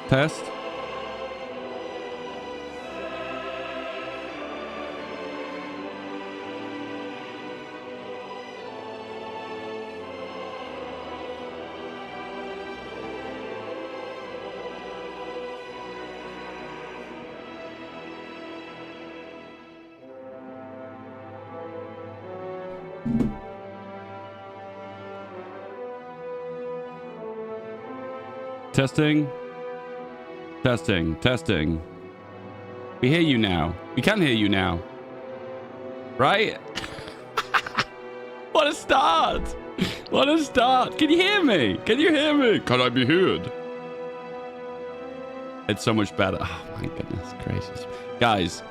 Test. Testing. Testing. Testing. We hear you now. We can hear you now. Right? What a start. What a start. Can you hear me? Can you hear me? Can I be heard? It's so much better. Oh my goodness gracious. Guys,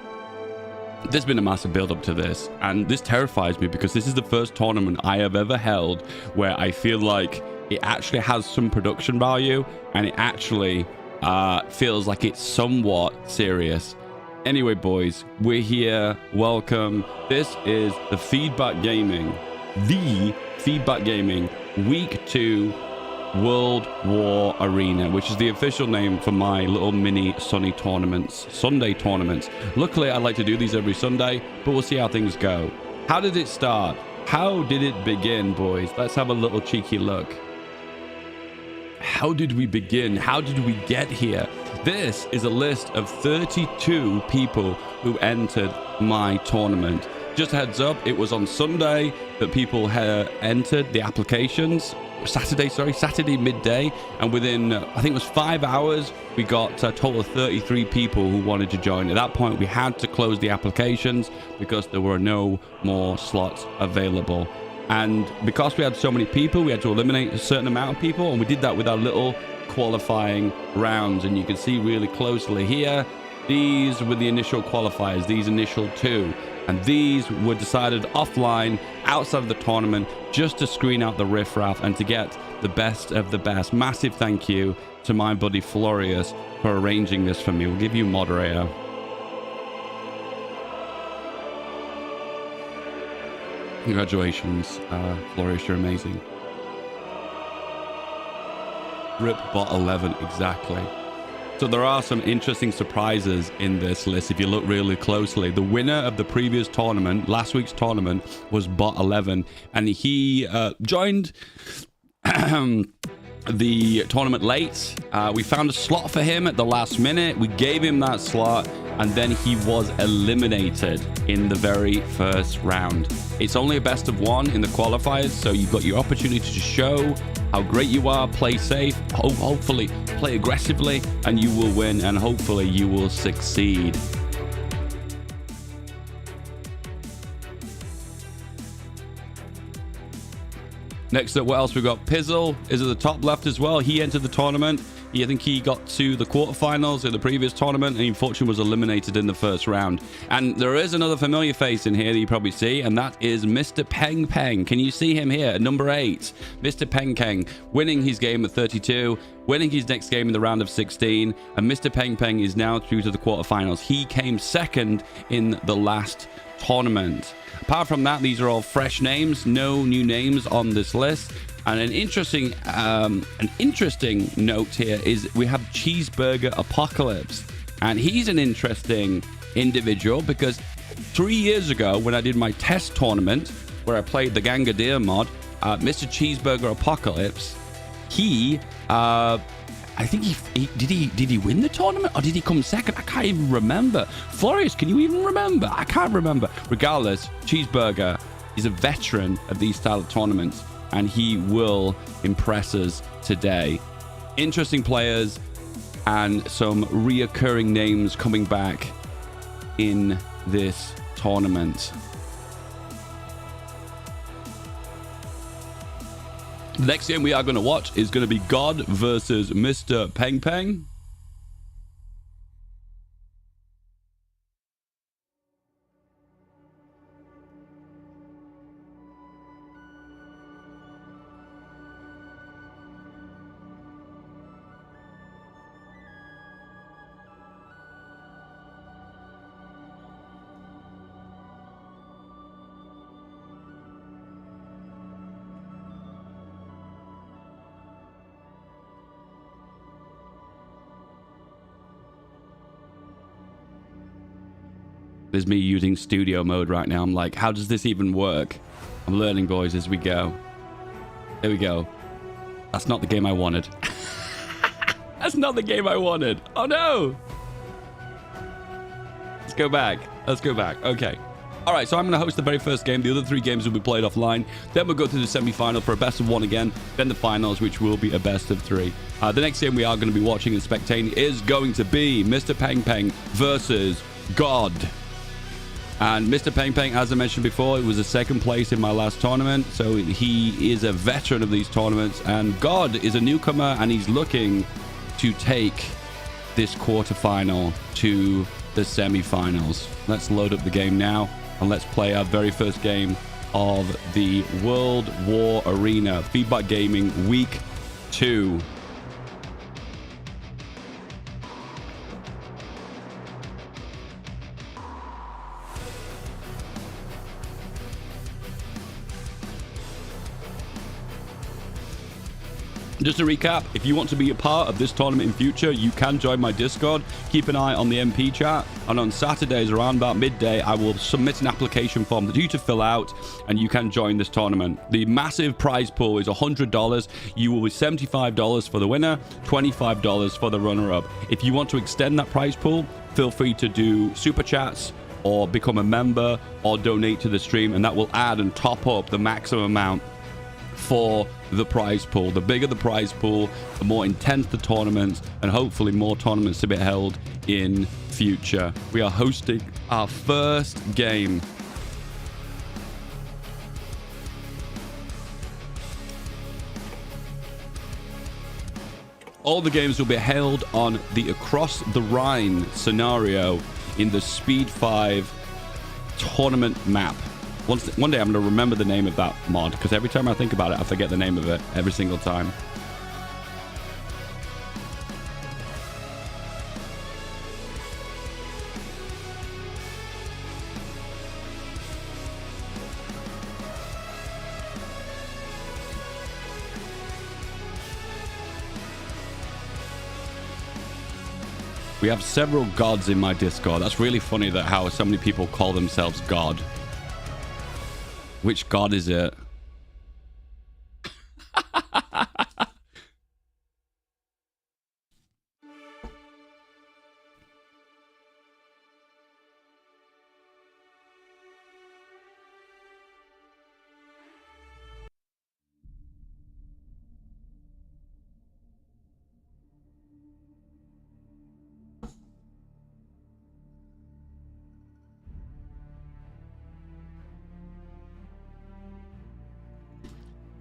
there's been a massive build up to this, and this terrifies me because this is the first tournament I have ever held where I feel like it actually has some production value and it actually feels like it's somewhat serious. Anyway, boys, we're here. Welcome. This is the FeedBackGaming, Week 2 World War Arena, which is the official name for my little mini Sunday tournaments. Luckily, I like to do these every Sunday, but we'll see how things go. How did it start? How did it begin, boys? Let's have a little cheeky look. How did we begin? How did we get here? This is a list of 32 people who entered my tournament. Just a heads up, it was on Sunday that people entered the applications. Saturday midday, and within I think it was 5 hours we got a total of 33 people who wanted to join. At that point we had to close the applications because there were no more slots available, and because we had so many people we had to eliminate a certain amount of people, and we did that with our little qualifying rounds. And you can see really closely here, these were the initial qualifiers, these initial 2, and these were decided offline outside of the tournament just to screen out the riffraff and to get the best of the best. Massive thank you to my buddy Florius for arranging this for me. We'll give you moderator. Congratulations, Florius, you're amazing. Rip bot 11, exactly. So there are some interesting surprises in this list if you look really closely. The winner of the previous tournament, last week's tournament, was bot 11, and he joined the tournament late. We found a slot for him at the last minute. We gave him that slot, and then he was eliminated in the very first round. It's only a best of 1 in the qualifiers, so you've got your opportunity to show how great you are, play safe, hopefully play aggressively, and you will win, and hopefully you will succeed. Next up, what else? We've got Pizzle is at the top left as well. He entered the tournament. I think he got to the quarterfinals in the previous tournament, and unfortunately was eliminated in the first round. And there is another familiar face in here that you probably see, and that is Mr. Peng Peng. Can you see him here at number 8? Mr. Peng Peng winning his game at 32, winning his next game in the round of 16, and Mr. Peng Peng is now through to the quarterfinals. He came second in the last tournament. Apart from that, these are all fresh names, no new names on this list. And an interesting note here is we have Cheeseburger Apocalypse, and he's an interesting individual because 3 years ago when I did my test tournament where I played the Gangadier mod, Mr. Cheeseburger Apocalypse, he I think did he win the tournament or did he come second? I can't even remember. Florius, can you even remember? I can't remember. Regardless, Cheeseburger is a veteran of these style of tournaments, and he will impress us today. Interesting players and some reoccurring names coming back in this tournament. The next game we are going to watch is going to be God versus Mr. Peng Peng. There's me using studio mode right now. I'm like, how does this even work? I'm learning, boys, as we go. There we go. That's not the game I wanted. That's not the game I wanted. Oh, no. Let's go back. Let's go back. Okay. All right, so I'm going to host the very first game. The other 3 games will be played offline. Then we'll go to the semi-final for a best of 1 again. Then the finals, which will be a best of 3. The next game we are going to be watching and spectating is going to be Mr. Peng Peng versus God. And Mr. Peng Peng, as I mentioned before, it was a 2nd place in my last tournament. So he is a veteran of these tournaments. And God is a newcomer, and he's looking to take this quarterfinal to the semi-finals. Let's load up the game now. And let's play our very first game of the World War Arena Feedback Gaming Week 2. Just to recap, if you want to be a part of this tournament in future, you can join my Discord. Keep an eye on the MP chat. And on Saturdays around about midday, I will submit an application form for you to fill out, and you can join this tournament. The massive prize pool is $100. You will be $75 for the winner, $25 for the runner-up. If you want to extend that prize pool, feel free to do super chats or become a member or donate to the stream, and that will add and top up the maximum amount for the prize pool. The bigger the prize pool, the more intense the tournaments, and hopefully more tournaments to be held in future. We are hosting our first game. All the games will be held on the Across the Rhine scenario in the Speed 5 tournament map. One day I'm going to remember the name of that mod, because every time I think about it, I forget the name of it every single time. We have several gods in my Discord. That's really funny that how so many people call themselves God. Which god is it?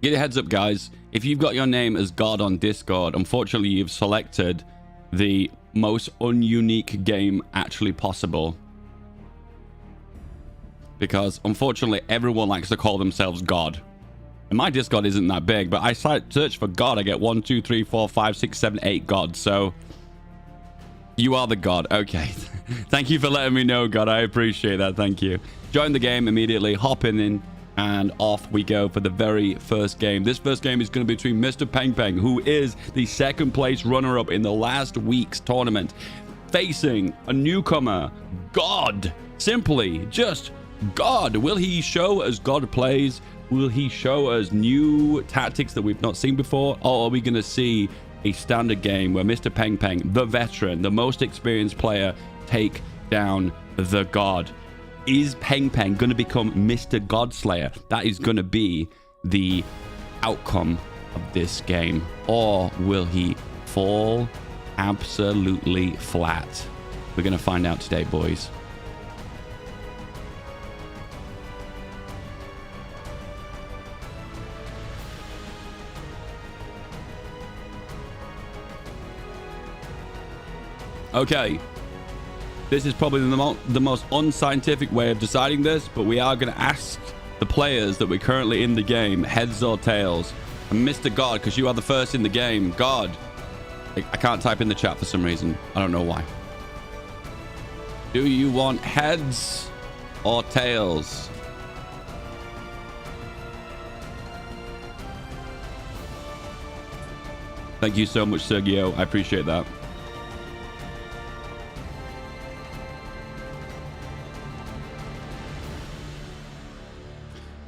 Get a heads up, guys. If you've got your name as God on Discord, unfortunately, you've selected the most ununique game actually possible. Because, unfortunately, everyone likes to call themselves God. And my Discord isn't that big, but I search for God. I get 1, 2, 3, 4, 5, 6, 7, 8 gods. So, you are the God. Okay. Thank you for letting me know, God. I appreciate that. Thank you. Join the game immediately. Hop in. And off we go for the very first game. This first game is going to be between Mr. Peng Peng, who is the 2nd place runner-up in the last week's tournament, facing a newcomer, God. Simply just God. Will he show as God plays? Will he show us new tactics that we've not seen before? Or are we going to see a standard game where Mr. Peng Peng, the veteran, the most experienced player, take down the God? Is Peng Peng going to become Mr. Godslayer? That is going to be the outcome of this game. Or will he fall absolutely flat? We're going to find out today, boys. Okay. This is probably the most unscientific way of deciding this, but we are going to ask the players that we're currently in the game, heads or tails. And Mr. God, because you are the first in the game, God. I can't type in the chat for some reason. I don't know why. Do you want heads or tails? Thank you so much, Sergio. I appreciate that.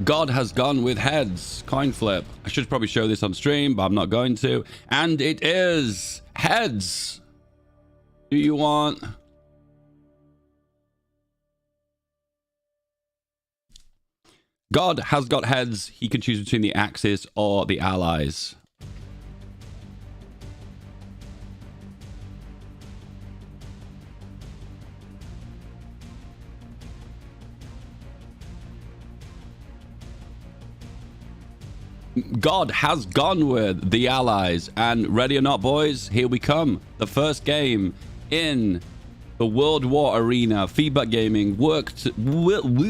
God has gone with heads. Coin flip. I should probably show this on stream, but I'm not going to. And it is heads. Do you want... God has got heads. He can choose between the Axis or the Allies. God has gone with the Allies. And ready or not, boys, here we come. The first game in the World War Arena. Feedback Gaming worked week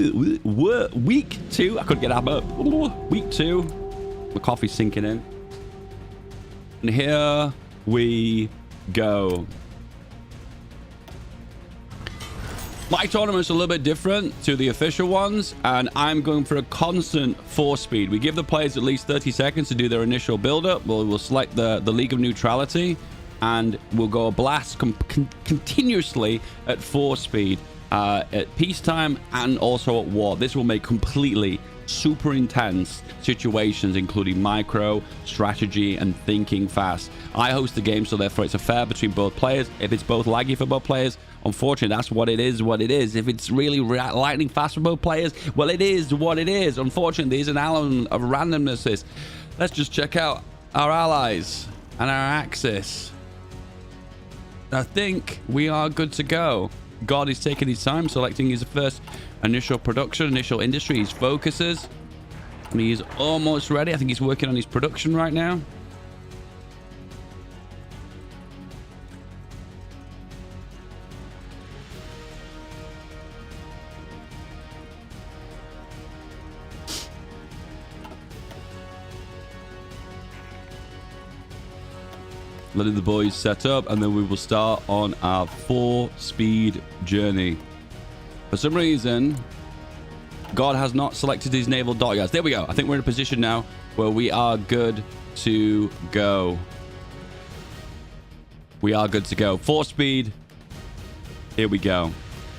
2. I couldn't get up. Week 2. My coffee's sinking in. And here we go. My tournament's a little bit different to the official ones, and I'm going for a constant 4-speed. We give the players at least 30 seconds to do their initial build-up. We'll select the League of Neutrality, and we'll go a blast continuously at 4-speed at peacetime and also at war. This will make completely super intense situations, including micro, strategy, and thinking fast. I host the game, so therefore it's a fair between both players. If it's both laggy for both players, unfortunately, that's what it is, If it's really lightning fast for both players, well, it is what it is. Unfortunately, there's an element of randomness. Let's just check out our allies and our Axis. I think we are good to go. God is taking his time, selecting his first initial production, initial industry. His focuses. And he's almost ready. I think he's working on his production right now. Letting the boys set up, and then we will start on our 4-speed journey. For some reason, God has not selected his naval dockyards. There we go. I think we're in a position now where we are good to go. We are good to go. 4-speed. Here we go.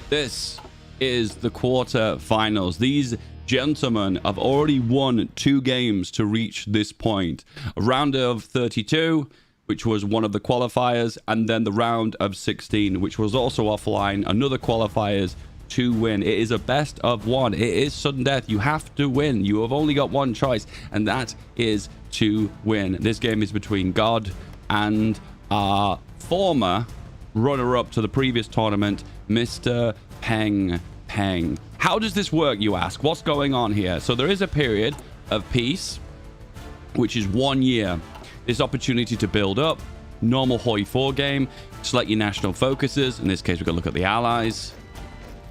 This is the quarterfinals. These gentlemen have already won 2 games to reach this point. A round of 32, which was one of the qualifiers, and then the round of 16, which was also offline, another qualifiers to win. It is a best of 1. It is sudden death. You have to win. You have only got one choice, and that is to win. This game is between God and our former runner-up to the previous tournament, Mr. Peng Peng. How does this work, you ask? What's going on here? So there is a period of peace, which is 1 year. This opportunity to build up, normal HOI4 game, select your national focuses. In this case, we're going to look at the allies.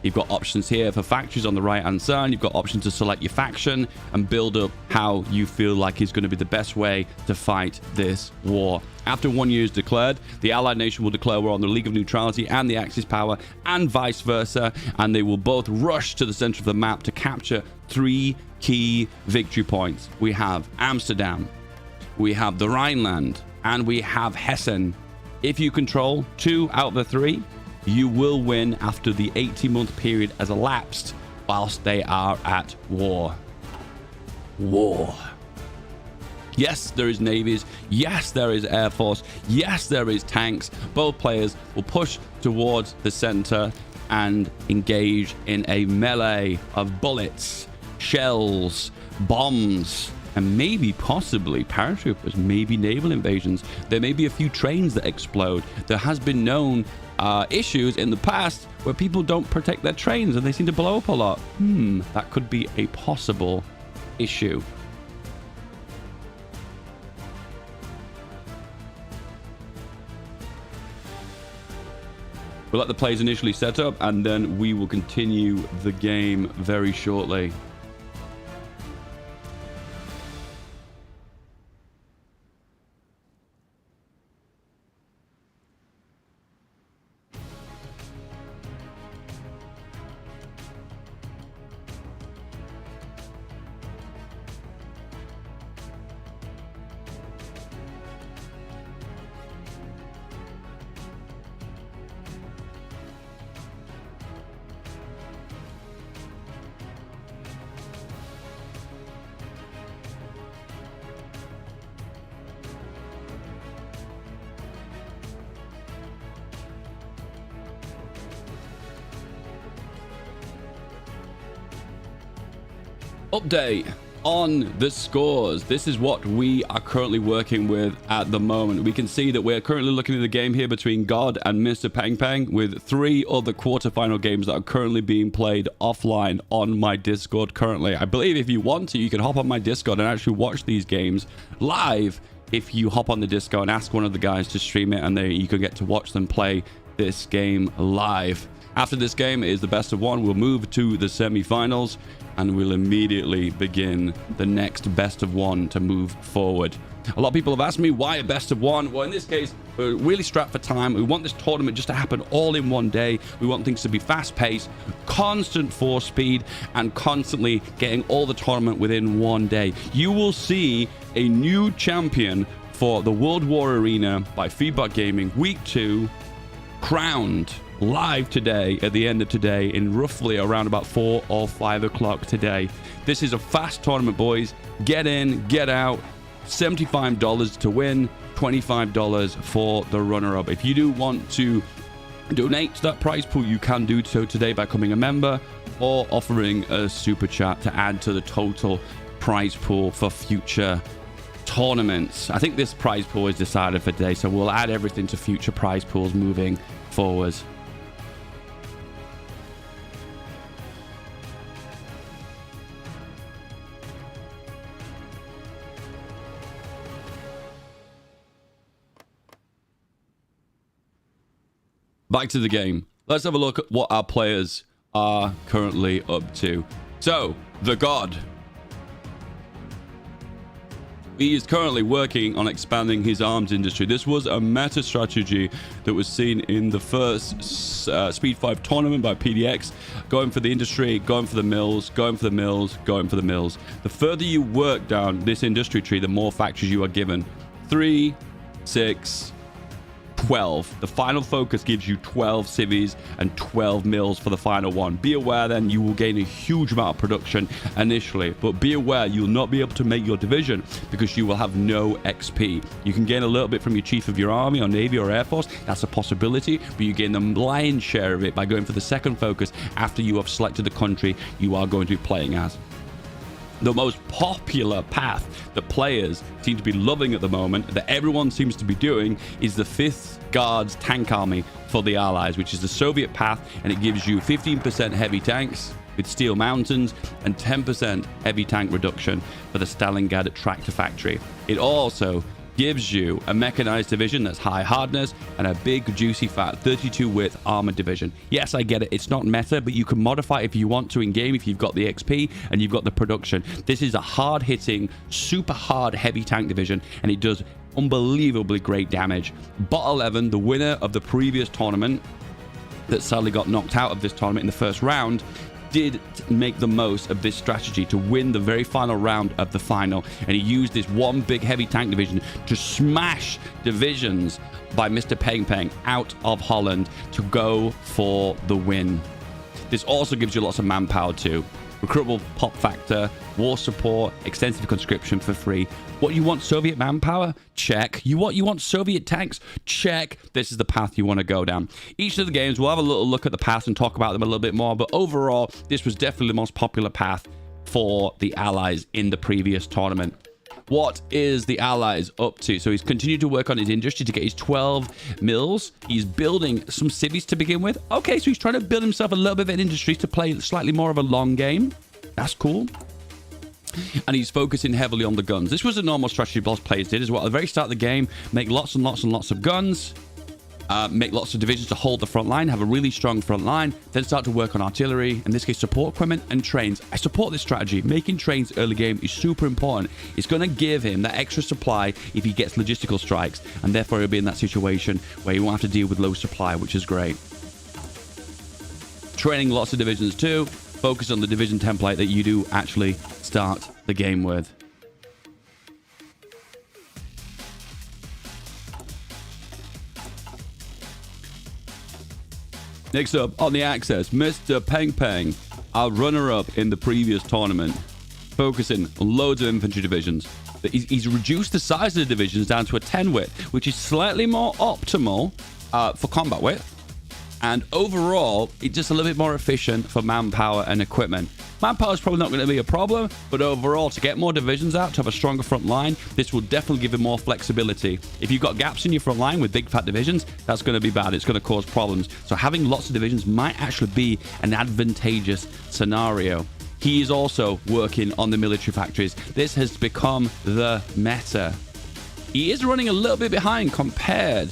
You've got options here for factories on the right-hand side. You've got options to select your faction and build up how you feel like is going to be the best way to fight this war. After 1 year is declared, the allied nation will declare war on the League of Neutrality and the Axis power, and vice versa, and they will both rush to the center of the map to capture 3 key victory points. We have Amsterdam, we have the Rhineland, and we have Hessen. If you control 2 out of the 3, you will win after the 80-month period has elapsed whilst they are at war. War. Yes, there is navies. Yes, there is air force. Yes, there is tanks. Both players will push towards the center and engage in a melee of bullets, shells, bombs, and maybe possibly paratroopers, maybe naval invasions. There may be a few trains that explode. There has been known issues in the past where people don't protect their trains and they seem to blow up a lot. That could be a possible issue. We'll let the players initially set up, and then we will continue the game very shortly. Update on the scores. This is what we are currently working with at the moment. We can see that we're currently looking at the game here between God and Mr. Peng Peng, with 3 other quarterfinal games that are currently being played offline on my Discord currently. I believe if you want to, you can hop on my Discord and actually watch these games live. If you hop on the Discord and ask one of the guys to stream it, and you can get to watch them play this game live. After this game is the best of 1. We'll move to the semi-finals, and we'll immediately begin the next best of 1 to move forward. A lot of people have asked me why a best of 1. Well, in this case, we're really strapped for time. We want this tournament just to happen all in one day. We want things to be fast-paced, constant force speed, and constantly getting all the tournament within one day. You will see a new champion for the World War Arena by FeedBackGaming Week 2 crowned live today at the end of today in roughly around about 4 or 5 o'clock today. This is a fast tournament, boys. Get in, get out. $75 to win, $25 for the runner-up. If you do want to donate to that prize pool, you can do so today by becoming a member or offering a super chat to add to the total prize pool for future tournaments. I think this prize pool is decided for today, so we'll add everything to future prize pools moving forwards. Back to the game. Let's have a look at what our players are currently up to. So, the God. He is currently working on expanding his arms industry. This was a meta strategy that was seen in the first Speed 5 tournament by PDX. Going for the industry, going for the mills, going for the mills, going for the mills. The further you work down this industry tree, the more factories you are given. 3, 6, 12. The final focus gives you 12 cities and 12 mills for the final one. Be aware then you will gain a huge amount of production initially, but be aware you'll not be able to make your division because you will have no XP. You can gain a little bit from your chief of your army or navy or air force. That's a possibility, but you gain the lion's share of it by going for the second focus after you have selected the country you are going to be playing as. The most popular path that players seem to be loving at the moment, that everyone seems to be doing, is the 5th Guards tank army for the Allies, which is the Soviet path, and it gives you 15% heavy tanks with steel mountains and 10% heavy tank reduction for the Stalingrad tractor factory. It also gives you a mechanized division that's high hardness and a big juicy fat 32 width armored division. Yes, I get it, it's not meta, but you can modify if you want to in game if you've got the XP and you've got the production. This is a hard hitting, super hard heavy tank division, and it does unbelievably great damage. Bot 11, the winner of the previous tournament that sadly got knocked out of this tournament in the first round, did make the most of this strategy to win the very final round of the final, and he used this one big heavy tank division to smash divisions by Mr. Peng Peng out of Holland to go for the win. This also gives you lots of manpower too. Recruitable pop factor, war support, extensive conscription for free. What you want? Soviet manpower? Check. You want Soviet tanks? Check. This is the path you want to go down. Each of the games, we'll have a little look at the path and talk about them a little bit more, but overall, this was definitely the most popular path for the Allies in the previous tournament. What is the Allies up to? So he's continued to work on his industry to get his 12 mills. He's building some cities to begin with. Okay, so he's trying to build himself a little bit of an industry to play slightly more of a long game. That's cool. And he's focusing heavily on the guns. This was a normal strategy boss players did as well. At the very start of the game, make lots and lots and lots of guns. Make lots of divisions to hold the front line, have a really strong front line, then start to work on artillery, in this case support equipment and trains. I support this strategy. Making trains early game is super important. It's going to give him that extra supply if he gets logistical strikes, and therefore he'll be in that situation where he won't have to deal with low supply, which is great. Training lots of divisions too. Focus on the division template that you do actually start the game with. Next up on the access, Mr. Peng Peng, our runner-up in the previous tournament, focusing on loads of infantry divisions. He's reduced the size of the divisions down to a 10 width, which is slightly more optimal for combat width. And overall, it's just a little bit more efficient for manpower and equipment. Manpower is probably not going to be a problem, but overall, to get more divisions out, to have a stronger front line, this will definitely give you more flexibility. If you've got gaps in your front line with big fat divisions, that's going to be bad. It's going to cause problems. So having lots of divisions might actually be an advantageous scenario. He is also working on the military factories. This has become the meta. He is running a little bit behind compared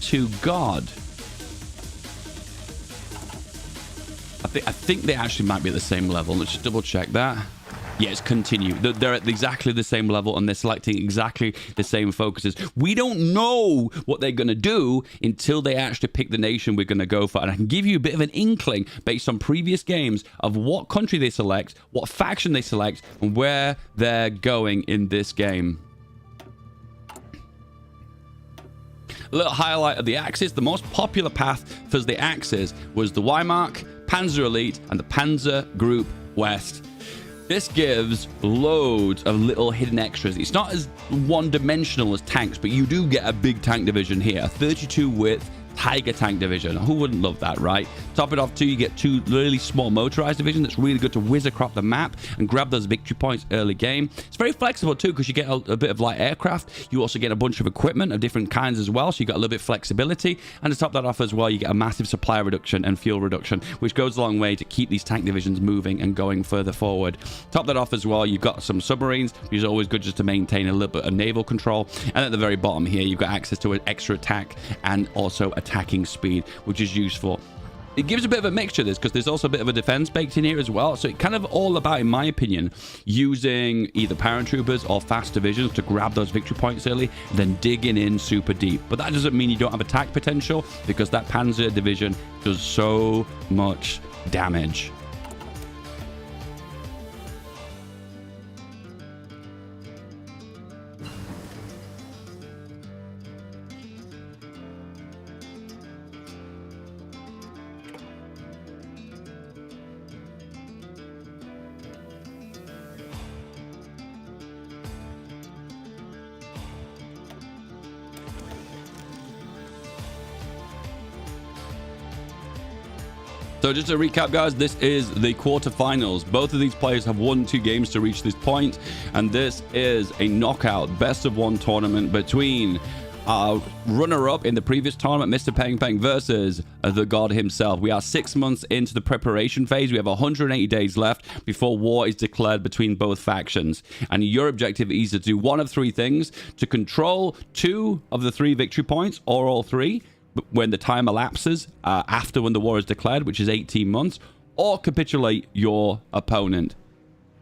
to God. I think they actually might be at the same level. Let's just double check that. Yes, continue. They're at exactly the same level, and they're selecting exactly the same focuses. We don't know what they're going to do until they actually pick the nation we're going to go for. And I can give you a bit of an inkling based on previous games of what country they select, what faction they select, and where they're going in this game. A little highlight of the Axis. The most popular path for the Axis was the Wehrmacht, Panzer Elite, and the Panzer Group West. This gives loads of little hidden extras. It's not as one-dimensional as tanks, but you do get a big tank division here. A 32 width Tiger tank division. Who wouldn't love that, right? Top it off too, you get two really small motorized division that's really good to whiz across the map and grab those victory points early game. It's very flexible too because you get a bit of light aircraft. You also get a bunch of equipment of different kinds as well, so you got a little bit of flexibility. And to top that off as well, you get a massive supply reduction and fuel reduction, which goes a long way to keep these tank divisions moving and going further forward. Top that off as well, you've got some submarines, which is always good just to maintain a little bit of naval control. And at the very bottom here, you've got access to an extra attack and also attacking speed, which is useful. It gives a bit of a mixture of this because there's also a bit of a defense baked in here as well. So it kind of all about, in my opinion, using either paratroopers or fast divisions to grab those victory points early, then digging in super deep. But that doesn't mean you don't have attack potential because that Panzer division does so much damage. So just to recap, guys, this is the quarterfinals. Both of these players have won 2 games to reach this point, and this is a knockout best of 1 tournament between runner-up in the previous tournament, Mr. Peng Peng, versus the god himself. We are 6 months into the preparation phase. We have 180 days left before war is declared between both factions. And your objective is to do one of 3 things: to control 2 of the 3 victory points, or all 3, when the time elapses after when the war is declared, which is 18 months, or capitulate your opponent.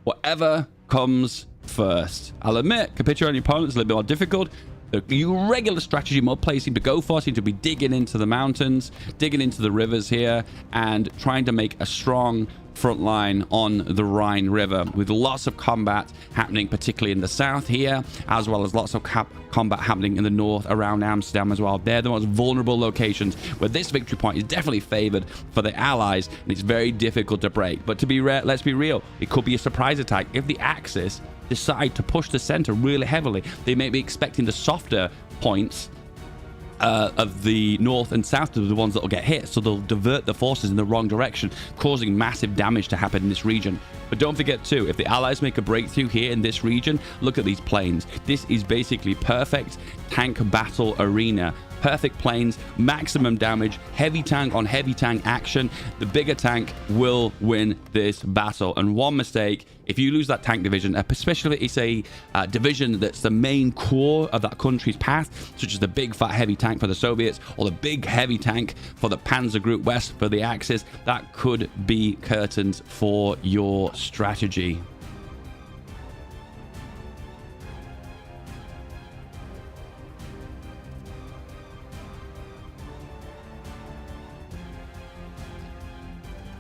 Whatever comes first. I'll admit, capitulating your opponent is a little bit more difficult. The regular strategy mode players seem to go for seem to be digging into the mountains, digging into the rivers here, and trying to make a strong front line on the Rhine River, with lots of combat happening, particularly in the south here, as well as lots of combat happening in the north around Amsterdam as well. They're the most vulnerable locations where this victory point is definitely favored for the Allies, and it's very difficult to break. But to be let's be real, it could be a surprise attack if the Axis decide to push the center really heavily. They may be expecting the softer points of the north and south to be the ones that will get hit, so they'll divert the forces in the wrong direction, causing massive damage to happen in this region. But don't forget too, if the Allies make a breakthrough here in this region, look at these plains. This is basically perfect tank battle arena. Perfect planes, maximum damage, heavy tank on heavy tank action. The bigger tank will win this battle. And one mistake, if you lose that tank division, especially if it's a division that's the main core of that country's path, such as the big fat heavy tank for the Soviets or the big heavy tank for the Panzer Group West for the Axis, that could be curtains for your strategy.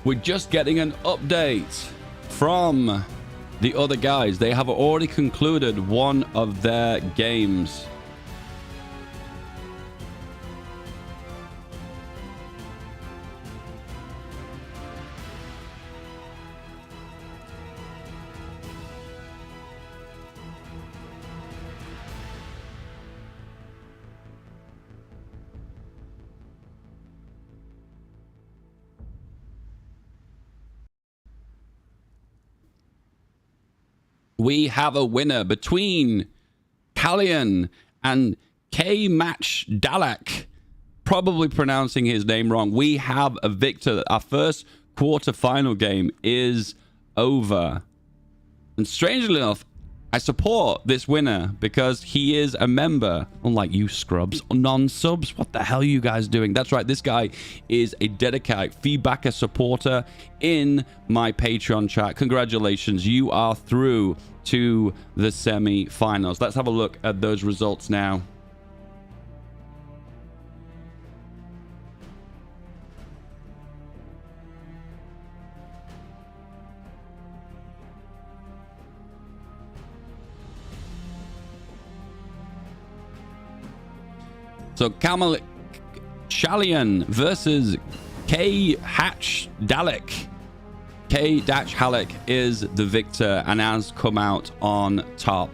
We're just getting an update from the other guys. They have already concluded one of their games. we have a winner between Kallian and K-Match Dalek. Probably pronouncing his name wrong. We have a victor. Our first quarterfinal game is over. And strangely enough, I support this winner because he is a member, unlike you scrubs, non-subs. What the hell are you guys doing? That's right, this guy is a dedicated feedbacker supporter in my Patreon chat. Congratulations, you are through to the semi-finals. Let's have a look at those results now. So Chalian versus K-Hatch Dalek. K-Halleck is the victor and has come out on top.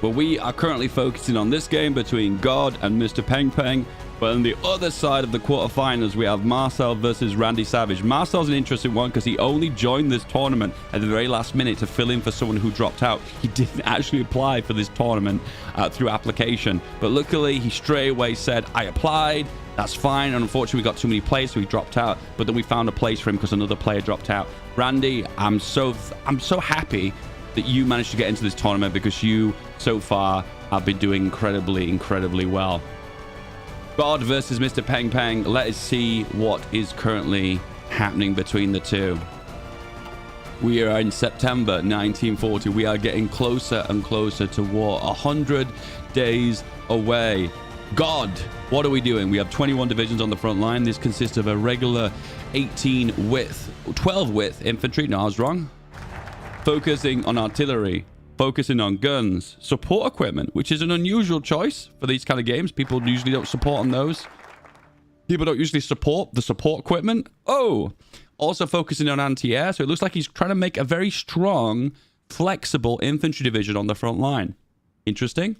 Well, we are currently focusing on this game between God and Mr. Peng Peng. But on the other side of the quarterfinals, we have Marcel versus Randy Savage. Marcel's an interesting one because he only joined this tournament at the very last minute to fill in for someone who dropped out. He didn't actually apply for this tournament through application. But luckily, he straight away said, I applied. That's fine. And unfortunately, we got too many players, so he dropped out. But then we found a place for him because another player dropped out. Randy, I'm so happy that you managed to get into this tournament because you so far have been doing incredibly well. God versus Mr. Peng Peng. Let us see what is currently happening between the two. We are in September 1940. We are getting closer and closer to war. 100 days away. God, what are we doing? We have 21 divisions on the front line. This consists of a regular 12 width infantry. No, I was wrong. Focusing on artillery, focusing on guns, support equipment, which is an unusual choice for these kind of games. People usually don't support on those. People don't usually support the support equipment. Oh, also focusing on anti-air. So it looks like he's trying to make a very strong, flexible infantry division on the front line. Interesting.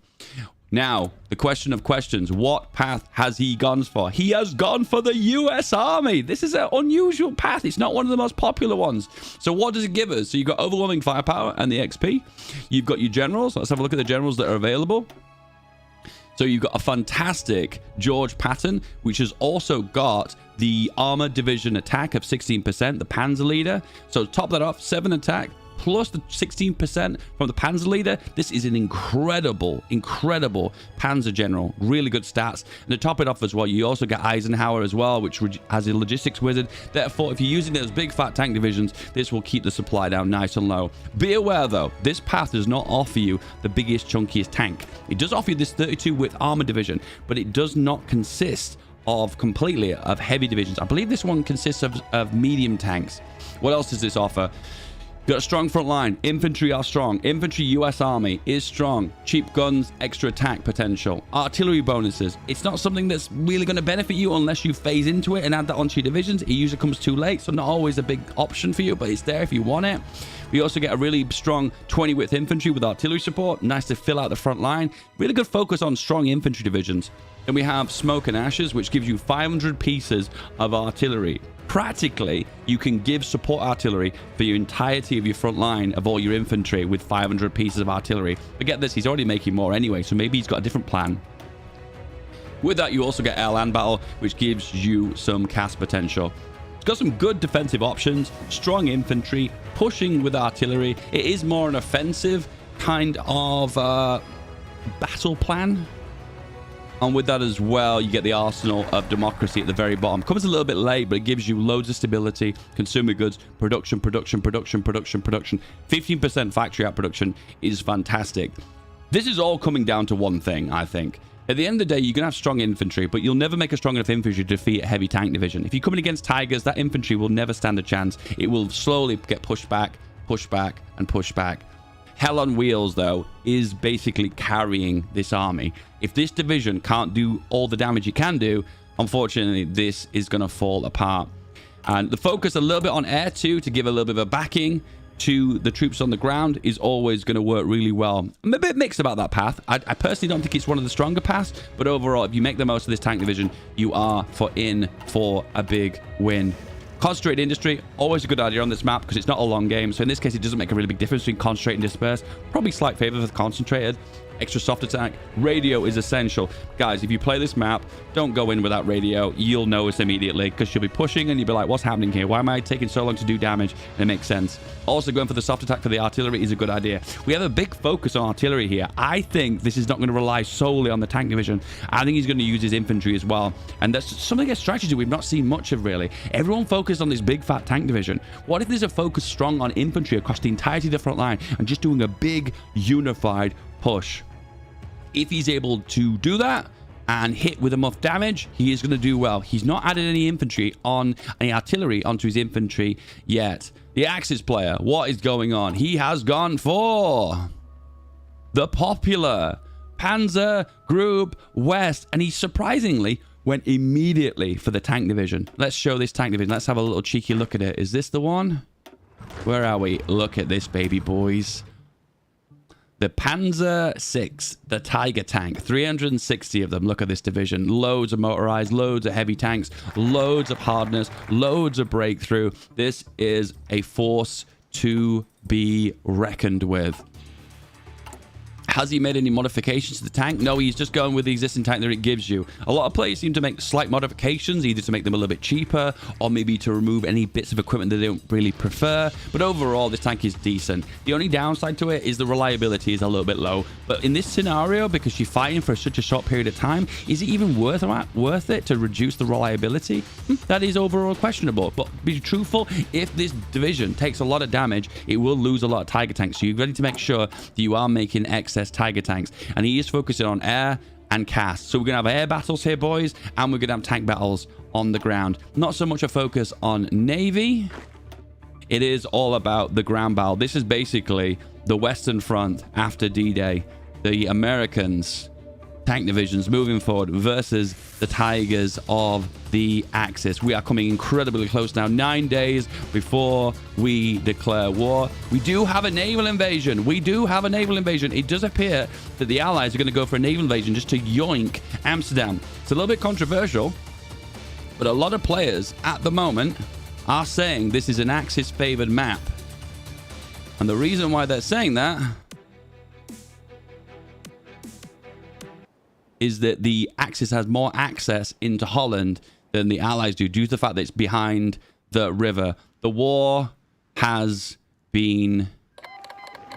Now, the question of questions. What path has he gone for? He has gone for the US Army. This is an unusual path. It's not one of the most popular ones. So what does it give us? So you've got overwhelming firepower and the XP. You've got your generals. Let's have a look at the generals that are available. So you've got a fantastic George Patton, which has also got the armored division attack of 16%, the Panzer leader. So top that off, 7 attack. Plus the 16% from the Panzer leader. This is an incredible Panzer general. Really good stats. And to top it off as well, you also get Eisenhower as well, which has a logistics wizard. Therefore, if you're using those big fat tank divisions, this will keep the supply down nice and low. Be aware though, this path does not offer you the biggest, chunkiest tank. It does offer you this 32 width armor division, but it does not consist completely of heavy divisions. I believe this one consists of medium tanks. What else does this offer? Got a strong front line. Infantry are strong. Infantry US Army is strong. Cheap guns, extra attack potential. Artillery bonuses. It's not something that's really going to benefit you unless you phase into it and add that onto your divisions. It usually comes too late, so not always a big option for you, but it's there if you want it. We also get a really strong 20 width infantry with artillery support. Nice to fill out the front line. Really good focus on strong infantry divisions. Then we have Smoke and Ashes, which gives you 500 pieces of artillery. Practically, you can give support artillery for your entirety of your front line of all your infantry with 500 pieces of artillery. But get this, he's already making more anyway, so maybe he's got a different plan. With that, you also get air land battle, which gives you some cast potential. It's got some good defensive options, strong infantry, pushing with artillery. It is more an offensive kind of battle plan. And with that as well, you get the arsenal of democracy at the very bottom. Comes a little bit late, but it gives you loads of stability, consumer goods, production. 15% factory out production is fantastic. This is all coming down to one thing, I think. At the end of the day, you can have strong infantry, but you'll never make a strong enough infantry to defeat a heavy tank division. If you're coming against Tigers, that infantry will never stand a chance. It will slowly get pushed back, and pushed back. Hell on Wheels, though, is basically carrying this army. If this division can't do all the damage it can do, unfortunately, this is going to fall apart. And the focus a little bit on air too, to give a little bit of a backing to the troops on the ground, is always going to work really well. I'm a bit mixed about that path. I personally don't think it's one of the stronger paths, but overall, if you make the most of this tank division, you are in for a big win. Concentrated industry, always a good idea on this map because it's not a long game. So in this case, it doesn't make a really big difference between concentrate and disperse. Probably slight favor for concentrated. Extra soft attack. Radio is essential. Guys, if you play this map, don't go in without radio. You'll notice immediately because you'll be pushing and you'll be like, what's happening here? Why am I taking so long to do damage? And it makes sense. Also, going for the soft attack for the artillery is a good idea. We have a big focus on artillery here. I think this is not going to rely solely on the tank division. I think he's going to use his infantry as well. And that's something, a strategy we've not seen much of, really. Everyone focused on this big fat tank division. What if there's a focus strong on infantry across the entirety of the front line and just doing a big unified push? If he's able to do that and hit with enough damage, he is going to do well. He's not added any artillery onto his infantry yet. The Axis player, what is going on? He has gone for the popular Panzer Group West, and he surprisingly went immediately for the tank division. Let's show this tank division. Let's have a little cheeky look at it. Is this the one? Where are we? Look at this, baby boys. The Panzer 6, the Tiger tank, 360 of them. Look at this division. Loads of motorized, loads of heavy tanks, loads of hardness, loads of breakthrough. This is a force to be reckoned with. Has he made any modifications to the tank? No, he's just going with the existing tank that it gives you. A lot of players seem to make slight modifications, either to make them a little bit cheaper or maybe to remove any bits of equipment that they don't really prefer. But overall, this tank is decent. The only downside to it is the reliability is a little bit low. But in this scenario, because you're fighting for such a short period of time, is it even worth it to reduce the reliability? That is overall questionable. But be truthful, if this division takes a lot of damage, it will lose a lot of Tiger tanks. So you're ready to make sure that you are making excess Tiger tanks, and he is focusing on air and cast. So we're gonna have air battles here, boys, and we're gonna have tank battles on the ground. Not so much a focus on navy. It is all about the ground battle. This is basically the Western Front after D-Day. The Americans tank divisions moving forward versus the Tigers of the Axis. We are coming incredibly close now, 9 days before we declare war. We do have a naval invasion. It does appear that the Allies are going to go for a naval invasion just to yoink Amsterdam. It's a little bit controversial, but a lot of players at the moment are saying this is an Axis favored map. And the reason why they're saying that is that the Axis has more access into Holland than the Allies do, due to the fact that it's behind the river. The war has been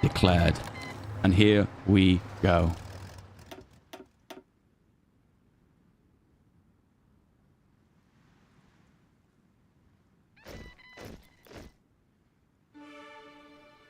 declared. And here we go.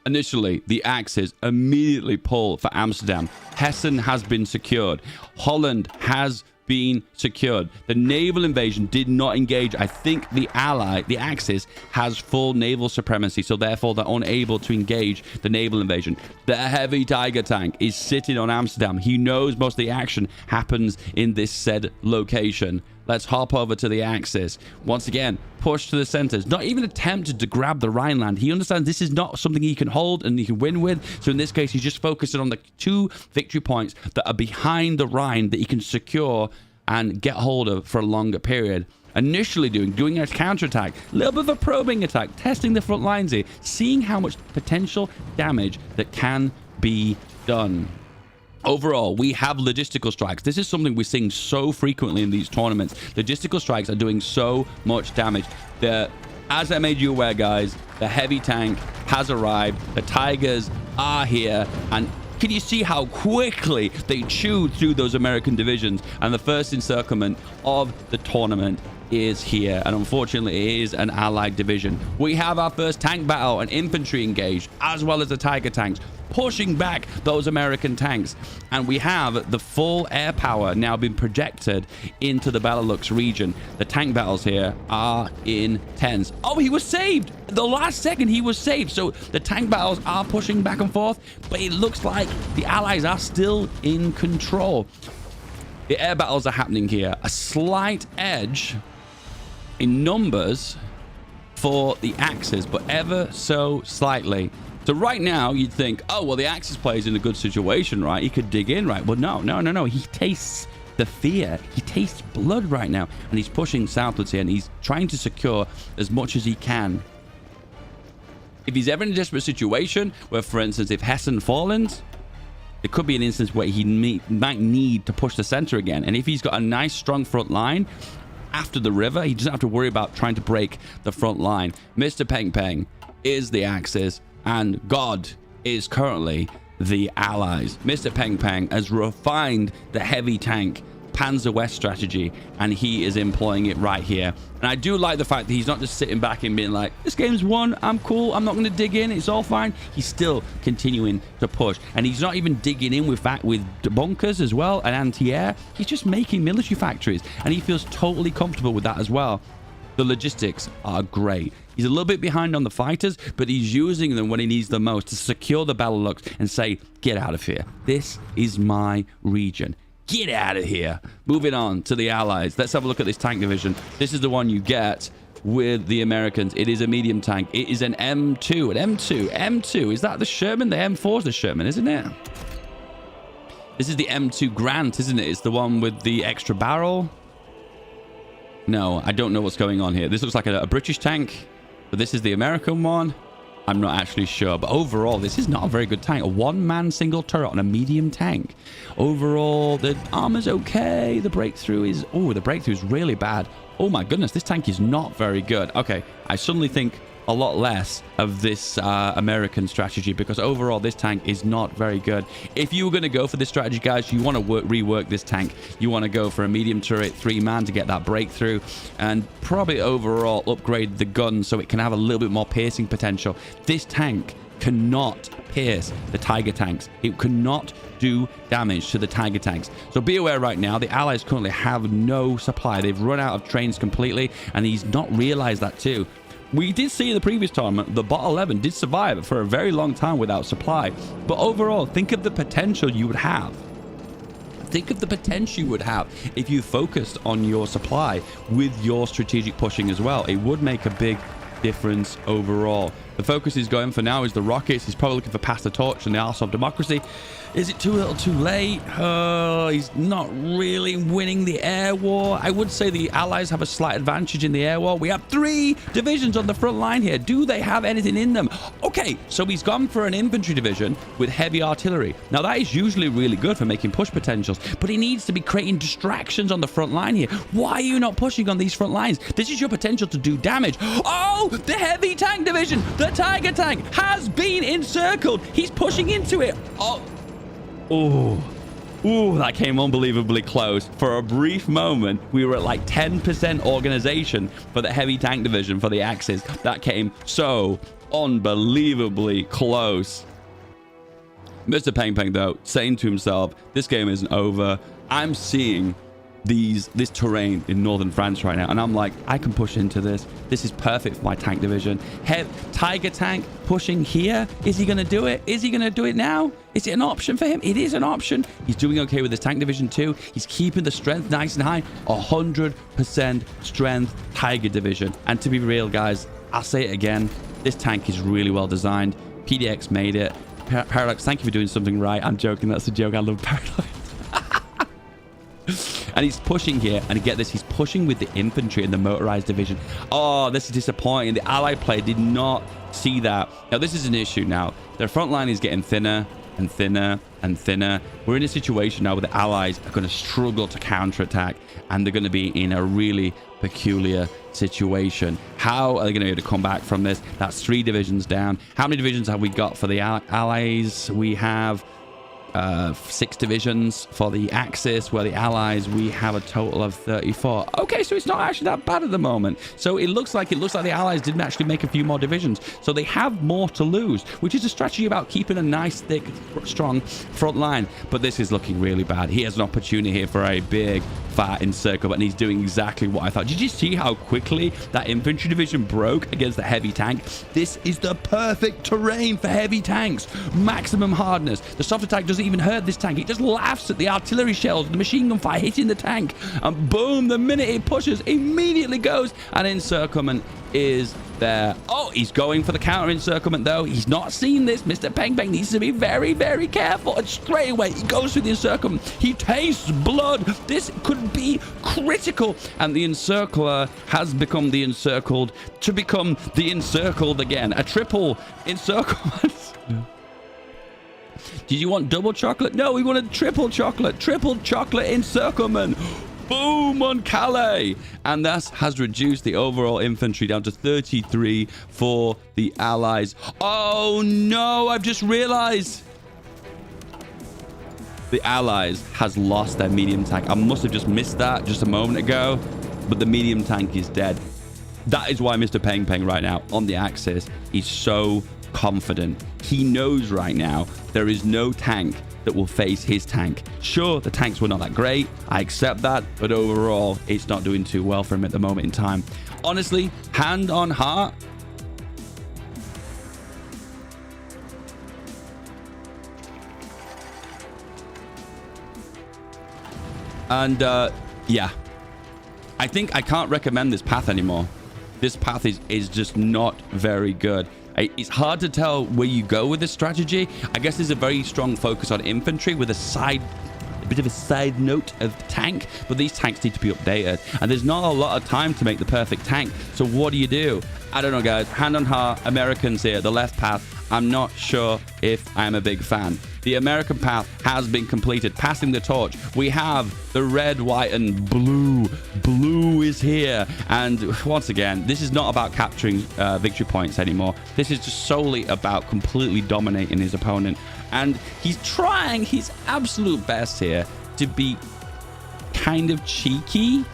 Initially, the Axis immediately pull for Amsterdam. Hessen has been secured. Holland has been secured. The naval invasion did not engage. I think the Axis, has full naval supremacy, so therefore they're unable to engage the naval invasion. The heavy Tiger tank is sitting on Amsterdam. He knows most of the action happens in this said location. Let's hop over to the Axis. Once again, push to the centers. Not even attempted to grab the Rhineland. He understands this is not something he can hold and he can win with. So in this case, he's just focusing on the 2 victory points that are behind the Rhine that he can secure and get hold of for a longer period. Initially doing a counterattack, a little bit of a probing attack, testing the front lines here, seeing how much potential damage that can be done. Overall, we have logistical strikes. This is something we're seeing so frequently in these tournaments. Logistical strikes are doing so much damage. As I made you aware, guys, the heavy tank has arrived. The Tigers are here. And can you see how quickly they chewed through those American divisions? And the first encirclement of the tournament is here, and unfortunately it is an allied division. We have our first tank battle and infantry engaged, as well as the Tiger tanks pushing back those American tanks, and we have the full air power now being projected into the Benelux region. The tank battles here are intense. Oh, he was saved! The last second he was saved. So the tank battles are pushing back and forth, but it looks like the Allies are still in control. The air battles are happening here. A slight edge in numbers for the Axis, but ever so slightly. So right now, you'd think, oh, well, the Axis player's in a good situation, right? He could dig in, right? Well, no. He tastes the fear. He tastes blood right now, and he's pushing southwards here, and he's trying to secure as much as he can. If he's ever in a desperate situation where, for instance, if Hessen falls, it could be an instance where he might need to push the center again. And if he's got a nice, strong front line after the river, he doesn't have to worry about trying to break the front line. Mr. Peng Peng is the Axis, and God is currently the Allies. Mr. Peng Peng has refined the heavy tank Panzer West strategy, and he is employing it right here. And I do like the fact that he's not just sitting back and being like, this game's won, I'm cool, I'm not going to dig in, it's all fine. He's still continuing to push, and he's not even digging in with bunkers as well and anti-air. He's just making military factories, and he feels totally comfortable with that as well. The logistics are great. He's a little bit behind on the fighters, but he's using them when he needs them most to secure the Benelux and say, get out of here. This is my region. Get out of here. Moving on to the Allies. Let's have a look at this tank division. This is the one you get with the Americans. It is a medium tank. It is an M2. An M2. Is that the Sherman? The M4 is the Sherman, isn't it? This is the M2 Grant, isn't it? It's the one with the extra barrel. No, I don't know what's going on here. This looks like a British tank, but this is the American one. I'm not actually sure, but overall, this is not a very good tank. A one-man single turret on a medium tank. Overall, the armor's okay. The breakthrough is... Oh, the breakthrough is really bad. Oh my goodness, this tank is not very good. Okay, I suddenly think a lot less of this American strategy, because overall this tank is not very good. If you were going to go for this strategy, guys, you want to rework this tank. You want to go for a medium turret 3-man to get that breakthrough, and probably overall upgrade the gun so it can have a little bit more piercing potential. This tank cannot pierce the Tiger tanks. It cannot do damage to the Tiger tanks. So be aware right now, the Allies currently have no supply. They've run out of trains completely, and he's not realized that too. We did see in the previous tournament, the Bot 11 did survive for a very long time without supply. But overall, think of the potential you would have. Think of the potential you would have if you focused on your supply with your strategic pushing as well. It would make a big difference overall. The focus he's going for now is the rockets. He's probably looking for pass the torch and the arse of democracy. Is it too little too late? He's not really winning the air war. I would say the Allies have a slight advantage in the air war. We have 3 divisions on the front line here. Do they have anything in them? Okay, so he's gone for an infantry division with heavy artillery. Now, that is usually really good for making push potentials, but he needs to be creating distractions on the front line here. Why are you not pushing on these front lines? This is your potential to do damage. Oh, the heavy tank division, the Tiger tank has been encircled. He's pushing into it. Oh, that came unbelievably close. For a brief moment, we were at like 10% organization for the heavy tank division for the Axis. That came so unbelievably close. Mr. Peng Peng, though, saying to himself, this game isn't over. I'm seeing this terrain in northern France right now, and I'm like, I can push into this. This is perfect for my tank division. Tiger tank pushing here. Is he going to do it? Is he going to do it now? Is it an option for him? It is an option. He's doing okay with his tank division too. He's keeping the strength nice and high. 100% strength Tiger division. And to be real, guys, I'll say it again, this tank is really well designed. PDX made it. Paradox, thank you for doing something right. I'm joking, that's a joke. I love Paradox. And he's pushing here, and get this, he's pushing with the infantry and the motorized division. Oh, this is disappointing. The Allied player did not see that. Now, this is an issue now. Their front line is getting thinner and thinner and thinner. We're in a situation now where the Allies are going to struggle to counterattack, and they're going to be in a really peculiar situation. How are they going to be able to come back from this? That's 3 divisions down. How many divisions have we got for the Allies? We have 6 divisions for the Axis, where the Allies, we have a total of 34. Okay, so it's not actually that bad at the moment. So it looks like the Allies didn't actually make a few more divisions. So they have more to lose, which is a strategy about keeping a nice, thick, strong front line. But this is looking really bad. He has an opportunity here for a big, fat encircle, and he's doing exactly what I thought. Did you see how quickly that infantry division broke against the heavy tank? This is the perfect terrain for heavy tanks. Maximum hardness. The soft attack doesn't doesn't even hurt this tank. It just laughs at the artillery shells, the machine gun fire hitting the tank. And boom, the minute it pushes, immediately goes. And encirclement is there. Oh, he's going for the counter encirclement, though. He's not seen this. Mr. Peng Peng needs to be very, very careful. And straight away, he goes through the encirclement. He tastes blood. This could be critical. And the encircler has become the encircled to become the encircled again. A triple encirclement. Did you want double chocolate? No, we wanted triple chocolate. Triple chocolate encirclement. Boom on Calais. And that has reduced the overall infantry down to 33 for the Allies. Oh no, I've just realized the Allies has lost their medium tank. I must have just missed that just a moment ago, but the medium tank is dead. That is why Mr. Peng Peng right now on the Axis is so confident. He knows right now there is no tank that will face his tank. Sure, the tanks were not that great. I accept that. But overall, it's not doing too well for him at the moment in time. Honestly, hand on heart, and yeah, I think I can't recommend this path anymore. This path is just not very good. It's hard to tell where you go with this strategy. I guess there's a very strong focus on infantry with a bit of a side note of tank, but these tanks need to be updated, and there's not a lot of time to make the perfect tank. So what do? I don't know, guys. Hand on heart, Americans here, the left path, I'm not sure if I'm a big fan. The American path has been completed, passing the torch. We have the red, white, and blue. Blue is here. And once again, this is not about capturing victory points anymore. This is just solely about completely dominating his opponent. And he's trying his absolute best here to be kind of cheeky.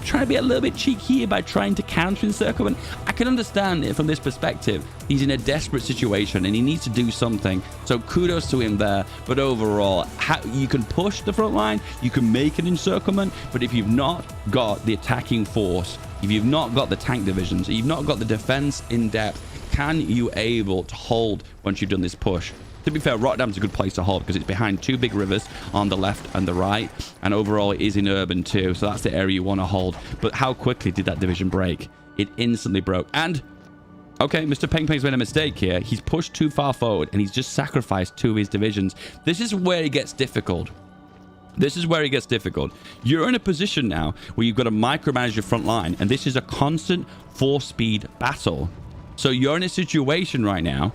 Trying to be a little bit cheeky here by trying to counter encirclement. I can understand it from this perspective. He's in a desperate situation and he needs to do something. So kudos to him there. But overall, you can push the front line, you can make an encirclement, but if you've not got the attacking force, if you've not got the tank divisions, you've not got the defense in depth, can you able to hold once you've done this push? To be fair, Rotterdam's a good place to hold because it's behind two big rivers on the left and the right. And overall, it is in urban too. So that's the area you want to hold. But how quickly did that division break? It instantly broke. And, okay, Mr. Peng Peng's made a mistake here. He's pushed too far forward and he's just sacrificed two of his divisions. This is where it gets difficult. This is where it gets difficult. You're in a position now where you've got to micromanage your front line. And this is a constant 4-speed battle. So you're in a situation right now.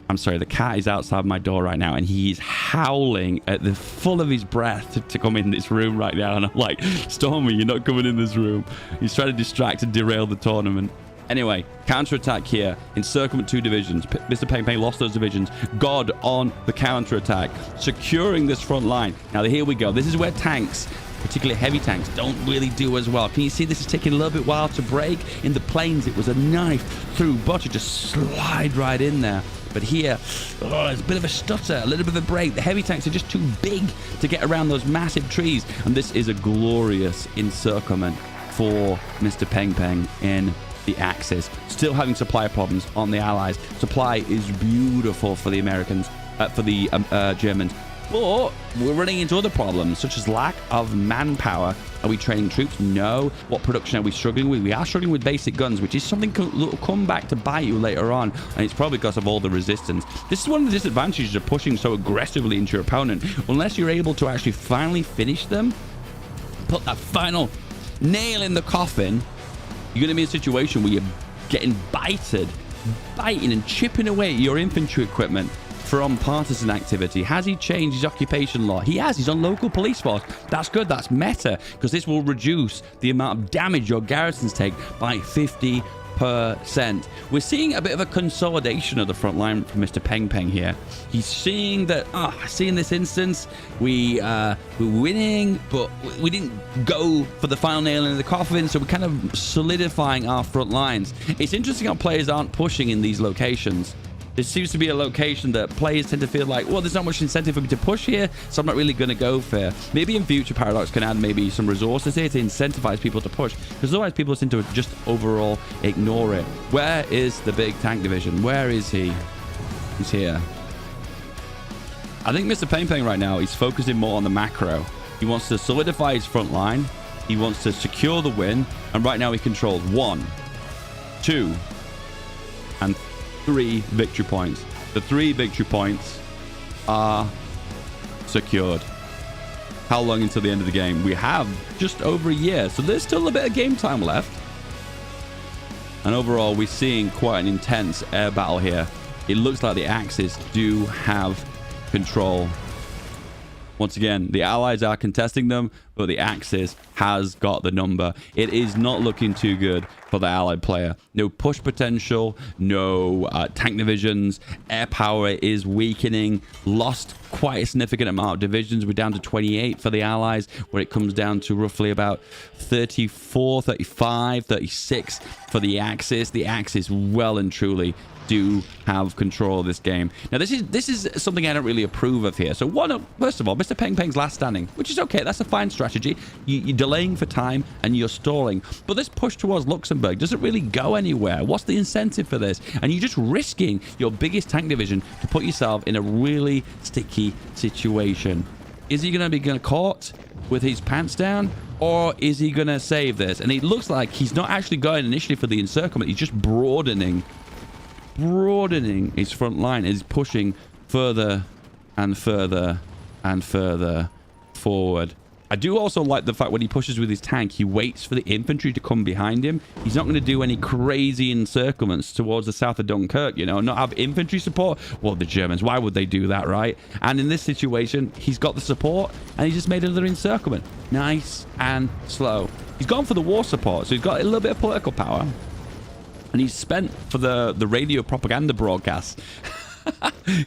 I'm sorry, the cat is outside my door right now and he's howling at the full of his breath to come in this room right now. And I'm like, Stormy, you're not coming in this room. He's trying to distract and derail the tournament. Anyway, counterattack here. Encirclement 2 divisions. Mr. Peng Peng lost those divisions. God on the counterattack. Securing this front line. Now, here we go. This is where tanks, particularly heavy tanks, don't really do as well. Can you see this is taking a little bit while to break? In the plains, it was a knife through butter, just slide right in there. But here, there's a bit of a stutter, a little bit of a break. The heavy tanks are just too big to get around those massive trees. And this is a glorious encirclement for Mr. Peng Peng in the Axis. Still having supply problems on the Allies. Supply is beautiful for the Americans, for the Germans. But we're running into other problems, such as lack of manpower. Are we training troops? No. What production are we struggling with? We are struggling with basic guns, which is something that will come back to bite you later on. And it's probably because of all the resistance. This is one of the disadvantages of pushing so aggressively into your opponent. Unless you're able to actually finally finish them, put that final nail in the coffin, you're going to be in a situation where you're getting biting and chipping away at your infantry equipment from partisan activity. Has he changed his occupation law? He has. He's on local police force. That's good. That's meta, because this will reduce the amount of damage your garrisons take by 50%. We're seeing a bit of a consolidation of the front line from Mr. Peng Peng here. He's seeing that, see in this instance, we're winning, but we didn't go for the final nail in the coffin, so we're kind of solidifying our front lines. It's interesting how players aren't pushing in these locations. This seems to be a location that players tend to feel like, well, there's not much incentive for me to push here, so I'm not really going to go for. Maybe in future, Paradox can add maybe some resources here to incentivize people to push, because otherwise people seem to just overall ignore it. Where is the big tank division? Where is he? He's here. I think Mr. Peng Peng right now, he's focusing more on the macro. He wants to solidify his front line. He wants to secure the win. And right now he controls 1, 2, and 3 victory points. The 3 victory points are secured. How long until the end of the game? We have just over a year. So there's still a bit of game time left. And overall, we're seeing quite an intense air battle here. It looks like the Axis do have control. Once again, the Allies are contesting them, but the Axis has got the number. It is not looking too good for the Allied player. No push potential, no tank divisions. Air power is weakening. Lost quite a significant amount of divisions. We're down to 28 for the Allies, where it comes down to roughly about 34, 35, 36 for the Axis. The Axis well and truly do have control of this game. Now, this is something I don't really approve of here. So first of all, Mr. Peng Peng's last standing, which is okay. That's a fine strategy. You're delaying for time and you're stalling. But this push towards Luxembourg doesn't really go anywhere. What's the incentive for this? And you're just risking your biggest tank division to put yourself in a really sticky situation. Is he going to be caught with his pants down? Or is he going to save this? And it looks like he's not actually going initially for the encirclement. He's just broadening his front line. Is pushing further and further and further forward. I do also like the fact when he pushes with his tank, he waits for the infantry to come behind him. He's not going to do any crazy encirclements towards the south of Dunkirk, you know, not have infantry support. Well, the Germans, why would they do that, right? And in this situation, he's got the support and he just made another encirclement. Nice and slow. He's gone for the war support, so he's got a little bit of political power. And he's spent for the radio propaganda broadcast,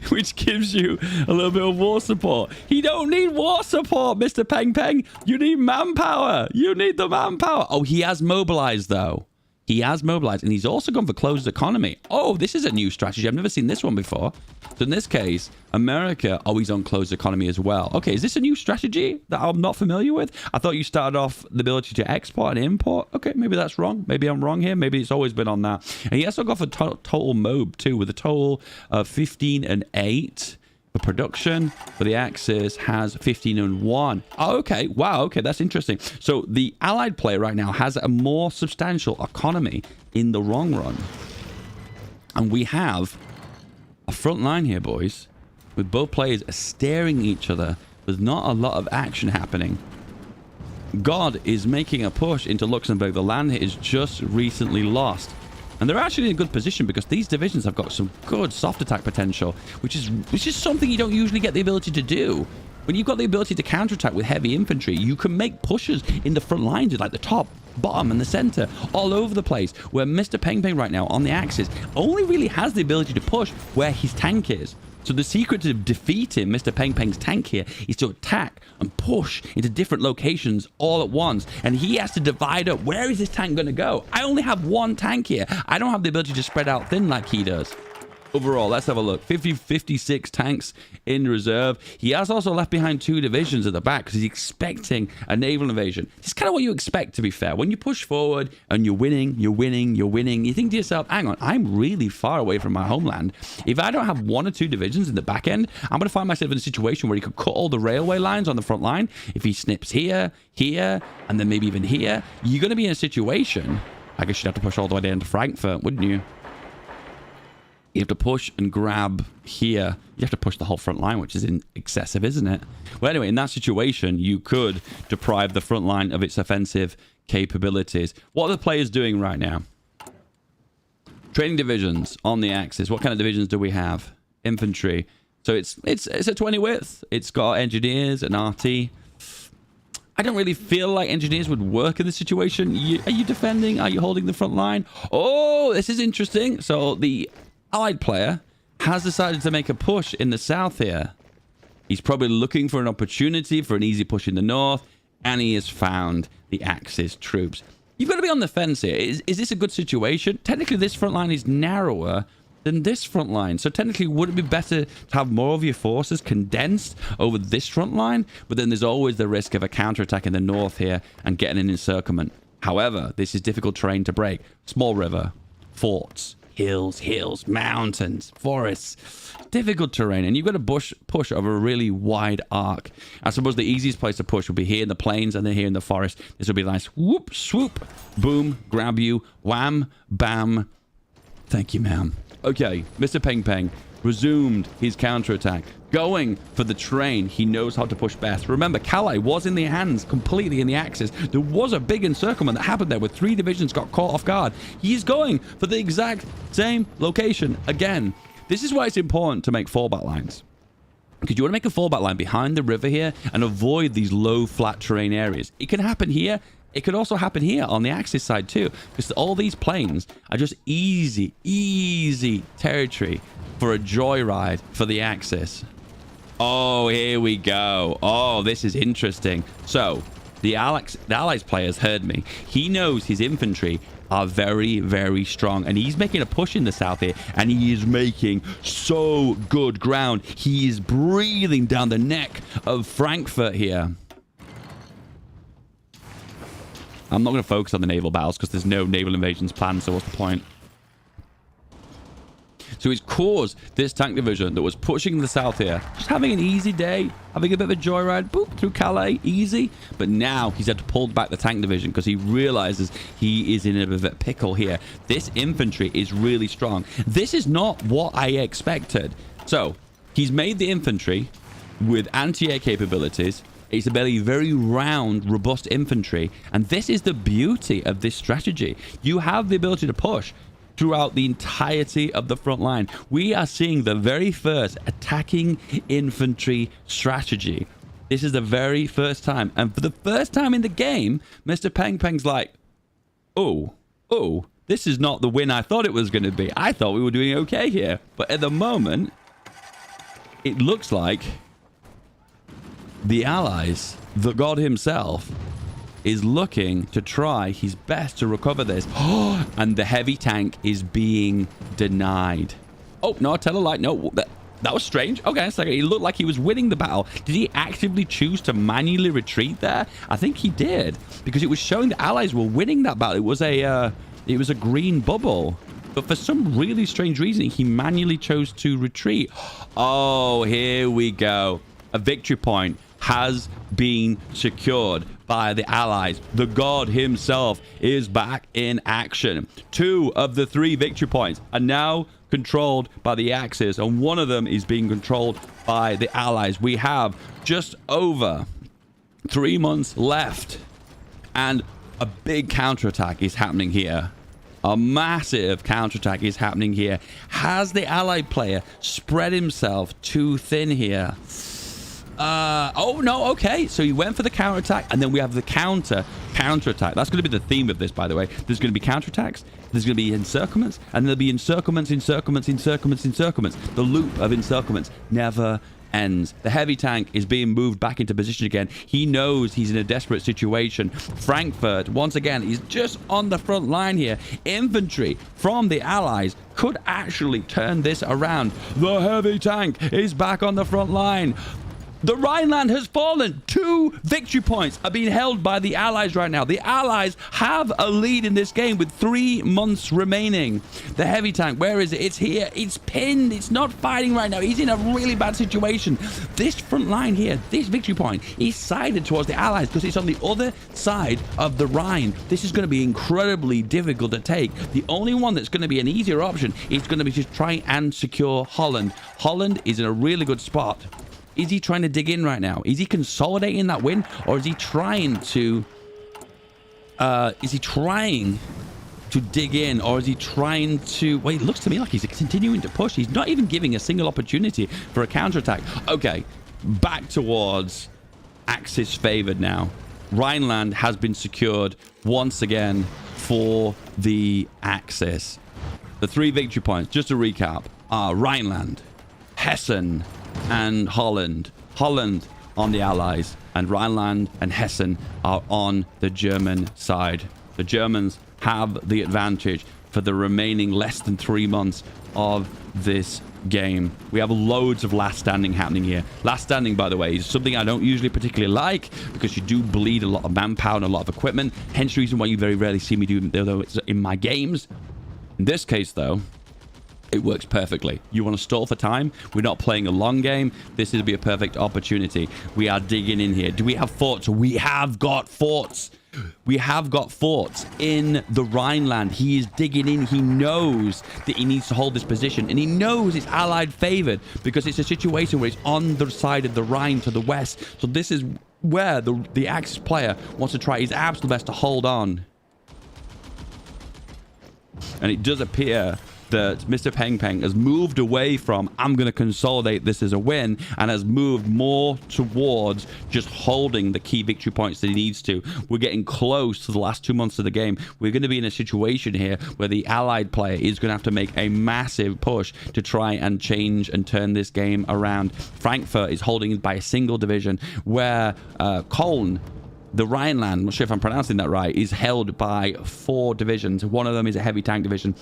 which gives you a little bit of war support. You don't need war support, Mr. Peng Peng. You need manpower. You need the manpower. Oh, he has mobilized, though. He has mobilized, and he's also gone for closed economy. Oh, this is a new strategy. I've never seen this one before. So in this case, America, oh, he's on closed economy as well. Okay, is this a new strategy that I'm not familiar with? I thought you started off the ability to export and import. Okay, maybe that's wrong. Maybe I'm wrong here. Maybe it's always been on that. And he also got for total mob too, with a total of 15 and 8. For production, for the Axis has 15 and 1. Oh, okay. Wow. Okay. That's interesting. So the Allied player right now has a more substantial economy in the long run. And we have a front line here, boys, with both players staring at each other. There's not a lot of action happening. God is making a push into Luxembourg. The land is just recently lost. And they're actually in a good position because these divisions have got some good soft attack potential, which is something you don't usually get the ability to do. When you've got the ability to counterattack with heavy infantry, you can make pushes in the front lines, like the top, bottom, and the center, all over the place. Where Mr. Peng Peng right now on the Axis only really has the ability to push where his tank is. So the secret to defeating Mr. Peng Peng's tank here is to attack and push into different locations all at once. And he has to divide up. Where is this tank going to go? I only have one tank here. I don't have the ability to spread out thin like he does. Overall, let's have a look. 56 tanks in reserve. He has also left behind 2 divisions at the back because he's expecting a naval invasion. It's kind of what you expect, to be fair. When you push forward and you're winning, you think to yourself, hang on, I'm really far away from my homeland. If I don't have 1 or 2 divisions in the back end, I'm going to find myself in a situation where he could cut all the railway lines on the front line. If he snips here, and then maybe even here, you're going to be in a situation, I guess you'd have to push all the way down to Frankfurt, wouldn't you? You have to push and grab here. You have to push the whole front line, which is excessive, isn't it? Well, anyway, in that situation, you could deprive the front line of its offensive capabilities. What are the players doing right now? Training divisions on the Axis. What kind of divisions do we have? Infantry. So it's a 20 width. It's got engineers and RT. I don't really feel like engineers would work in this situation. Are you defending? Are you holding the front line? Oh, this is interesting. So the Allied player has decided to make a push in the south here. He's probably looking for an opportunity for an easy push in the north, and he has found the Axis troops. You've got to be on the fence here. Is this a good situation? Technically, this front line is narrower than this front line. So technically, would it be better to have more of your forces condensed over this front line? But then there's always the risk of a counterattack in the north here and getting an encirclement. However, this is difficult terrain to break. Small river, forts, hills, mountains, forests. Difficult terrain, and you've got to push over a really wide arc. I suppose the easiest place to push would be here in the plains and then here in the forest. This would be nice. Whoop, swoop, boom, grab you, wham, bam. Thank you, ma'am. Okay, Mr. Peng Peng resumed his counterattack, going for the train. He knows how to push best. Remember, Calais was in the hands, completely in the axis. There was a big encirclement that happened there where 3 divisions got caught off guard. He's going for the exact same location again. This is why it's important to make fallback lines. Because you want to make a fallback line behind the river here and avoid these low, flat terrain areas. It can happen here. It could also happen here on the Axis side too, because all these plains are just easy territory for a joyride for the Axis. Oh, here we go. Oh, this is interesting. So the Allies players heard me. He knows his infantry are very strong, and he's making a push in the south here, and he is making so good ground. He is breathing down the neck of Frankfurt here. I'm not going to focus on the naval battles because there's no naval invasions planned, so what's the point? So he's caused this tank division that was pushing the south here, just having an easy day, having a bit of a joyride, boop, through Calais, easy. But now he's had to pull back the tank division because he realizes he is in a bit of a pickle here. This infantry is really strong. This is not what I expected. So he's made the infantry with anti-air capabilities. It's a very round, robust infantry. And this is the beauty of this strategy. You have the ability to push throughout the entirety of the front line. We are seeing the very first attacking infantry strategy. This is the very first time. And for the first time in the game, Mr. Peng Peng's like, oh, this is not the win I thought it was going to be. I thought we were doing okay here. But at the moment, it looks like the Allies, the god himself, is looking to try his best to recover this. And the heavy tank is being denied. Oh, no, tell a lie. No, that was strange. Okay, it's like he looked like he was winning the battle. Did he actively choose to manually retreat there? I think he did, because it was showing the Allies were winning that battle. It was a green bubble. But for some really strange reason, he manually chose to retreat. Oh, here we go. A victory point has been secured by the Allies. The god himself is back in action. 2 of the 3 victory points are now controlled by the Axis, and one of them is being controlled by the Allies. We have just over 3 months left, and a big counterattack is happening here. A massive counterattack is happening here. Has the Allied player spread himself too thin here? Oh, no, okay. So he went for the counterattack, and then we have the counterattack. That's going to be the theme of this, by the way. There's going to be counterattacks, there's going to be encirclements, and there'll be encirclements. The loop of encirclements never ends. The heavy tank is being moved back into position again. He knows he's in a desperate situation. Frankfurt, once again, is just on the front line here. Infantry from the Allies could actually turn this around. The heavy tank is back on the front line. The Rhineland has fallen. 2 victory points are being held by the Allies right now. The Allies have a lead in this game with 3 months remaining. The heavy tank, where is it? It's here. It's pinned. It's not fighting right now. He's in a really bad situation. This front line here, this victory point, is sided towards the Allies because it's on the other side of the Rhine. This is going to be incredibly difficult to take. The only one that's going to be an easier option is going to be to try and secure Holland. Holland is in a really good spot. Is he trying to dig in right now? Is he consolidating that win? Or is he trying to... dig in? Or is he trying to... Well, it looks to me like he's continuing to push. He's not even giving a single opportunity for a counterattack. Okay, back towards Axis favored now. Rhineland has been secured once again for the Axis. The 3 victory points, just to recap, are Rhineland, Hessen, and Holland. Holland on the Allies, and Rhineland and Hessen are on the German side. The Germans have the advantage for the remaining less than 3 months of this game. We have loads of last standing happening here. Last standing, by the way, is something I don't usually particularly like because you do bleed a lot of manpower and a lot of equipment. Hence the reason why you very rarely see me do it in my games. In this case, though, it works perfectly. You want to stall for time? We're not playing a long game. This would be a perfect opportunity. We are digging in here. Do we have forts? We have got forts. We have got forts in the Rhineland. He is digging in. He knows that he needs to hold this position. And he knows it's allied favored because it's a situation where it's on the side of the Rhine to the west. So this is where the Axis player wants to try his absolute best to hold on. And it does appear that Mr. Peng Peng has moved away from I'm going to consolidate this as a win and has moved more towards just holding the key victory points that he needs to. We're getting close to the last 2 months of the game. We're going to be in a situation here where the allied player is going to have to make a massive push to try and change and turn this game around. Frankfurt is holding by a single division where Cologne, the Rhineland, I'm not sure if I'm pronouncing that right, is held by 4 divisions. One of them is a heavy tank division.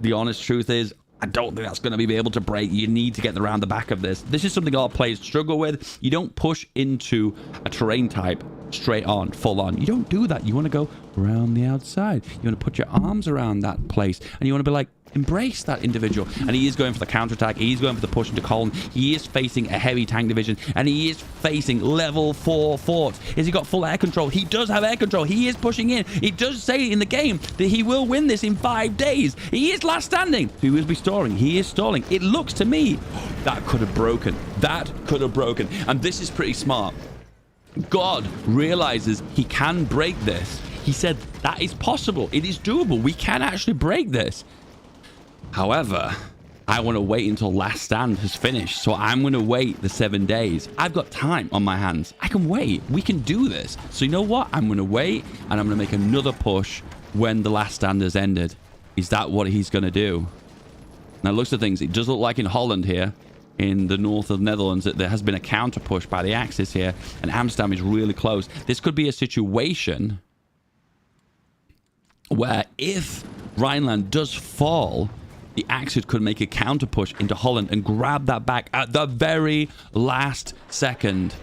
The honest truth is, I don't think that's going to be able to break. You need to get around the back of this. This is something a lot of players struggle with. You don't push into a terrain type straight on, full on. You don't do that. You want to go around the outside. You want to put your arms around that place. And you want to be like, embrace that individual. And he is going for the counterattack. He's going for the push into Cologne. He is facing a heavy tank division. And he is facing level 4 forts. Has he got full air control? He does have air control. He is pushing in. It does say in the game that he will win this in 5 days. He is last standing. He will be stalling. He is stalling. It looks to me that could have broken. That could have broken. And this is pretty smart. God realizes he can break this. He said that is possible. It is doable. We can actually break this. However, I want to wait until last stand has finished. So I'm going to wait the 7 days. I've got time on my hands. I can wait. We can do this. So you know what? I'm going to wait and I'm going to make another push when the last stand has ended. Is that what he's going to do? Now, looks at things. It does look like in Holland here, in the north of the Netherlands, that there has been a counter push by the Axis here. And Amsterdam is really close. This could be a situation where if Rhineland does fall, the Axis could make a counter push into Holland and grab that back at the very last second.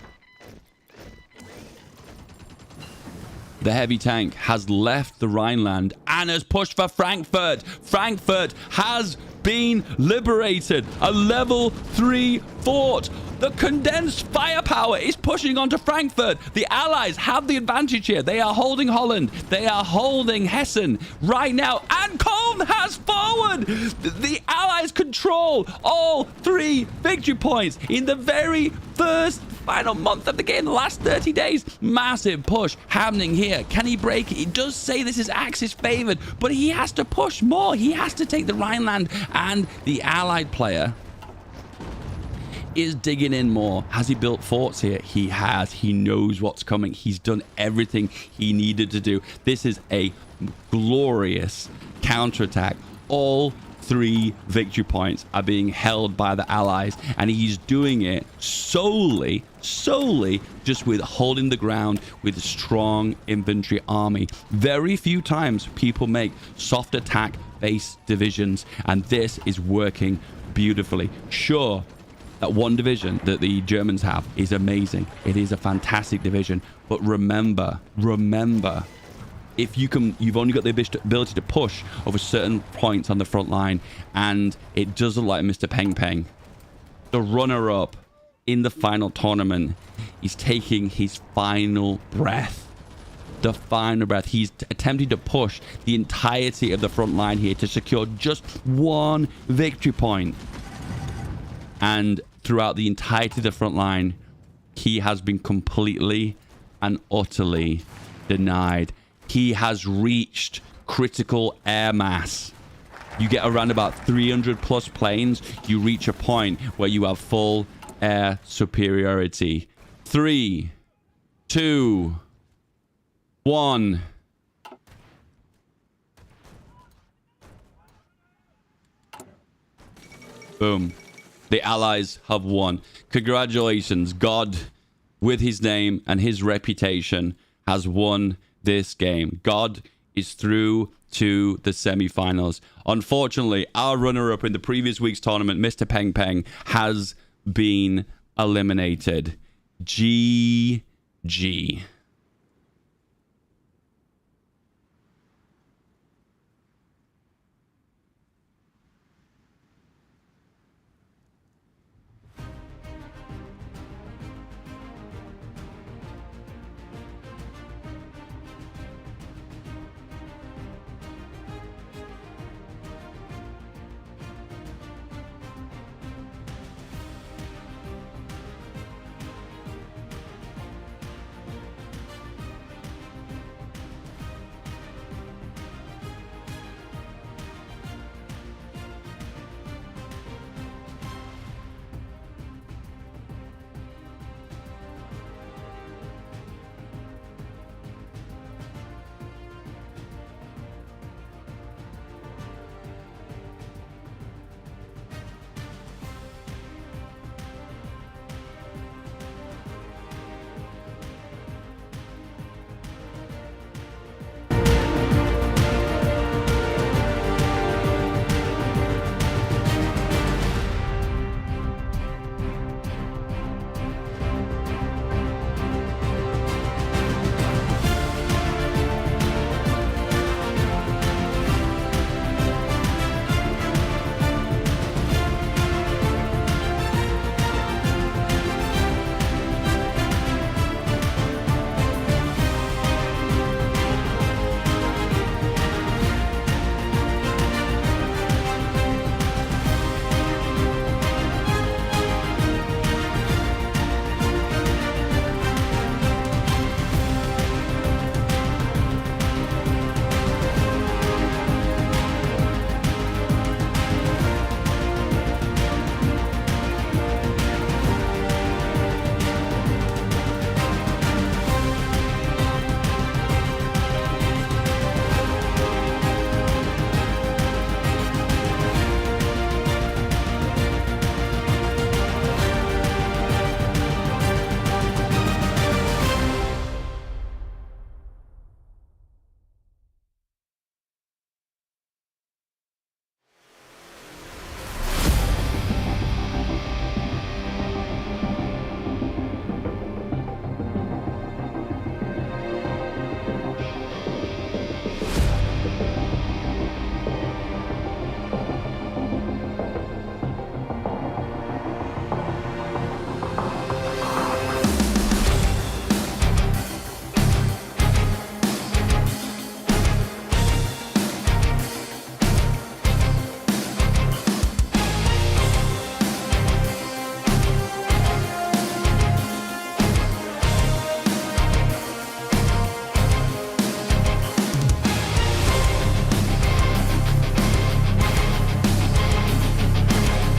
The heavy tank has left the Rhineland and has pushed for Frankfurt. Frankfurt has been liberated. A level 3 fort. The condensed firepower is pushing onto Frankfurt. The Allies have the advantage here. They are holding Holland. They are holding Hessen right now. And Cologne has forward. The Allies control all 3 victory points in the very first final month of the game, the last 30 days. Massive push happening here. Can he break it? It does say this is Axis favored, but he has to push more. He has to take the Rhineland, and the Allied player is digging in more. Has he built forts here? He has. He knows what's coming. He's done everything he needed to do. This is a glorious counterattack. All 3 victory points are being held by the Allies, and he's doing it solely just with holding the ground with a strong infantry army. Very few times people make soft attack based divisions, and this is working beautifully. Sure, that one division that the Germans have is amazing. It is a fantastic division, but remember, if you've only got the ability to push over certain points on the front line, and it doesn't like Mr. Peng Peng, the runner-up in the final tournament, is taking his final breath. The final breath. He's attempting to push the entirety of the front line here to secure just 1 victory point. And throughout the entirety of the front line, he has been completely and utterly denied. He has reached critical air mass. You get around about 300 plus planes, you reach a point where you have full air superiority. 3, 2, 1. Boom. The Allies have won. Congratulations. God, with his name and his reputation, has won this game. God is through to the semi-finals. Unfortunately, our runner-up in the previous week's tournament, Mr. Peng Peng, has been eliminated. GG.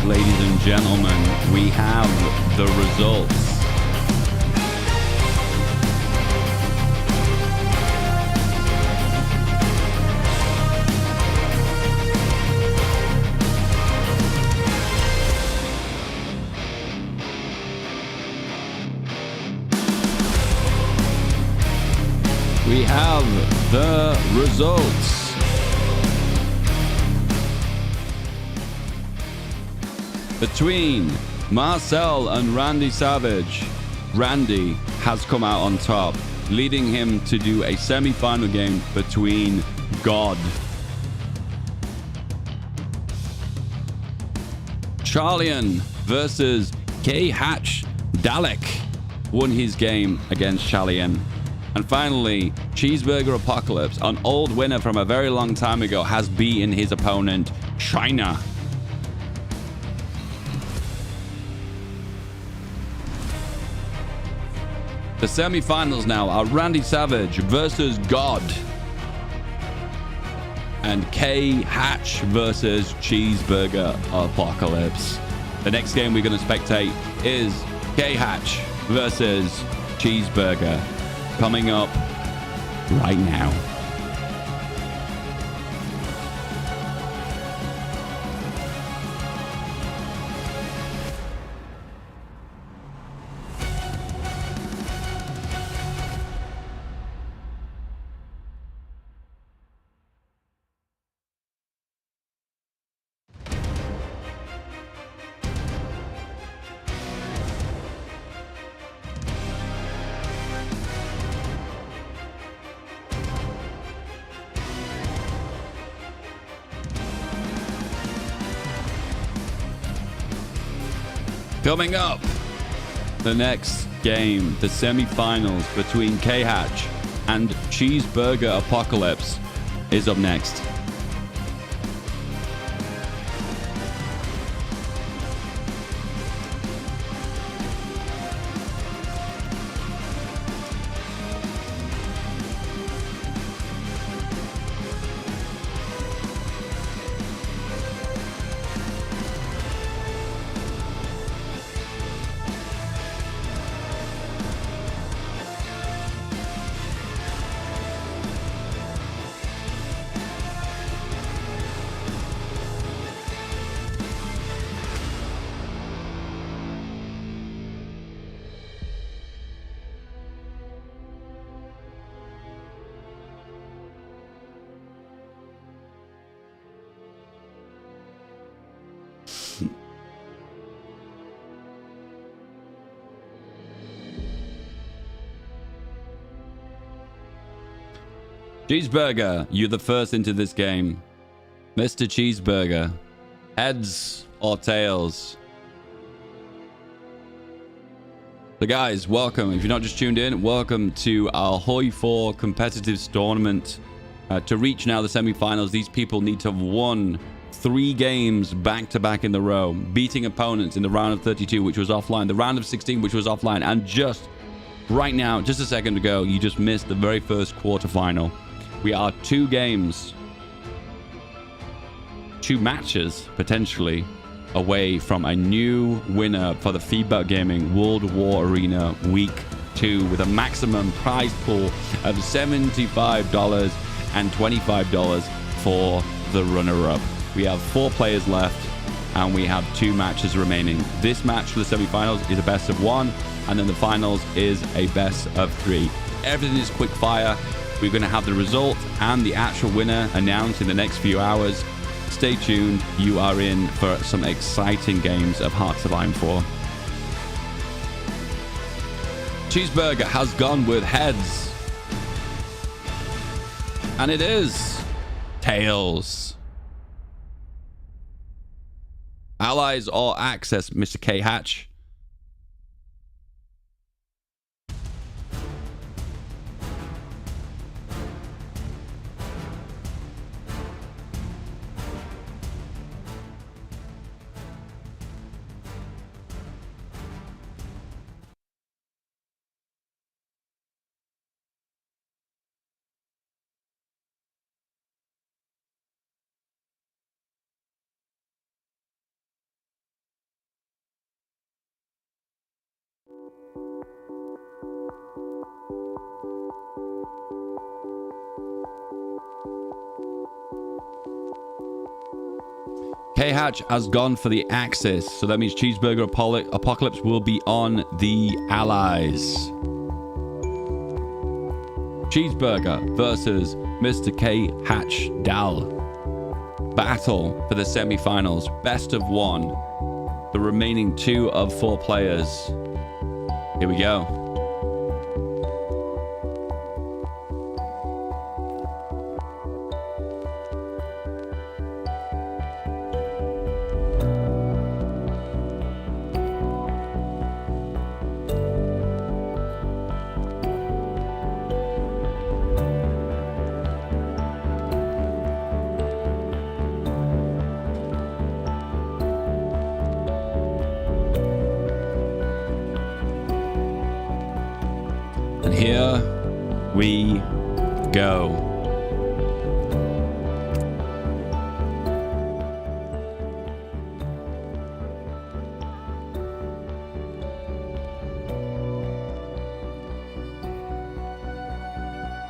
Ladies and gentlemen, we have the results. We have the results. Between Marcel and Randy Savage, Randy has come out on top, leading him to do a semi-final game between God. Charlian versus K-Hatch Dalek won his game against Charlian. And finally, Cheeseburger Apocalypse, an old winner from a very long time ago, has beaten his opponent, China. The semi-finals now are Randy Savage versus God and K-Hatch versus Cheeseburger Apocalypse. The next game we're going to spectate is K-Hatch versus Cheeseburger, coming up right now. Coming up, the next game, the semi-finals between K-Hatch and Cheeseburger Apocalypse is up next. Cheeseburger, you're the first into this game. Mr. Cheeseburger, heads or tails? So guys, welcome. If you're not just tuned in, welcome to our HOI4 competitive tournament. To reach now the semi-finals, these people need to have won 3 games back-to-back in the row, beating opponents in the round of 32, which was offline, the round of 16, which was offline, and just right now, just a second ago, you just missed the very first quarterfinal. We are 2 games, 2 matches, potentially, away from a new winner for the FeedBackGaming World War Arena Week 2 with a maximum prize pool of $75 and $25 for the runner-up. We have 4 players left and we have 2 matches remaining. This match for the semi-finals is a best of 1 and then the finals is a best of 3. Everything is quick fire. We're going to have the result and the actual winner announced in the next few hours. Stay tuned. You are in for some exciting games of Hearts of Iron 4. Cheeseburger has gone with heads. And it is tails. Allies or access, Mr. K-Hatch. K-Hatch has gone for the Axis, so that means Cheeseburger Apocalypse will be on the Allies. Cheeseburger versus Mr. K-Hatch Dal. Battle for the semi-finals, best of 1. The remaining 2 of 4 players. Here we go. And here we go.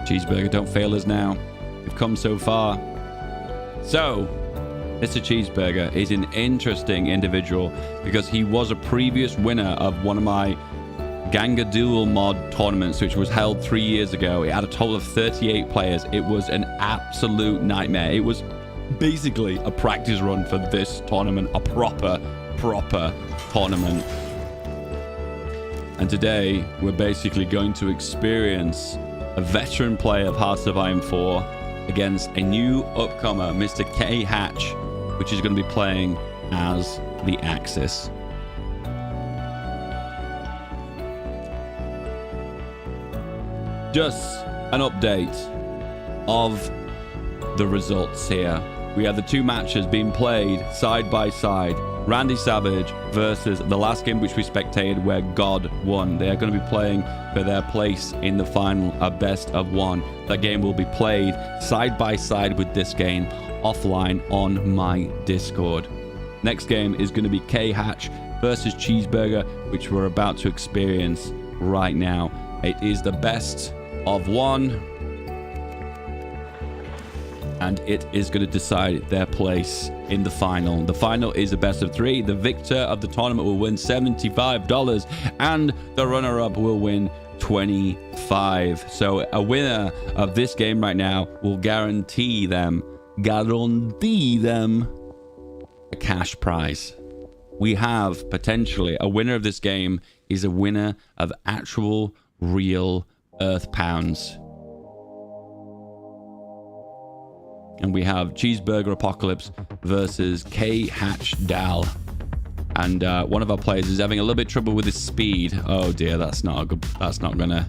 Cheeseburger, don't fail us now. We've come so far. So, Mr. Cheeseburger is an interesting individual because he was a previous winner of one of my Ganga Duel mod tournaments, which was held 3 years ago. It had a total of 38 players. It was an absolute nightmare. It was basically a practice run for this tournament, a proper tournament. And today, we're basically going to experience a veteran player of Hearts of Iron 4 against a new upcomer, Mr. K-Hatch, which is going to be playing as the Axis. Just an update of the results here. We have the two matches being played side by side. Randy Savage versus the last game which we spectated where God won. They are going to be playing for their place in the final, a best of one. That game will be played side by side with this game offline on my Discord. Next game is going to be K-Hatch versus Cheeseburger, which we're about to experience right now. It is the best of one, and it is going to decide their place in the final. The final is a best of three. The victor of the tournament will win $75, and the runner-up will win $25. So a winner of this game right now will guarantee them a cash prize. We have potentially a winner of this game is a winner of actual real Earth pounds. And we have Cheeseburger Apocalypse versus K-Hatch Dal. And one of our players is having a little bit of trouble with his speed. Oh dear, that's not good. That's not gonna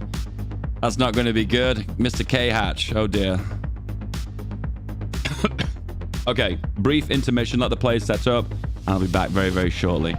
be good. Mr. K-Hatch. Oh dear. Okay, brief intermission. Let the players set up. I'll be back very, very shortly.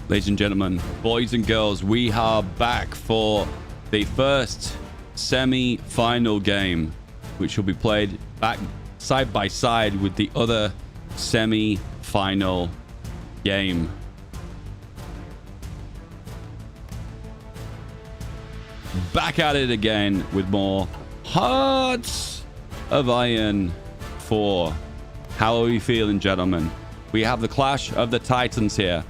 Ladies and gentlemen, boys and girls, we are back for the first semi-final game, which will be played back side by side with the other semi-final game. Back at it again with more Hearts of Iron 4. How are we feeling, gentlemen? We have the Clash of the Titans here.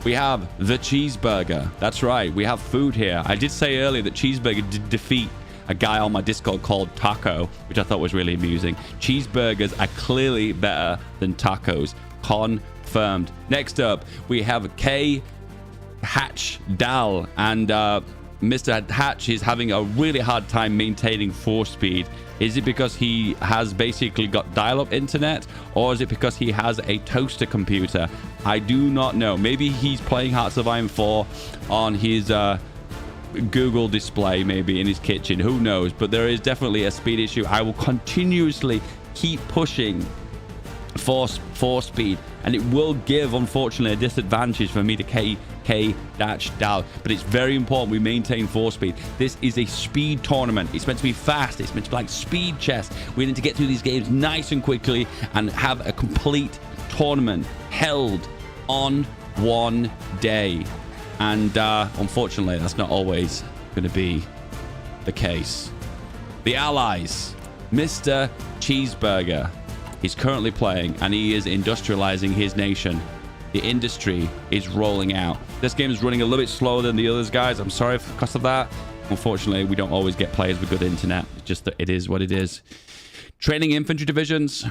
We have the cheeseburger. That's right. We have food here. I did say earlier that cheeseburger did defeat a guy on my Discord called Taco, which I thought was really amusing. Cheeseburgers are clearly better than tacos. Confirmed. Next up, we have K. Hatch Dal. And Mr. Hatch is having a really hard time maintaining force speed. Is it because he has basically got dial-up internet, or is it because he has a toaster computer? I do not know. Maybe he's playing Hearts of Iron 4 on his Google display, maybe in his kitchen. Who knows? But there is definitely a speed issue. I will continuously keep pushing for speed, and it will give, unfortunately, a disadvantage for me to K-Dal, but it's very important we maintain force speed. This is a speed tournament. It's meant to be fast. It's meant to be like speed chess. We need to get through these games nice and quickly and have a complete tournament held on one day. And unfortunately, that's not always going to be the case. The Allies, Mr. Cheeseburger. He's currently playing, and he is industrializing his nation. The industry is rolling out. This game is running a little bit slower than the others, guys. I'm sorry because of that. Unfortunately, we don't always get players with good internet. It's just that it is what it is. Training infantry divisions,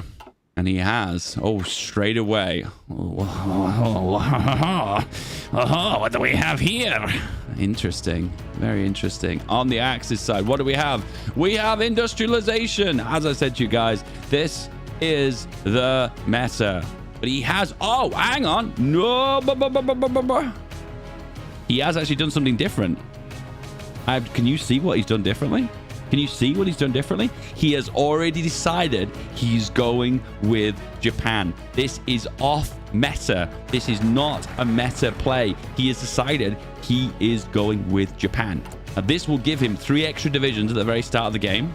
and he has, straight away. What do we have here? Interesting. Very interesting. On the Axis side, what do we have? We have industrialization. As I said to you guys, this is the meta. But he has... Oh, hang on. No. He has actually done something different. Can you see what he's done differently? Can you see what he's done differently? He has already decided he's going with Japan. This is off meta. This is not a meta play. He has decided he is going with Japan. Now, this will give him 3 extra divisions at the very start of the game,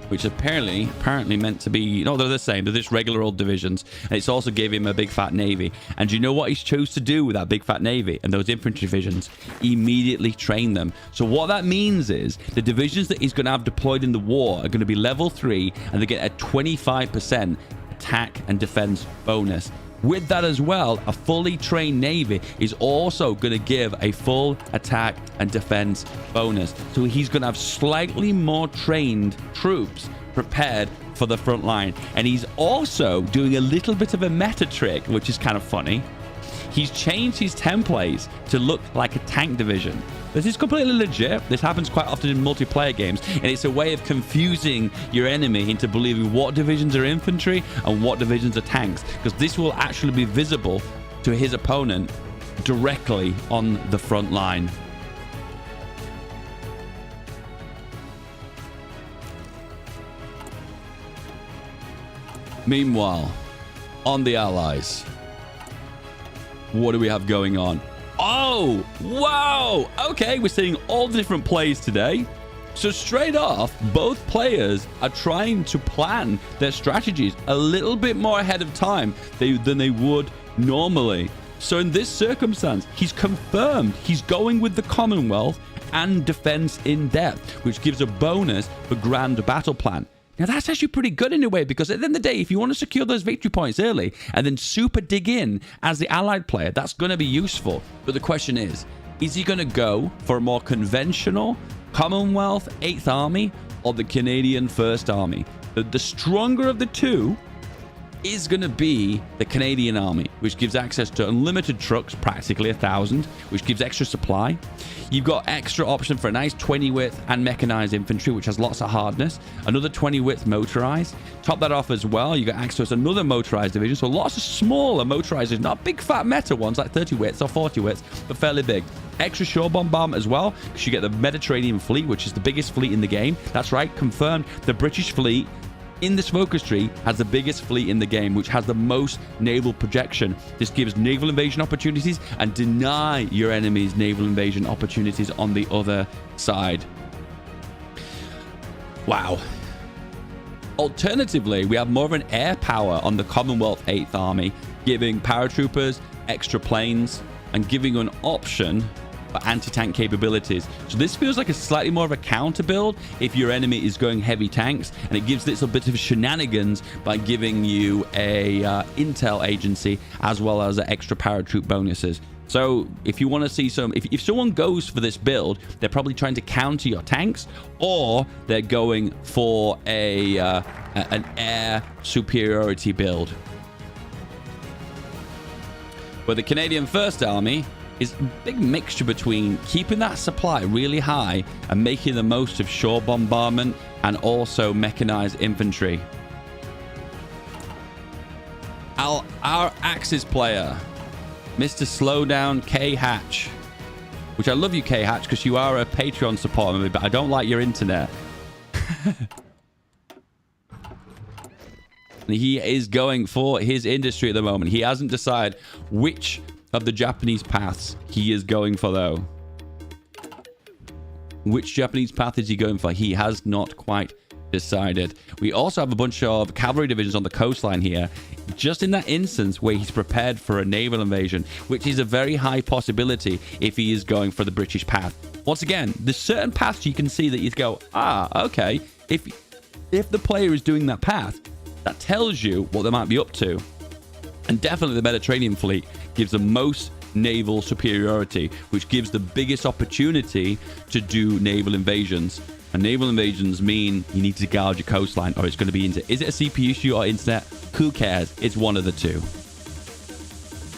which apparently meant to be... No, they're the same. They're just regular old divisions. And it's also gave him a big fat navy. And do you know what he's chose to do with that big fat navy and those infantry divisions? Immediately train them. So what that means is the divisions that he's going to have deployed in the war are going to be level 3, and they get a 25% attack and defense bonus. With that as well, a fully trained navy is also going to give a full attack and defense bonus. So he's going to have slightly more trained troops prepared for the front line. And he's also doing a little bit of a meta trick, which is kind of funny. He's changed his templates to look like a tank division. This is completely legit. This happens quite often in multiplayer games, and it's a way of confusing your enemy into believing what divisions are infantry and what divisions are tanks, because this will actually be visible to his opponent directly on the front line. Meanwhile, on the Allies, what do we have going on? Oh, wow. Okay, we're seeing all the different plays today. So straight off, both players are trying to plan their strategies a little bit more ahead of time than they would normally. So in this circumstance, he's confirmed he's going with the Commonwealth and defense in depth, which gives a bonus for grand battle plan. Now, that's actually pretty good in a way, because at the end of the day, if you want to secure those victory points early and then super dig in as the allied player, that's going to be useful. But the question is he going to go for a more conventional Commonwealth 8th Army or the Canadian 1st Army? The stronger of the two is going to be the Canadian Army, which gives access to unlimited trucks, practically 1,000, which gives extra supply. You've got extra option for a nice 20 width and mechanized infantry, which has lots of hardness. Another 20 width motorized. Top that off as well, you got access to another motorized division. So lots of smaller motorized, not big fat meta ones like 30 widths or 40 widths, but fairly big. Extra shore bombardment as well, because you get the Mediterranean fleet, which is the biggest fleet in the game. That's right, confirmed. The British fleet in this focus tree has the biggest fleet in the game, which has the most naval projection. This gives naval invasion opportunities and deny your enemies naval invasion opportunities on the other side. Wow. Alternatively, we have more of an air power on the Commonwealth 8th Army, giving paratroopers extra planes and giving an option for anti-tank capabilities. So this feels like a slightly more of a counter build if your enemy is going heavy tanks, and it gives this a bit of shenanigans by giving you a intel agency as well as extra paratroop bonuses. So if you want to see some, if someone goes for this build, they're probably trying to counter your tanks, or they're going for an air superiority build. But the Canadian First Army is a big mixture between keeping that supply really high and making the most of shore bombardment and also mechanized infantry. Our Axis player, Mr. Slowdown K Hatch, which I love you, K Hatch, because you are a Patreon supporter, but I don't like your internet. He is going for his industry at the moment. He hasn't decided which of the Japanese paths he is going for, though. Which Japanese path is he going for? He has not quite decided. We also have a bunch of cavalry divisions on the coastline here, just in that instance where he's prepared for a naval invasion, which is a very high possibility if he is going for the British path. Once again, there's certain paths you can see that you go, okay, if the player is doing that path, that tells you what they might be up to. And definitely the Mediterranean fleet gives the most naval superiority, which gives the biggest opportunity to do naval invasions. And naval invasions mean you need to gouge your coastline, or it's going to be into... Is it a CPU issue or internet? Who cares? It's one of the two.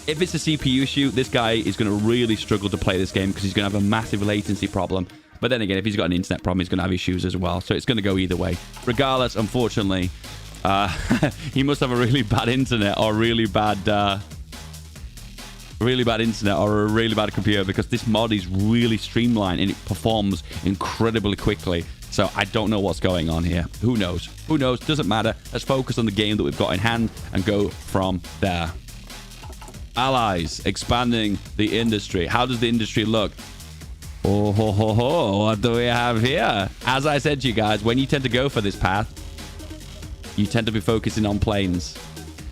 If it's a CPU issue, this guy is going to really struggle to play this game because he's going to have a massive latency problem. But then again, if he's got an internet problem, he's going to have issues as well. So it's going to go either way. Regardless, unfortunately, he must have a really bad internet or really bad internet or a really bad computer, because this mod is really streamlined and it performs incredibly quickly. So I don't know what's going on here. Who knows? Who knows? Doesn't matter. Let's focus on the game that we've got in hand and go from there. Allies expanding the industry. How does the industry look? Oh, ho, ho, ho. What do we have here? As I said to you guys, when you tend to go for this path, you tend to be focusing on planes.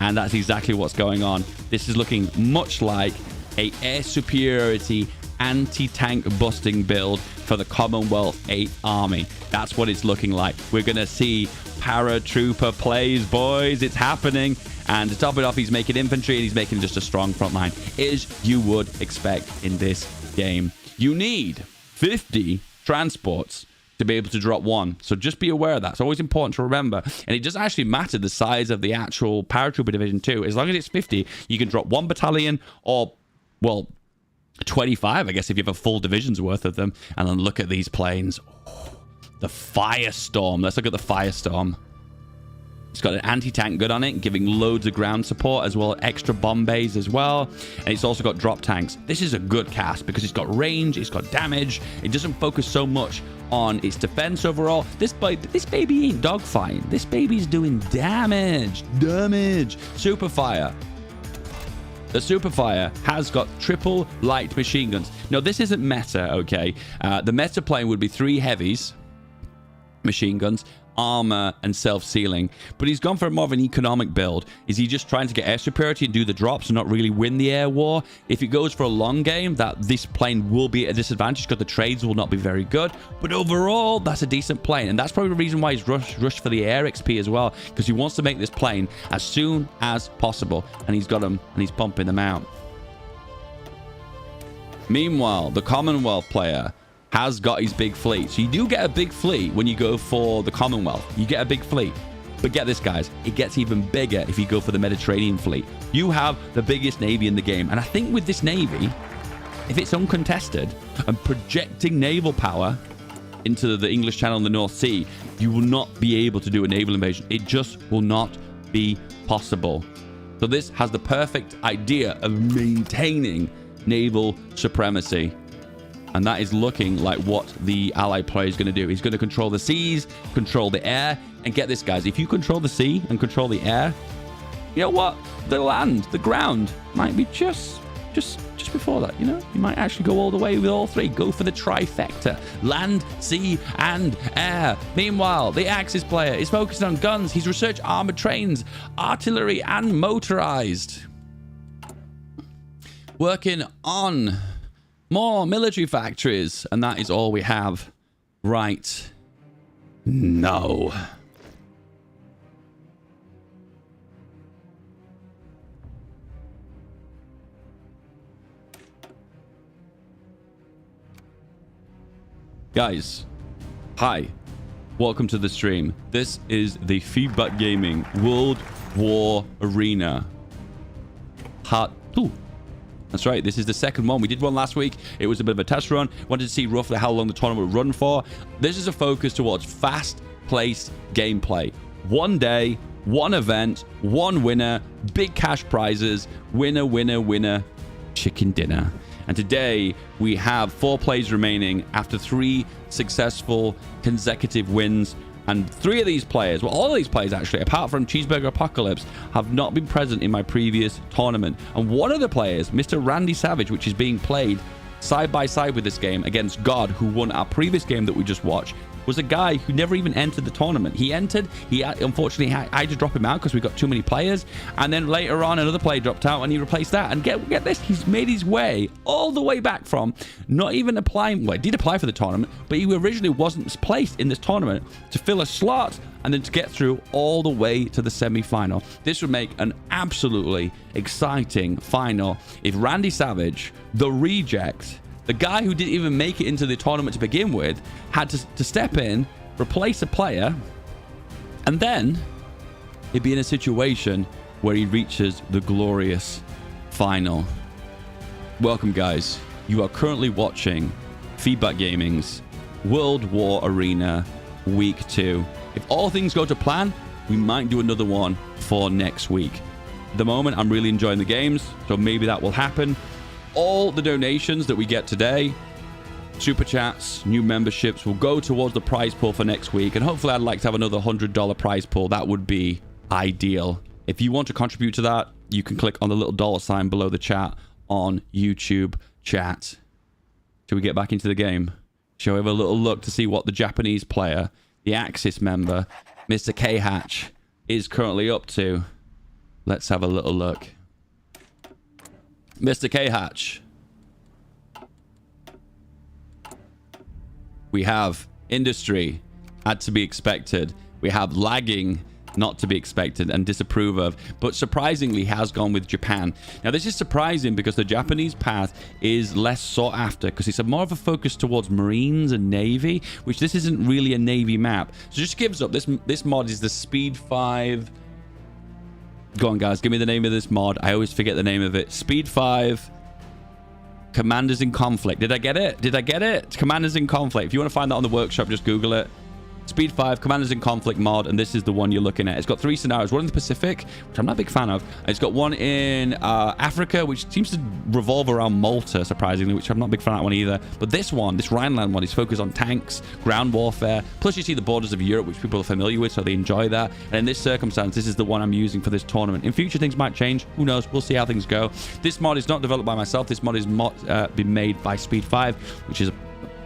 And that's exactly what's going on. This is looking much like a air superiority anti-tank busting build for the Commonwealth 8th Army. That's what it's looking like. We're going to see paratrooper plays, boys. It's happening. And to top it off, he's making infantry and he's making just a strong front line, as you would expect in this game. You need 50 transports to be able to drop one. So just be aware of that. It's always important to remember. And it doesn't actually matter the size of the actual paratrooper division too. As long as it's 50, you can drop 1 battalion or, well, 25, I guess, if you have a full division's worth of them. And then look at these planes. Oh, the Firestorm. Let's look at the Firestorm. It's got an anti-tank gun on it, giving loads of ground support, as well as extra bomb bays as well. And it's also got drop tanks. This is a good cast because it's got range, it's got damage. It doesn't focus so much on its defense overall. This baby ain't dogfighting. This baby's doing damage. Superfire. The Superfire has got triple light machine guns. No, this isn't meta, okay? The meta plane would be 3 heavies, machine guns, armor, and self-sealing. But he's gone for more of an economic build. Is he just trying to get air superiority and do the drops and not really win the air war? If it goes for a long game, that this plane will be at a disadvantage because the trades will not be very good. But overall, that's a decent plane. And that's probably the reason why he's rushed for the air XP as well, because he wants to make this plane as soon as possible. And he's got them and he's pumping them out. Meanwhile, the Commonwealth player has got his big fleet. So you do get a big fleet when you go for the Commonwealth. You get a big fleet. But get this, guys, it gets even bigger if you go for the Mediterranean fleet. You have the biggest navy in the game. And I think with this navy, if it's uncontested and projecting naval power into the English Channel and the North Sea, you will not be able to do a naval invasion. It just will not be possible. So this has the perfect idea of maintaining naval supremacy. And that is looking like what the allied player is going to do. He's going to control the seas, control the air, and get this, guys. If you control the sea and control the air, you know what? The land, the ground might be just before that, you know? You might actually go all the way with all three. Go for the trifecta. Land, sea, and air. Meanwhile, the Axis player is focused on guns. He's researched armored trains, artillery, and motorized. Working on more military factories. And that is all we have right now. Guys, hi, welcome to the stream. This is the FeedBackGaming World War Arena Part 2. That's right, this is the second one. We did one last week. It was a bit of a test run. Wanted to see roughly how long the tournament would run for. This is a focus towards fast-paced gameplay. One day, one event, one winner, big cash prizes, winner, winner, winner, chicken dinner. And today, we have 4 plays remaining after 3 successful consecutive wins. And 3 of these players, well, all of these players actually, apart from Cheeseburger Apocalypse, have not been present in my previous tournament. And one of the players, Mr. Randy Savage, which is being played side by side with this game against God, who won our previous game that we just watched, was a guy who never even entered the tournament. He entered, unfortunately, I had to drop him out because we got too many players. And then later on, another player dropped out and he replaced that. And get this, he's made his way all the way back from not even applying, well, he did apply for the tournament, but he originally wasn't placed in this tournament to fill a slot and then to get through all the way to the semi-final. This would make an absolutely exciting final if Randy Savage, the reject, the guy who didn't even make it into the tournament to begin with, had to step in, replace a player, and then he'd be in a situation where he reaches the glorious final. Welcome, guys. You are currently watching FeedBackGaming's World War Arena Week 2. If all things go to plan, we might do another one for next week. At the moment, I'm really enjoying the games, so maybe that will happen. All the donations that we get today, super chats, new memberships, will go towards the prize pool for next week. And hopefully I'd like to have another $100 prize pool. That would be ideal. If you want to contribute to that, you can click on the little dollar sign below the chat on YouTube chat. Shall we get back into the game? Shall we have a little look to see what the Japanese player, the Axis member, Mr. K-Hatch, is currently up to? Let's have a little look. Mr. K-Hatch. We have industry, had to be expected. We have lagging, not to be expected and disapprove of. But surprisingly has gone with Japan. Now this is surprising because the Japanese path is less sought after because it's more of a focus towards Marines and Navy, which this isn't really a Navy map. So just gives up. This mod is the Speed 5... Go on, guys. Give me the name of this mod. I always forget the name of it. Speed 5 Commanders in Conflict. Did I get it? Did I get it? Commanders in Conflict. If you want to find that on the workshop, just Google it. Speed 5 Commanders in Conflict mod, and this is the one you're looking at. It's got 3 scenarios. One in the Pacific, which I'm not a big fan of. It's got one in Africa, which seems to revolve around Malta, surprisingly, which I'm not a big fan of that one either. But this one, this Rhineland one, is focused on tanks, ground warfare. Plus, you see the borders of Europe, which people are familiar with, so they enjoy that. And in this circumstance, this is the one I'm using for this tournament. In future, things might change. Who knows? We'll see how things go. This mod is not developed by myself. This mod is been made by Speed 5, which is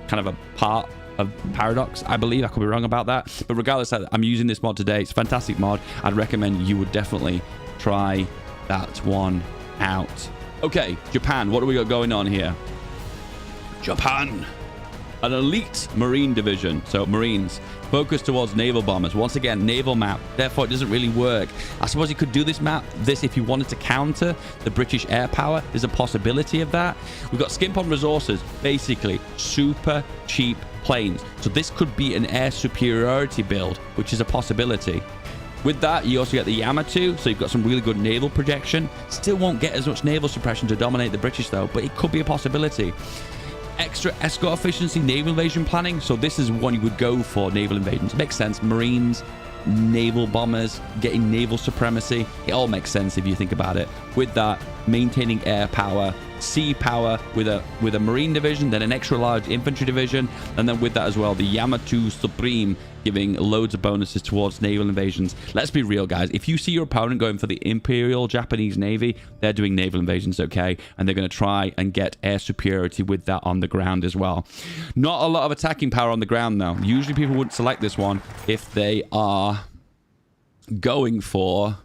kind of a part of Paradox, I believe. I could be wrong about that, but regardless, I'm using this mod today. It's a fantastic mod. I'd recommend you would definitely try that one out. Okay, Japan, what do we got going on here? Japan, an elite Marine division, so Marines focused towards naval bombers. Once again, naval map, therefore it doesn't really work. I suppose you could do this if you wanted to counter the British air power. There's a possibility of that. We've got skimp on resources, basically super cheap planes. So this could be an air superiority build, which is a possibility. With that, you also get the Yamato, so you've got some really good naval projection. Still won't get as much naval suppression to dominate the British though, but it could be a possibility. Extra escort efficiency, naval invasion planning. So this is one you would go for, naval invasions. Makes sense. Marines, naval bombers, getting naval supremacy. It all makes sense if you think about it. With that, maintaining air power, sea power with a marine division, then an extra large infantry division, and then with that as well, the Yamato Supreme, giving loads of bonuses towards naval invasions. Let's be real, guys. If you see your opponent going for the Imperial Japanese Navy, they're doing naval invasions, okay? And they're going to try and get air superiority with that on the ground as well. Not a lot of attacking power on the ground, though. Usually people wouldn't select this one if they are going for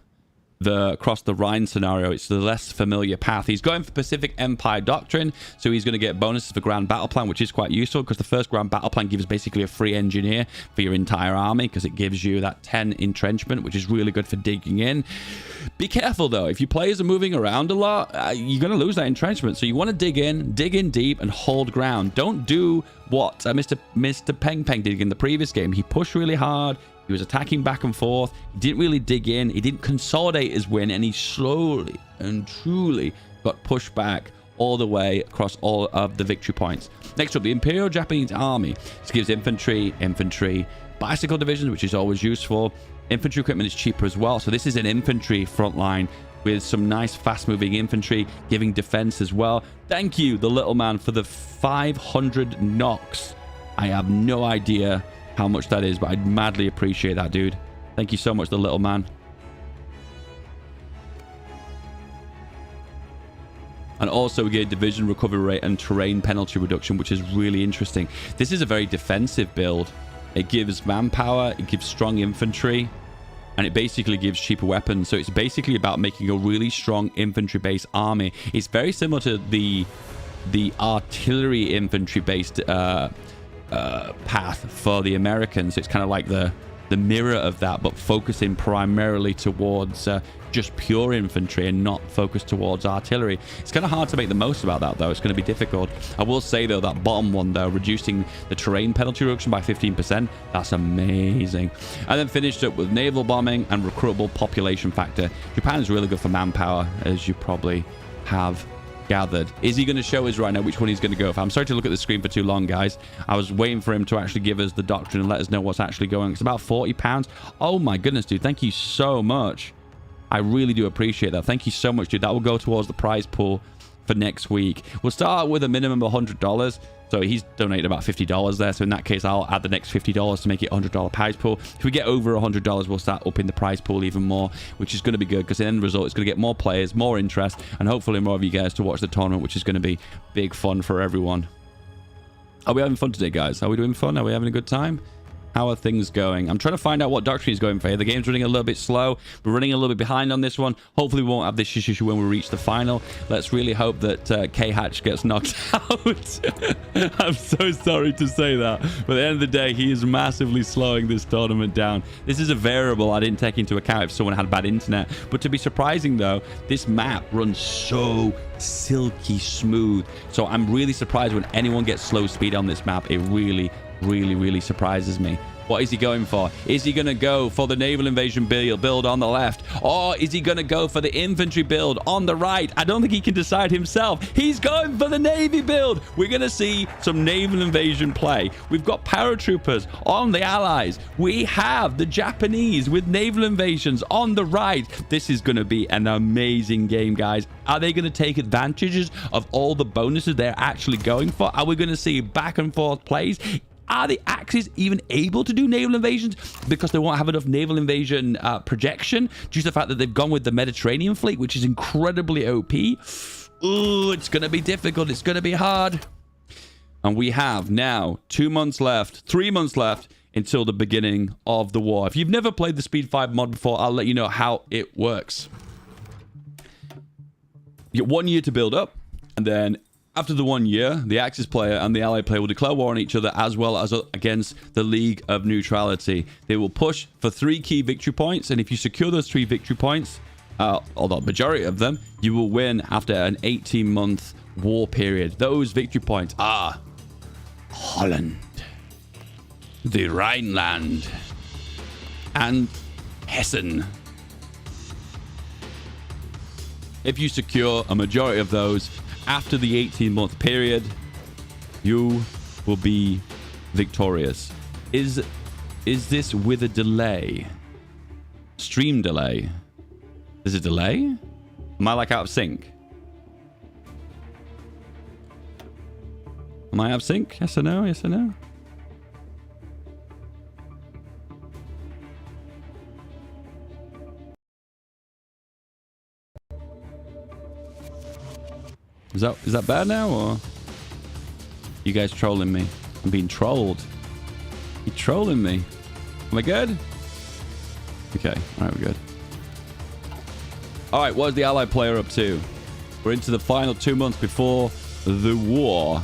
the across the Rhine scenario. It's the less familiar path. He's going for Pacific Empire Doctrine, so he's going to get bonuses for Grand Battle Plan, which is quite useful because the first Grand Battle Plan gives basically a free engineer for your entire army because it gives you that 10 entrenchment, which is really good for digging in. Be careful though, if your players are moving around a lot, you're going to lose that entrenchment. So you want to dig in deep and hold ground. Don't do what Mr. Peng Peng did in the previous game. He pushed really hard. He was attacking back and forth. He didn't really dig in. He didn't consolidate his win, and he slowly and truly got pushed back all the way across all of the victory points. Next up, the Imperial Japanese Army. This gives infantry, bicycle divisions, which is always useful. Infantry equipment is cheaper as well. So this is an infantry front line with some nice fast-moving infantry, giving defense as well. Thank you, the little man, for the 500 knocks. I have no idea how much that is, but I'd madly appreciate that, dude. Thank you so much, the little man. And also we get division recovery rate and terrain penalty reduction, which is really interesting. This is a very defensive build. It gives manpower, it gives strong infantry, and it basically gives cheaper weapons. So it's basically about making a really strong infantry-based army. It's very similar to the artillery infantry-based path for the Americans. It's kind of like the mirror of that, but focusing primarily towards just pure infantry and not focused towards artillery. It's kind of hard to make the most about that, though. It's going to be difficult. I will say, though, that bottom one, though, reducing the terrain penalty reduction by 15%, that's amazing. And then finished up with naval bombing and recruitable population factor. Japan is really good for manpower, as you probably have gathered. Is he going to show us right now which one he's going to go for? I'm sorry to look at the screen for too long, guys. I was waiting for him to actually give us the doctrine and let us know what's actually going. It's about £40. Oh my goodness, dude. Thank you so much. I really do appreciate that. Thank you so much, dude. That will go towards the prize pool for next week. We'll start with a minimum of $100. So he's donated about $50 there. So in that case, I'll add the next $50 to make it $100 prize pool. If we get over $100, we'll start upping the prize pool even more, which is going to be good because the end result is going to get more players, more interest, and hopefully more of you guys to watch the tournament, which is going to be big fun for everyone. Are we having fun today, guys? Are we doing fun? Are we having a good time? How are things going? I'm trying to find out what doctrine he's going for here. The game's running a little bit slow. We're running a little bit behind on this one. Hopefully we won't have this issue when we reach the final. Let's really hope that K-Hatch gets knocked out. I'm so sorry to say that. But at the end of the day, he is massively slowing this tournament down. This is a variable I didn't take into account if someone had bad internet. But to be surprising, though, this map runs so silky smooth. So I'm really surprised when anyone gets slow speed on this map. It really surprises me. What is he going for? Is he going to go for the naval invasion build on the left? Or is he going to go for the infantry build on the right? I don't think he can decide himself. He's going for the navy build. We're going to see some naval invasion play. We've got paratroopers on the allies. We have the Japanese with naval invasions on the right. This is going to be an amazing game, guys. Are they going to take advantages of all the bonuses they're actually going for? Are we going to see back and forth plays? Are the Axis even able to do naval invasions because they won't have enough naval invasion projection due to the fact that they've gone with the Mediterranean fleet, which is incredibly OP? Ooh, it's going to be difficult. It's going to be hard. And we have now 2 months left, 3 months left until the beginning of the war. If you've never played the Speed 5 mod before, I'll let you know how it works. You get 1 year to build up, and then after the 1 year, the Axis player and the Allied player will declare war on each other as well as against the League of Neutrality. They will push for 3 key victory points, and if you secure those 3 victory points, or the majority of them, you will win after an 18-month war period. Those victory points are Holland, the Rhineland, and Hessen. If you secure a majority of those, after the 18-month period, you will be victorious. Is this with a delay? Stream delay? There's a delay? Am I like out of sync? Am I out of sync? Yes or no? Yes or no? Is that bad now, or you guys trolling me? I'm being trolled. You trolling me? Am I good? Okay, all right, we're good. All right, what is the allied player up to? We're into the final 2 months before the war.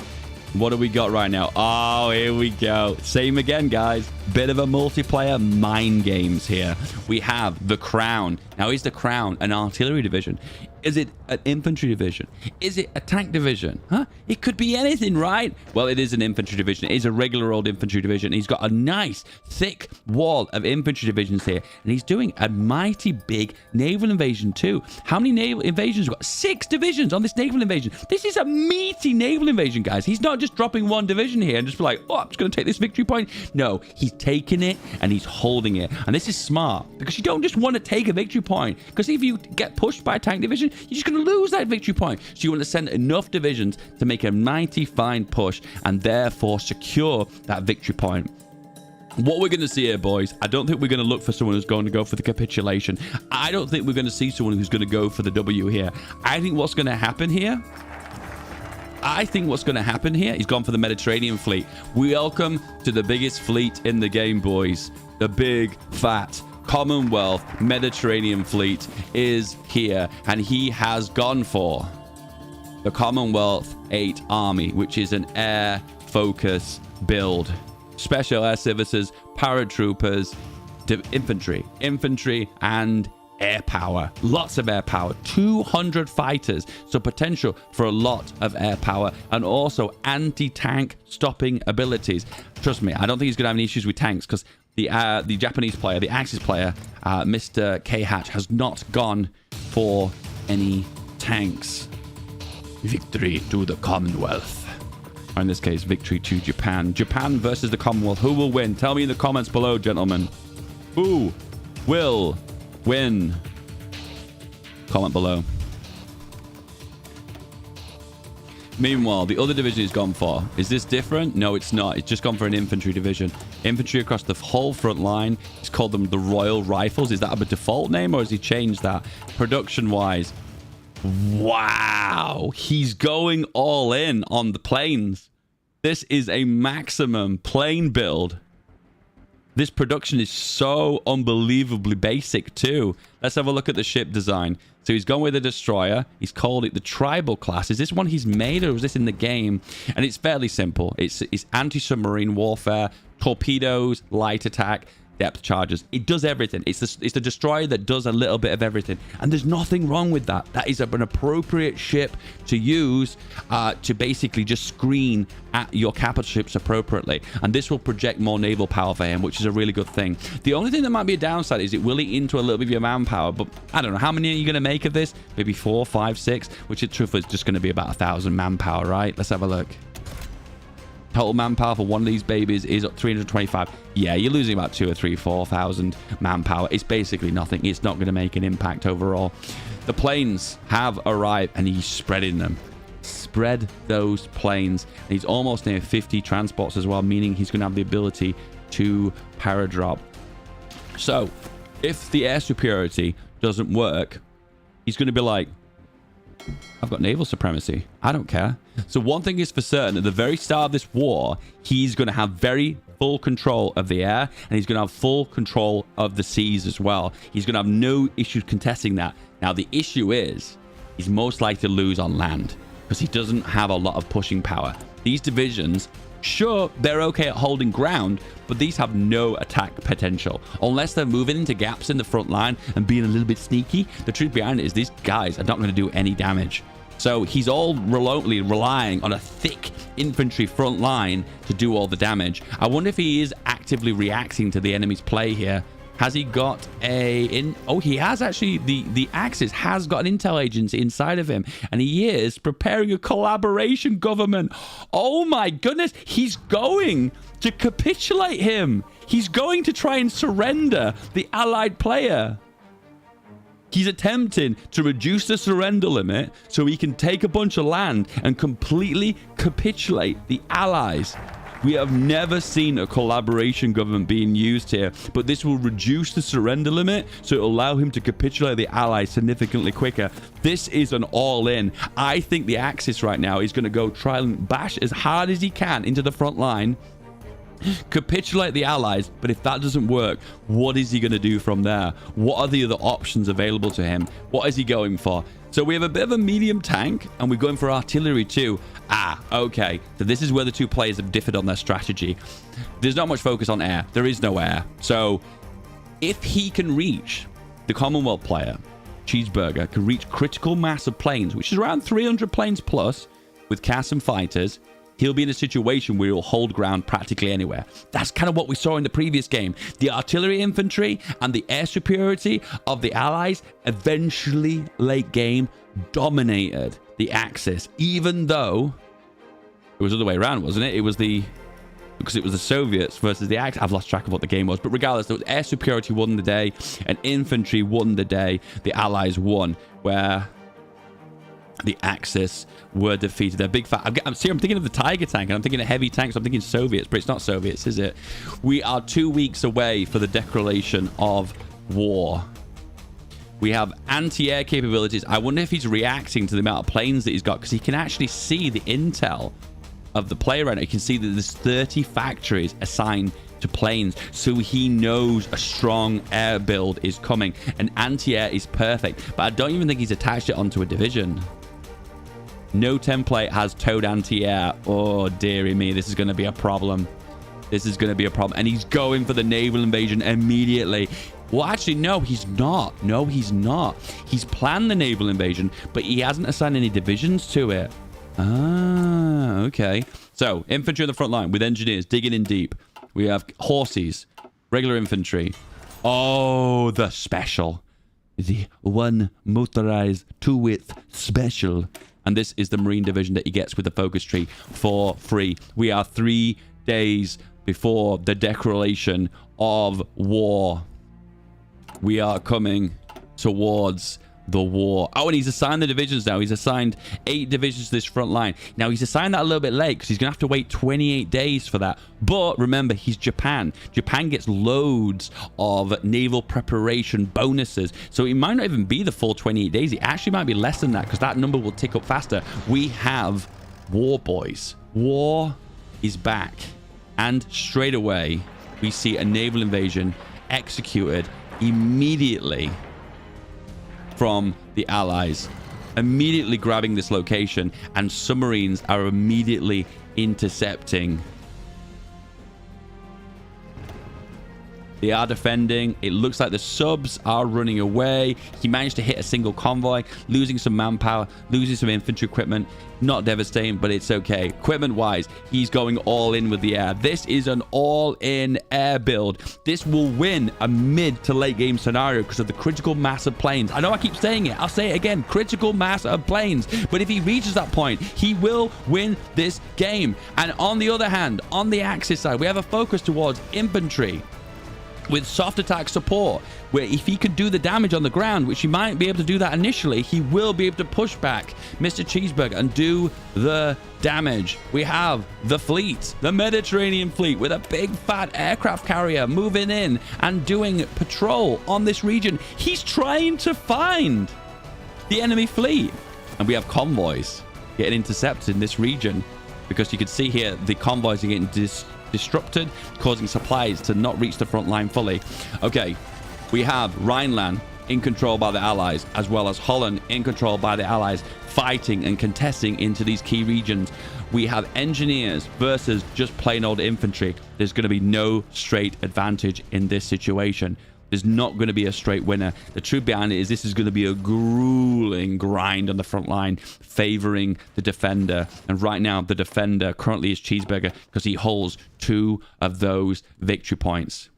What do we got right now? Oh, here we go. Same again, guys. Bit of a multiplayer mind games here. We have the Crown. Now, is the Crown an artillery division? Is it an infantry division? Is it a tank division? Huh? It could be anything, right? Well, it is an infantry division. It is a regular old infantry division. He's got a nice, thick wall of infantry divisions here. And he's doing a mighty big naval invasion too. How many naval invasions? We've got 6 divisions on this naval invasion. This is a meaty naval invasion, guys. He's not just dropping one division here and just be like, oh, I'm just going to take this victory point. No, he's taking it and he's holding it. And this is smart because you don't just want to take a victory point. Because if you get pushed by a tank division, you're just going to lose that victory point. So you want to send enough divisions to make a mighty fine push and therefore secure that victory point. What we're going to see here, boys, I don't think we're going to look for someone who's going to go for the capitulation. I don't think we're going to see someone who's going to go for the W here. I think what's going to happen here, he's gone for the Mediterranean fleet. Welcome to the biggest fleet in the game, boys. The big, fat Commonwealth Mediterranean fleet is here, and he has gone for the Commonwealth 8 Army, which is an air focus build. Special air services, paratroopers, infantry, and air power. Lots of air power. 200 fighters, so potential for a lot of air power, and also anti-tank stopping abilities. Trust me, I don't think he's going to have any issues with tanks, because the Japanese player, the Axis player, Mr. K-Hatch, has not gone for any tanks. Victory to the Commonwealth. Or in this case, victory to Japan. Japan versus the Commonwealth. Who will win? Tell me in the comments below, gentlemen. Who will win? Comment below. Meanwhile, the other division he's gone for. Is this different? No, it's not. It's just gone for an infantry division. Infantry across the whole front line. He's called them the Royal Rifles. Is that a default name or has he changed that? Production-wise. Wow. He's going all in on the planes. This is a maximum plane build. This production is so unbelievably basic too. Let's have a look at the ship design. So he's gone with a destroyer. He's called it the Tribal class. Is this one he's made or is this in the game? And it's fairly simple. It's anti-submarine warfare, torpedoes, light attack, depth charges. It does everything. It's the destroyer that does a little bit of everything. And there's nothing wrong with that. That is an appropriate ship to use to basically just screen at your capital ships appropriately. And this will project more naval power for him, which is a really good thing. The only thing that might be a downside is it will eat into a little bit of your manpower. But I don't know. How many are you going to make of this? Maybe 4, 5, 6, which in truth is just going to be about 1,000 manpower, right? Let's have a look. Total manpower for one of these babies is 325. Yeah, you're losing about 2 or 3, 4,000 manpower. It's basically nothing. It's not going to make an impact overall. The planes have arrived and he's spreading them. Spread those planes. And he's almost near 50 transports as well, meaning he's going to have the ability to paradrop. So, if the air superiority doesn't work, he's going to be like, I've got naval supremacy. I don't care. So one thing is for certain, at the very start of this war, he's going to have very full control of the air, and he's going to have full control of the seas as well. He's going to have no issues contesting that. Now, the issue is, he's most likely to lose on land, because he doesn't have a lot of pushing power. These divisions, sure, they're okay at holding ground, but these have no attack potential. Unless they're moving into gaps in the front line and being a little bit sneaky, the truth behind it is these guys are not going to do any damage. So he's all remotely relying on a thick infantry front line to do all the damage. I wonder if he is actively reacting to the enemy's play here. Has he got oh, he has actually. The Axis has got an intel agency inside of him, and he is preparing a collaboration government. Oh my goodness, he's going to capitulate him. He's going to try and surrender the allied player. He's attempting to reduce the surrender limit so he can take a bunch of land and completely capitulate the allies. We have never seen a collaboration government being used here, but this will reduce the surrender limit, so it'll allow him to capitulate the allies significantly quicker. This is an all-in. I think the Axis right now is going to go try and bash as hard as he can into the front line, capitulate the allies, but if that doesn't work, what is he going to do from there? What are the other options available to him? What is he going for? So we have a bit of a medium tank, and we're going for artillery too. Okay. So this is where the two players have differed on their strategy. There's not much focus on air. There is no air. So if he can reach, the Commonwealth player, Cheeseburger, can reach critical mass of planes, which is around 300 planes plus, with CAS and fighters, he'll be in a situation where he'll hold ground practically anywhere. That's kind of what we saw in the previous game. The artillery infantry and the air superiority of the allies eventually, late game, dominated the Axis, even though it was the other way around, wasn't it? Because it was the Soviets versus the Axis. I've lost track of what the game was, but regardless, the air superiority won the day and infantry won the day. The allies won, where the Axis were defeated. They're big fat. I'm thinking of the Tiger tank, and I'm thinking of heavy tanks. I'm thinking Soviets, but it's not Soviets, is it? We are 2 weeks away for the declaration of war. We have anti-air capabilities. I wonder if he's reacting to the amount of planes that he's got, because he can actually see the intel of the player right now. You can see that there's 30 factories assigned to planes, so he knows a strong air build is coming, and anti-air is perfect, but I don't even think he's attached it onto a division. No template has towed anti-air. Oh, dearie me, this is going to be a problem. This is going to be a problem. And he's going for the naval invasion immediately. Well, actually, no, he's not. No, he's not. He's planned the naval invasion, but he hasn't assigned any divisions to it. Okay. So, infantry on the front line with engineers digging in deep. We have horses, regular infantry. Oh, the special. The one motorized two-width special. And this is the Marine division that he gets with the focus tree for free. We are 3 days before the declaration of war. We are coming towards the war. Oh, and he's assigned the divisions now. He's assigned 8 divisions to this front line. Now, he's assigned that a little bit late because he's going to have to wait 28 days for that. But remember, he's Japan. Japan gets loads of naval preparation bonuses. So it might not even be the full 28 days. It actually might be less than that because that number will tick up faster. We have war, boys. War is back. And straight away, we see a naval invasion executed immediately from the allies, immediately grabbing this location, and submarines are immediately intercepting. They are defending. It looks like the subs are running away. He managed to hit a single convoy, losing some manpower, losing some infantry equipment. Not devastating, but it's okay. Equipment-wise, he's going all in with the air. This is an all-in air build. This will win a mid to late game scenario because of the critical mass of planes. I know I keep saying it. I'll say it again. Critical mass of planes. But if he reaches that point, he will win this game. And on the other hand, on the Axis side, we have a focus towards infantry with soft attack support, where if he could do the damage on the ground, which he might be able to do that initially, he will be able to push back Mr. Cheeseburger and do the damage. We have the fleet, the Mediterranean fleet, with a big fat aircraft carrier moving in and doing patrol on this region. He's trying to find the enemy fleet. And we have convoys getting intercepted in this region, because you can see here the convoys are getting disrupted, causing supplies to not reach the front line fully. Okay, we have Rhineland in control by the Allies, as well as Holland in control by the Allies, fighting and contesting into these key regions. We have engineers versus just plain old infantry. There's going to be no straight advantage in this situation. There's not going to be a straight winner. The truth behind it is this is going to be a grueling grind on the front line, favoring the defender. And right now, the defender currently is Cheeseburger because he holds 2 of those victory points.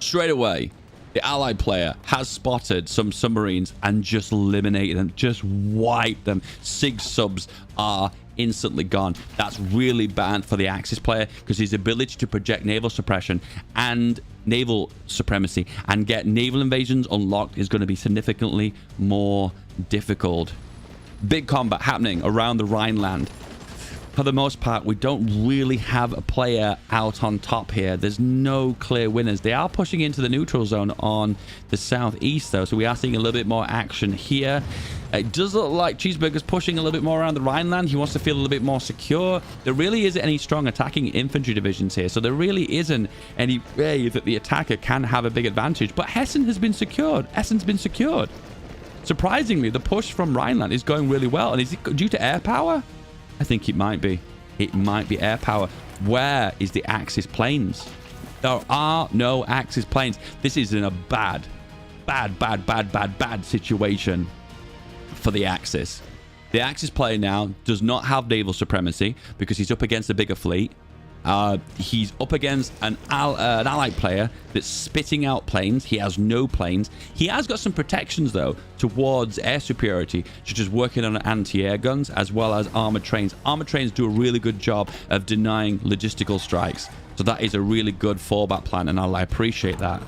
Straight away, the Allied player has spotted some submarines and just eliminated them, just wiped them. SIG subs are instantly gone. That's really bad for the Axis player because his ability to project naval suppression and naval supremacy, and get naval invasions unlocked is going to be significantly more difficult. Big combat happening around the Rhineland. For the most part, we don't really have a player out on top here. There's no clear winners. They are pushing into the neutral zone on the southeast, though, so we are seeing a little bit more action here. It does look like Cheeseburger's pushing a little bit more around the Rhineland. He wants to feel a little bit more secure. There really isn't any strong attacking infantry divisions here, so there really isn't any way that the attacker can have a big advantage. But Hessen has been secured. Essen's been secured. Surprisingly, the push from Rhineland is going really well. And is it due to air power? I think it might be. It might be air power. Where is the Axis planes? There are no Axis planes. This is in a bad situation for the Axis. The Axis player now does not have naval supremacy because he's up against a bigger fleet. He's up against an allied player that's spitting out planes. He has no planes. He has got some protections, though, towards air superiority, such as working on anti-air guns, as well as armored trains. Armored trains do a really good job of denying logistical strikes. So that is a really good fallback plan, and I appreciate that.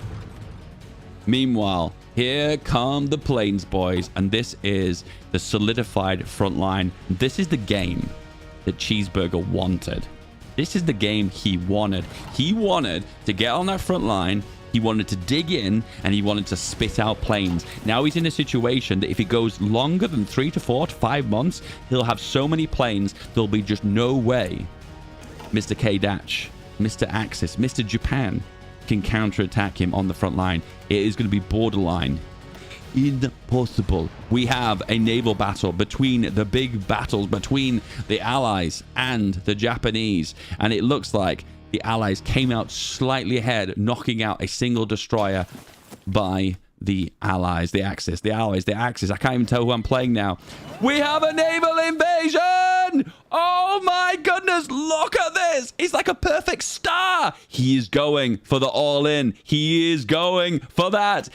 Meanwhile, here come the planes, boys, and this is the solidified front line. This is the game that Cheeseburger wanted. This is the game he wanted. He wanted to get on that front line. He wanted to dig in, and he wanted to spit out planes. Now he's in a situation that if it goes longer than 3 to 4 to 5 months, he'll have so many planes, there'll be just no way Mr. K-Dach, Mr. Axis, Mr. Japan can counterattack him on the front line. It is going to be borderline impossible. We have a naval battle between the big battles between the Allies and the Japanese, and it looks like the Allies came out slightly ahead, knocking out a single destroyer by the Allies, the Axis, the Allies, the Axis. I can't even tell who I'm playing now. We have a naval invasion! Oh my goodness, look at this! It's like a perfect star! He is going for the all-in. He is going for that.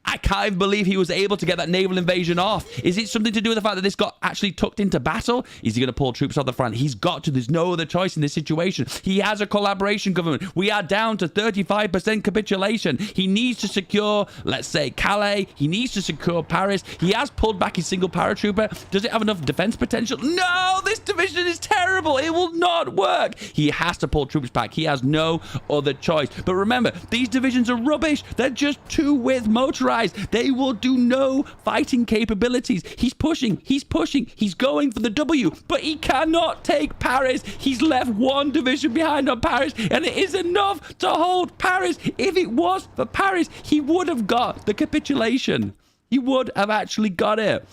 I can't even believe he was able to get that naval invasion off. Is it something to do with the fact that this got actually tucked into battle? Is he going to pull troops off the front? He's got to. There's no other choice in this situation. He has a collaboration government. We are down to 35% capitulation. He needs to secure, let's say, Calais. He needs to secure Paris. He has pulled back his single paratrooper. Does it have enough defense potential? No, this division is terrible. It will not work. He has to pull troops back. He has no other choice. But remember, these divisions are rubbish. They're just too with motorized. They will do no fighting capabilities. He's pushing. He's pushing. He's going for the W, but he cannot take Paris. He's left one division behind on Paris, and it is enough to hold Paris. If it was for Paris, he would have got the capitulation. He would have actually got it.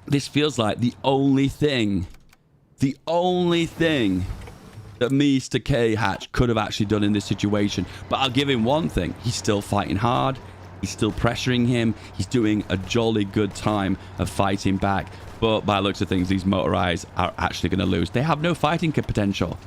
This feels like the only thing that Mr. K-Hatch could have actually done in this situation. But I'll give him one thing. He's still fighting hard. He's still pressuring him. He's doing a jolly good time of fighting back. But by the looks of things, these motorized are actually going to lose. They have no fighting potential.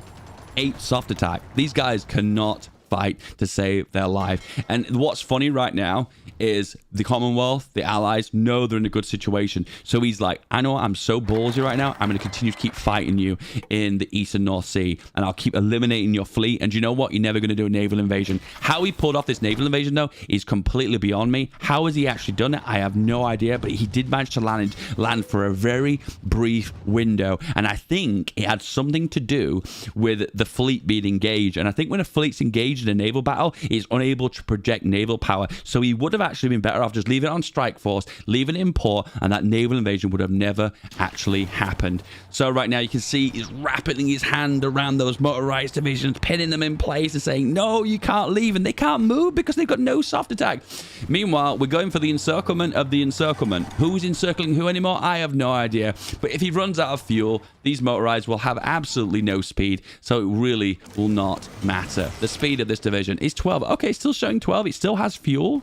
8 soft attack. These guys cannot fight to save their life. And what's funny right now is the Commonwealth, the Allies, know they're in a good situation. So he's like, I know I'm so ballsy right now. I'm going to continue to keep fighting you in the East and North Sea. And I'll keep eliminating your fleet. And you know what? You're never going to do a naval invasion. How he pulled off this naval invasion, though, is completely beyond me. How has he actually done it? I have no idea. But he did manage to land for a very brief window. And I think it had something to do with the fleet being engaged. And I think when a fleet's engaged in a naval battle, it's unable to project naval power. So he would have actually been better off just leaving it on strike force, leaving it in port, and that naval invasion would have never actually happened. So right now you can see he's wrapping his hand around those motorized divisions, pinning them in place and saying, no, you can't leave, and they can't move because they've got no soft attack. Meanwhile, we're going for the encirclement of the encirclement. Who's encircling who anymore? I have no idea. But if he runs out of fuel, these motorized will have absolutely no speed, so it really will not matter. The speed of this division is 12. Okay, it's still showing 12. It still has fuel.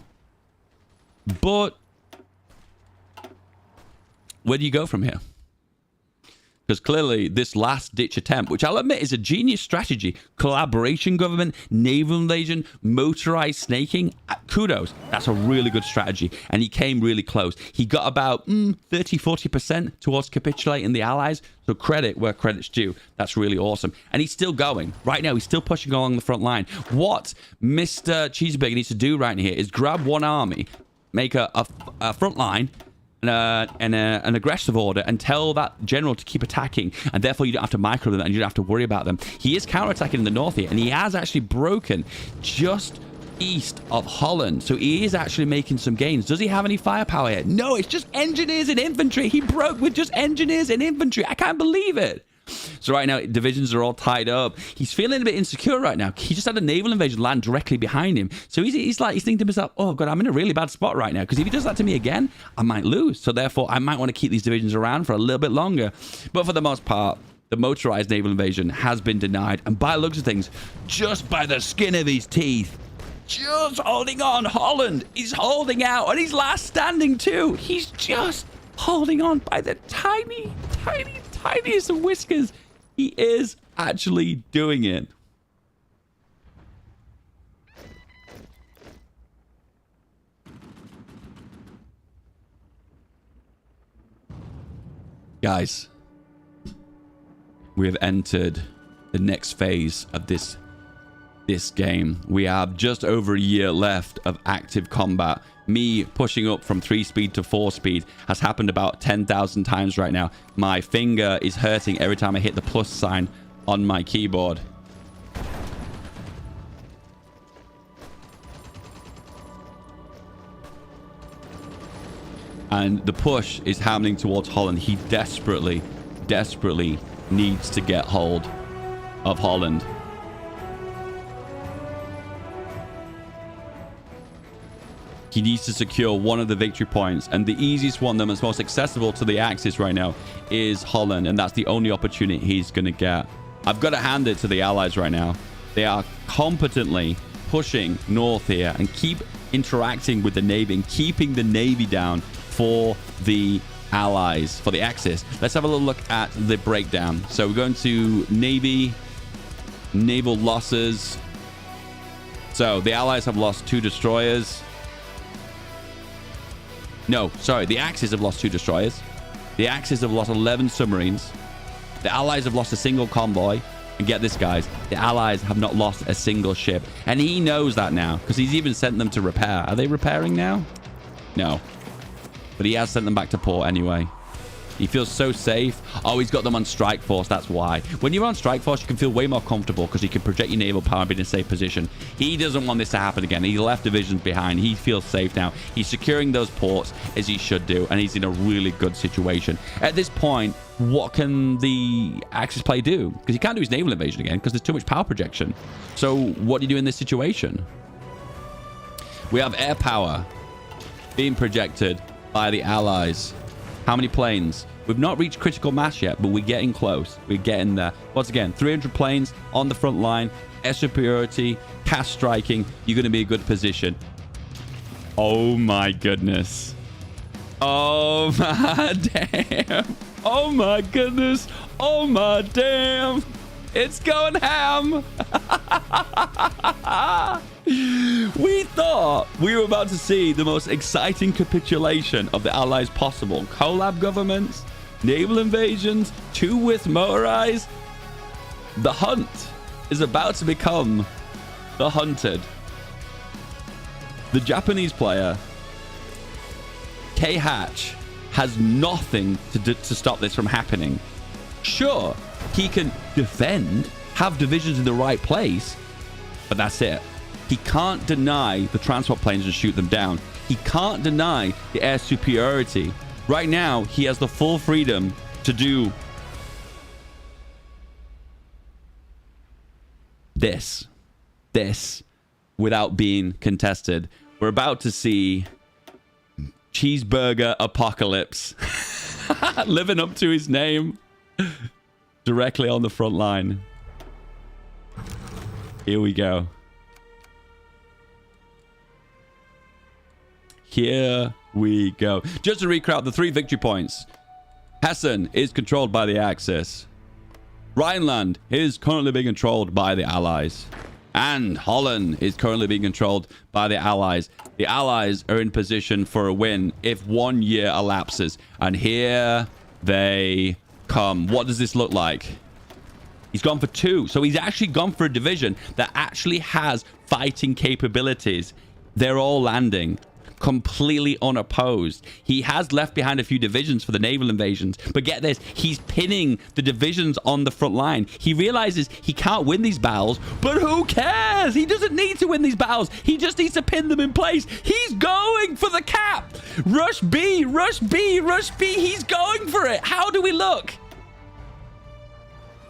But where do you go from here? Because clearly this last ditch attempt, which I'll admit is a genius strategy, collaboration government, naval invasion, motorized snaking, kudos. That's a really good strategy. And he came really close. He got about 30-40% towards capitulating the allies. So credit where credit's due. That's really awesome. And he's still going. Right now, he's still pushing along the front line. What Mr. Cheeseburger needs to do right here is grab one army, make a front line, an aggressive order, and tell that general to keep attacking, and therefore you don't have to micro them and you don't have to worry about them. He is counterattacking in the north here, and he has actually broken just east of Holland, so he is actually making some gains. Does he have any firepower yet? No, it's just engineers and infantry. He broke with just engineers and infantry. I can't believe it. So right now, divisions are all tied up. He's feeling a bit insecure right now. He just had a naval invasion land directly behind him. So he's thinking to himself, oh, God, I'm in a really bad spot right now. Because if he does that to me again, I might lose. So therefore, I might want to keep these divisions around for a little bit longer. But for the most part, the motorized naval invasion has been denied. And by the looks of things, just by the skin of his teeth, just holding on. Holland, he's holding out. And he's last standing too. He's just holding on by the tiniest of whiskers. He is actually doing it. Guys, we have entered the next phase of this game. We have just over a year left of active combat. Me pushing up from 3 speed to 4 speed has happened about 10,000 times right now. My finger is hurting every time I hit the plus sign on my keyboard. And the push is happening towards Holland. He desperately needs to get hold of Holland. He needs to secure one of the victory points, and the easiest one, the most accessible to the Axis right now, is Holland, and that's the only opportunity he's going to get. I've got to hand it to the Allies right now. They are competently pushing north here and keep interacting with the Navy and keeping the Navy down for the Allies, for the Axis. Let's have a little look at the breakdown. So we're going to Navy, naval losses. So the Allies have lost 2 destroyers. No, sorry, the Axis have lost 2 destroyers. The Axis have lost 11 submarines. The Allies have lost a single convoy. And get this, guys, the Allies have not lost a single ship. And he knows that now, because he's even sent them to repair. Are they repairing now? No. But he has sent them back to port anyway. He feels so safe. Oh, he's got them on strike force. That's why. When you're on strike force, you can feel way more comfortable because you can project your naval power and be in a safe position. He doesn't want this to happen again. He left divisions behind. He feels safe now. He's securing those ports as he should do, and he's in a really good situation. At this point, what can the Axis play do? Because he can't do his naval invasion again because there's too much power projection. So what do you do in this situation? We have air power being projected by the Allies. How many planes? We've not reached critical mass yet, but we're getting close. We're getting there. Once again, 300 planes on the front line, air superiority, cast striking. You're going to be in a good position. Oh my goodness. Oh my damn. Oh my goodness. Oh my damn. It's going ham. We thought we were about to see the most exciting capitulation of the Allies possible. Collab governments, naval invasions, 2 with motorized. The hunt is about to become the hunted. The Japanese player, K Hatch, has nothing to stop this from happening. Sure, he can defend, have divisions in the right place, but that's it. He can't deny the transport planes and shoot them down. He can't deny the air superiority. Right now, he has the full freedom to do this without being contested. We're about to see Cheeseburger Apocalypse living up to his name directly on the front line. Here we go. Here we go. Just to recap the 3 victory points. Hessen is controlled by the Axis. Rhineland is currently being controlled by the Allies. And Holland is currently being controlled by the Allies. The Allies are in position for a win if 1 year elapses. And here they come. What does this look like? He's gone for 2. So he's actually gone for a division that actually has fighting capabilities. They're all landing completely unopposed. He has left behind a few divisions for the naval invasions, but get this, he's pinning the divisions on the front line. He realizes he can't win these battles, but who cares? He doesn't need to win these battles. He just needs to pin them in place. He's going for the cap. Rush B, rush B, rush B. He's going for it. How do we look?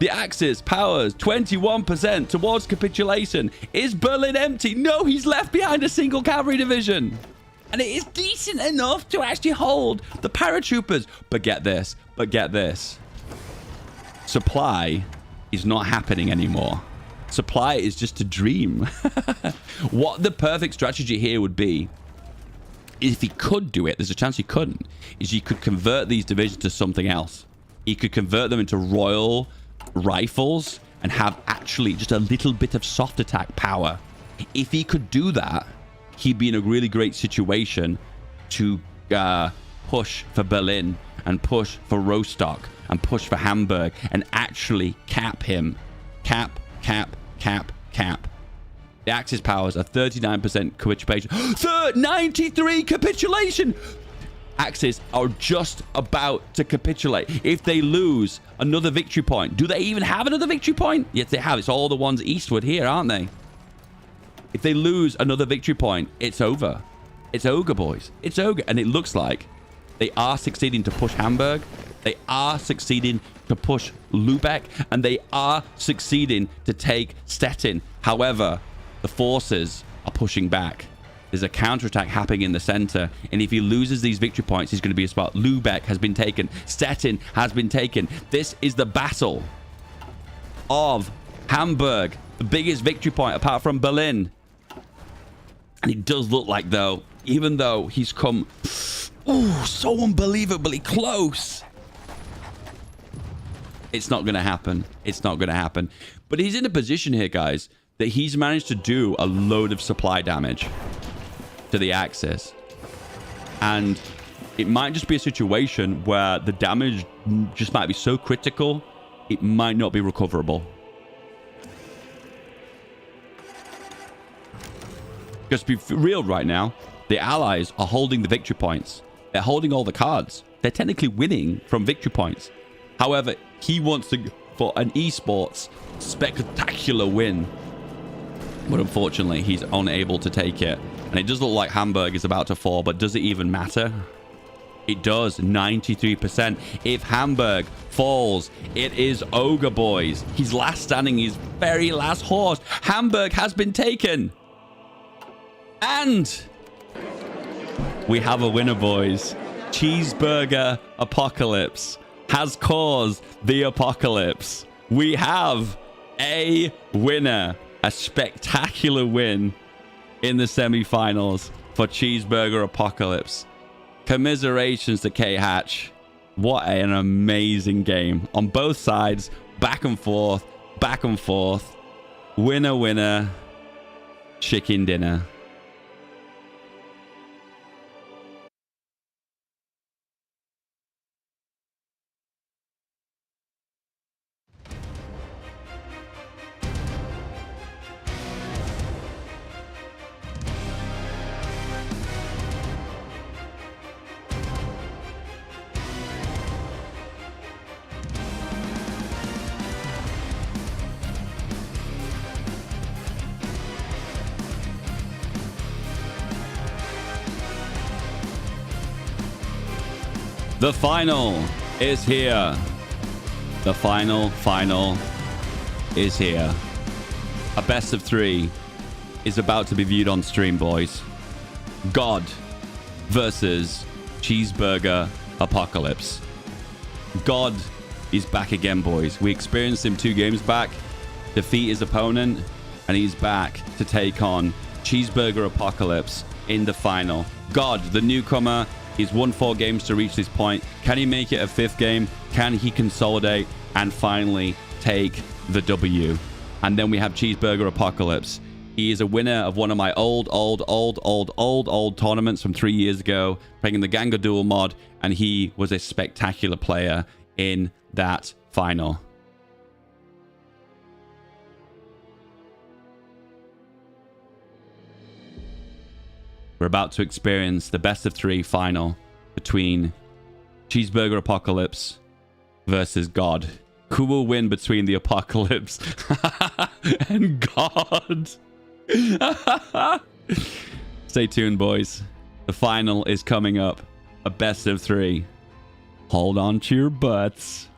The Axis powers 21% towards capitulation. Is Berlin empty? No, he's left behind a single cavalry division. And it is decent enough to actually hold the paratroopers. But get this. Supply is not happening anymore. Supply is just a dream. What the perfect strategy here would be, if he could do it, there's a chance he couldn't, is he could convert these divisions to something else. He could convert them into Royal Rifles and have actually just a little bit of soft attack power. If he could do that, he'd be in a really great situation to push for Berlin and push for Rostock and push for Hamburg and actually cap him. Cap. The Axis powers are 39% capitulation. 93 capitulation! Axis are just about to capitulate. If they lose another victory point, do they even have another victory point? Yes, they have. It's all the ones eastward here, aren't they? If they lose another victory point, it's over. It's ogre, boys. It's ogre. And it looks like they are succeeding to push Hamburg. They are succeeding to push Lubeck. And they are succeeding to take Stettin. However, the forces are pushing back. There's a counterattack happening in the center. And if he loses these victory points, he's going to be a spot. Lubeck has been taken. Stettin has been taken. This is the battle of Hamburg. The biggest victory point apart from Berlin. And it does look like, though, even though he's come so unbelievably close, it's not going to happen. It's not going to happen. But he's in a position here, guys, that he's managed to do a load of supply damage to the Axis. And it might just be a situation where the damage just might be so critical, it might not be recoverable. Just be real right now, the Allies are holding the victory points. They're holding all the cards. They're technically winning from victory points. However, he wants to go for an esports spectacular win. But unfortunately, he's unable to take it. And it does look like Hamburg is about to fall, but does it even matter? It does, 93%. If Hamburg falls, it is ogre, boys. He's last standing, his very last horse. Hamburg has been taken. And we have a winner, boys. Cheeseburger Apocalypse has caused the apocalypse. We have a winner. A spectacular win in the semi-finals for Cheeseburger Apocalypse. Commiserations to K-Hatch. What an amazing game. On both sides, back and forth, back and forth. Winner, winner, chicken dinner. The final is here. The final is here. A best of 3 is about to be viewed on stream, boys. God versus Cheeseburger Apocalypse. God is back again, boys. We experienced him 2 games back, defeat his opponent, and he's back to take on Cheeseburger Apocalypse in the final. God, the newcomer, He's won 4 games to reach this point. Can he make it a 5th game? Can he consolidate and finally take the W? And then we have Cheeseburger Apocalypse. He is a winner of one of my old tournaments from 3 years ago, playing the Ganga Duel mod, and he was a spectacular player in that final. We're about to experience the best of 3 final between Cheeseburger Apocalypse versus God. Who will win between the Apocalypse and God? Stay tuned, boys. The final is coming up. A best of 3. Hold on to your butts.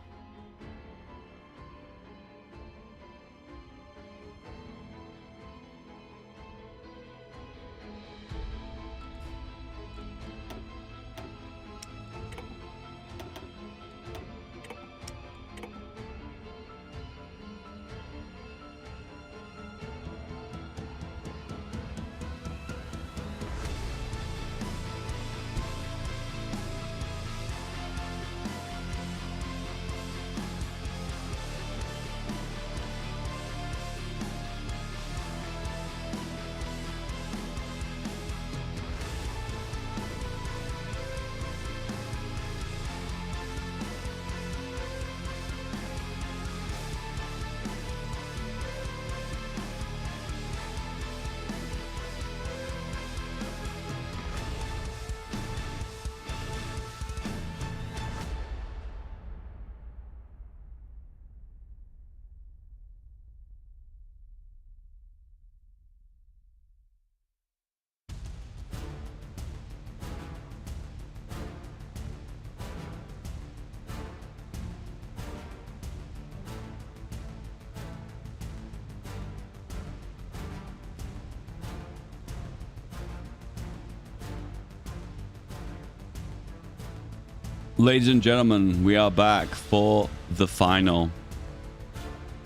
Ladies and gentlemen, we are back for the final.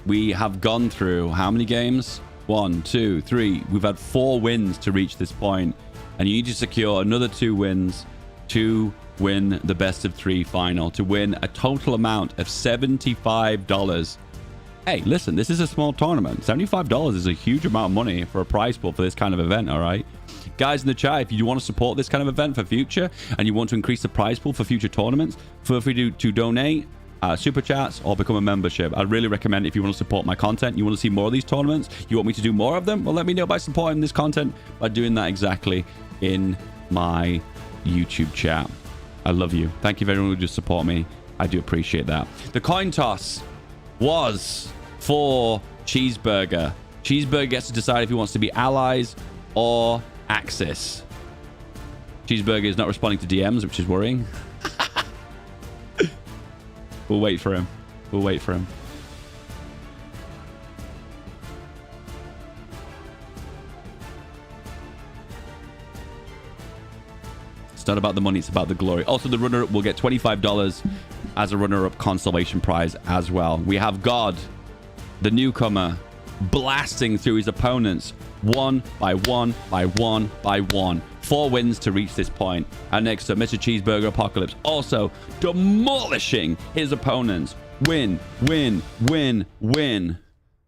We have gone through how many games? 1, 2, 3. We've had 4 wins to reach this point, and you need to secure another 2 wins to win the best of 3 final, to win a total amount of $75. Hey, listen, this is a small tournament. $75 is a huge amount of money for a prize pool for this kind of event, all right? Guys in the chat, if you want to support this kind of event for future and you want to increase the prize pool for future tournaments, feel free to donate, super chats, or become a membership. I'd really recommend, if you want to support my content, you want to see more of these tournaments, you want me to do more of them, well, let me know by supporting this content by doing that exactly in my YouTube chat. I love you. Thank you for everyone who just support me. I do appreciate that. The coin toss was for Cheeseburger. Cheeseburger gets to decide if he wants to be allies or Axis. Cheeseburger is not responding to DMs, which is worrying. We'll wait for him. We'll wait for him. It's not about the money, it's about the glory. Also, the runner-up will get $25 as a runner-up consolation prize as well. We have God, the newcomer, blasting through his opponents one by one by one by one. 4 wins to reach this point. And next up, Mr. Cheeseburger Apocalypse, also demolishing his opponents. Win, win, win, win.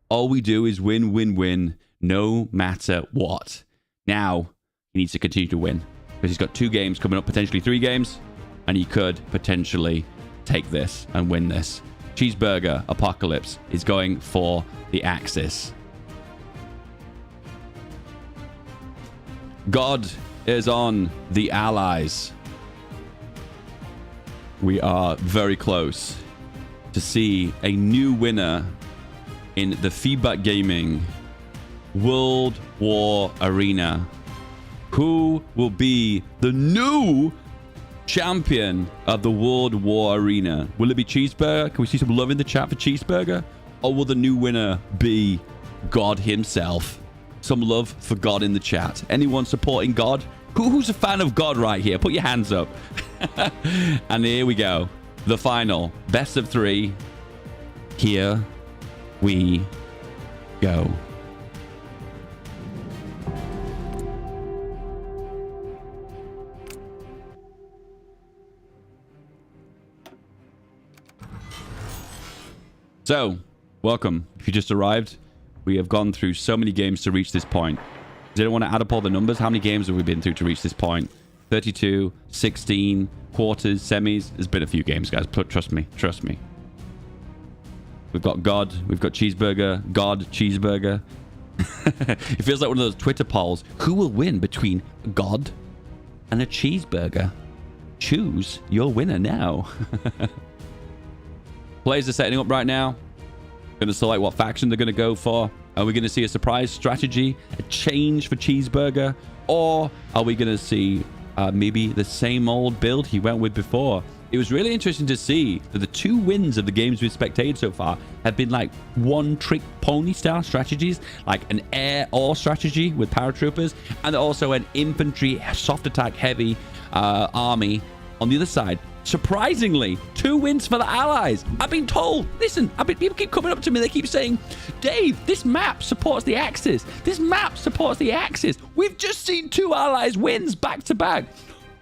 All we do is win, win, win, no matter what. Now, he needs to continue to win, because he's got 2 games coming up, potentially 3 games, and he could potentially take this and win this. Cheeseburger Apocalypse is going for the Axis. God is on the allies. We are very close to see a new winner in the FeedBackGaming World War Arena. Who will be the new champion of the World War Arena? Will it be Cheeseburger? Can we see some love in the chat for Cheeseburger? Or will the new winner be God himself? Some love for God in the chat. Anyone supporting God? Who's a fan of God right here? Put your hands up. And here we go. The final. Best of 3. Here we go. So, welcome. If you just arrived, we have gone through so many games to reach this point. Does anyone want to add up all the numbers? How many games have we been through to reach this point? 32, 16, quarters, semis. There's been a few games, guys. Trust me. Trust me. We've got God. We've got Cheeseburger. God, Cheeseburger. It feels like one of those Twitter polls. Who will win between God and a cheeseburger? Choose your winner now. Players are setting up right now. Going to select what faction they're going to go for. Are we going to see a surprise strategy, a change for Cheeseburger? Or are we going to see maybe the same old build he went with before? It was really interesting to see that the 2 wins of the games we've spectated so far have been like one-trick pony style strategies, like an air-or strategy with paratroopers, and also an infantry soft attack heavy army on the other side. Surprisingly, 2 wins for the allies. I've been told, listen, people keep coming up to me. They keep saying, Dave, this map supports the Axis. This map supports the Axis. We've just seen 2 allies wins back to back.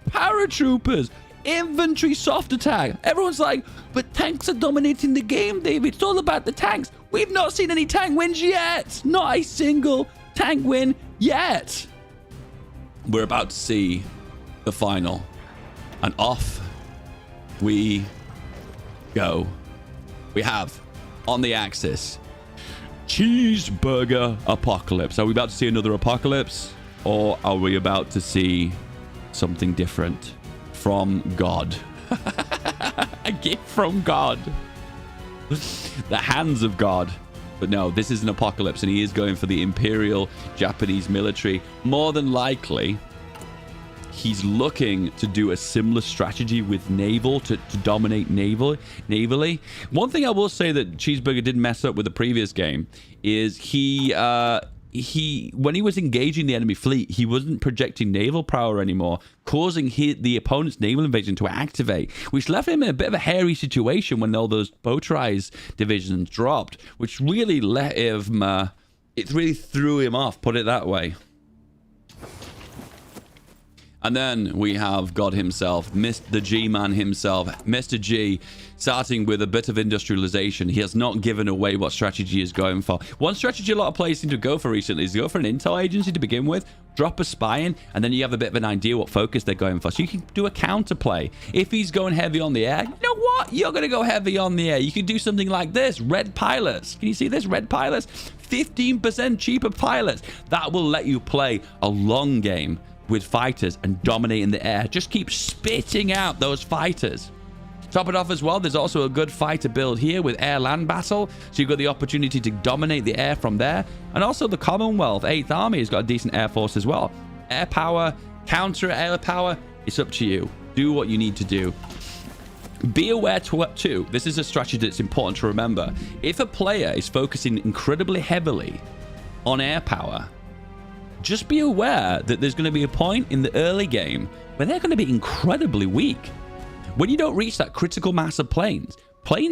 Paratroopers, infantry soft attack. Everyone's like, but tanks are dominating the game, David. It's all about the tanks. We've not seen any tank wins yet. Not a single tank win yet. We're about to see the final. And off we go. We have on the Axis Cheeseburger Apocalypse. Are we about to see another apocalypse? Or are we about to see something different from God? A gift from God. The hands of God. But no, this is an apocalypse, and he is going for the Imperial Japanese military. More than likely, he's looking to do a similar strategy with naval to dominate navally. One thing I will say that Cheeseburger did mess up with the previous game is he when he was engaging the enemy fleet, he wasn't projecting naval power anymore, causing the opponent's naval invasion to activate, which left him in a bit of a hairy situation when all those Bowtries divisions dropped, which really let him it really threw him off, put it that way. And then we have God himself, the G-Man himself, Mr. G, starting with a bit of industrialization. He has not given away what strategy he's going for. One strategy a lot of players seem to go for recently is go for an intel agency to begin with, drop a spy in, and then you have a bit of an idea what focus they're going for. So you can do a counterplay. If he's going heavy on the air, you know what? You're going to go heavy on the air. You could do something like this. Red pilots. Can you see this? Red pilots. 15% cheaper pilots. That will let you play a long game with fighters and dominate in the air. Just keep spitting out those fighters. Top it off as well, there's also a good fighter build here with air-land battle, so you've got the opportunity to dominate the air from there. And also the Commonwealth 8th Army has got a decent air force as well. Air power, counter air power, it's up to you. Do what you need to do. Be aware too, this is a strategy that's important to remember. If a player is focusing incredibly heavily on air power, just be aware that there's going to be a point in the early game where they're going to be incredibly weak. When you don't reach that critical mass of planes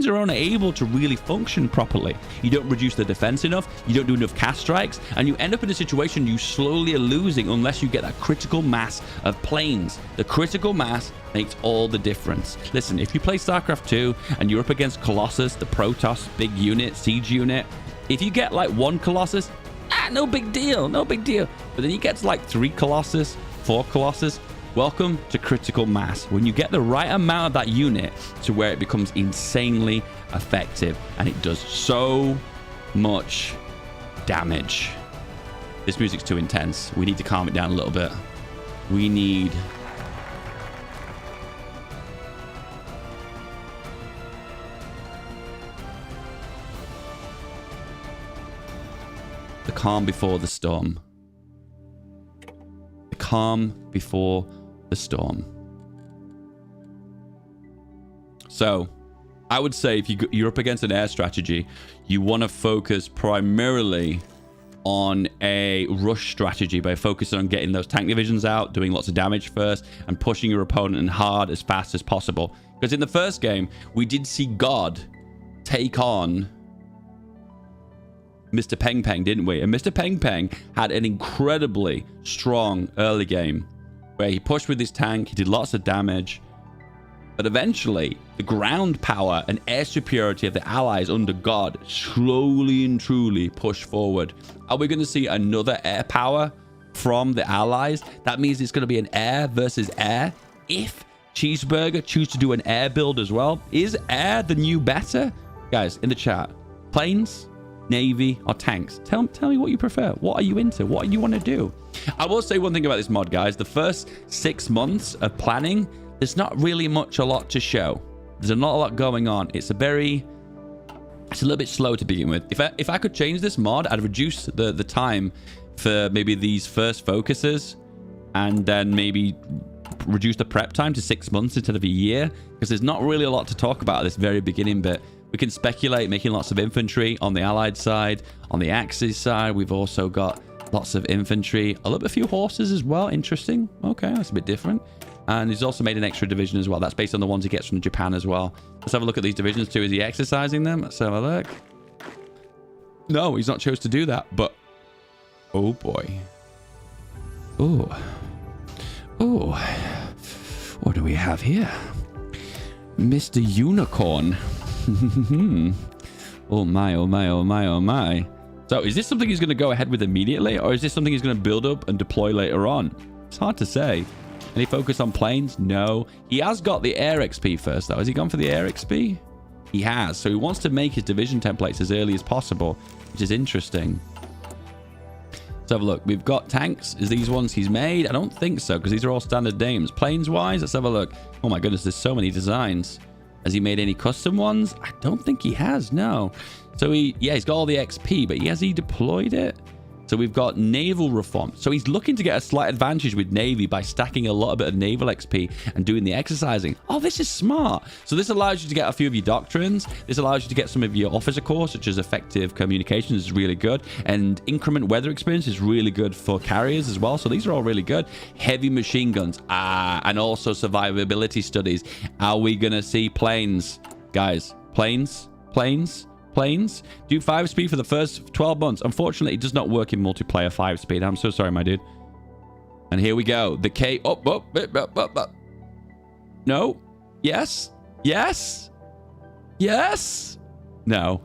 are unable to really function properly. You don't reduce the defense enough, you don't do enough cast strikes, and you end up in a situation you slowly are losing unless you get that critical mass of planes. The critical mass makes all the difference. Listen, if you play StarCraft 2 and you're up against Colossus, the Protoss, big unit, siege unit, if you get like 1 Colossus, no big deal, no big deal. But then you get to like 3 Colossus, 4 Colossus. Welcome to critical mass. When you get the right amount of that unit to where it becomes insanely effective, and it does so much damage. This music's too intense. We need to calm it down a little bit. We need the calm before the storm. The calm before the storm. So, I would say if you're up against an air strategy, you want to focus primarily on a rush strategy by focusing on getting those tank divisions out, doing lots of damage first, and pushing your opponent in hard as fast as possible. Because in the first game, we did see God take on Mr. Peng Peng, didn't we? And Mr. Peng Peng had an incredibly strong early game where he pushed with his tank, he did lots of damage, But eventually, the ground power and air superiority of the allies under God slowly and truly push forward. Are we going to see another air power from the allies? That means it's going to be an air versus air. If Cheeseburger choose to do an air build as well, is air the new better? Guys, in the chat, planes, navy, or tanks? Tell me what you prefer. What are you into? What do you want to do? I will say one thing about this mod, guys. The first 6 months of planning, there's not really a lot to show. There's not a lot going on. It's a little bit slow to begin with. If I could change this mod, I'd reduce the time for maybe these first focuses, and then maybe reduce the prep time to 6 months instead of a year, because there's not really a lot to talk about at this very beginning bit. We can speculate making lots of infantry on the allied side. On the Axis side, we've also got lots of infantry, a few horses as well. Interesting. Okay, that's a bit different. And he's also made an extra division as well. That's based on the ones he gets from Japan as well. Let's have a look at these divisions too. Is he exercising them? Let's have a look. No, he's not chose to do that, but oh boy. Oh. What do we have here? Mr. Unicorn. Oh my, oh my, oh my, oh my. So is this something he's going to go ahead with immediately, or is this something he's going to build up and deploy later on? It's hard to say. Any focus on planes? No. He has got the air XP first, though. Has he gone for the air XP? He has. So he wants to make his division templates as early as possible, which is interesting. Let's have a look. We've got tanks. Is these ones he's made? I don't think so, because these are all standard names. Planes-wise, let's have a look. Oh my goodness, there's so many designs. Has he made any custom ones? I don't think he has, no. So he's got all the XP, but has he deployed it? So we've got naval reform. So he's looking to get a slight advantage with Navy by stacking a lot bit of naval XP and doing the exercising. Oh, this is smart. So this allows you to get a few of your doctrines. This allows you to get some of your officer cores, such as effective communications is really good. And increment weather experience is really good for carriers as well. So these are all really good. Heavy machine guns. And also survivability studies. Are we going to see planes? Guys, planes? Do 5-speed for the first 12 months. Unfortunately, it does not work in multiplayer 5-speed. I'm so sorry, my dude. And here we go. The K. Up. No. Yes. No.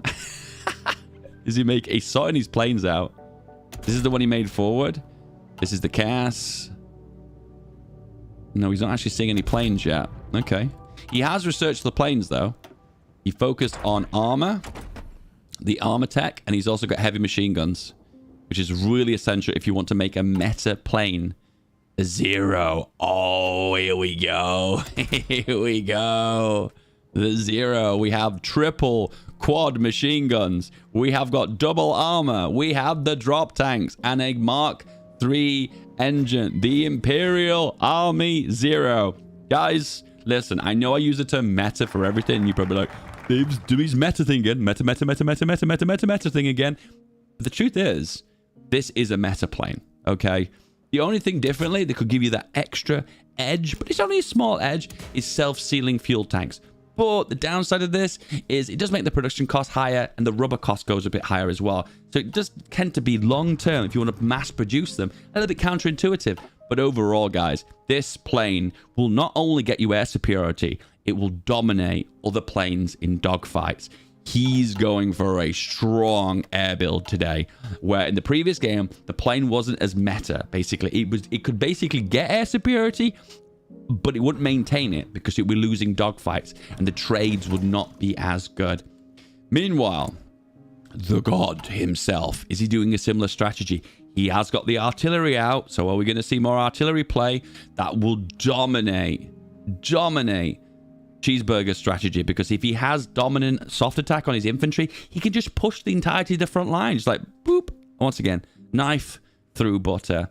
Does he make? He sorting his planes out. This is the one he made forward. This is the Cass. No, he's not actually seeing any planes yet. Okay. He has researched the planes, though. He focused on armor. The armor tech, and he's also got heavy machine guns, which is really essential if you want to make a meta plane a 0. Oh, here we go. The 0. We have triple quad machine guns. We have got double armor. We have the drop tanks and a Mark III engine. The Imperial Army 0. Guys, listen, I know I use the term meta for everything. You're probably like, Dave's doing his meta thing again. Meta thing again. But the truth is, this is a meta plane, okay? The only thing differently that could give you that extra edge, but it's only a small edge, is self-sealing fuel tanks. But the downside of this is it does make the production cost higher, and the rubber cost goes a bit higher as well. So it does tend to be long-term, if you want to mass produce them, a little bit counterintuitive. But overall, guys, this plane will not only get you air superiority, it will dominate other planes in dogfights. He's going for a strong air build today, where in the previous game, the plane wasn't as meta. Basically, it could basically get air superiority, but it wouldn't maintain it because it would be losing dogfights, and the trades would not be as good. Meanwhile, the god himself, is he doing a similar strategy? He has got the artillery out, so are we going to see more artillery play? That will dominate Cheeseburger's strategy, because if he has dominant soft attack on his infantry, he can just push the entirety of the front line. Just like, boop. Once again, knife through butter.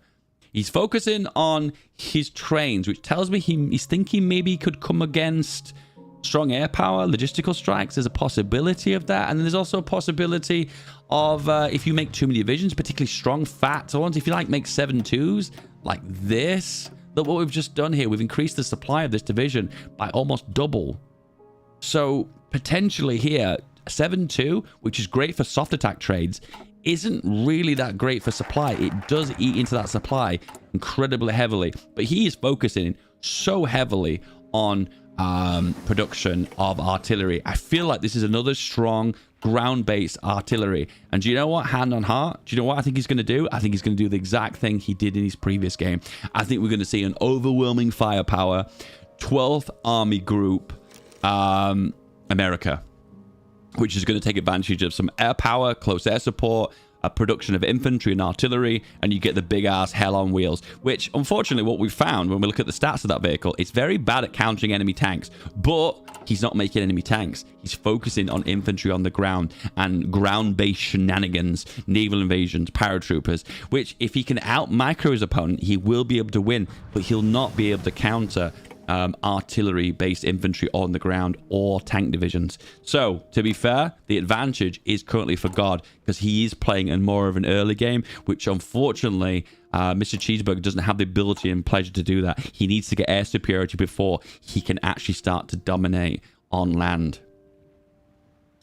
He's focusing on his trains, which tells me he's thinking maybe he could come against strong air power, logistical strikes. There's a possibility of that. And then there's also a possibility of if you make too many divisions, particularly strong, fat ones, if you like make 7-2s like this. Look what we've just done here. We've increased the supply of this division by almost double. So potentially here, 7-2, which is great for soft attack trades, isn't really that great for supply. It does eat into that supply incredibly heavily. But he is focusing so heavily on production of artillery. I feel like this is another strong ground-based artillery. And do you know what? Hand on heart, do you know what I think he's going to do? I think he's going to do the exact thing he did in his previous game. I think we're going to see an overwhelming firepower 12th Army Group America, which is going to take advantage of some air power, close air support, a production of infantry and artillery, and you get the big ass hell on wheels, which unfortunately what we found when we look at the stats of that vehicle, it's very bad at countering enemy tanks, but he's not making enemy tanks. He's focusing on infantry on the ground and ground-based shenanigans, naval invasions, paratroopers, which if he can out micro his opponent, he will be able to win, but he'll not be able to counter artillery-based infantry on the ground or tank divisions. So, to be fair, the advantage is currently for God because he is playing in more of an early game, which unfortunately, Mr. Cheeseburger doesn't have the ability and pleasure to do that. He needs to get air superiority before he can actually start to dominate on land.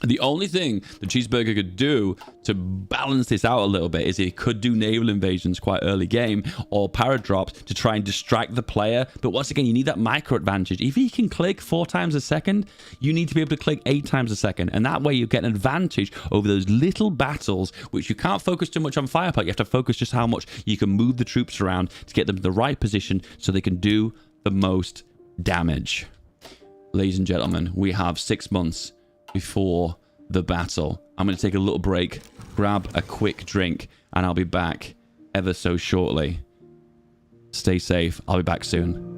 The only thing the Cheeseburger could do to balance this out a little bit is he could do naval invasions quite early game or paradrops to try and distract the player. But once again, you need that micro advantage. If he can click 4 times a second, you need to be able to click 8 times a second. And that way you get an advantage over those little battles, which you can't focus too much on firepower. You have to focus just how much you can move the troops around to get them in the right position so they can do the most damage. Ladies and gentlemen, we have 6 months before the battle. I'm going to take a little break, grab a quick drink, and I'll be back ever so shortly. Stay safe. I'll be back soon.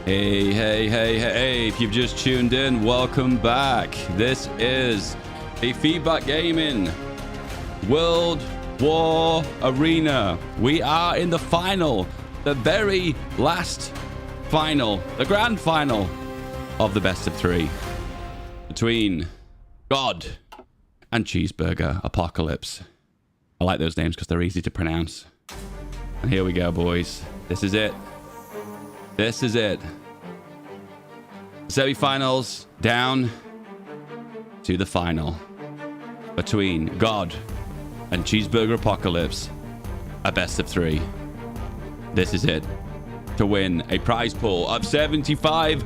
Hey, hey, hey, hey, if you've just tuned in, welcome back. This is a FeedBackGaming World War Arena. We are in the final, the very last final, the grand final of the best of three between God and Cheeseburger Apocalypse. I like those names because they're easy to pronounce. And here we go, boys. This is it. This is it. Semi-finals down to the final between God and Cheeseburger Apocalypse. A best of three. This is it. To win a prize pool of $75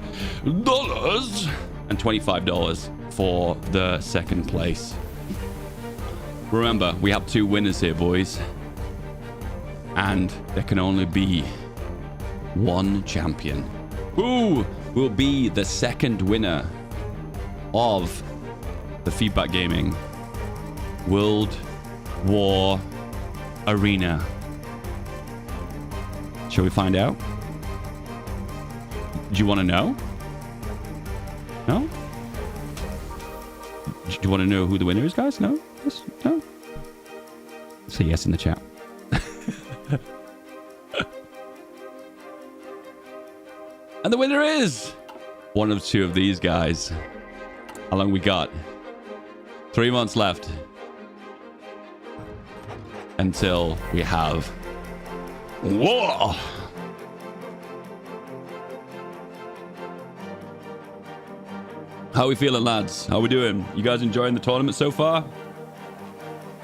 and $25 for the second place. Remember, we have two winners here, boys. And there can only be one champion. Who will be the second winner of the FeedBackGaming World War Arena? Shall we find out? Do you want to know? No? Do you want to know who the winner is, guys? No? Yes? No? Say yes in the chat. And the winner is one of two of these guys. How long we got? 3 months left until we have war. How are we feeling, lads? How are we doing? You guys enjoying the tournament so far?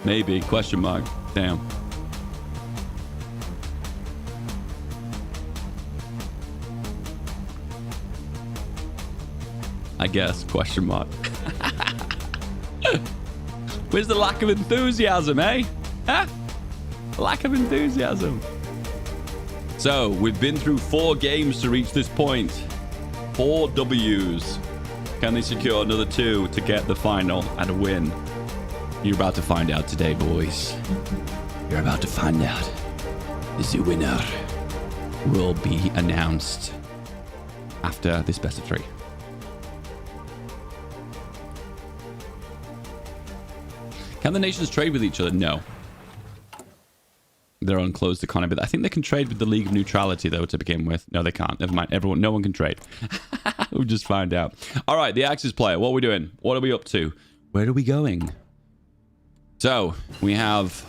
Maybe. Question mark. Damn. I guess. Question mark. Where's the lack of enthusiasm, eh? Huh? Lack of enthusiasm. So, we've been through 4 games to reach this point. 4 W's. Can they secure another 2 to get the final and a win? You're about to find out today, boys. You're about to find out. The winner will be announced after this best of 3. Can the nations trade with each other? No. They're on closed economy. I think they can trade with the League of Neutrality, though, to begin with. No, they can't. Never mind. No one can trade. We'll just find out. All right, the Axis player. What are we doing? What are we up to? Where are we going? So, we have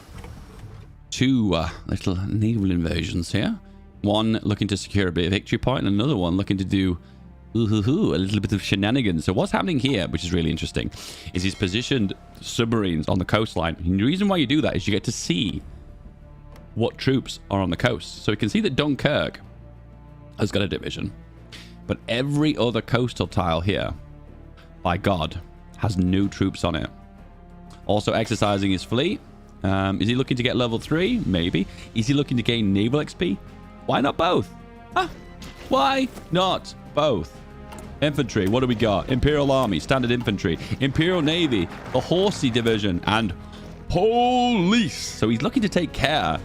2 little naval invasions here. One looking to secure a bit of victory point, and another one looking to do a little bit of shenanigans. So what's happening here, which is really interesting, is he's positioned submarines on the coastline. And the reason why you do that is you get to see what troops are on the coast. So you can see that Dunkirk has got a division, but every other coastal tile here, by God, has no troops on it. Also exercising his fleet. Is he looking to get level 3? Maybe. Is he looking to gain naval XP? Why not both? Huh? Why not both? Infantry, what do we got? Imperial Army, Standard Infantry, Imperial Navy, the Horsey Division, and Police. So he's looking to take care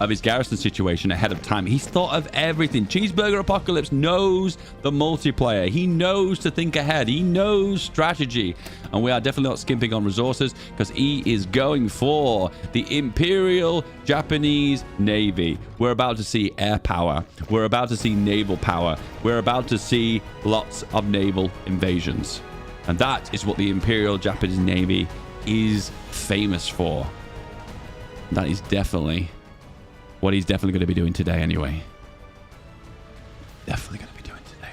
of his garrison situation ahead of time. He's thought of everything. Cheeseburger Apocalypse knows the multiplayer. He knows to think ahead. He knows strategy. And we are definitely not skimping on resources because he is going for the Imperial Japanese Navy. We're about to see air power. We're about to see naval power. We're about to see lots of naval invasions. And that is what the Imperial Japanese Navy is famous for. That is definitely what he's definitely going to be doing today anyway. Definitely going to be doing today.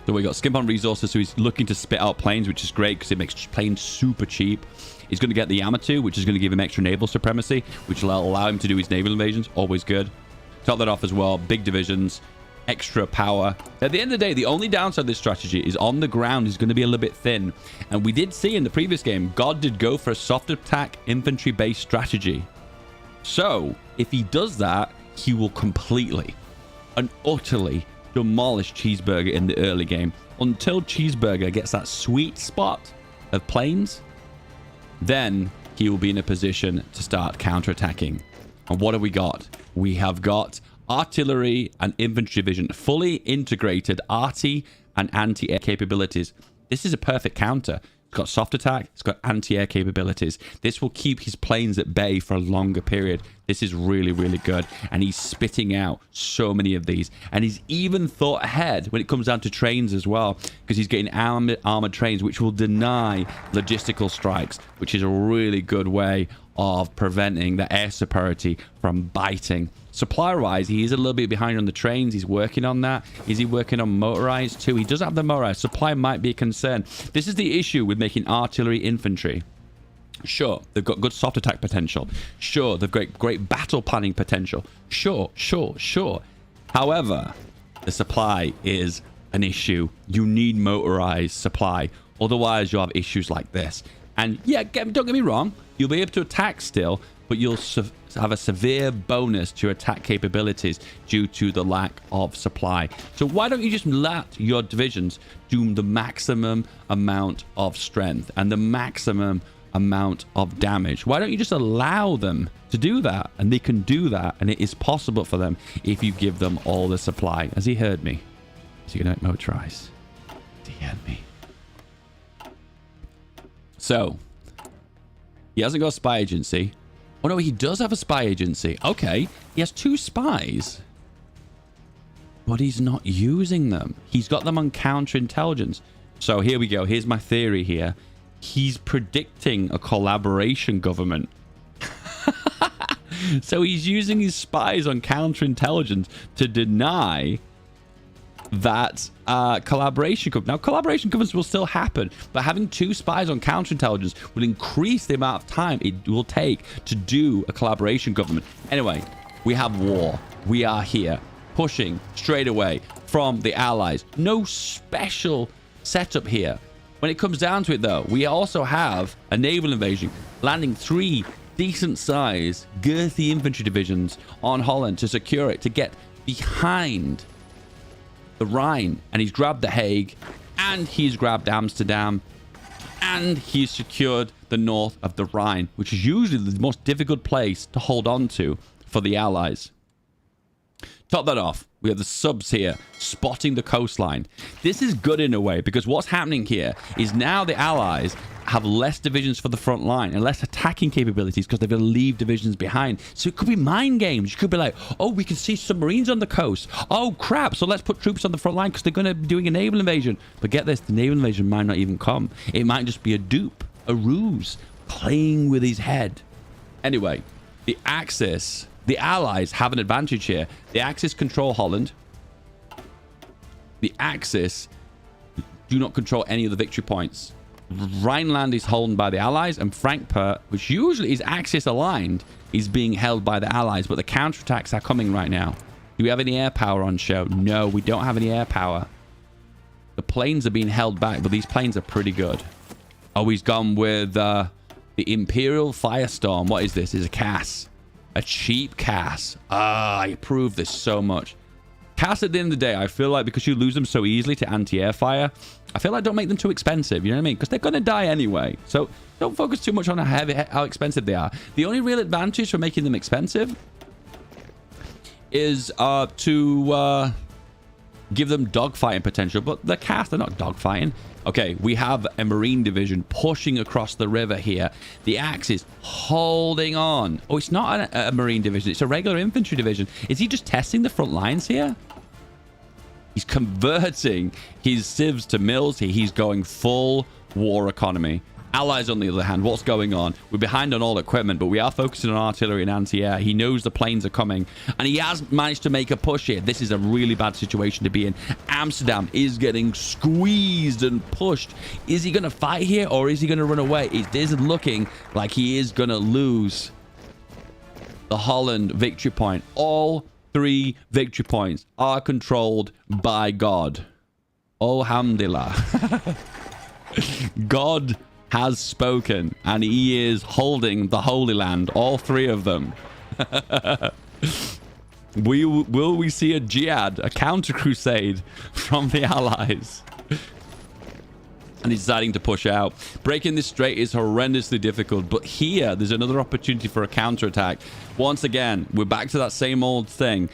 So we got skimp on resources, so he's looking to spit out planes, which is great because it makes planes super cheap. He's going to get the Yamato, which is going to give him extra naval supremacy, which will allow him to do his naval invasions. Always good. Top that off as well. Big divisions. Extra power. At the end of the day, the only downside of this strategy is on the ground is going to be a little bit thin. And we did see in the previous game, God did go for a soft attack infantry-based strategy. So, if he does that, he will completely and utterly demolish Cheeseburger in the early game. Until Cheeseburger gets that sweet spot of planes, then he will be in a position to start counterattacking. And what have we got? We have got artillery and infantry division, fully integrated arty and anti-air capabilities. This is a perfect counter. It's got soft attack, it's got anti-air capabilities. This will keep his planes at bay for a longer period. This is really, really good. And he's spitting out so many of these. And he's even thought ahead when it comes down to trains as well, because he's getting armored trains, which will deny logistical strikes, which is a really good way of preventing the air superiority from biting. Supply-wise, he is a little bit behind on the trains. He's working on that. Is he working on motorized too? He does have the motorized. Supply might be a concern. This is the issue with making artillery infantry. Sure, they've got good soft attack potential. Sure, they've got great battle planning potential. Sure. However, the supply is an issue. You need motorized supply. Otherwise, you'll have issues like this. And yeah, don't get me wrong. You'll be able to attack still, but you'll have a severe bonus to attack capabilities due to the lack of supply. So why don't you just let your divisions do the maximum amount of strength and the maximum amount of damage? Why don't you just allow them to do that? And they can do that, and it is possible for them if you give them all the supply. Has he heard me? Is he going to motorize? Did he heard me? So he hasn't got a spy agency. Oh no, he does have a spy agency. Okay, he has 2 spies, but he's not using them. He's got them on counterintelligence. So here we go. Here's my theory here. He's predicting a collaboration government. So he's using his spies on counterintelligence to deny that collaboration government. Now, collaboration governments will still happen, but having 2 spies on counterintelligence will increase the amount of time it will take to do a collaboration government. Anyway, we have war. We are here pushing straight away from the allies. No special setup here. When it comes down to it, though, we also have a naval invasion, landing 3 decent sized girthy infantry divisions on Holland to secure it, to get behind the Rhine. And he's grabbed The Hague, and he's grabbed Amsterdam, and he's secured the north of the Rhine, which is usually the most difficult place to hold on to for the allies. Top that off, we have the subs here spotting the coastline. This is good in a way, because what's happening here is now the allies have less divisions for the front line and less attacking capabilities because they're going to leave divisions behind. So it could be mind games. You could be like, oh, we can see submarines on the coast. Oh, crap. So let's put troops on the front line because they're going to be doing a naval invasion. But get this, the naval invasion might not even come. It might just be a dupe, a ruse, playing with his head. Anyway, the Axis, the allies have an advantage here. The Axis control Holland. The Axis do not control any of the victory points. Rhineland is held by the allies, and Frankfurt, which usually is Axis aligned, is being held by the allies. But the counterattacks are coming right now. Do we have any air power on show? No, we don't have any air power. The planes are being held back, but these planes are pretty good. Oh, he's gone with the Imperial Firestorm. What is this? It's a CAS. A cheap CAS. I approve this so much. CAS, at the end of the day, I feel like because you lose them so easily to anti-air fire, I feel like don't make them too expensive. You know what I mean? Because they're going to die anyway. So don't focus too much on how expensive they are. The only real advantage for making them expensive is to give them dogfighting potential. But the CAS, they're not dogfighting. Okay, we have a Marine division pushing across the river here. The Axis holding on. Oh, it's not a Marine division. It's a regular infantry division. Is he just testing the front lines here? He's converting his civs to mills here. He's going full war economy. Allies, on the other hand, what's going on? We're behind on all equipment, but we are focusing on artillery and anti-air. He knows the planes are coming, and he has managed to make a push here. This is a really bad situation to be in. Amsterdam is getting squeezed and pushed. Is he going to fight here, or is he going to run away? It is looking like he is going to lose the Holland victory point. All 3 victory points are controlled by God. Alhamdulillah. God has spoken, and he is holding the Holy Land, all 3 of them. Will we see a jihad, a counter crusade from the allies? And he's deciding to push out. Breaking this strait is horrendously difficult, but here there's another opportunity for a counterattack. Once again, we're back to that same old thing.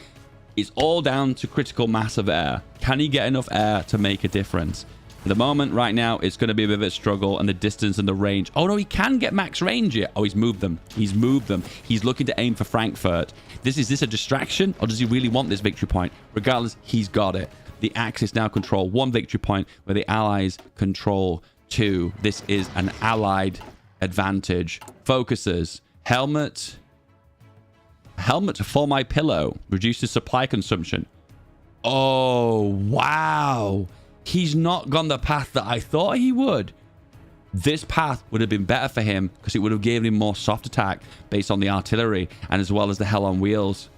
It's all down to critical mass of air. Can he get enough air to make a difference? At the moment, right now, it's going to be a bit of a struggle, and the distance and the range. Oh, no, he can get max range here. Oh, he's moved them. He's moved them. He's looking to aim for Frankfurt. Is this a distraction, or does he really want this victory point? Regardless, he's got it. The Axis now control 1 victory point, where the Allies control 2. This is an Allied advantage. Focuses. Helmet for my pillow. Reduces supply consumption. Oh, wow. He's not gone the path that I thought he would. This path would have been better for him because it would have given him more soft attack based on the artillery and as well as the Hell on Wheels.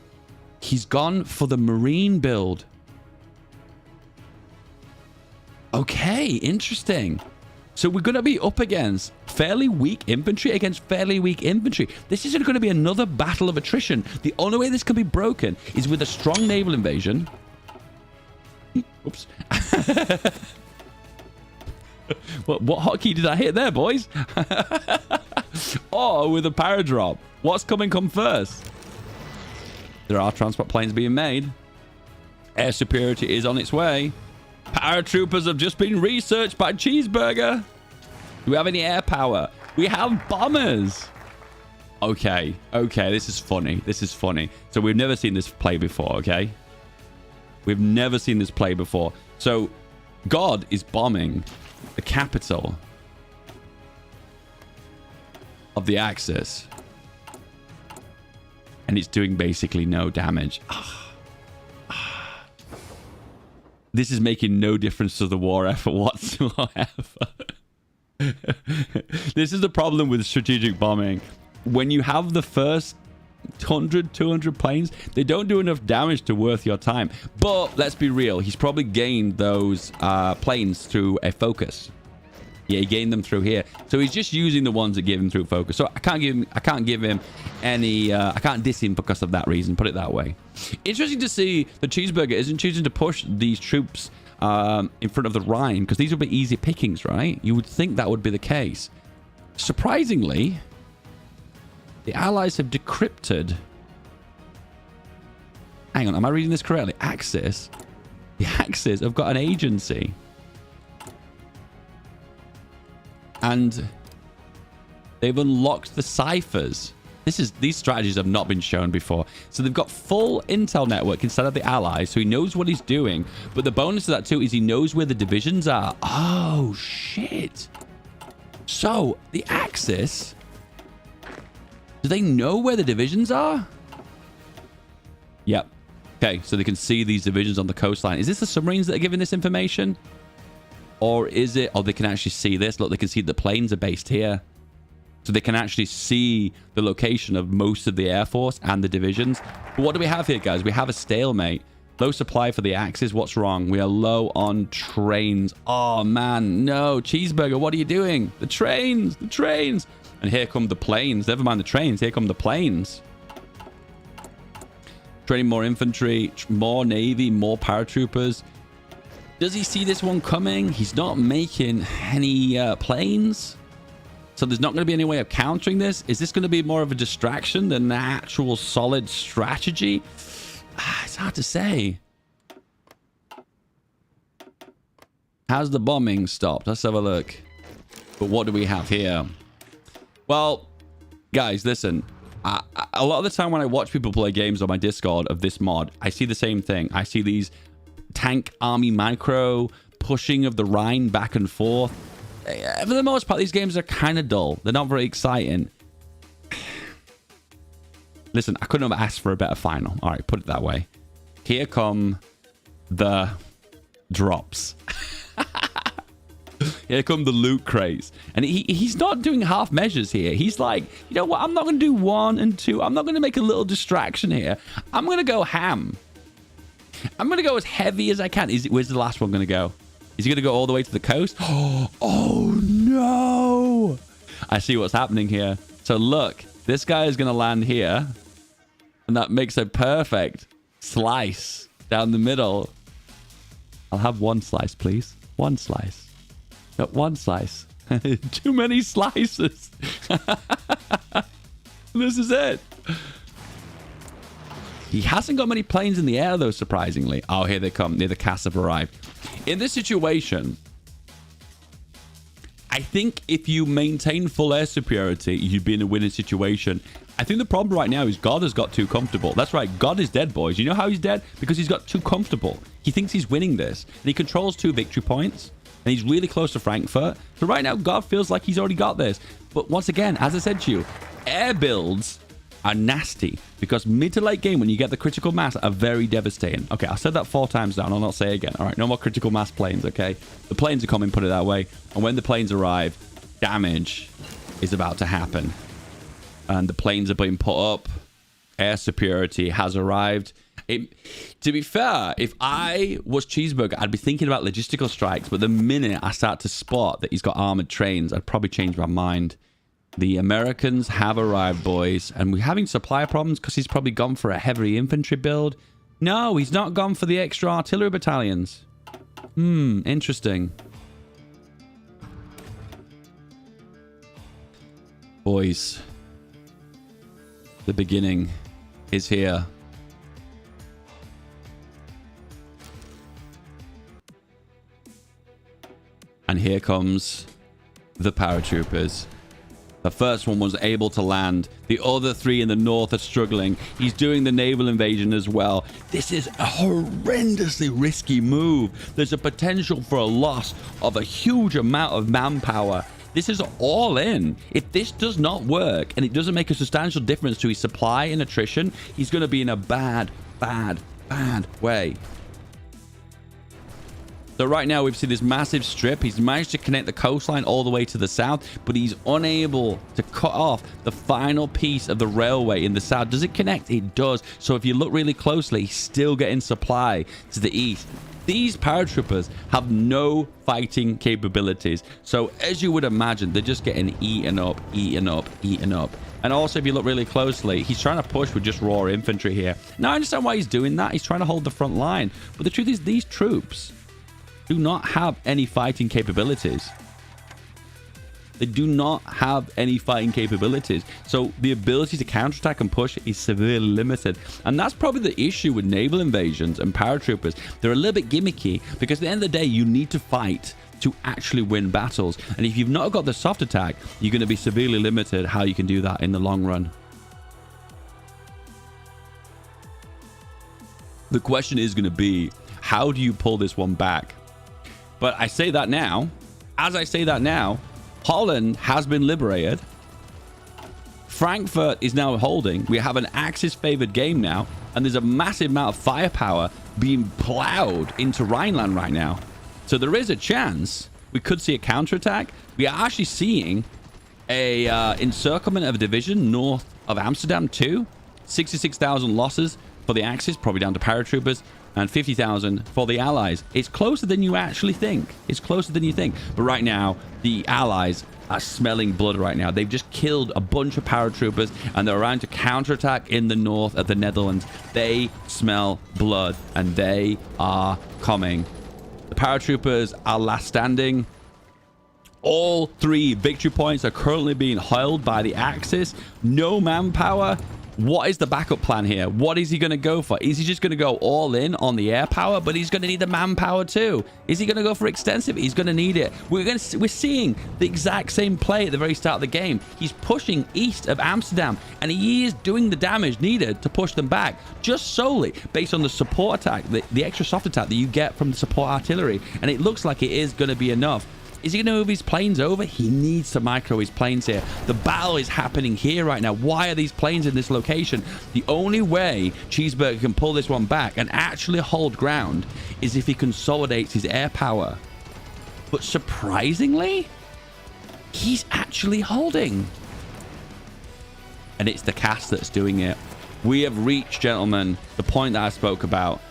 He's gone for the Marine build. Okay, interesting. So we're going to be up against fairly weak infantry against fairly weak infantry. This isn't going to be another battle of attrition. The only way this can be broken is with a strong naval invasion. Oops. what hotkey did I hit there, boys? Oh, with a paradrop. What's come first? There are transport planes being made. Air superiority is on its way. Paratroopers have just been researched by Cheeseburger. Do we have any air power? We have bombers. Okay, this is funny. So we've never seen this play before, okay? We've never seen this play before. So God is bombing the capital of the Axis. And it's doing basically no damage. This is making no difference to the war effort whatsoever. This is the problem with strategic bombing. When you have the first 100, 200 planes, they don't do enough damage to worth your time. But let's be real. He's probably gained those planes through a focus. Yeah, he gained them through here. So he's just using the ones that give him through focus. So I can't give him any... I can't diss him because of that reason. Put it that way. Interesting to see that Cheeseburger isn't choosing to push these troops in front of the Rhine, because these would be easy pickings, right? You would think that would be the case. Surprisingly, the Allies have decrypted... Hang on, am I reading this correctly? Axis? The Axis have got an agency. And they've unlocked the ciphers. These strategies have not been shown before. So they've got full intel network instead of the Allies, so he knows what he's doing. But the bonus to that too is he knows where the divisions are. Oh, shit. So the Axis... Do they know where the divisions are? Yep. Okay, so they can see these divisions on the coastline. Is this the submarines that are giving this information? Or is it... Oh, they can actually see this. Look, they can see the planes are based here. So they can actually see the location of most of the Air Force and the divisions. But what do we have here, guys? We have a stalemate. Low supply for the Axis. What's wrong? We are low on trains. Oh, man. No. Cheeseburger, what are you doing? The trains. The trains. And here come the planes. Never mind the trains. Here come the planes. Training more infantry, more navy, more paratroopers. Does he see this one coming? He's not making any planes. So there's not going to be any way of countering this. Is this going to be more of a distraction than an actual solid strategy? It's hard to say. How's the bombing stopped? Let's have a look. But what do we have here? Well, guys, listen. A lot of the time when I watch people play games on my Discord of this mod, I see the same thing. I see these tank army micro pushing of the Rhine back and forth. For the most part, these games are kind of dull. They're not very exciting. Listen, I couldn't have asked for a better final. All right, put it that way. Here come the drops. Here come the loot crates. And he's not doing half measures here. He's like, you know what? I'm not going to do 1 and 2. I'm not going to make a little distraction here. I'm going to go ham. I'm going to go as heavy as I can. Where's the last one going to go? Is he going to go all the way to the coast? Oh, no. I see what's happening here. So look, this guy is going to land here. And that makes a perfect slice down the middle. I'll have one slice, please. One slice. Not one slice. Too many slices. This is it. He hasn't got many planes in the air, though, surprisingly. Oh, here they come. Near the cast have arrived. In this situation, I think if you maintain full air superiority, you'd be in a winning situation. I think the problem right now is God has got too comfortable. That's right. God is dead, boys. You know how he's dead? Because he's got too comfortable. He thinks he's winning this. And he controls 2 victory points. And he's really close to Frankfurt. So right now, God feels like he's already got this. But once again, as I said to you, air builds are nasty. Because mid to late game, when you get the critical mass, are very devastating. Okay, I said that 4 times now, and I'll not say it again. All right, no more critical mass planes, okay? The planes are coming, put it that way. And when the planes arrive, damage is about to happen. And the planes are being put up. Air superiority has arrived. To be fair, if I was Cheeseburger, I'd be thinking about logistical strikes. But the minute I start to spot that he's got armored trains, I'd probably change my mind. The Americans have arrived, boys. And we're having supply problems because he's probably gone for a heavy infantry build. No, he's not gone for the extra artillery battalions. Interesting. Boys, the beginning is here. And here comes the paratroopers. The first one was able to land. The other 3 in the north are struggling. He's doing the naval invasion as well. This is a horrendously risky move. There's a potential for a loss of a huge amount of manpower. This is all in. If this does not work and it doesn't make a substantial difference to his supply and attrition, he's going to be in a bad way. So right now we've seen this massive strip. He's managed to connect the coastline all the way to the south, but he's unable to cut off the final piece of the railway in the south. Does it connect? It does. So if you look really closely, he's still getting supply to the east. These paratroopers have no fighting capabilities. So as you would imagine, they're just getting eaten up. And also, if you look really closely, he's trying to push with just raw infantry here. Now, I understand why he's doing that. He's trying to hold the front line. But the truth is, these troops do not have any fighting capabilities. They do not have any fighting capabilities. So the ability to counterattack and push is severely limited. And that's probably the issue with naval invasions and paratroopers. They're a little bit gimmicky because at the end of the day, you need to fight to actually win battles. And if you've not got the soft attack, you're going to be severely limited how you can do that in the long run. The question is going to be, how do you pull this one back? But I say that now. As I say that now, Holland has been liberated. Frankfurt is now holding. We have an Axis-favored game now. And there's a massive amount of firepower being plowed into Rhineland right now. So there is a chance we could see a counterattack. We are actually seeing a encirclement of a division north of Amsterdam too. 66,000 losses for the Axis, probably down to paratroopers, and 50,000 for the Allies. It's closer than you actually think. It's closer than you think. But right now, the Allies are smelling blood right now. They've just killed a bunch of paratroopers, and they're around to counterattack in the north of the Netherlands. They smell blood, and they are coming. The paratroopers are last standing. All 3 victory points are currently being held by the Axis. No manpower. What is the backup plan here? What is he going to go for? Is he just going to go all in on the air power? But he's going to need the manpower too. Is he going to go for extensive? He's going to need it. We're seeing the exact same play at the very start of the game. He's pushing east of Amsterdam, and he is doing the damage needed to push them back, just solely based on the support attack, the extra soft attack that you get from the support artillery. And it looks like it is going to be enough. Is he going to move his planes over? He needs to micro his planes here. The battle is happening here right now. Why are these planes in this location? The only way Cheeseburger can pull this one back and actually hold ground is if he consolidates his air power. But surprisingly, he's actually holding. And it's the cast that's doing it. We have reached, gentlemen, the point that I spoke about.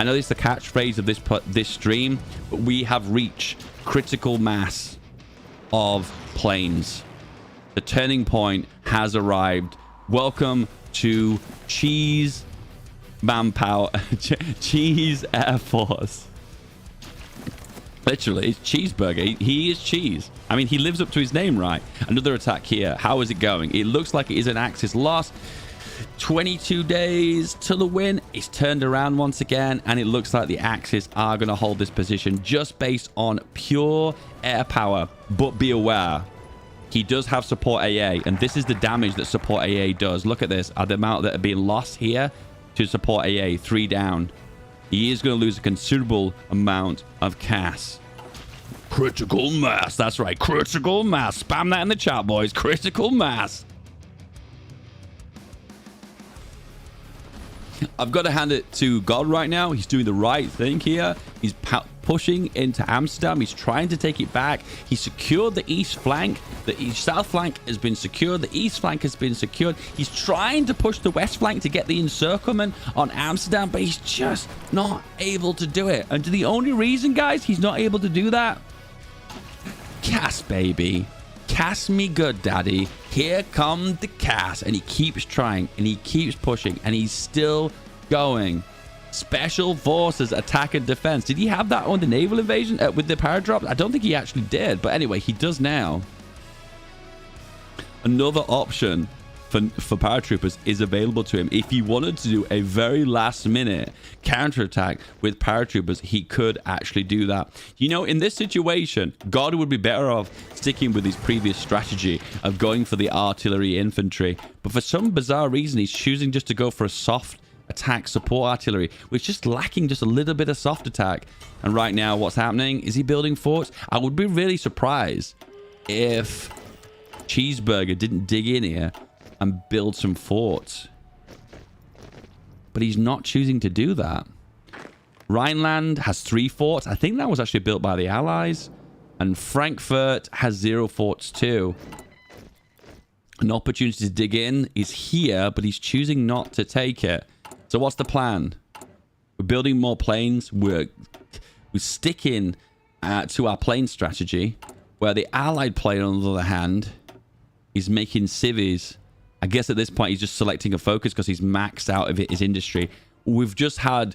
I know this is the catchphrase of this stream, but we have reached critical mass of planes. The turning point has arrived. Welcome to Cheese Manpower, Cheese Air Force. Literally, it's Cheeseburger. He is cheese. I mean, he lives up to his name, right? Another attack here. How is it going? It looks like it is an Axis loss. 22 days to the win. It's turned around once again, and it looks like the Axis are going to hold this position just based on pure air power. But be aware, he does have support AA, and this is the damage that support AA does. Look at this, the amount that are being lost here to support AA, 3 down. He is going to lose a considerable amount of CAS. Critical mass. That's right, critical mass. Spam that in the chat, boys. Critical mass. I've got to hand it to God right now. He's doing the right thing here. He's pushing into Amsterdam. He's trying to take it back. He secured the east flank. The south flank has been secured. The east flank has been secured. He's trying to push the west flank to get the encirclement on Amsterdam, but he's just not able to do it. And the only reason, guys, he's not able to do that, CAS, baby. CAS me good, daddy. Here come the CAS. And he keeps trying, and he keeps pushing, and he's still going. Special Forces attack and defense. Did he have that on the naval invasion with the paradrops? I don't think he actually did, but anyway, he does now. Another option for paratroopers is available to him. If he wanted to do a very last minute counterattack with paratroopers, he could actually do that. You know, in this situation, God would be better off sticking with his previous strategy of going for the artillery infantry, but for some bizarre reason he's choosing just to go for a soft attack support artillery, which is just lacking just a little bit of soft attack. And right now, what's happening? Is he building forts? I would be really surprised if Cheeseburger didn't dig in here and build some forts, but he's not choosing to do that. Rhineland has 3 forts. I think that was actually built by the Allies, and Frankfurt has 0 forts too. An opportunity to dig in is here, but he's choosing not to take it. So what's the plan? We're building more planes. We're sticking to our plane strategy, where the Allied player, on the other hand, is making civvies. I guess at this point, he's just selecting a focus because he's maxed out of his industry. We've just had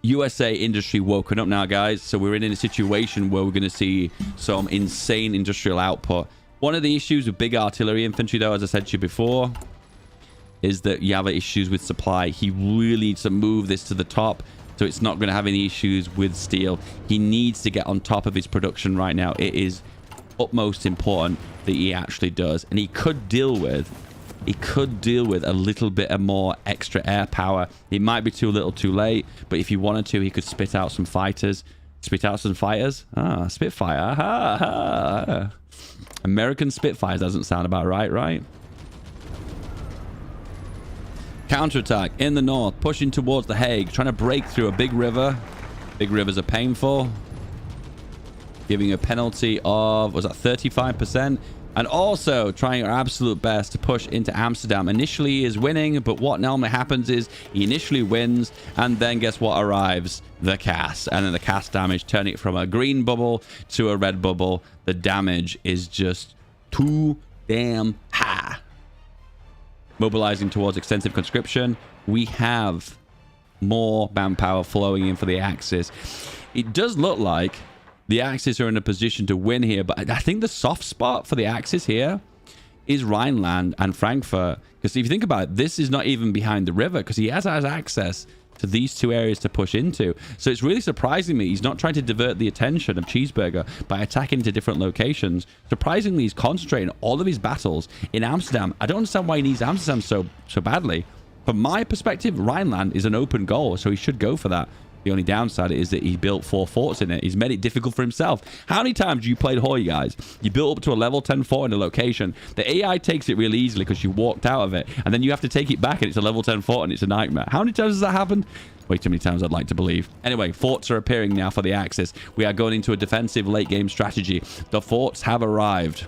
USA industry woken up now, guys. So we're in a situation where we're going to see some insane industrial output. One of the issues with big artillery infantry, though, as I said to you before, is that you have issues with supply. He really needs to move this to the top, so it's not going to have any issues with steel. He needs to get on top of his production right now. It is utmost important that he actually does. And he could deal with a little bit of more extra air power. It might be too little too late, but if he wanted to, he could spit out some fighters. Ah, Spitfire. American Spitfires doesn't sound about right? Counterattack in the north, pushing towards The Hague, trying to break through a big river. Big rivers are painful. Giving a penalty of, was that 35%? And also trying our absolute best to push into Amsterdam. Initially, he is winning, but what normally happens is he initially wins, and then guess what arrives? The CAS. And then the CAS damage, turning it from a green bubble to a red bubble. The damage is just too damn high. Mobilizing towards extensive conscription. We have more manpower flowing in for the Axis. It does look like the Axis are in a position to win here, but I think the soft spot for the Axis here is Rhineland and Frankfurt. Because if you think about it, this is not even behind the river, because he has access to these 2 areas to push into. So it's really surprising me he's not trying to divert the attention of Cheeseburger by attacking to different locations. Surprisingly, he's concentrating all of his battles in Amsterdam. I don't understand why he needs Amsterdam so badly. From my perspective, Rhineland is an open goal, so he should go for that. The only downside is that he built 4 forts in it. He's made it difficult for himself. How many times have you played HOI, guys? You built up to a level 10 fort in a location. The AI takes it really easily because you walked out of it, and then you have to take it back and it's a level 10 fort and it's a nightmare. How many times has that happened? Way too many times, I'd like to believe. Anyway, forts are appearing now for the Axis. We are going into a defensive late game strategy. The forts have arrived.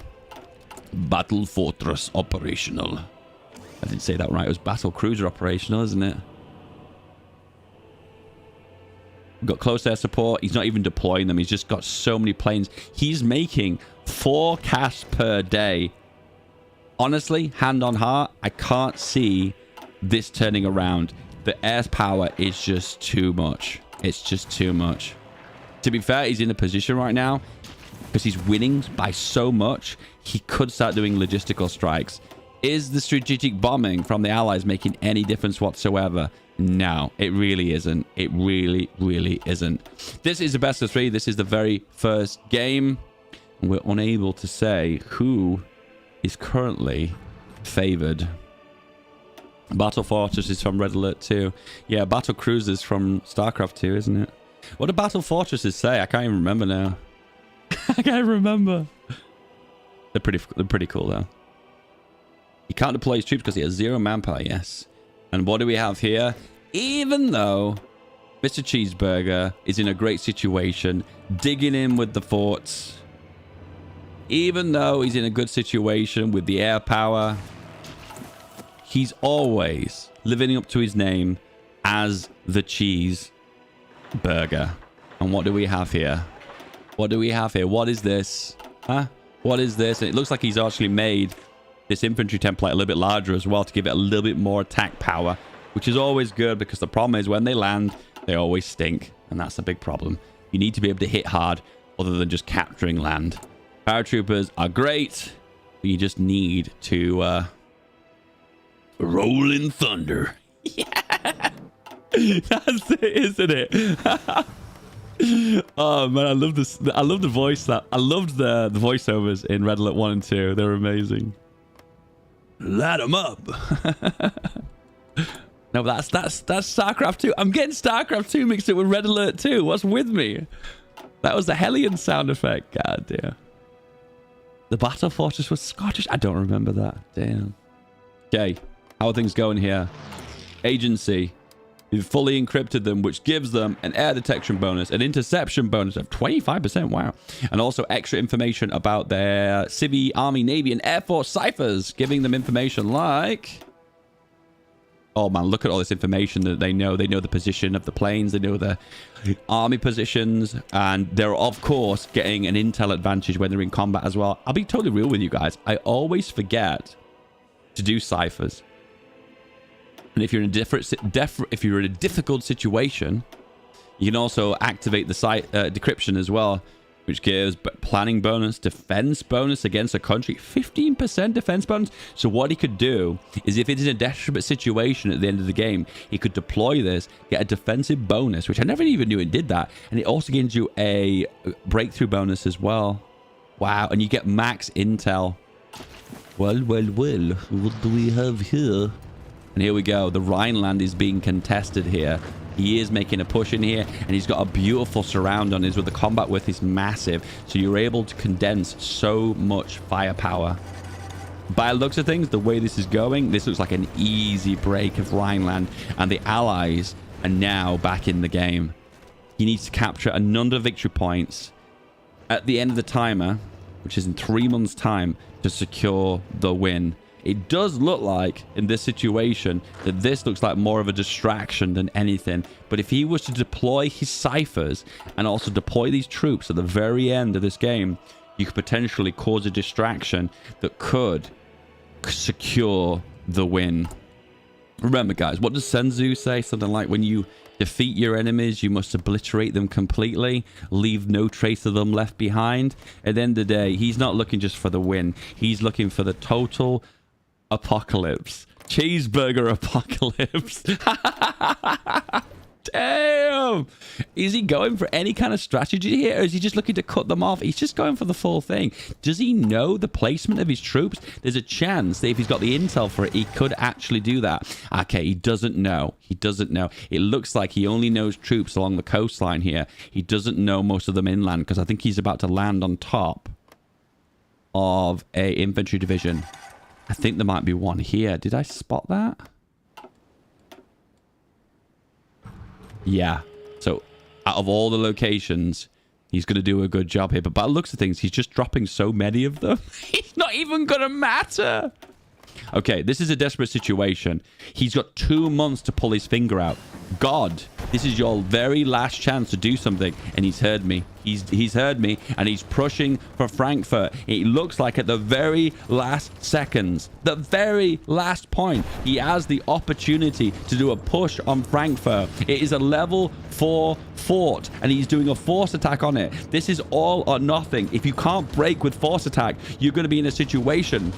Battle Fortress operational. I didn't say that right. It was Battle Cruiser operational, isn't it? Got close air support. He's not even deploying them. He's just got so many planes. He's making 4 CAS per day. Honestly, hand on heart, I can't see this turning around. The air power is just too much. It's just too much. To be fair, he's in a position right now because he's winning by so much. He could start doing logistical strikes. Is the strategic bombing from the Allies making any difference whatsoever? No, it really isn't. It really, really isn't. This is the best of 3. This is the very first game. We're unable to say who is currently favored. Battle Fortress is from Red Alert 2. Yeah, Battle Cruisers from StarCraft 2, isn't it? What do Battle Fortresses say? I can't even remember now. I can't remember. They're pretty cool, though. He can't deploy his troops because he has 0 manpower, yes. And what do we have here? Even though Mr. Cheeseburger is in a great situation, digging in with the forts, even though he's in a good situation with the air power, he's always living up to his name as the Cheeseburger. And what do we have here? What do we have here? What is this? Huh? What is this? And it looks like he's actually made this infantry template a little bit larger as well to give it a little bit more attack power, which is always good because the problem is when they land, they always stink. And that's a big problem. You need to be able to hit hard other than just capturing land. Paratroopers are great, but you just need to roll in thunder. Yeah. That's it, isn't it? Oh man, I love this. I love the voice. I loved the voiceovers in Red Alert 1 and 2. They're amazing. Light them up. No, that's StarCraft 2. I'm getting StarCraft 2 mixed up with Red Alert 2. What's with me? That was the Hellion sound effect. God damn. The Battle Fortress was Scottish. I don't remember that. Damn. Okay, how are things going here? Agency. We've fully encrypted them, which gives them an air detection bonus, an interception bonus of 25%. Wow. And also extra information about their Civvy, Army, Navy, and Air Force ciphers, giving them information like... Oh, man, look at all this information that they know. They know the position of the planes. They know the army positions. And they're, of course, getting an intel advantage when they're in combat as well. I'll be totally real with you guys. I always forget to do ciphers. And if you're in a difficult situation, you can also activate the site decryption as well, which gives planning bonus, defense bonus against a country, 15% defense bonus. So what he could do is if it's in a desperate situation at the end of the game, he could deploy this, get a defensive bonus, which I never even knew it did that. And it also gives you a breakthrough bonus as well. Wow. And you get max intel. Well, what do we have here? And here we go. The Rhineland is being contested here. He is making a push in here, and he's got a beautiful surround on his with the combat width is massive. So you're able to condense so much firepower. By the looks of things, the way this is going, this looks like an easy break of Rhineland, and the Allies are now back in the game. He needs to capture a number of victory points at the end of the timer, which is in 3 months' time, to secure the win. It does look like, in this situation, that this looks like more of a distraction than anything. But if he was to deploy his ciphers and also deploy these troops at the very end of this game, you could potentially cause a distraction that could secure the win. Remember, guys, what does Sun Tzu say? Something like, when you defeat your enemies, you must obliterate them completely, leave no trace of them left behind. At the end of the day, he's not looking just for the win. He's looking for the total apocalypse. Cheeseburger apocalypse. Damn. Is he going for any kind of strategy here, or is he just looking to cut them off? He's just going for the full thing. Does he know the placement of his troops? There's a chance that if he's got the intel for it, he could actually do that. Okay, he doesn't know. He doesn't know. It looks like he only knows troops along the coastline here. He doesn't know most of them inland, because I think he's about to land on top of a infantry division. I think there might be one here. Did I spot that? Yeah. So out of all the locations, he's going to do a good job here. But by the looks of things, he's just dropping so many of them. It's not even going to matter. Okay, this is a desperate situation. He's got 2 months to pull his finger out. God, this is your very last chance to do something. And he's heard me. He's heard me, and he's pushing for Frankfurt. It looks like at the very last seconds, the very last point, he has the opportunity to do a push on Frankfurt. It is a level 4 fort, and he's doing a force attack on it. This is all or nothing. If you can't break with force attack, you're going to be in a situation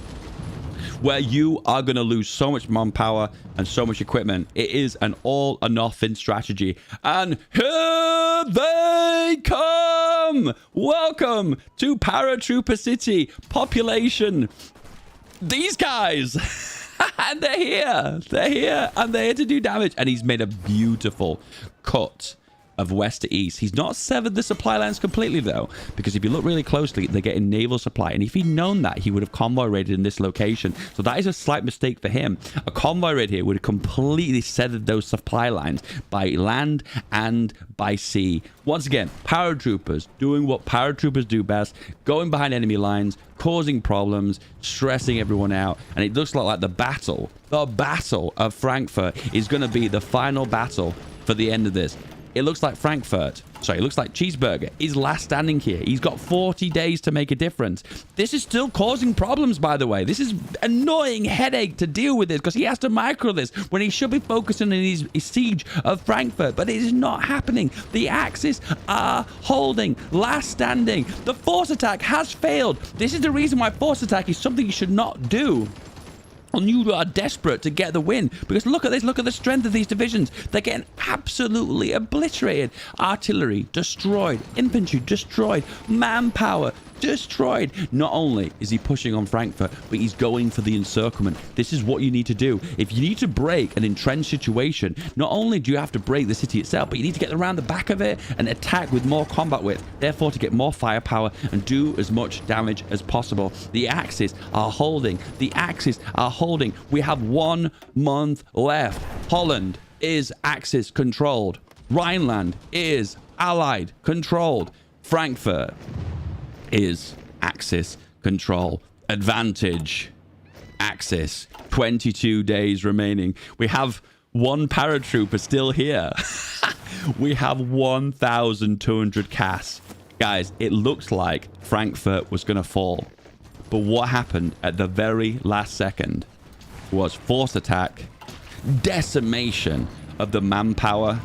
where you are going to lose so much manpower and so much equipment. It is an all or nothing strategy. And here they come! Welcome to Paratrooper City. Population. These guys. And they're here. They're here. And they're here to do damage. And he's made a beautiful cut of west to east. He's not severed the supply lines completely, though, because if you look really closely, they're getting naval supply. And if he'd known that, he would have convoy raided in this location. So that is a slight mistake for him. A convoy raid here would have completely severed those supply lines by land and by sea. Once again, paratroopers doing what paratroopers do best, going behind enemy lines, causing problems, stressing everyone out. And it looks like the battle of Frankfurt is going to be the final battle for the end of this. It looks like it looks like Cheeseburger is last standing here. He's got 40 days to make a difference. This is still causing problems, by the way. This is annoying headache to deal with this because he has to micro this when he should be focusing on his siege of Frankfurt. But it is not happening. The Axis are holding. Last standing. The force attack has failed. This is the reason why force attack is something you should not do. And you are desperate to get the win, because look at this. Look at the strength of these divisions. They're getting absolutely obliterated. Artillery destroyed, infantry destroyed, manpower destroyed. Not only is he pushing on Frankfurt, but he's going for the encirclement. This is what you need to do. If you need to break an entrenched situation, not only do you have to break the city itself, but you need to get around the back of it and attack with more combat width, therefore to get more firepower and do as much damage as possible. The Axis are holding. The Axis are holding. We have 1 month left. Holland is Axis controlled. Rhineland is Allied controlled. Frankfurt is Axis control. Advantage. Axis. 22 days remaining. We have 1 paratrooper still here. We have 1,200 CAS. Guys, it looks like Frankfurt was going to fall. But what happened at the very last second was force attack, decimation of the manpower,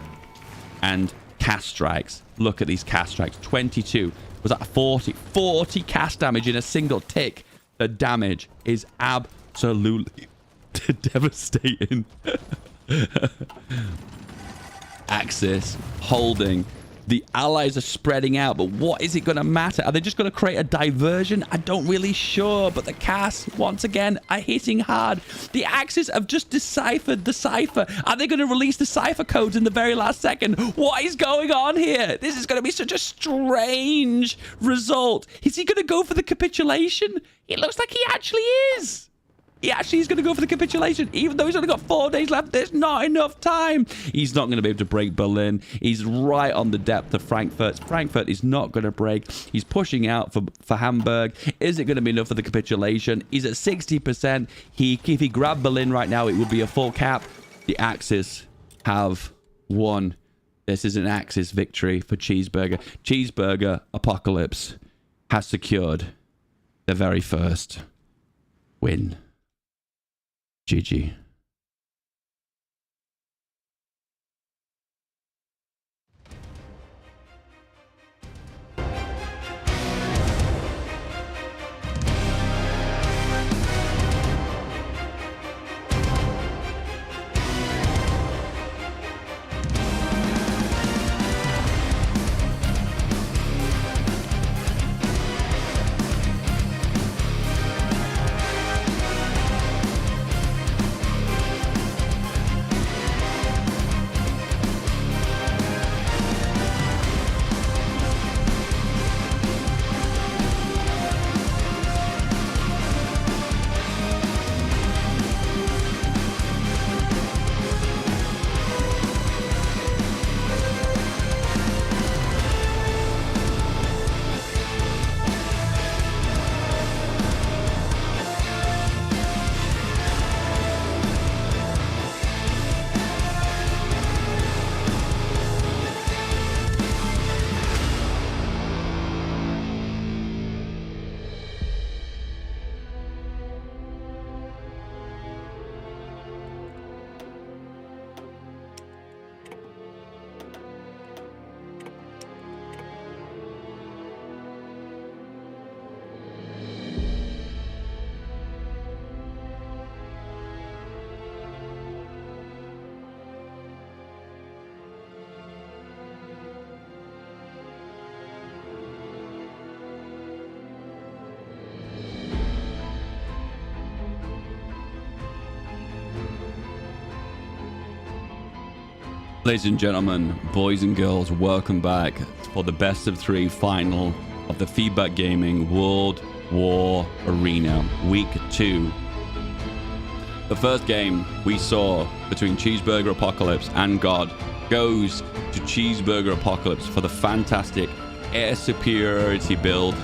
and CAS strikes. Look at these CAS strikes. 22. Was that 40 CAS damage in a single tick? The damage is absolutely devastating. Axis holding. The allies are spreading out, but what is it going to matter? Are they just going to create a diversion? I don't really sure, but the CAS, once again, are hitting hard. The Axis have just deciphered the cipher. Are they going to release the cipher codes in the very last second? What is going on here? This is going to be such a strange result. Is he going to go for the capitulation? It looks like he actually is. He actually is going to go for the capitulation. Even though he's only got 4 days left, there's not enough time. He's not going to be able to break Berlin. He's right on the depth of Frankfurt. Frankfurt is not going to break. He's pushing out for Hamburg. Is it going to be enough for the capitulation? He's at 60%. If he grabbed Berlin right now, it would be a full cap. The Axis have won. This is an Axis victory for Cheeseburger. Cheeseburger Apocalypse has secured the very first win. GG. Ladies and gentlemen, boys and girls, welcome back for the best of 3 final of the Feedback Gaming World War Arena, Week 2. The first game we saw between Cheeseburger Apocalypse and God goes to Cheeseburger Apocalypse for the fantastic air superiority build,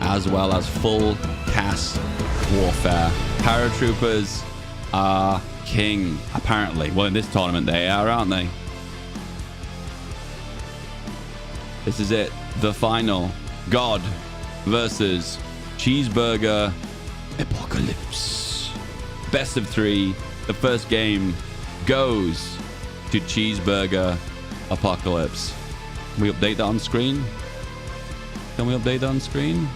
as well as full CAS warfare. Paratroopers are king, apparently. Well, in this tournament they are, aren't they? This is it, the final. God versus Cheeseburger Apocalypse. Best of 3. The first game goes to Cheeseburger Apocalypse. Can we update that on screen? Can we update that on screen?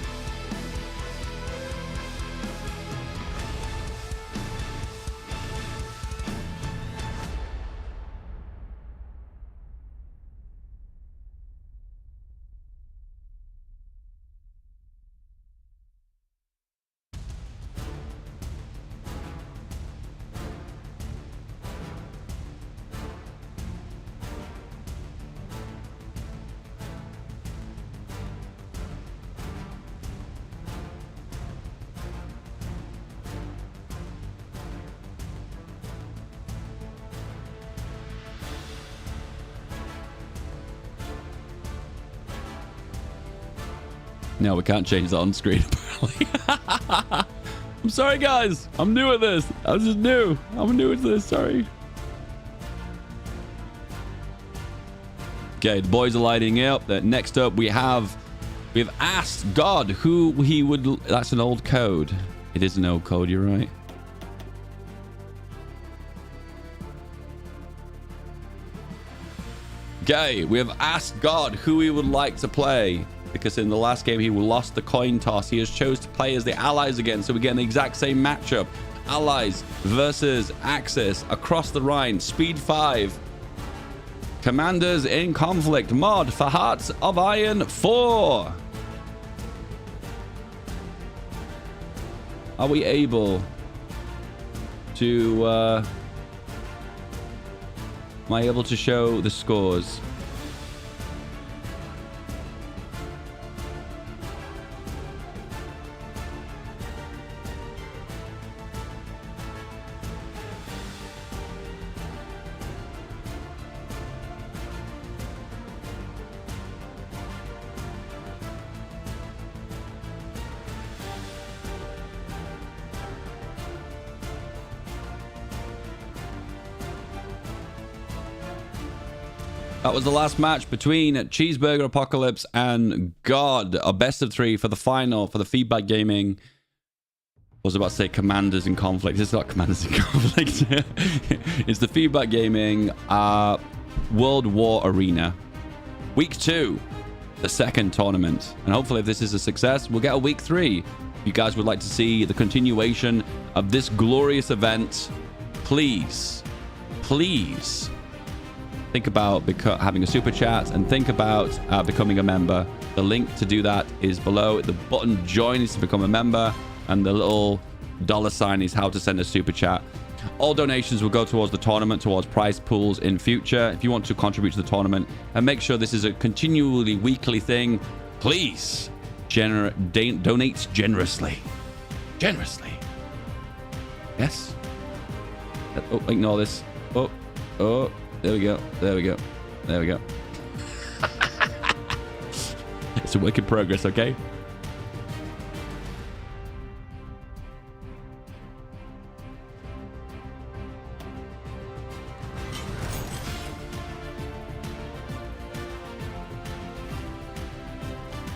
No, we can't change that on screen, apparently. I'm sorry, guys. I'm new at this. I'm just new. I'm new at this. Sorry. Okay, the boys are lighting up. Next up, we've asked God who he would... That's an old code. It is an old code, you're right. Okay, we have asked God who he would like to play, because in the last game he lost the coin toss. He has chose to play as the Allies again, so we're getting the exact same matchup. Allies versus Axis across the Rhine, speed 5. Commanders in conflict, mod for Hearts of Iron 4. Are we able to am I able to show the scores? That was the last match between Cheeseburger Apocalypse and God. A best of 3 for the final for the Feedback Gaming. I was about to say Commanders in Conflict. It's not Commanders in Conflict. It's the Feedback Gaming World War Arena. Week 2, the second tournament. And hopefully if this is a success, we'll get a Week 3. If you guys would like to see the continuation of this glorious event, please think about having a super chat and think about becoming a member. The link to do that is below. The button join is to become a member, and the little $sign is how to send a super chat. All donations will go towards the tournament, towards prize pools in future. If you want to contribute to the tournament and make sure this is a continually weekly thing, please donate generously. Yes. Oh, ignore this. Oh. There we go. It's a work in progress, okay?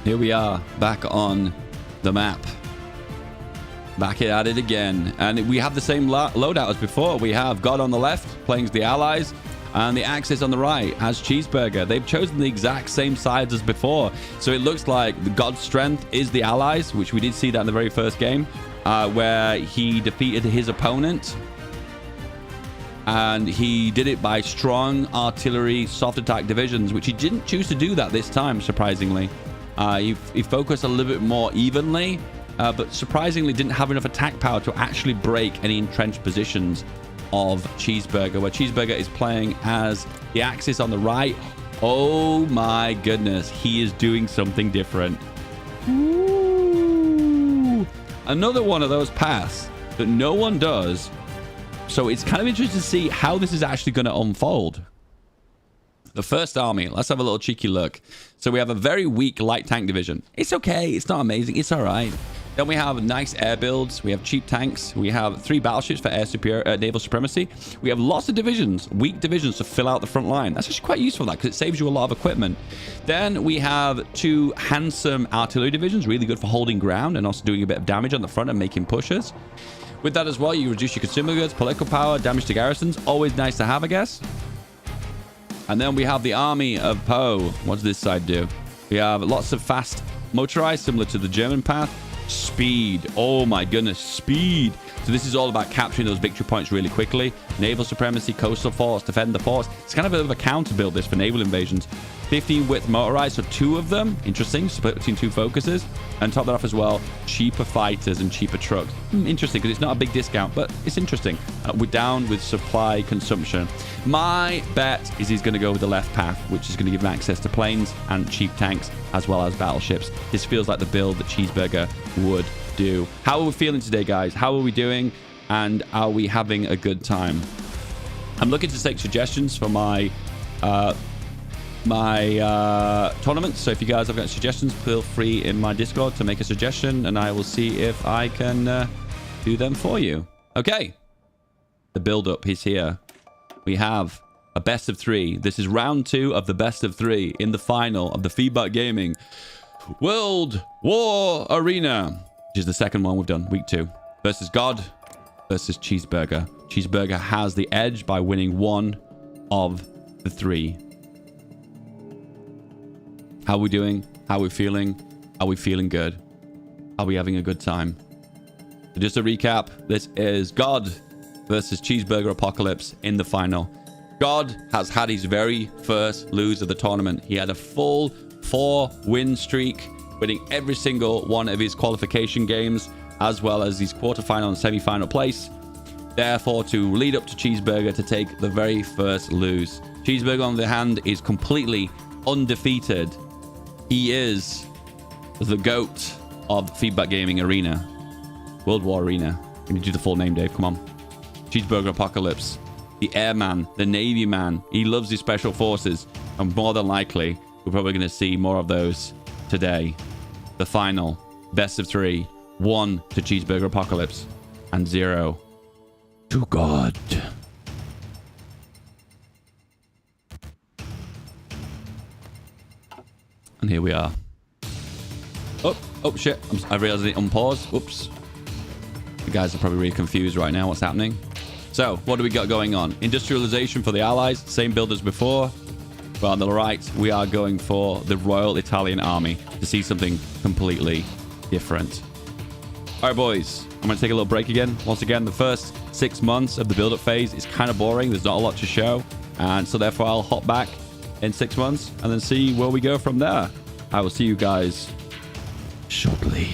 Here we are, back on the map. Back at it again. And we have the same loadout as before. We have God on the left, playing as the Allies. And the Axis on the right has Cheeseburger. They've chosen the exact same sides as before. So it looks like the God's strength is the Allies, which we did see that in the very first game, where he defeated his opponent. And he did it by strong artillery, soft attack divisions, which he didn't choose to do that this time, surprisingly. He focused a little bit more evenly, but surprisingly didn't have enough attack power to actually break any entrenched positions. of Cheeseburger, where Cheeseburger is playing as the Axis on the right. Oh my goodness, he is doing something different. Ooh. Another one of those paths that no one does. So it's kind of interesting to see how this is actually going to unfold. The first army, let's have a little cheeky look. So we have a very weak light tank division. It's okay. It's not amazing. It's all right. Then we have nice air builds. We have cheap tanks. We have 3 battleships for naval supremacy. We have lots of divisions, weak divisions to fill out the front line. That's actually quite useful, that, because it saves you a lot of equipment. Then we have 2 handsome artillery divisions, really good for holding ground and also doing a bit of damage on the front and making pushes. With that as well, you reduce your consumer goods, political power, damage to garrisons. Always nice to have, I guess. And then we have the army of Poe. What does this side do? We have lots of fast motorized, similar to the German path. Speed. Oh my goodness, speed. So this is all about capturing those victory points really quickly. Naval supremacy, coastal forts, defend the ports. It's kind of a bit of a counter build, this, for naval invasions. 15 width motorized, so 2 of them. Interesting, split between 2 focuses. And top that off as well, cheaper fighters and cheaper trucks. Interesting, because it's not a big discount, but it's interesting. We're down with supply consumption. My bet is he's going to go with the left path, which is going to give him access to planes and cheap tanks, as well as battleships. This feels like the build that Cheeseburger would do. How are we feeling today, guys? How are we doing? And are we having a good time? I'm looking to take suggestions for my tournaments. So if you guys have got suggestions, feel free in my Discord to make a suggestion, and I will see if I can do them for you. Okay. The build-up is here. We have a best of 3. This is round 2 of the best of 3 in the final of the FeedBackGaming World War Arena, which is the second one we've done, week 2. Versus God versus Cheeseburger. Cheeseburger has the edge by winning 1 of the 3. How are we doing? How are we feeling? Are we feeling good? Are we having a good time? So just a recap, this is God versus Cheeseburger Apocalypse in the final. God has had his very first lose of the tournament. He had a full 4-win streak, winning every single one of his qualification games, as well as his quarterfinal and semi-final place. Therefore, to lead up to Cheeseburger to take the very first lose. Cheeseburger, on the other hand, is completely undefeated. He is the GOAT of FeedBackGaming Arena. World War Arena. Can you do the full name, Dave? Come on. Cheeseburger Apocalypse. The airman. The Navy man. He loves his special forces. And more than likely, we're probably going to see more of those today. The final. Best of 3. 1 to Cheeseburger Apocalypse. And 0 to God. And here we are. Oh shit. I realized I didn't unpause. Whoops. You guys are probably really confused right now. What's happening? So, what do we got going on? Industrialization for the Allies. Same build as before. But on the right, we are going for the Royal Italian Army to see something completely different. All right, boys. I'm going to take a little break again. Once again, the first 6 months of the build-up phase is kind of boring. There's not a lot to show. And so, therefore, I'll hop back in 6 months and then see where we go from there. I will see you guys shortly.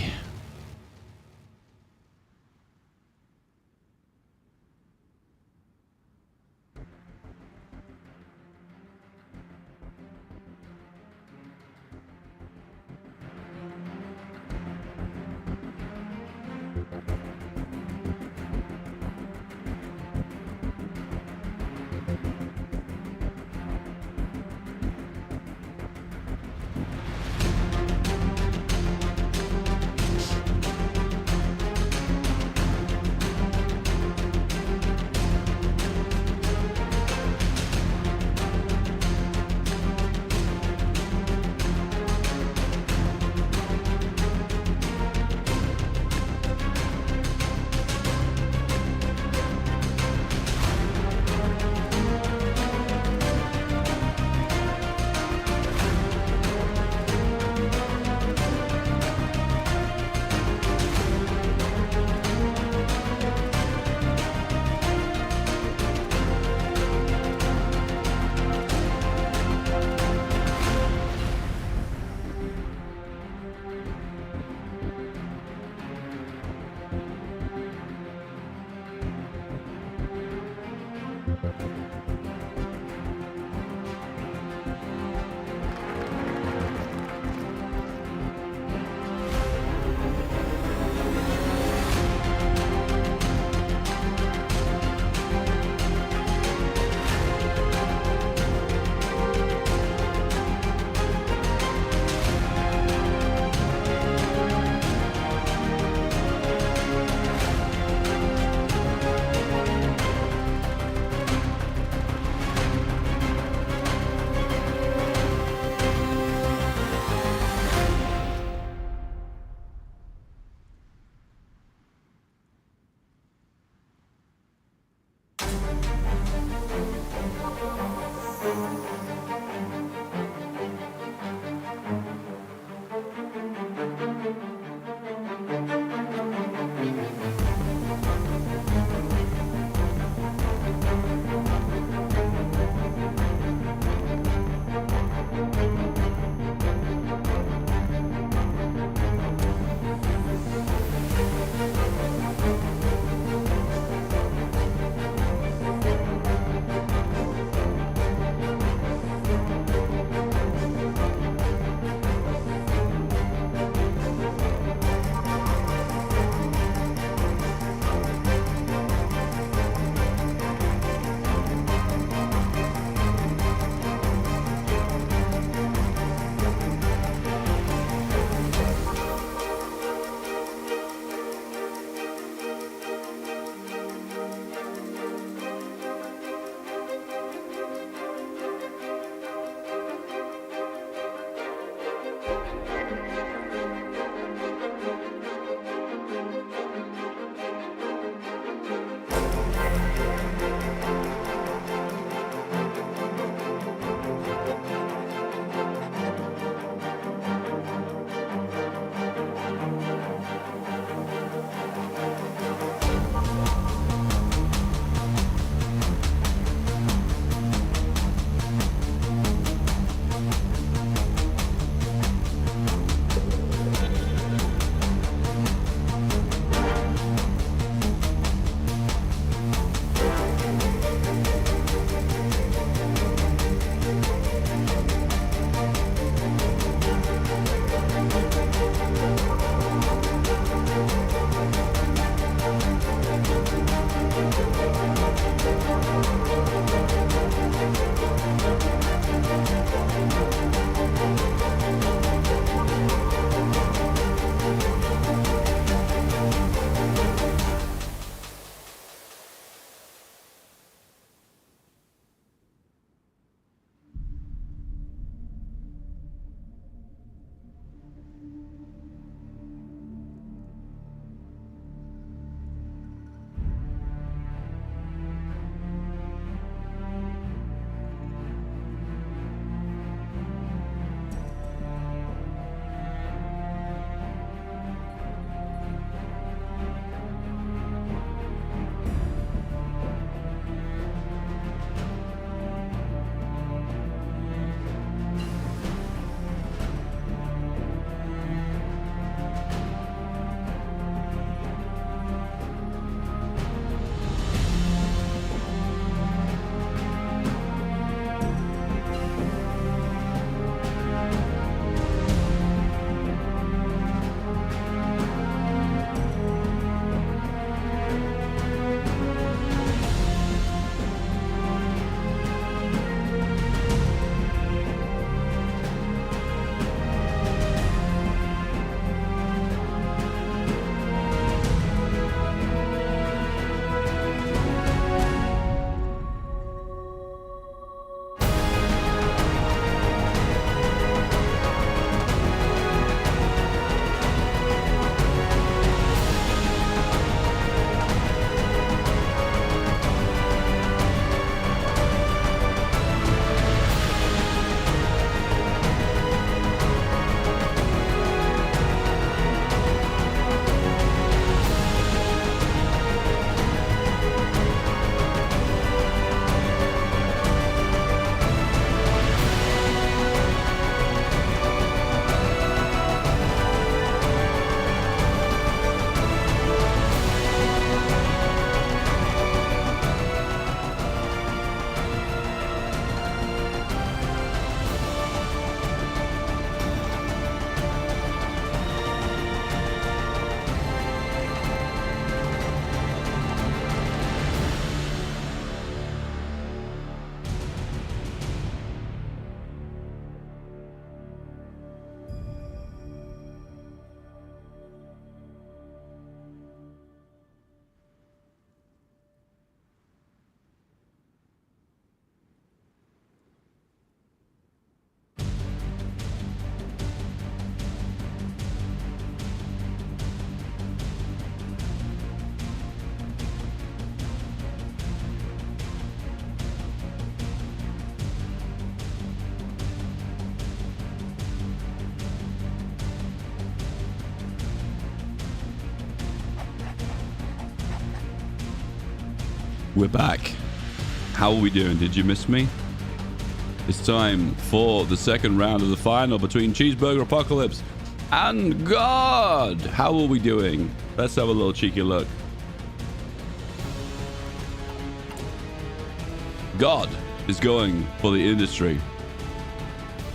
We're back. How are we doing? Did you miss me? It's time for the second round of the final between Cheeseburger Apocalypse and God. How are we doing? Let's have a little cheeky look. God is going for the industry.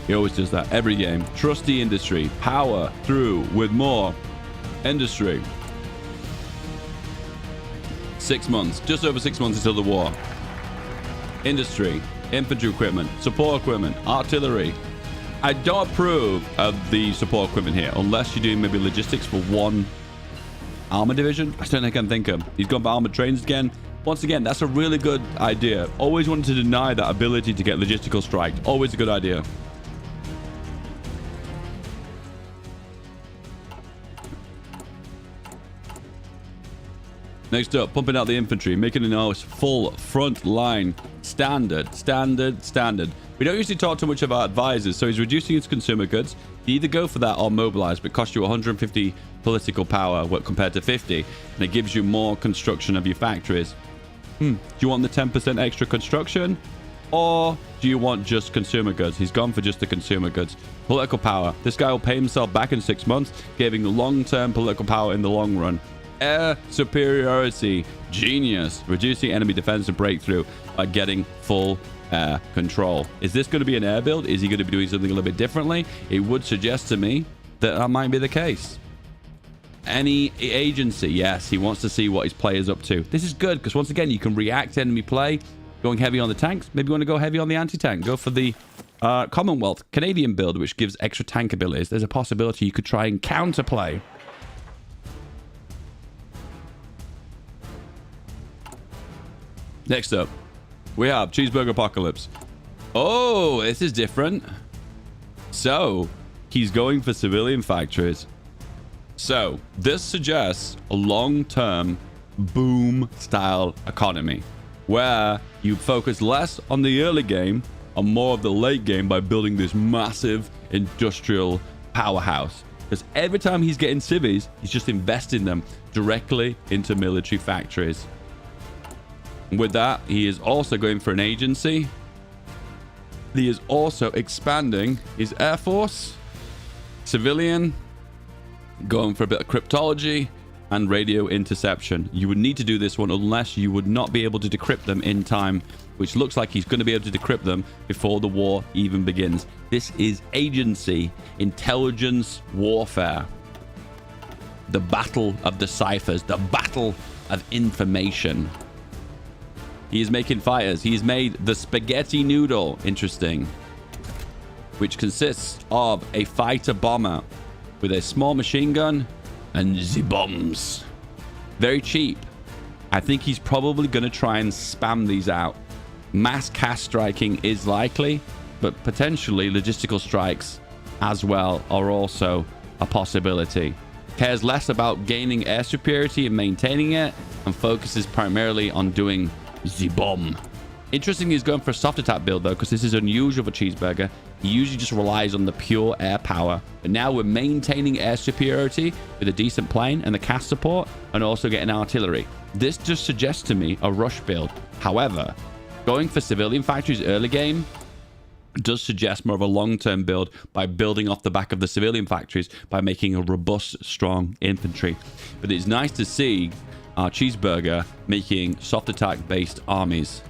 He always does that every game. Trust the industry. Power through with more industry. 6 months. Just over 6 months until the war. Industry. Infantry equipment. Support equipment. Artillery. I don't approve of the support equipment here unless you're doing maybe logistics for one armor division. I don't think I can think of. He's gone for armored trains again. Once again, that's a really good idea. Always wanted to deny that ability to get logistical strike. Always a good idea. Next up, pumping out the infantry, making a nice full front line. Standard. We don't usually talk too much about advisors, so he's reducing his consumer goods. You either go for that or mobilize, but it costs you 150 political power compared to 50, and it gives you more construction of your factories. Do you want the 10% extra construction, or do you want just consumer goods? He's gone for just the consumer goods. Political power. This guy will pay himself back in 6 months, giving long-term political power in the long run. Air superiority. Genius. Reducing enemy defense and breakthrough by getting full air control. Is this going to be an air build? Is he going to be doing something a little bit differently? It would suggest to me that that might be the case. Any agency, yes, he wants to see what his player's up to. This is good because once again, you can react to enemy play. Going heavy on the tanks. Maybe you want to go heavy on the anti-tank. Go for the Commonwealth Canadian build, which gives extra tank abilities. There's a possibility you could try and counterplay. Next up, we have Cheeseburger Apocalypse. Oh, this is different. So, he's going for civilian factories. So, this suggests a long-term boom-style economy, where you focus less on the early game and more of the late game by building this massive industrial powerhouse. Because every time he's getting civvies, he's just investing them directly into military factories. With that, he is also going for an agency. He is also expanding his air force, civilian, going for a bit of cryptology and radio interception. You would need to do this one unless you would not be able to decrypt them in time, which looks like he's going to be able to decrypt them before the war even begins. This is agency, intelligence, warfare. The battle of the ciphers, the battle of information. He is making fighters. He's made the spaghetti noodle. Interesting. Which consists of a fighter bomber with a small machine gun and the bombs. Very cheap. I think he's probably going to try and spam these out. Mass cast striking is likely, but potentially logistical strikes as well are also a possibility. Cares less about gaining air superiority and maintaining it, and focuses primarily on doing the bomb. Interesting, he's going for a soft attack build though, because this is unusual for Cheeseburger. He usually just relies on the pure air power, but now we're maintaining air superiority with a decent plane and the cast support, and also getting artillery. This just suggests to me a rush build. However, going for civilian factories early game does suggest more of a long-term build by building off the back of the civilian factories by making a robust, strong infantry. But it's nice to see our Cheeseburger making soft attack based armies.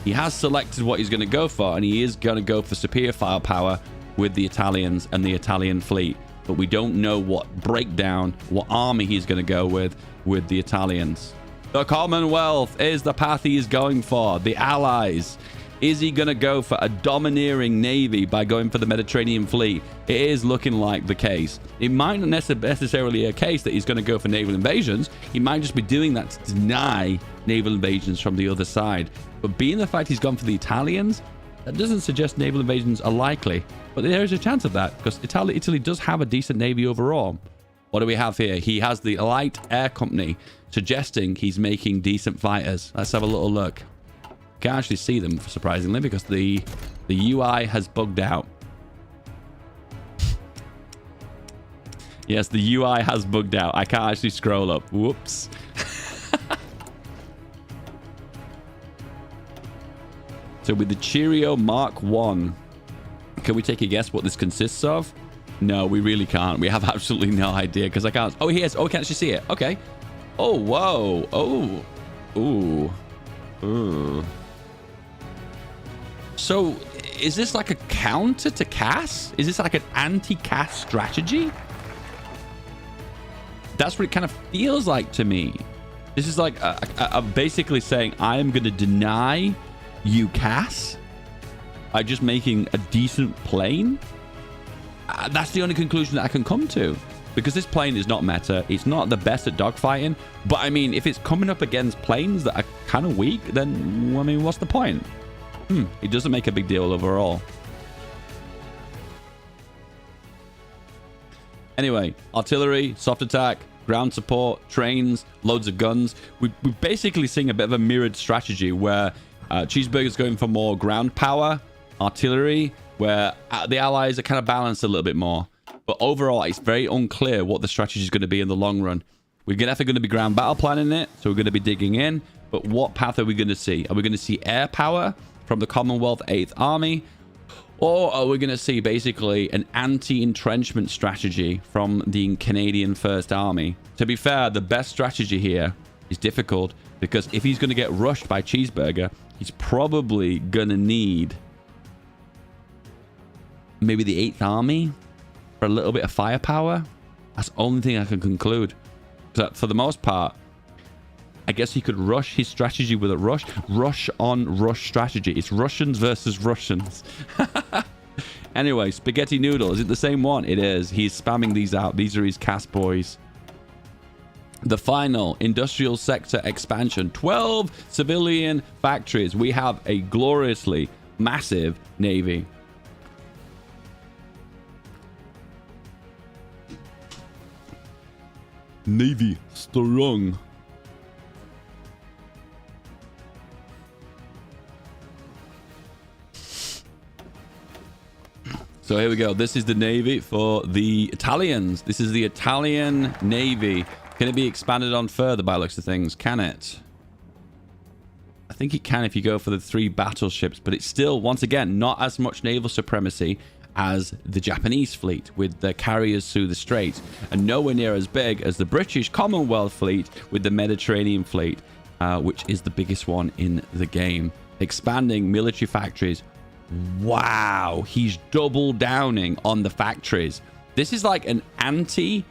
He has selected what he's going to go for, and he is going to go for superior firepower with the Italians and the Italian fleet, but we don't know what breakdown, what army he's going to go with the Italians. The Commonwealth is the path he is going for. The Allies. Is he going to go for a domineering navy by going for the Mediterranean fleet? It is looking like the case. It might not necessarily be a case that he's going to go for naval invasions. He might just be doing that to deny naval invasions from the other side. But being the fact he's gone for the Italians, that doesn't suggest naval invasions are likely. But there is a chance of that, because Italy does have a decent navy overall. What do we have here? He has the Light Air Company, suggesting he's making decent fighters. Let's have a little look. Can't actually see them, surprisingly, because the UI has bugged out. Yes, the UI has bugged out. I can't actually scroll up. Whoops. So with the Cheerio Mark 1, can we take a guess what this consists of? No, we really can't. We have absolutely no idea because I can't. Oh, he is. Oh, I can actually see it. Okay. Oh, whoa. Oh. Ooh. Ooh. So is this like a counter to CAS? Is this like an anti-CAS strategy? That's what it kind of feels like to me. This is like basically saying I am going to deny you CAS by just making a decent plane. That's the only conclusion that I can come to. Because this plane is not meta. It's not the best at dogfighting. But I mean, if it's coming up against planes that are kind of weak, then, I mean, what's the point? It doesn't make a big deal overall. Anyway, artillery, soft attack, ground support, trains, loads of guns. We're basically seeing a bit of a mirrored strategy where Cheeseburger's going for more ground power, artillery, where the allies are kind of balanced a little bit more. But overall, it's very unclear what the strategy is going to be in the long run. We're definitely going to be ground battle planning it, so we're going to be digging in. But what path are we going to see? Are we going to see air power from the Commonwealth 8th Army? Or are we going to see basically an anti-entrenchment strategy from the Canadian 1st Army? To be fair, the best strategy here is difficult because if he's going to get rushed by Cheeseburger, he's probably going to need maybe the 8th Army for a little bit of firepower. That's the only thing I can conclude. But for the most part, I guess he could rush his strategy with a rush on rush strategy. It's Russians versus Russians. Anyway, spaghetti noodle. Is it the same one? It is. He's spamming these out. These are his CAS boys. The final industrial sector expansion. 12 civilian factories. We have a gloriously massive navy. Navy strong. So here we go. This is the Navy for the Italians. This is the Italian Navy. Can it be expanded on further by looks of things? Can it? I think it can if you go for the 3 battleships, but it's still, once again, not as much naval supremacy as the Japanese fleet with the carriers through the Straits, and nowhere near as big as the British Commonwealth fleet with the Mediterranean fleet, which is the biggest one in the game. Expanding military factories. Wow, he's double downing on the factories. This is like an anti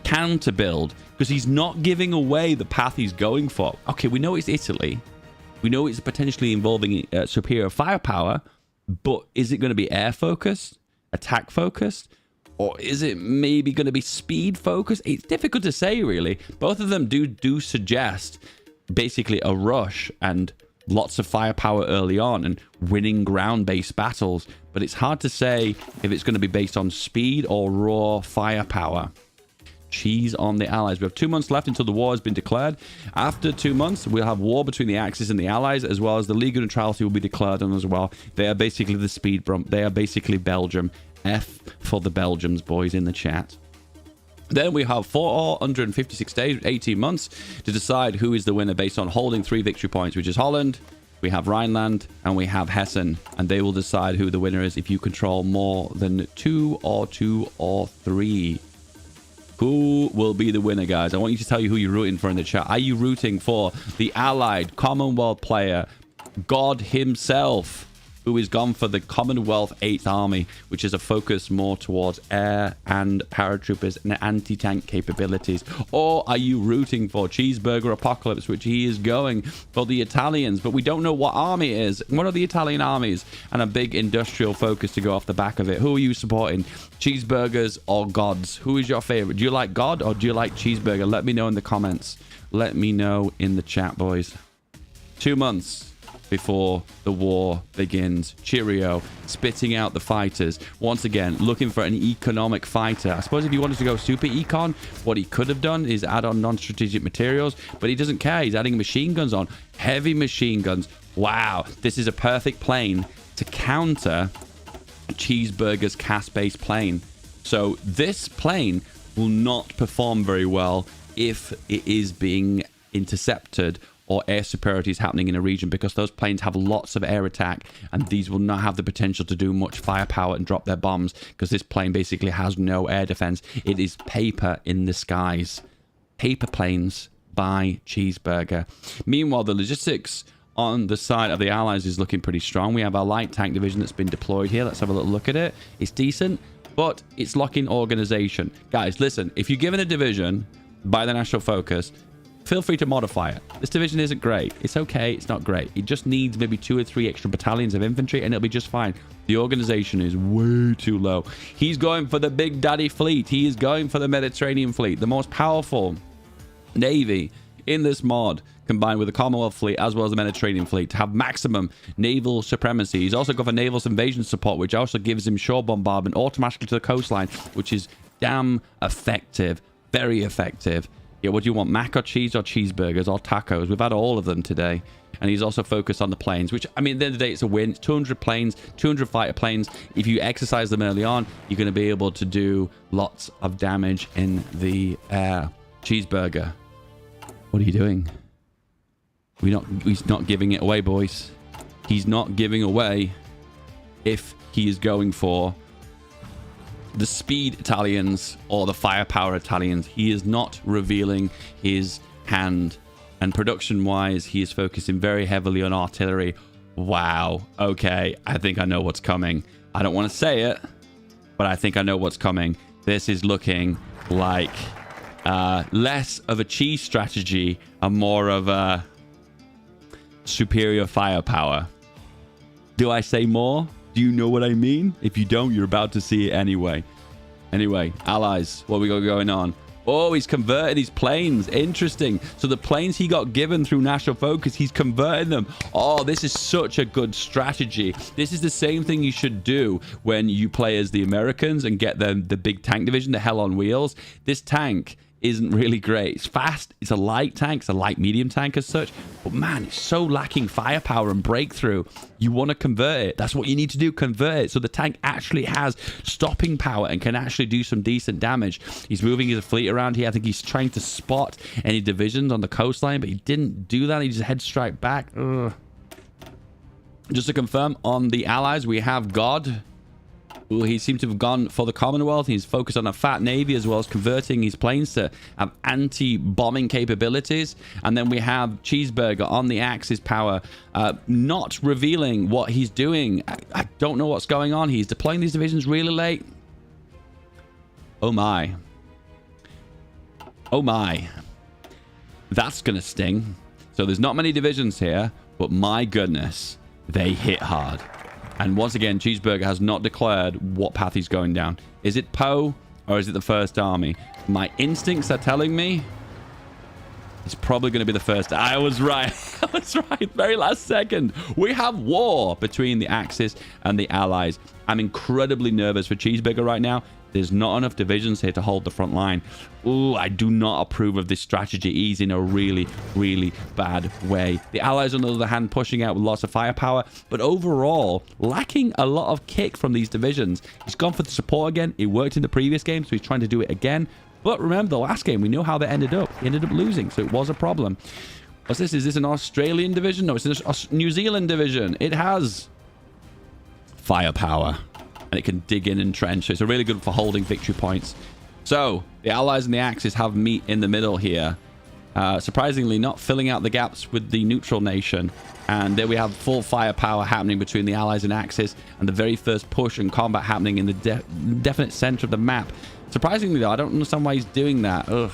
counter build because he's not giving away the path he's going for. Okay, we know it's Italy. We know it's potentially involving superior firepower, but is it going to be air focused, attack focused, or is it maybe going to be speed focused? It's difficult to say, really. Both of them do suggest basically a rush and lots of firepower early on and winning ground-based battles, but it's hard to say if it's going to be based on speed or raw firepower. Cheese on the Allies. We have 2 months left until the war has been declared. After 2 months, we'll have war between the Axis and the Allies, as well as the League of Neutrality will be declared on as well. They are basically the speed bump. They are basically Belgium. F for the Belgians, boys, in the chat. Then we have 456 days, 18 months, to decide who is the winner based on holding 3 victory points, which is Holland, we have Rhineland, and we have Hessen. And they will decide who the winner is if you control more than 2 or 3. Who will be the winner, guys? I want you to tell you who you're rooting for in the chat. Are you rooting for the Allied Commonwealth player, God himself, who is gone for the Commonwealth 8th Army, which is a focus more towards air and paratroopers and anti-tank capabilities? Or are you rooting for Cheeseburger Apocalypse, which he is going for the Italians, but we don't know what army it is? What are the Italian armies? And a big industrial focus to go off the back of it. Who are you supporting? Cheeseburgers or gods? Who is your favorite? Do you like God or do you like Cheeseburger? Let me know in the comments. Let me know in the chat, boys. 2 months before the war begins. Cheerio. Spitting out the fighters. Once again, looking for an economic fighter. I suppose if he wanted to go super econ, what he could have done is add on non-strategic materials, but he doesn't care. He's adding machine guns on. Heavy machine guns. Wow. This is a perfect plane to counter Cheeseburger's CAS-based plane. So this plane will not perform very well if it is being intercepted or air superiority is happening in a region, because those planes have lots of air attack, and these will not have the potential to do much firepower and drop their bombs, because this plane basically has no air defense. It is paper in the skies. Paper planes by Cheeseburger. Meanwhile, the logistics on the side of the Allies is looking pretty strong. We have our light tank division that's been deployed here. Let's have a little look at it. It's decent, but it's lacking organization. Guys, listen, if you're given a division by the National Focus, feel free to modify it. This division isn't great. It's okay. It's not great. It just needs maybe 2 or 3 extra battalions of infantry, and it'll be just fine. The organization is way too low. He's going for the Big Daddy fleet. He is going for the Mediterranean fleet, the most powerful navy in this mod, combined with the Commonwealth fleet as well as the Mediterranean fleet, to have maximum naval supremacy. He's also got for naval invasion support, which also gives him shore bombardment automatically to the coastline, which is damn effective. Very effective. Yeah, what do you want? Mac or cheese or cheeseburgers or tacos? We've had all of them today. And he's also focused on the planes, which, I mean, at the end of the day, it's a win. It's 200 planes, 200 fighter planes. If you exercise them early on, you're going to be able to do lots of damage in the air. Cheeseburger, what are you doing? He's not giving it away, boys. He's not giving away if he is going for the speed Italians or the firepower Italians. He is not revealing his hand. And production-wise, he is focusing very heavily on artillery. Wow. Okay, I think I know what's coming. I don't want to say it, but I think I know what's coming. This is looking like less of a cheese strategy and more of a superior firepower. Do I say more? Do you know what I mean? If you don't, you're about to see it anyway. Anyway, Allies, what we got going on? Oh, he's converted his planes. Interesting. So the planes he got given through National Focus, he's converting them. Oh, this is such a good strategy. This is the same thing you should do when you play as the Americans and get the big tank division, the Hell on Wheels. This tank isn't really great. It's fast. It's a light tank. It's a light medium tank as such. But man, it's so lacking firepower and breakthrough. You want to convert it. That's what you need to do. Convert it. So the tank actually has stopping power and can actually do some decent damage. He's moving his fleet around here. I think he's trying to spot any divisions on the coastline, but he didn't do that. He just head strike back. Ugh. Just to confirm, on the Allies, we have God. Ooh, he seems to have gone for the Commonwealth. He's focused on a fat navy as well as converting his planes to have anti-bombing capabilities. And then we have Cheeseburger on the Axis power, not revealing what he's doing. I don't know what's going on. He's deploying these divisions really late. Oh my. Oh my. That's going to sting. So there's not many divisions here, but my goodness, they hit hard. And once again, Cheeseburger has not declared what path he's going down. Is it Poe or is it the First Army? My instincts are telling me it's probably going to be the first. I was right. I was right. Very last second. We have war between the Axis and the Allies. I'm incredibly nervous for Cheeseburger right now. There's not enough divisions here to hold the front line. Ooh, I do not approve of this strategy. He's in a really, really bad way. The Allies, on the other hand, pushing out with lots of firepower, but overall, lacking a lot of kick from these divisions. He's gone for the support again. It worked in the previous game, so he's trying to do it again. But remember, the last game, we know how they ended up. He ended up losing, so it was a problem. What's this? Is this an Australian division? No, it's a New Zealand division. It has firepower. And it can dig in and trench. So it's really good for holding victory points. So the Allies and the Axis have meet in the middle here. Surprisingly, not filling out the gaps with the neutral nation. And there we have full firepower happening between the Allies and Axis. And the very first push and combat happening in the definite center of the map. Surprisingly, though, I don't understand why he's doing that. Ugh.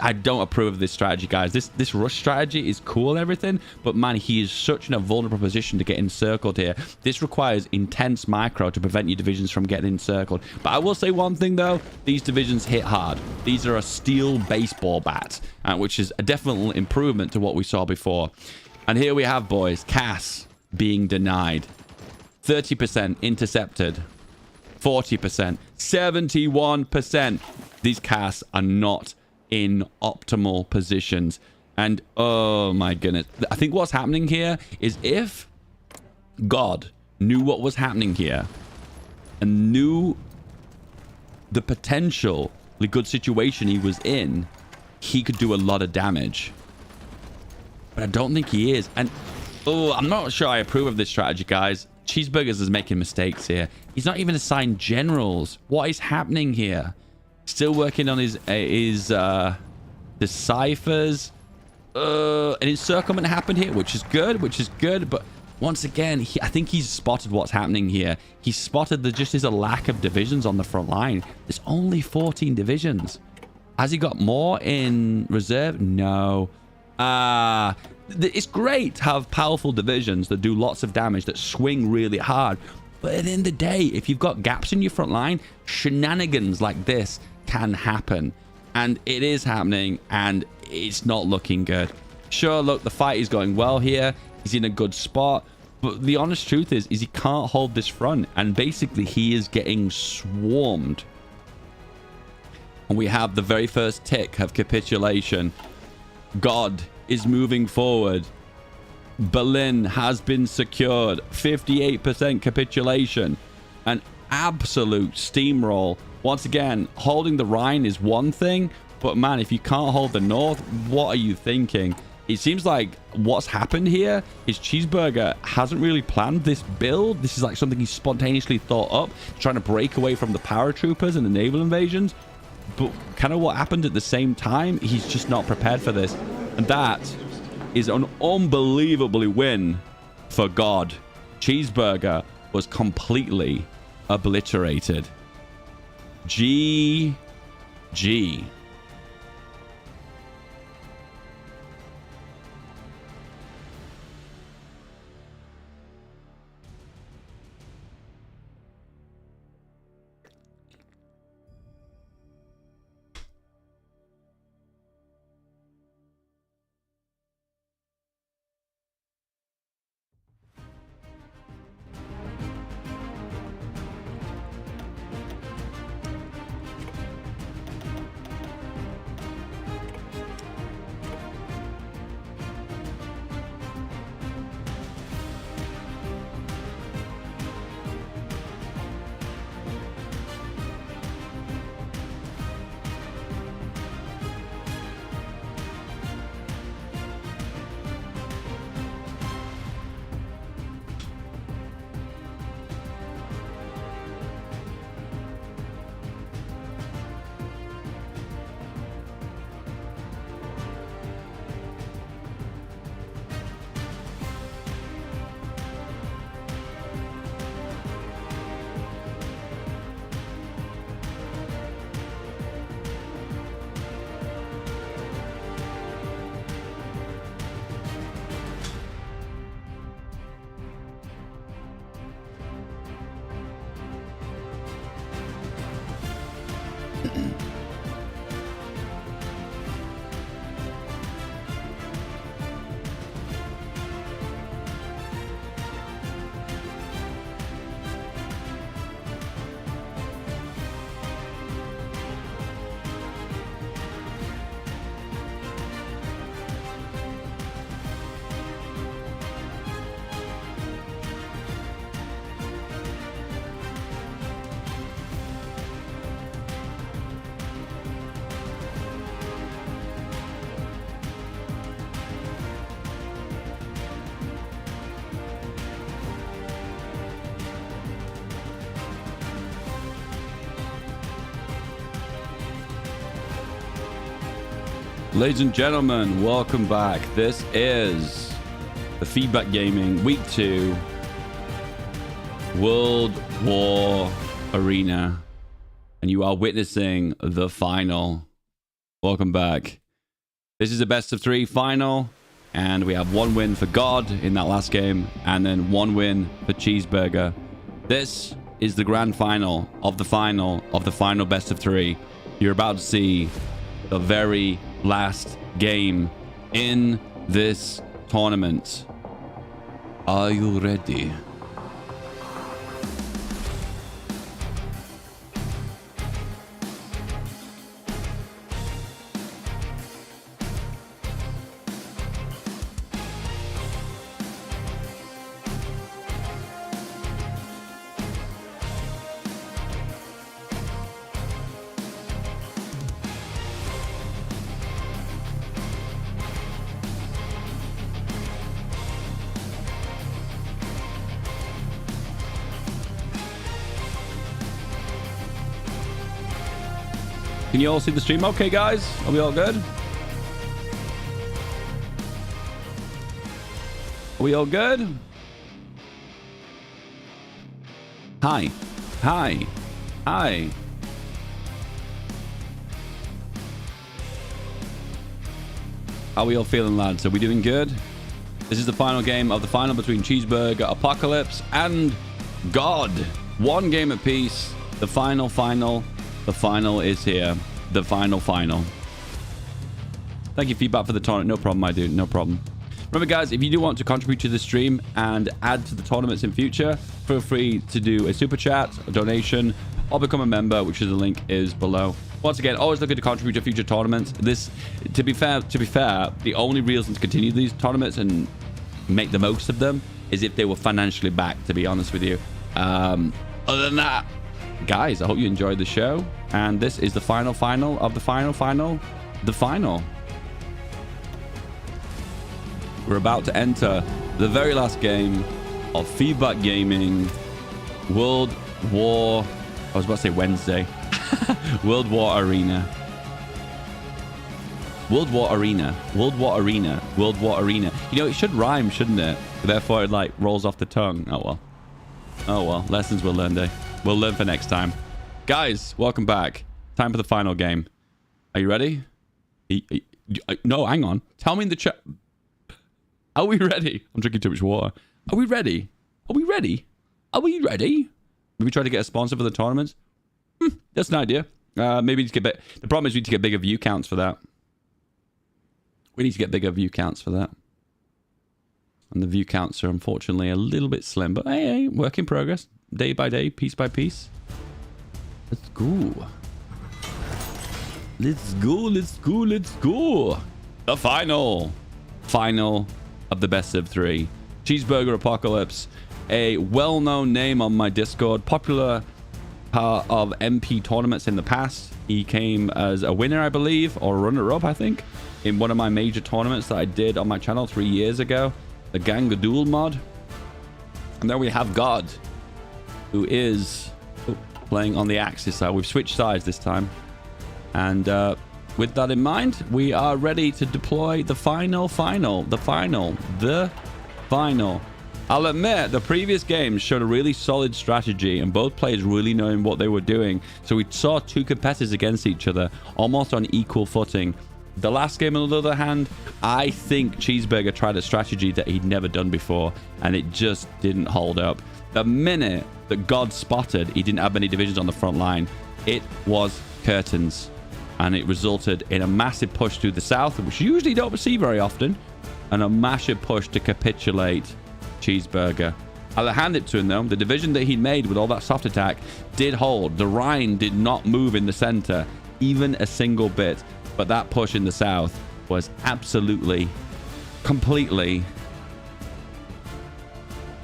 I don't approve of this strategy, guys. This rush strategy is cool and everything, but man, he is such in a vulnerable position to get encircled here. This requires intense micro to prevent your divisions from getting encircled. But I will say one thing, though. These divisions hit hard. These are a steel baseball bat, which is a definite improvement to what we saw before. And here we have, boys, Cass being denied. 30% intercepted. 40%. 71%. These Cass are not in optimal positions. And oh my goodness, I think what's happening here is if God knew what was happening here and knew the potentially good situation he was in, he could do a lot of damage. but I don't think he is. And oh, I'm not sure I approve of this strategy, guys. Cheeseburgers is making mistakes here. He's not even assigned generals. What is happening here? Still working on his deciphers. An encirclement happened here, which is good. But once again, I think he's spotted what's happening here. He spotted there just is a lack of divisions on the front line. There's only 14 divisions. Has he got more in reserve? No. It's great to have powerful divisions that do lots of damage, that swing really hard. But at the end of the day, if you've got gaps in your front line, shenanigans like this can happen. And it is happening, and it's not looking good. Sure, look, the fight is going well here. He's in a good spot. But the honest truth is he can't hold this front. And basically, he is getting swarmed. And we have the very first tick of capitulation. God is moving forward. Berlin has been secured. 58% capitulation. An absolute steamroll. Once again, holding the Rhine is one thing, but man, if you can't hold the north, what are you thinking? It seems like what's happened here is Cheeseburger hasn't really planned this build. This is like something he spontaneously thought up, trying to break away from the paratroopers and the naval invasions. But kind of what happened at the same time, he's just not prepared for this. And that is an unbelievably win for God. Cheeseburger was completely obliterated. GG. Ladies and gentlemen, welcome back. This is the Feedback Gaming Week 2 World War Arena. And you are witnessing the final. Welcome back. This is a best of 3 final. And we have 1 win for God in that last game. And then 1 win for Cheeseburger. This is the grand final of the final best of 3. You're about to see the very last game in this tournament. Are you ready? Can you all see the stream okay, guys? Are we all good? Are we all good? Hi. Hi. Hi. How are we all feeling, lads? Are we doing good? This is the final game of the final between Cheeseburger Apocalypse and God. One game apiece. The final. The final is here. The final. Thank you, Feedback, for the tournament. No problem, my dude. No problem. Remember, guys, if you do want to contribute to the stream and add to the tournaments in future, feel free to do a super chat, a donation, or become a member, which is the link is below. Once again, always looking to contribute to future tournaments. This, to be fair, the only reason to continue these tournaments and make the most of them is if they were financially backed, to be honest with you. Other than that, guys, I hope you enjoyed the show. And this is the final of the final. We're about to enter the very last game of Feedback Gaming World War... I was about to say Wednesday. World War Arena. World War Arena. World War Arena. World War Arena. You know, it should rhyme, shouldn't it? Therefore, it like rolls off the tongue. Oh, well. Oh, well. Lessons we'll learn, day. We'll learn for next time. Guys, welcome back. Time for the final game. Are you ready? No, hang on. Tell me in the chat... Are we ready? I'm drinking too much water. Are we ready? Are we ready? Are we ready? Maybe try to get a sponsor for the tournament? That's an idea. Maybe we need to get the problem is we need to get bigger view counts for that. We need to get bigger view counts for that. And the view counts are unfortunately a little bit slim. But hey, work in progress. Day by day, piece by piece. Let's go. Let's go, let's go, let's go. The final of the best of 3. Cheeseburger Apocalypse, a well-known name on my Discord, popular part of MP tournaments in the past. He came as a winner, I believe, or runner-up, I think, in one of my major tournaments that I did on my channel 3 years ago, the Gang of Duel mod. And then we have God, who is playing on the Axis side. We've switched sides this time. And with that in mind, we are ready to deploy the final. I'll admit, the previous games showed a really solid strategy and both players really knowing what they were doing. So we saw 2 competitors against each other, almost on equal footing. The last game, on the other hand, I think Cheeseburger tried a strategy that he'd never done before, and it just didn't hold up. The minute that God spotted he didn't have any divisions on the front line, it was curtains. And it resulted in a massive push through the south, which you usually don't see very often, and a massive push to capitulate Cheeseburger. I'll hand it to him, though. The division that he made with all that soft attack did hold. The Rhine did not move in the center, even a single bit. But that push in the south was absolutely, completely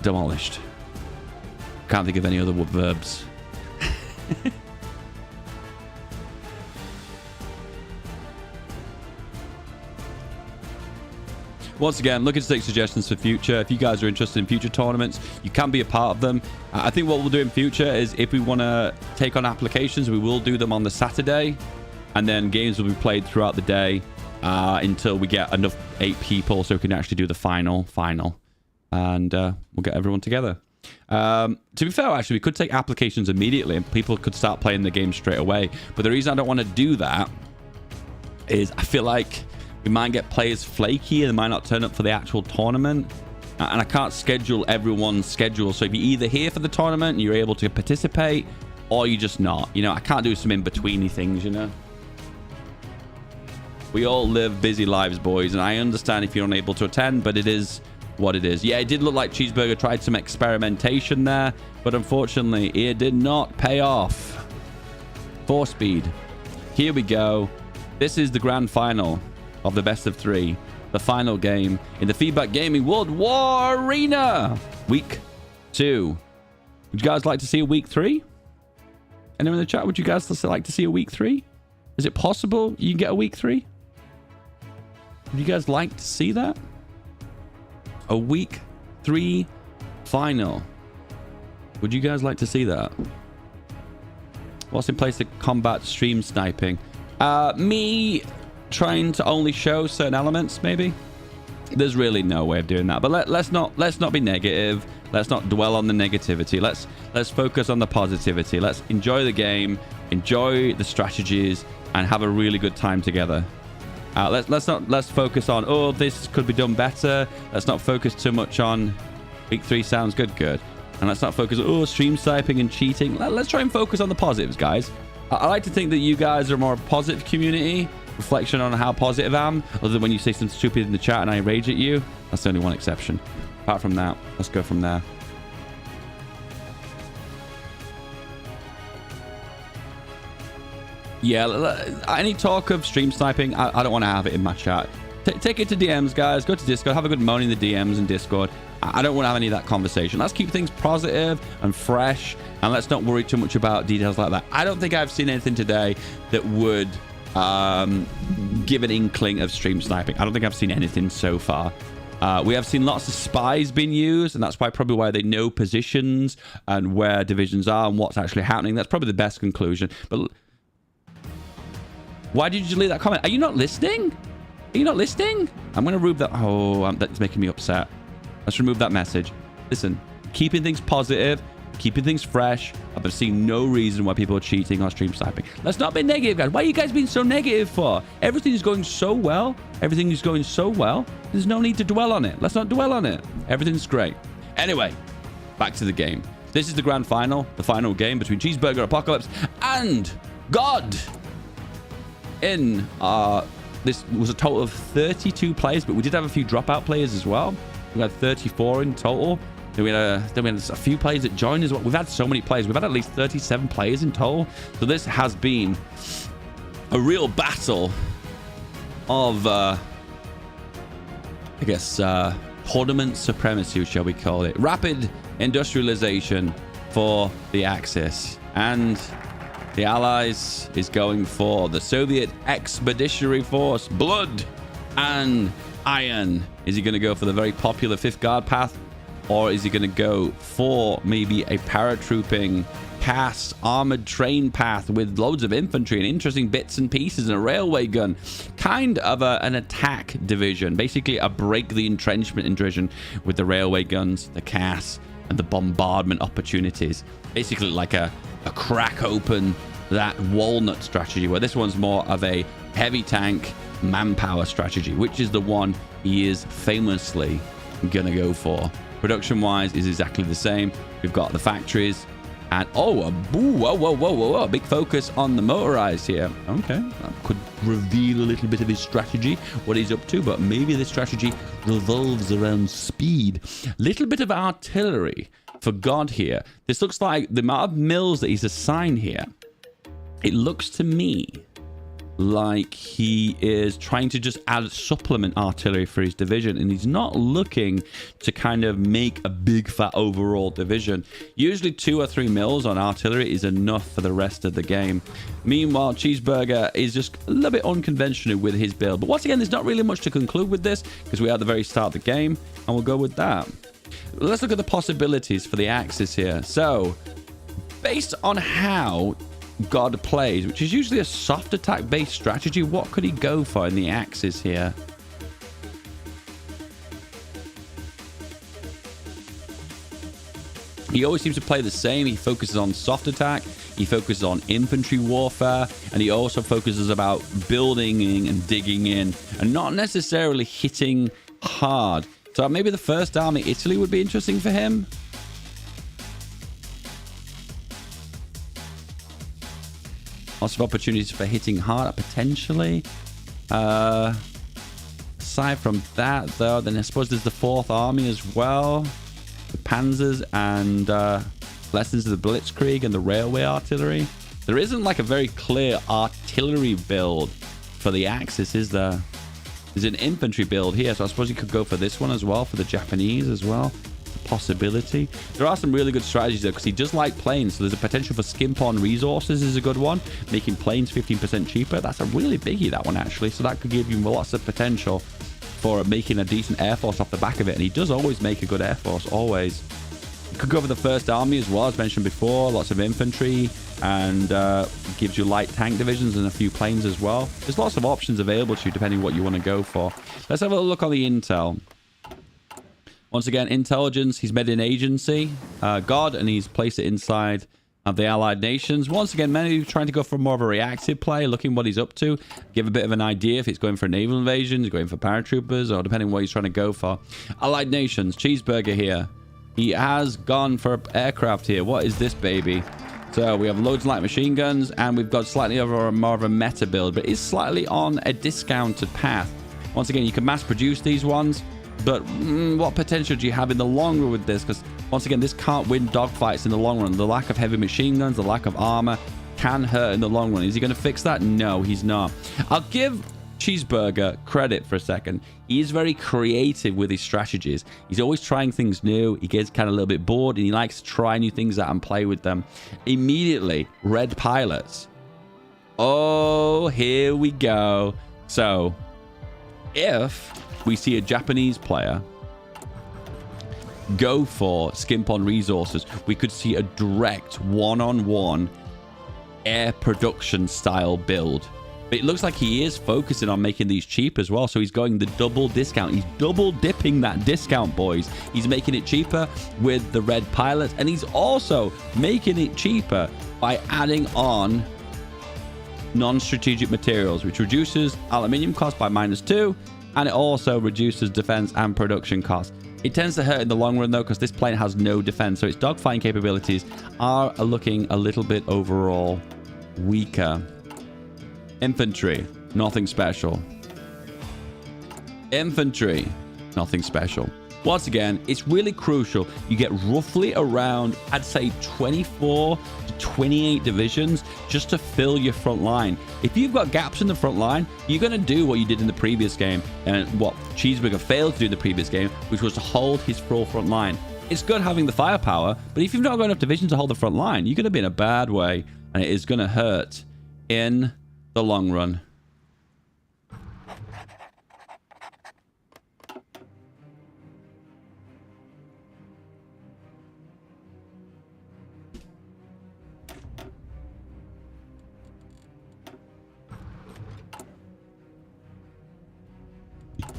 demolished. Can't think of any other verbs. Once again, looking to take suggestions for future. If you guys are interested in future tournaments, you can be a part of them. I think what we'll do in future is if we want to take on applications, we will do them on the Saturday. And then games will be played throughout the day until we get enough 8 people so we can actually do the final. And we'll get everyone together. To be fair, actually, we could take applications immediately and people could start playing the game straight away. But the reason I don't want to do that is I feel like we might get players flaky and they might not turn up for the actual tournament. And I can't schedule everyone's schedule. So if you're either here for the tournament and you're able to participate, or you're just not. You know, I can't do some in-betweeny things, you know. We all live busy lives, boys. And I understand if you're unable to attend, but it is what it is. Yeah, it did look like Cheeseburger tried some experimentation there. But unfortunately, it did not pay off. 4-speed. Here we go. This is the grand final of the best of 3, the final game in the Feedback Gaming World War Arena. Week 2. Would you guys like to see a week 3? Anyone in the chat, would you guys like to see a week 3? Is it possible you can get a week 3? Would you guys like to see that? A week 3 final. Would you guys like to see that? What's in place to combat stream sniping? Me trying to only show certain elements, maybe. There's really no way of doing that. But let's not be negative. Let's not dwell on the negativity. Let's focus on the positivity. Let's enjoy the game, enjoy the strategies, and have a really good time together. Let's focus on, oh, this could be done better. Let's not focus too much on week 3 sounds good. And let's not focus on, oh, stream sniping and cheating. Let's try and focus on the positives, guys. I like to think that you guys are more a positive community. Reflection on how positive I am, other than when you say something stupid in the chat and I rage at you. That's the only one exception. Apart from that, let's go from there. Yeah, any talk of stream sniping, I don't want to have it in my chat. Take it to DMs, guys. Go to Discord. Have a good moan in the DMs and Discord. I don't want to have any of that conversation. Let's keep things positive and fresh, and let's not worry too much about details like that. I don't think I've seen anything today that would give an inkling of stream sniping. I don't think I've seen anything so far. We have seen lots of spies being used, and that's probably why they know positions and where divisions are and what's actually happening. That's probably the best conclusion. But why did you delete that comment? Are you not listening? Are you not listening? I'm going to remove that. Oh, that's making me upset. Let's remove that message. Listen, keeping things positive, keeping things fresh. I've seen no reason why people are cheating or stream sniping. Let's not be negative, guys. Why are you guys being so negative for? Everything is going so well. Everything is going so well. There's no need to dwell on it. Let's not dwell on it. Everything's great. Anyway, back to the game. This is the grand final, the final game between Cheeseburger Apocalypse and God. This was a total of 32 players, but we did have a few dropout players as well. We had 34 in total. Then we had a few players that joined as well. We've had so many players. We've had at least 37 players in total. So this has been a real battle of, I guess, tournament supremacy, shall we call it. Rapid industrialization for the Axis. And the Allies is going for the Soviet Expeditionary Force, Blood and Iron. Is he going to go for the very popular 5th Guard path? Or is he going to go for maybe a paratrooping, cast, armored train path with loads of infantry and interesting bits and pieces and a railway gun? Kind of an attack division. Basically a break the entrenchment division with the railway guns, the cast, and the bombardment opportunities. Basically like a crack open that walnut strategy, where this one's more of a heavy tank manpower strategy, which is the one he is famously going to go for. Production wise is exactly the same. We've got the factories and whoa, big focus on the motorized here. Okay, that could reveal a little bit of his strategy, what he's up to, but maybe the strategy revolves around speed. Little bit of artillery for God here. This looks like the amount of mills that he's assigned here. It looks to me like he is trying to just add supplement artillery for his division, and he's not looking to kind of make a big fat overall division. Usually 2 or 3 mills on artillery is enough for the rest of the game. Meanwhile, Cheeseburger is just a little bit unconventional with his build, but once again, there's not really much to conclude with this because we're at the very start of the game, and we'll go with that. Let's look at the possibilities for the Axis here. So based on how God plays, which is usually a soft attack based strategy, what could he go for in the Axis here? He always seems to play the same. He focuses on soft attack, he focuses on infantry warfare, and he also focuses about building and digging in and not necessarily hitting hard. So maybe the First Army Italy would be interesting for him. Lots of opportunities for hitting hard, potentially. Aside from that, though, then I suppose there's the 4th Army as well. The Panzers and lessons of the Blitzkrieg and the railway artillery. There isn't like a very clear artillery build for the Axis, is there? There's an infantry build here, so I suppose you could go for this one as well, for the Japanese as well. Possibility. There are some really good strategies there because he does like planes, so there's a potential for skimp on resources is a good one, making planes 15% cheaper. That's a really biggie, that one, actually, so that could give you lots of potential for making a decent air force off the back of it, and he does always make a good air force, always. Could go for the first army as well, as mentioned before. Lots of infantry, and gives you light tank divisions and a few planes as well. There's lots of options available to you depending what you want to go for. Let's have a look on the intel. Once again, intelligence. He's made an agency, God, and he's placed it inside of the allied nations. Once again, many trying to go for more of a reactive play, looking what he's up to, give a bit of an idea if he's going for a naval invasion, he's going for paratroopers, or depending on what he's trying to go for. Allied nations, Cheeseburger here. He has gone for aircraft here. What is this baby? So we have loads of light machine guns, and we've got slightly more of a meta build, but it's slightly on a discounted path. Once again, you can mass produce these ones, but what potential do you have in the long run with this? Because once again, this can't win dogfights in the long run. The lack of heavy machine guns, the lack of armor can hurt in the long run. Is he going to fix that? No, he's not. I'll give Cheeseburger credit for a second. He is very creative with his strategies. He's always trying things new. He gets kind of a little bit bored, and he likes to try new things out and play with them. Immediately, red pilots. Oh, here we go. So, if we see a Japanese player go for skimp on resources, we could see a direct one-on-one air production style build. But it looks like he is focusing on making these cheap as well. So he's going the double discount. He's double dipping that discount, boys. He's making it cheaper with the red pilots, and he's also making it cheaper by adding on non-strategic materials, which reduces aluminium cost by -2, and it also reduces defense and production costs. It tends to hurt in the long run, though, because this plane has no defense, so its dogfighting capabilities are looking a little bit overall weaker. Infantry, nothing special. Infantry, nothing special. Once again, it's really crucial. You get roughly around, I'd say, 24 to 28 divisions just to fill your front line. If you've got gaps in the front line, you're going to do what you did in the previous game, and what Cheeseburger failed to do in the previous game, which was to hold his full front line. It's good having the firepower, but if you've not got enough divisions to hold the front line, you're going to be in a bad way, and it is going to hurt in the long run.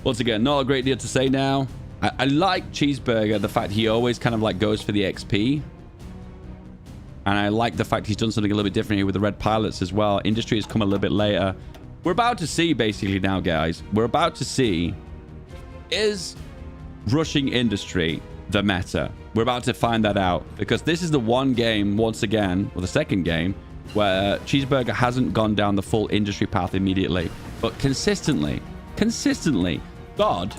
Once again, not a great deal to say now. I like Cheeseburger, the fact he always kind of like goes for the XP. And I like the fact he's done something a little bit different here with the red pilots as well. Industry has come a little bit later. We're about to see, basically now, guys. We're about to see, is rushing industry the meta? We're about to find that out. Because this is the one game, once again, or the second game, where Cheeseburger hasn't gone down the full industry path immediately. But consistently, God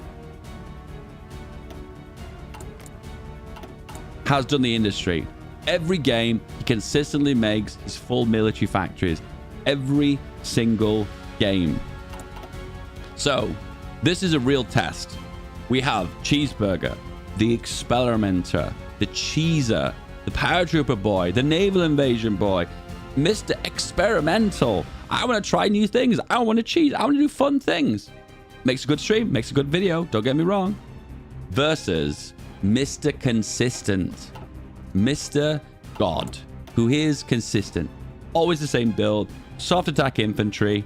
has done the industry. Every game, he consistently makes his full military factories. Every single game. So, this is a real test. We have Cheeseburger, the Experimenter, the Cheeser, the Paratrooper boy, the Naval Invasion boy, Mr. Experimental. I want to try new things. I want to cheese. I want to do fun things. Makes a good stream, makes a good video, don't get me wrong. Versus Mr. Consistent. Mr. God, who is consistent. Always the same build. Soft attack infantry.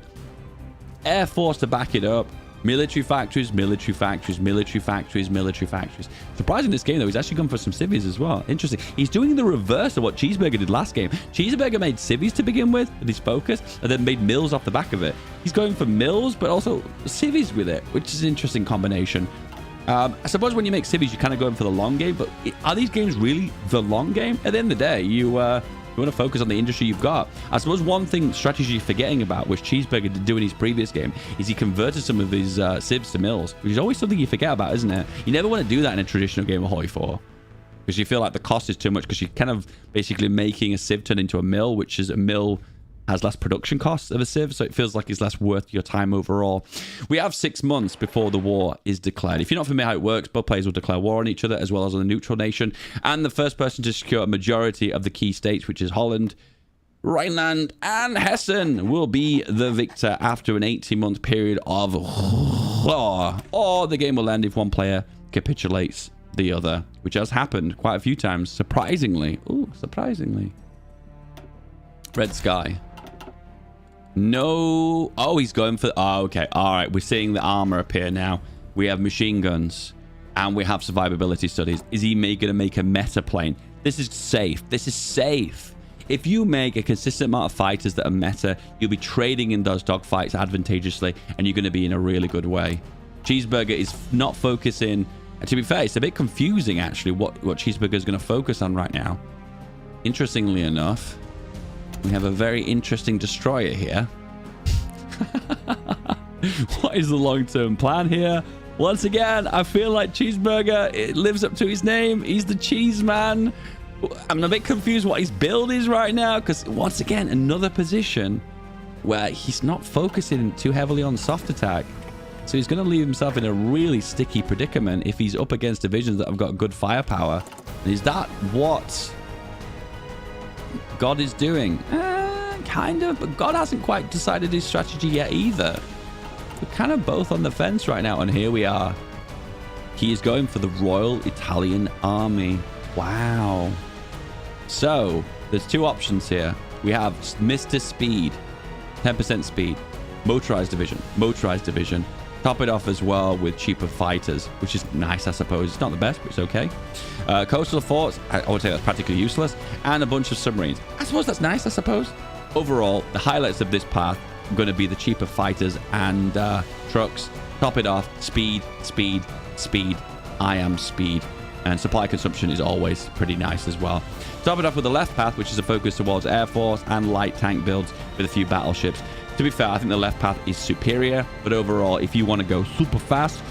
Air Force to back it up. Military factories, military factories, military factories, military factories. Surprising this game, though, he's actually gone for some civvies as well. Interesting. He's doing the reverse of what Cheeseburger did last game. Cheeseburger made civvies to begin with his focus, and then made mills off the back of it. He's going for mills, but also civvies with it, which is an interesting combination. I suppose when you make civvies, you're kind of going for the long game, but are these games really the long game? At the end of the day, you want to focus on the industry you've got. I suppose one thing, strategy you're forgetting about, which Cheeseburger did do in his previous game, is he converted some of his civs to mills, which is always something you forget about, isn't it? You never want to do that in a traditional game of HOI4, because you feel like the cost is too much, because you're kind of basically making a civ turn into a mill, which is a mill has less production costs of a civ, so it feels like it's less worth your time overall. We have 6 months before the war is declared. If you're not familiar how it works, both players will declare war on each other as well as on the neutral nation, and the first person to secure a majority of the key states, which is Holland, Rhineland, and Hessen, will be the victor after an 18-month period of war. Or the game will end if one player capitulates the other, which has happened quite a few times, surprisingly. Ooh, surprisingly. Red Sky. No. Oh, he's going for... Oh, okay. All right. We're seeing the armor appear now. We have machine guns and we have survivability studies. Is he going to make a meta plane? This is safe. This is safe. If you make a consistent amount of fighters that are meta, you'll be trading in those dogfights advantageously, and you're going to be in a really good way. Cheeseburger is not focusing... And to be fair, it's a bit confusing, actually, what Cheeseburger is going to focus on right now. Interestingly enough, we have a very interesting destroyer here. What is the long-term plan here? Once again, I feel like Cheeseburger, it lives up to his name. He's the cheese man. I'm a bit confused what his build is right now, because once again, another position where he's not focusing too heavily on soft attack. So he's going to leave himself in a really sticky predicament if he's up against divisions that have got good firepower. And is that what God is doing? Kind of, but God hasn't quite decided his strategy yet either. We're kind of both on the fence right now, and here we are. He is going for the Royal Italian Army. Wow. So, there's two options here. We have Mr. Speed, 10% speed, motorized division. Top it off as well with cheaper fighters, which is nice, I suppose. It's not the best, but it's okay. Coastal forts, I would say that's practically useless. And a bunch of submarines. I suppose that's nice, I suppose. Overall, the highlights of this path are going to be the cheaper fighters and trucks. Top it off, speed, speed, speed. I am speed. And supply consumption is always pretty nice as well. Top it off with the left path, which is a focus towards Air Force and light tank builds with a few battleships. To be fair, I think the left path is superior, but overall, if you want to go super fast,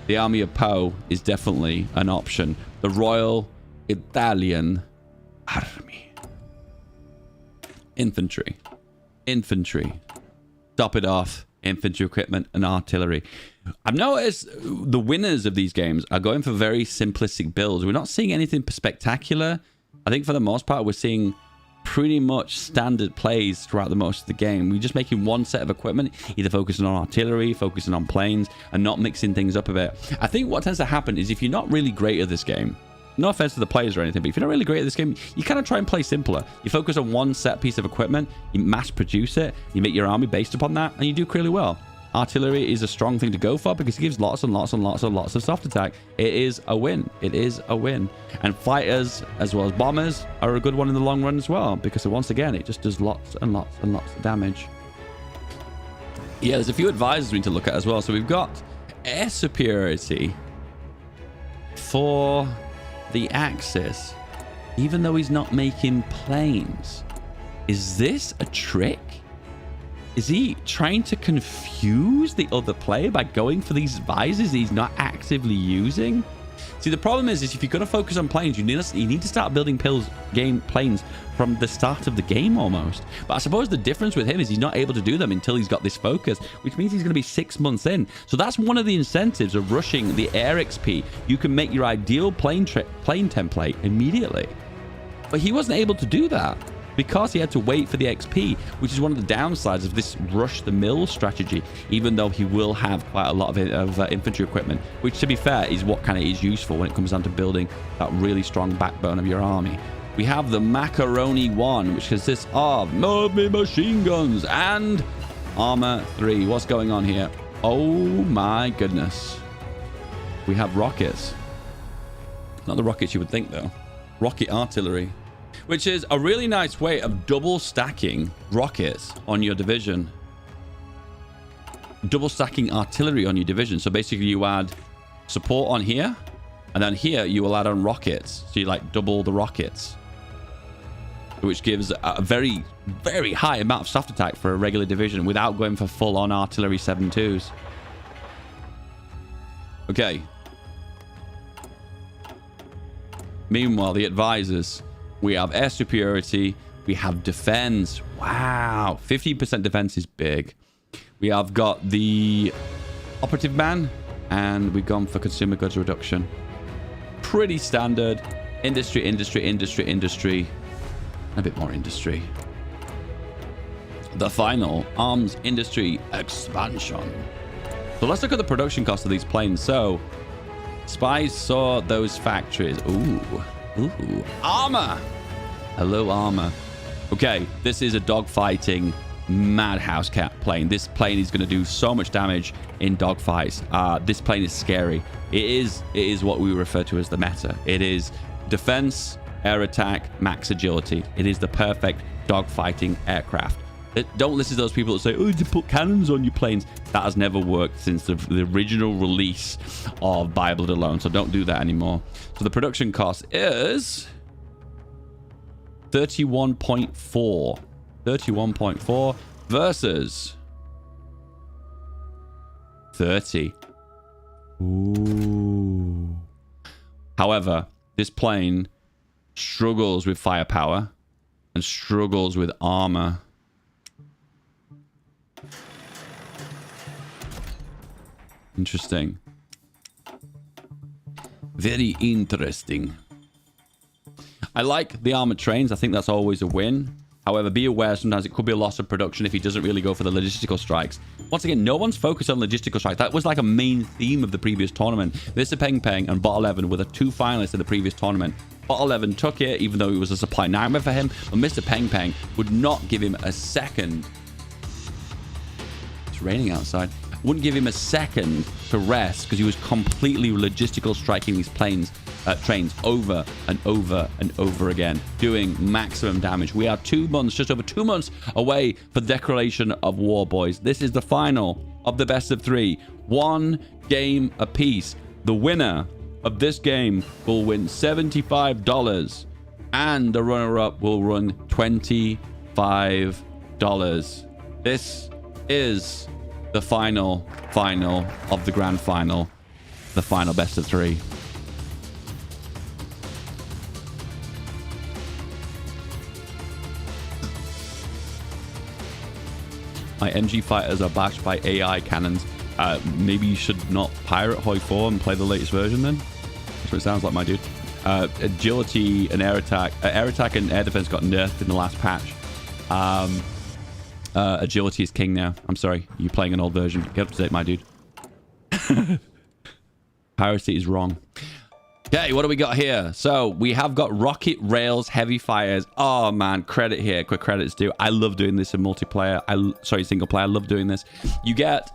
the Army of Poe is definitely an option. The Royal Italian Army. Infantry. Top it off. Infantry equipment and artillery. I've noticed the winners of these games are going for very simplistic builds. We're not seeing anything spectacular. I think for the most part, we're seeing pretty much standard plays throughout the most of the game. We're just making one set of equipment, either focusing on artillery, focusing on planes, and not mixing things up a bit. I think what tends to happen is if you're not really great at this game, no offense to the players or anything, but if you're not really great at this game, you kind of try and play simpler. You focus on one set piece of equipment, you mass produce it, you make your army based upon that, and you do really well. Artillery is a strong thing to go for because it gives lots and lots and lots and lots of soft attack. It is a win. It is a win. And fighters, as well as bombers, are a good one in the long run as well, because once again, it just does lots and lots and lots of damage. Yeah, there's a few advisors we need to look at as well. So we've got air superiority for the Axis, even though he's not making planes. Is this a trick? Is he trying to confuse the other player by going for these visors he's not actively using? See, the problem is if you're going to focus on planes, you need to start building planes from the start of the game almost. But I suppose the difference with him is he's not able to do them until he's got this focus, which means he's going to be 6 months in. So that's one of the incentives of rushing the air XP. You can make your ideal plane template immediately. But he wasn't able to do that because he had to wait for the XP, which is one of the downsides of this rush the mill strategy, even though he will have quite a lot of infantry equipment, which to be fair is what kind of is useful when it comes down to building that really strong backbone of your army. We have the Macaroni 1, which consists of machine guns and armor 3. What's going on here? Oh my goodness. We have rockets. Not the rockets you would think though. Rocket artillery, which is a really nice way of double stacking rockets on your division. Double stacking artillery on your division. So basically you add support on here, and then here you will add on rockets. So you like double the rockets, which gives a very, very high amount of soft attack for a regular division without going for full on artillery 7.2s. Okay. Meanwhile, the advisors. We have air superiority. We have defense. Wow. 15% defense is big. We have got the operative man, and we've gone for consumer goods reduction. Pretty standard. Industry. A bit more industry. The final arms industry expansion. So let's look at the production cost of these planes. So Spies saw those factories. Ooh. Ooh. Armor. Hello, armor. Okay, this is a dogfighting madhouse cat plane. This plane is going to do so much damage in dogfights. This plane is scary. It is what we refer to as the meta. It is defense, air attack, max agility. It is the perfect dogfighting aircraft. Don't listen to those people that say, oh, you put cannons on your planes. That has never worked since the original release of Bible alone. So don't do that anymore. So the production cost is 31.4. 31.4 versus 30. Ooh. However, this plane struggles with firepower and struggles with armor. Interesting. Very interesting. I like the armored trains. I think that's always a win. However, be aware sometimes it could be a loss of production if he doesn't really go for the logistical strikes. Once again, no one's focused on logistical strikes. That was like a main theme of the previous tournament. Mr. Peng Peng and Bot 11 were the two finalists in the previous tournament. Bot 11 took it, even though it was a supply nightmare for him. But Mr. Peng Peng would not give him a second. It's raining outside. Wouldn't give him a second to rest because he was completely logistical striking these trains over and over and over again, doing maximum damage. We are 2 months, just over 2 months away for the declaration of war, boys. This is the final of the best of 3. 1 game apiece. The winner of this game will win $75 and the runner-up will run $25. This is the final of the grand final, the final best of 3. My MG fighters are bashed by AI cannons. Maybe you should not pirate HOI4 and play the latest version then? That's what it sounds like, my dude. Agility and air attack and air defense got nerfed in the last patch. Agility is king now. I'm sorry, you're playing an old version. Get up to date, my dude. Piracy is wrong. Okay, what do we got here? So we have got rocket rails, heavy fires. Oh man, credit here. Quick credits due. I love doing this in multiplayer. Single player. I love doing this. You get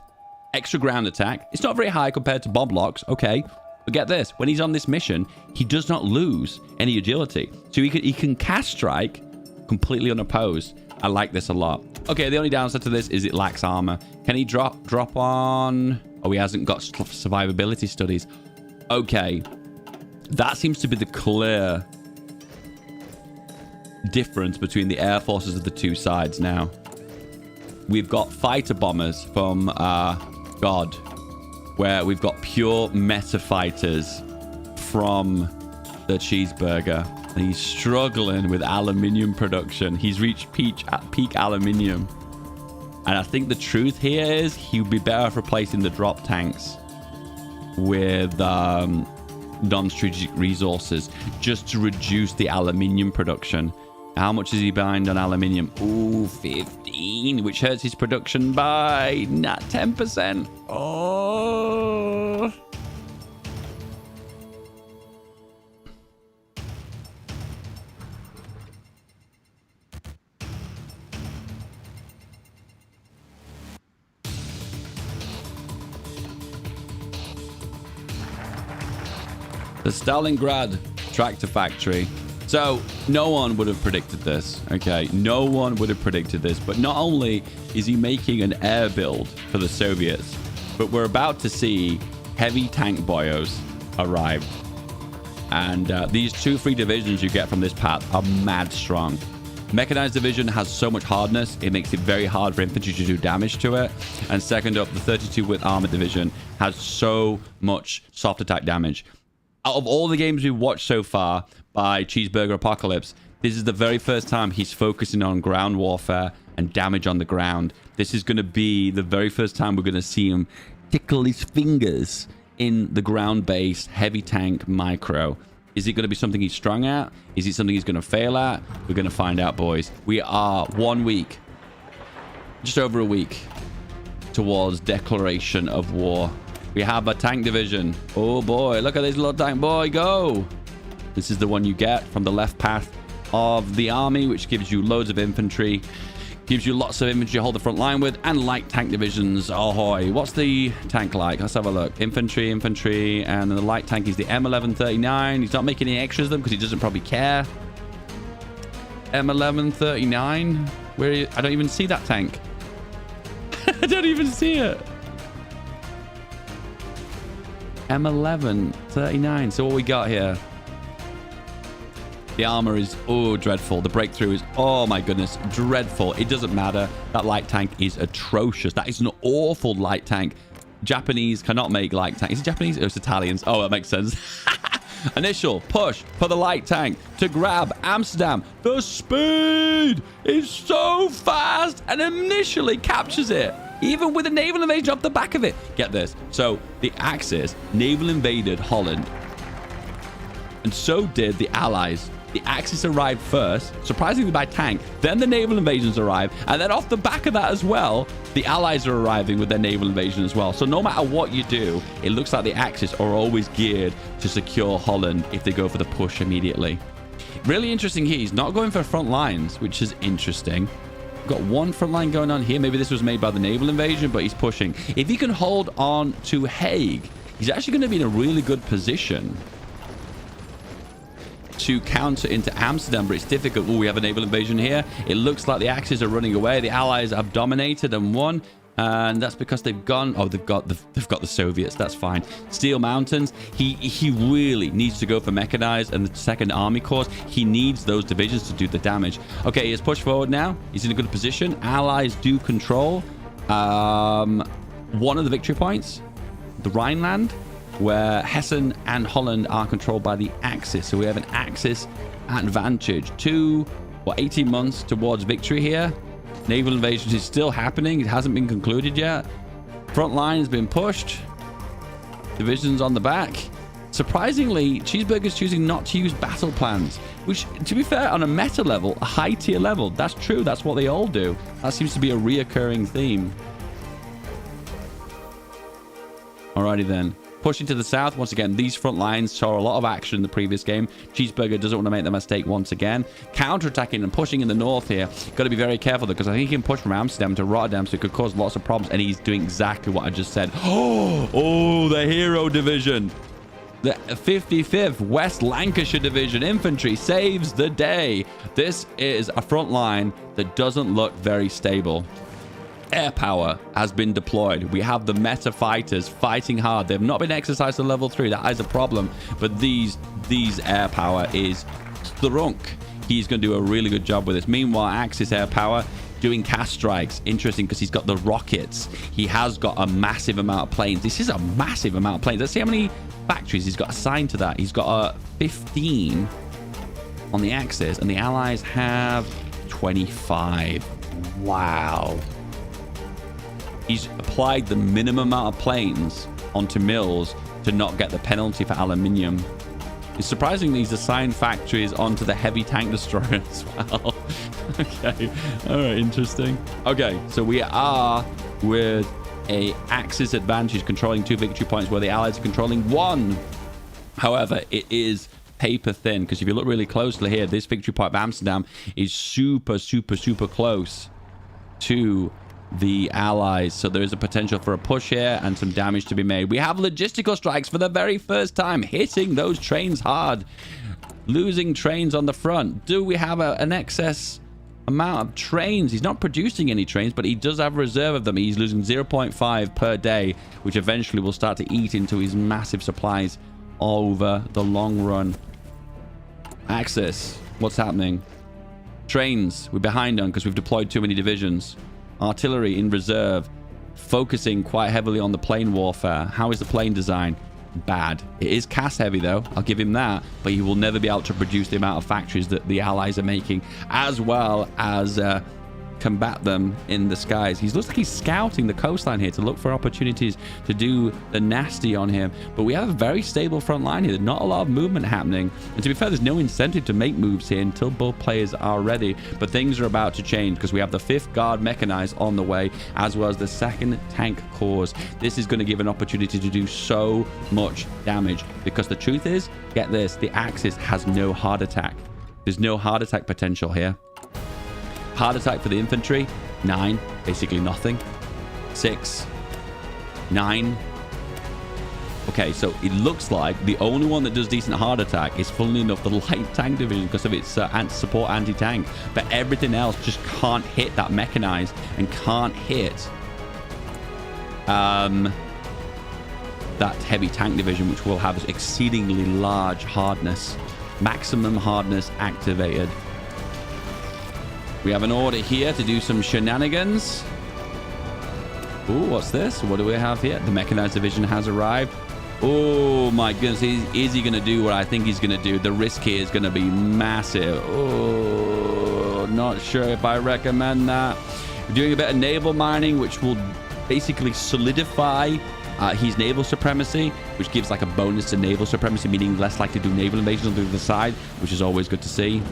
extra ground attack. It's not very high compared to bomb blocks. Okay, but get this. When he's on this mission, he does not lose any agility. So he can cast strike completely unopposed. I like this a lot. Okay, the only downside to this is it lacks armor. Can he drop on? Oh, he hasn't got survivability studies. Okay. That seems to be the clear difference between the air forces of the two sides now. We've got fighter bombers from God, where we've got pure meta fighters from the cheeseburger. And he's struggling with aluminium production. He's reached peak aluminium. And I think the truth here is he would be better off replacing the drop tanks with non-strategic resources just to reduce the aluminium production. How much is he behind on aluminium? Ooh, 15, which hurts his production by not 10%. Oh. The Stalingrad tractor factory. So no one would have predicted this. Okay, no one would have predicted this. But not only is he making an air build for the Soviets, but we're about to see heavy tank boyos arrive. And these 2 free divisions you get from this path are mad strong. Mechanized division has so much hardness, it makes it very hard for infantry to do damage to it. And second up, the 32 with armored division has so much soft attack damage. Out of all the games we've watched so far by Cheeseburger Apocalypse, this is the very first time he's focusing on ground warfare and damage on the ground. This is going to be the very first time we're going to see him tickle his fingers in the ground-based heavy tank micro. Is it going to be something he's strong at? Is it something he's going to fail at? We're going to find out, boys. We are 1 week, just over a week, towards declaration of war. We have a tank division. Oh boy, look at this little tank boy go. This is the one you get from the left path of the army, which gives you loads of infantry. Gives you lots of infantry to hold the front line with, and light tank divisions. Ahoy. What's the tank like? Let's have a look. Infantry, and then the light tank is the M1139. He's not making any extras of them because he doesn't probably care. M1139? Where? I don't even see that tank. I don't even see it. M1139. So what we got here? The armor is, oh, dreadful. The breakthrough is, oh my goodness, dreadful. It doesn't matter. That light tank is atrocious. That is an awful light tank. Japanese cannot make light tank. Is it Japanese? Oh, it's Italians. Oh, that makes sense. Initial push for the light tank to grab Amsterdam. The speed is so fast and initially captures it, even with a naval invasion off the back of it. Get this. So the Axis naval invaded Holland, and so did the Allies. The Axis arrived first, surprisingly by tank. Then the naval invasions arrive. And then off the back of that as well, the Allies are arriving with their naval invasion as well. So no matter what you do, it looks like the Axis are always geared to secure Holland if they go for the push immediately. Really interesting here. He's not going for front lines, which is interesting. Got one front line going on here. Maybe this was made by the naval invasion, but he's pushing. If he can hold on to Hague, he's actually going to be in a really good position to counter into Amsterdam, but it's difficult. Oh, we have a naval invasion here. It looks like the Axis are running away. The Allies have dominated and won, and that's because they've gone. Oh, they've got the Soviets. That's fine. Steel Mountains. He really needs to go for mechanized and the Second Army Corps. He needs those divisions to do the damage. Okay, he's pushed forward now. He's in a good position. Allies do control one of the victory points, the Rhineland, where Hessen and Holland are controlled by the Axis. So we have an Axis advantage. 18 months towards victory here. Naval invasion is still happening. It hasn't been concluded yet. Front line has been pushed. Divisions on the back. Surprisingly, Cheeseburger's choosing not to use battle plans, which, to be fair, on a meta level, a high tier level, that's true. That's what they all do. That seems to be a reoccurring theme. Alrighty then. Pushing to the south. Once again, these front lines saw a lot of action in the previous game. Cheeseburger doesn't want to make the mistake once again. Counterattacking and pushing in the north here. Got to be very careful though, because I think he can push from Amsterdam to Rotterdam, so it could cause lots of problems. And he's doing exactly what I just said. Oh, the hero division. The 55th West Lancashire Division Infantry saves the day. This is a front line that doesn't look very stable. Air power has been deployed. We have the meta fighters fighting hard. They've not been exercised to level 3. That is a problem. But these air power is strong. He's going to do a really good job with this. Meanwhile, Axis air power doing cast strikes. Interesting, because he's got the rockets. He has got a massive amount of planes. This is a massive amount of planes. Let's see how many factories he's got assigned to that. He's got 15 on the Axis, and the Allies have 25. Wow. He's applied the minimum amount of planes onto mills to not get the penalty for aluminium. It's surprisingly he's assigned factories onto the heavy tank destroyer as well. Okay. All right. Interesting. Okay. So we are with a Axis advantage, controlling 2 victory points where the Allies are controlling 1. However, it is paper thin, because if you look really closely here, this victory point of Amsterdam is super close to the Allies. So there is a potential for a push here and some damage to be made. We have logistical strikes for the very first time, hitting those trains hard, losing trains on the front. Do we have an excess amount of trains? He's not producing any trains, but he does have a reserve of them. He's losing 0.5 per day, which eventually will start to eat into his massive supplies over the long run. Axis, what's happening? Trains, we're behind on because we've deployed too many divisions. Artillery in reserve, focusing quite heavily on the plane warfare. How is the plane design? Bad. It is cast heavy though, I'll give him that, but he will never be able to produce the amount of factories that the Allies are making, as well as combat them in the skies. He looks like he's scouting the coastline here to look for opportunities to do the nasty on him. But we have a very stable front line here. There's not a lot of movement happening. And to be fair, there's no incentive to make moves here until both players are ready. But things are about to change because we have the 5th guard mechanized on the way, as well as the 2nd tank cores. This is going to give an opportunity to do so much damage because the truth is, get this, the Axis has no hard attack. There's no hard attack potential here. Hard attack for the infantry, 9, basically nothing. 6, 9. Okay, so it looks like the only one that does decent hard attack is, funnily enough, the light tank division because of its support anti-tank. But everything else just can't hit that mechanized and can't hit that heavy tank division, which will have exceedingly large hardness. Maximum hardness activated. We have an order here to do some shenanigans. Ooh, what's this? What do we have here? The mechanized division has arrived. Oh my goodness, is he going to do what I think he's going to do? The risk here is going to be massive. Oh, not sure if I recommend that. We're doing a bit of naval mining, which will basically solidify his naval supremacy, which gives like a bonus to naval supremacy, meaning less likely to do naval invasions on the other side, which is always good to see.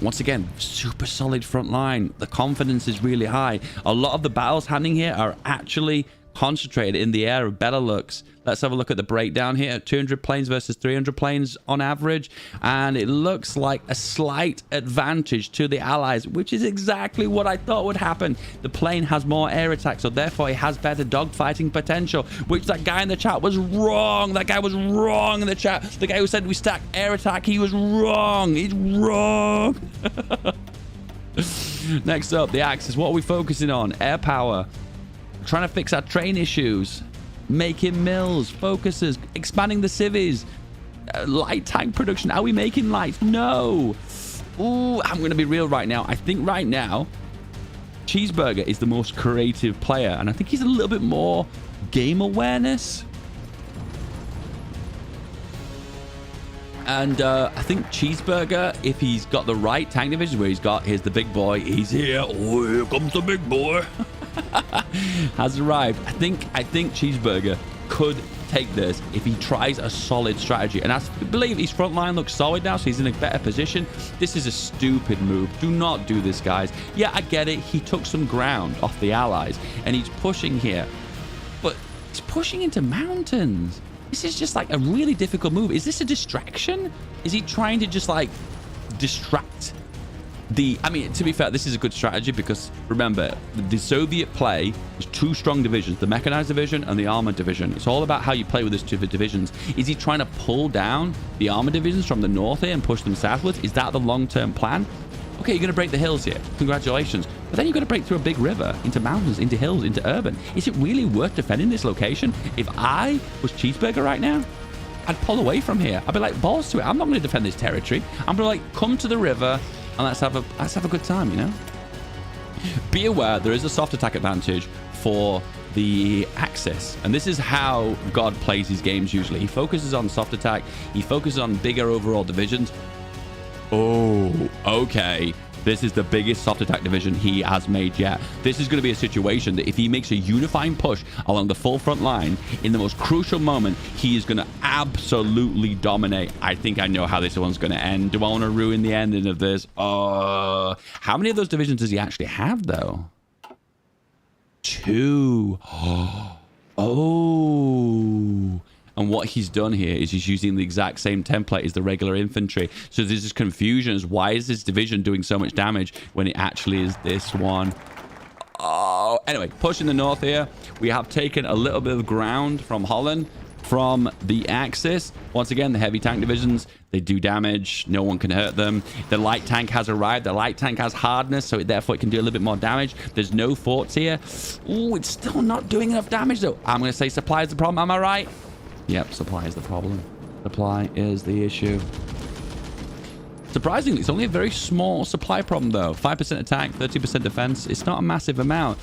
Once again, super solid front line. The confidence is really high. A lot of the battles happening here are actually concentrated in the air of Benelux. Let's have a look at the breakdown here. 200 planes versus 300 planes on average. And it looks like a slight advantage to the Allies, which is exactly what I thought would happen. The plane has more air attack, so therefore it has better dogfighting potential, which that guy in the chat was wrong. That guy was wrong in the chat. The guy who said we stack air attack, he was wrong. He's wrong. Next up, the Axis. What are we focusing on? Air power. Trying to fix our train issues, making mills, focuses, expanding the civies, light tank production. Are we making lights? No. Ooh, I'm going to be real right now. I think right now, Cheeseburger is the most creative player, and I think he's a little bit more game awareness. And I think Cheeseburger, if he's got the right tank division where here's the big boy, he's here. Oh, here comes the big boy. Has arrived. I think Cheeseburger could take this if he tries a solid strategy. And I believe his front line looks solid now, so he's in a better position. This is a stupid move. Do not do this, guys. Yeah, I get it. He took some ground off the Allies, and he's pushing here. But he's pushing into mountains. This is just like a really difficult move. Is this a distraction? Is he trying to just like distract I mean, to be fair, this is a good strategy because remember, the Soviet play was 2 strong divisions, the mechanized division and the armored division. It's all about how you play with these 2 divisions. Is he trying to pull down the armored divisions from the north here and push them southwards? Is that the long-term plan? Okay, you're going to break the hills here. Congratulations. But then you've got to break through a big river, into mountains, into hills, into urban. Is it really worth defending this location? If I was Cheeseburger right now, I'd pull away from here. I'd be like, balls to it. I'm not going to defend this territory. I'm going to like, come to the river and let's have a good time, you know? Be aware, there is a soft attack advantage for the Axis. And this is how God plays his games usually. He focuses on soft attack. He focuses on bigger overall divisions. Oh, okay. This is the biggest soft attack division he has made yet. This is going to be a situation that if he makes a unifying push along the full front line in the most crucial moment, he is going to absolutely dominate. I think I know how this one's going to end. Do I want to ruin the ending of this? How many of those divisions does he actually have, though? 2. Oh. And what he's done here is he's using the exact same template as the regular infantry. So there's this confusion as why is this division doing so much damage when it actually is this one. Oh, anyway, pushing the north here. We have taken a little bit of ground from Holland, from the Axis. Once again, the heavy tank divisions, they do damage. No one can hurt them. The light tank has arrived. The light tank has hardness, so therefore it can do a little bit more damage. There's no forts here. Ooh, it's still not doing enough damage, though. I'm going to say supply is the problem. Am I right? Yep, supply is the problem. Supply is the issue. Surprisingly, it's only a very small supply problem, though. 5% attack, 30% defense. It's not a massive amount.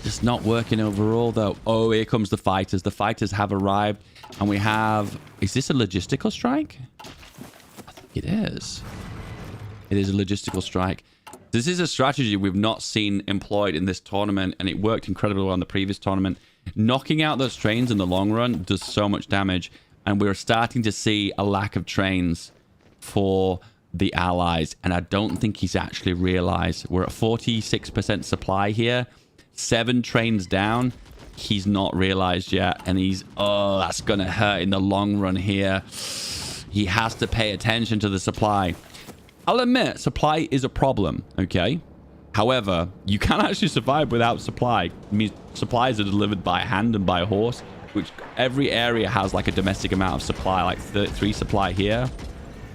Just not working overall, though. Oh, here comes the fighters. The fighters have arrived. And we have... Is this a logistical strike? I think it is. It is a logistical strike. This is a strategy we've not seen employed in this tournament, and it worked incredibly well in the previous tournament. Knocking out those trains in the long run does so much damage, and we're starting to see a lack of trains for the allies, and I don't think he's actually realized. We're at 46% supply here, 7 trains down. He's not realized yet, and he's, oh, that's gonna hurt in the long run here. He has to pay attention to the supply. I'll admit, supply is a problem, okay? However, you can actually survive without supply. It means supplies are delivered by hand and by horse, which every area has like a domestic amount of supply, like 3 supply here,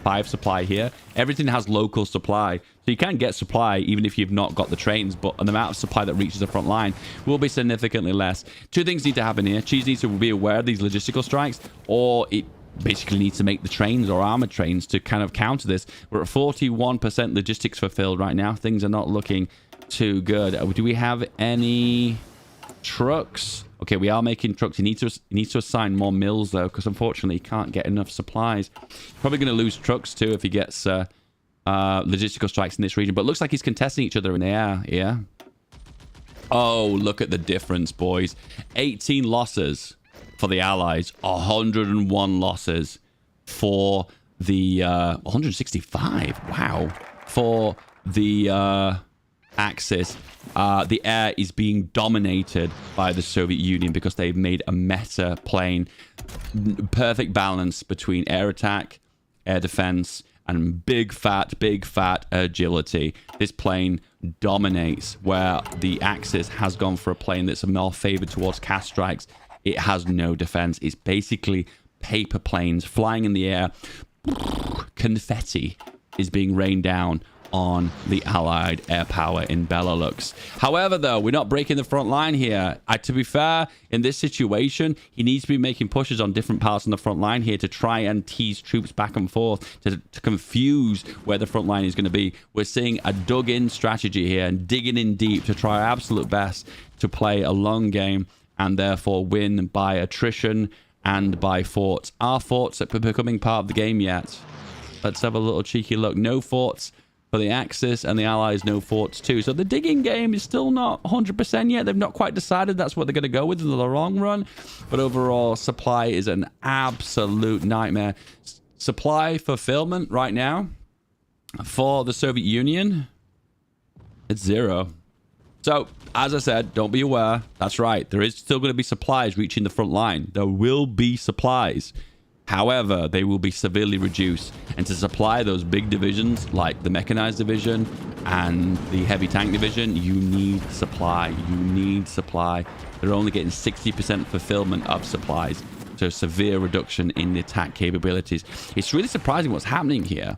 5 supply here. Everything has local supply. So you can get supply even if you've not got the trains, but an amount of supply that reaches the front line will be significantly less. 2 things need to happen here. Cheese needs to be aware of these logistical strikes, or it basically needs to make the trains or armored trains to kind of counter this. We're at 41% logistics fulfilled right now. Things are not looking too good. Do we have any trucks? Okay, we are making trucks. He needs to assign more mills though, because unfortunately he can't get enough supplies. Probably going to lose trucks too if he gets logistical strikes in this region. But it looks like he's contesting each other in the air. Yeah. Oh, look at the difference, boys. 18 losses for the allies, 101 losses for the 165. Wow. For the Axis. The air is being dominated by the Soviet Union because they've made a meta plane. Perfect balance between air attack, air defense, and big fat agility. This plane dominates, where the Axis has gone for a plane that's more favored towards cast strikes. It has no defense. It's basically paper planes flying in the air. Confetti is being rained down on the Allied air power in Belarus. However, though, we're not breaking the front line here. To be fair, in this situation, he needs to be making pushes on different parts on the front line here to try and tease troops back and forth, to confuse where the front line is going to be. We're seeing a dug-in strategy here and digging in deep to try our absolute best to play a long game and therefore win by attrition and by forts. Are forts becoming part of the game yet? Let's have a little cheeky look. No forts for the Axis, and the Allies no forts too. So the digging game is still not 100% yet. They've not quite decided that's what they're going to go with in the long run. But overall, supply is an absolute nightmare. Supply fulfillment right now for the Soviet Union, it's 0. So, as I said, don't be aware. That's right. There is still going to be supplies reaching the front line. There will be supplies. However, they will be severely reduced. And to supply those big divisions, like the mechanized division and the heavy tank division, you need supply. You need supply. They're only getting 60% fulfillment of supplies. So severe reduction in the attack capabilities. It's really surprising what's happening here.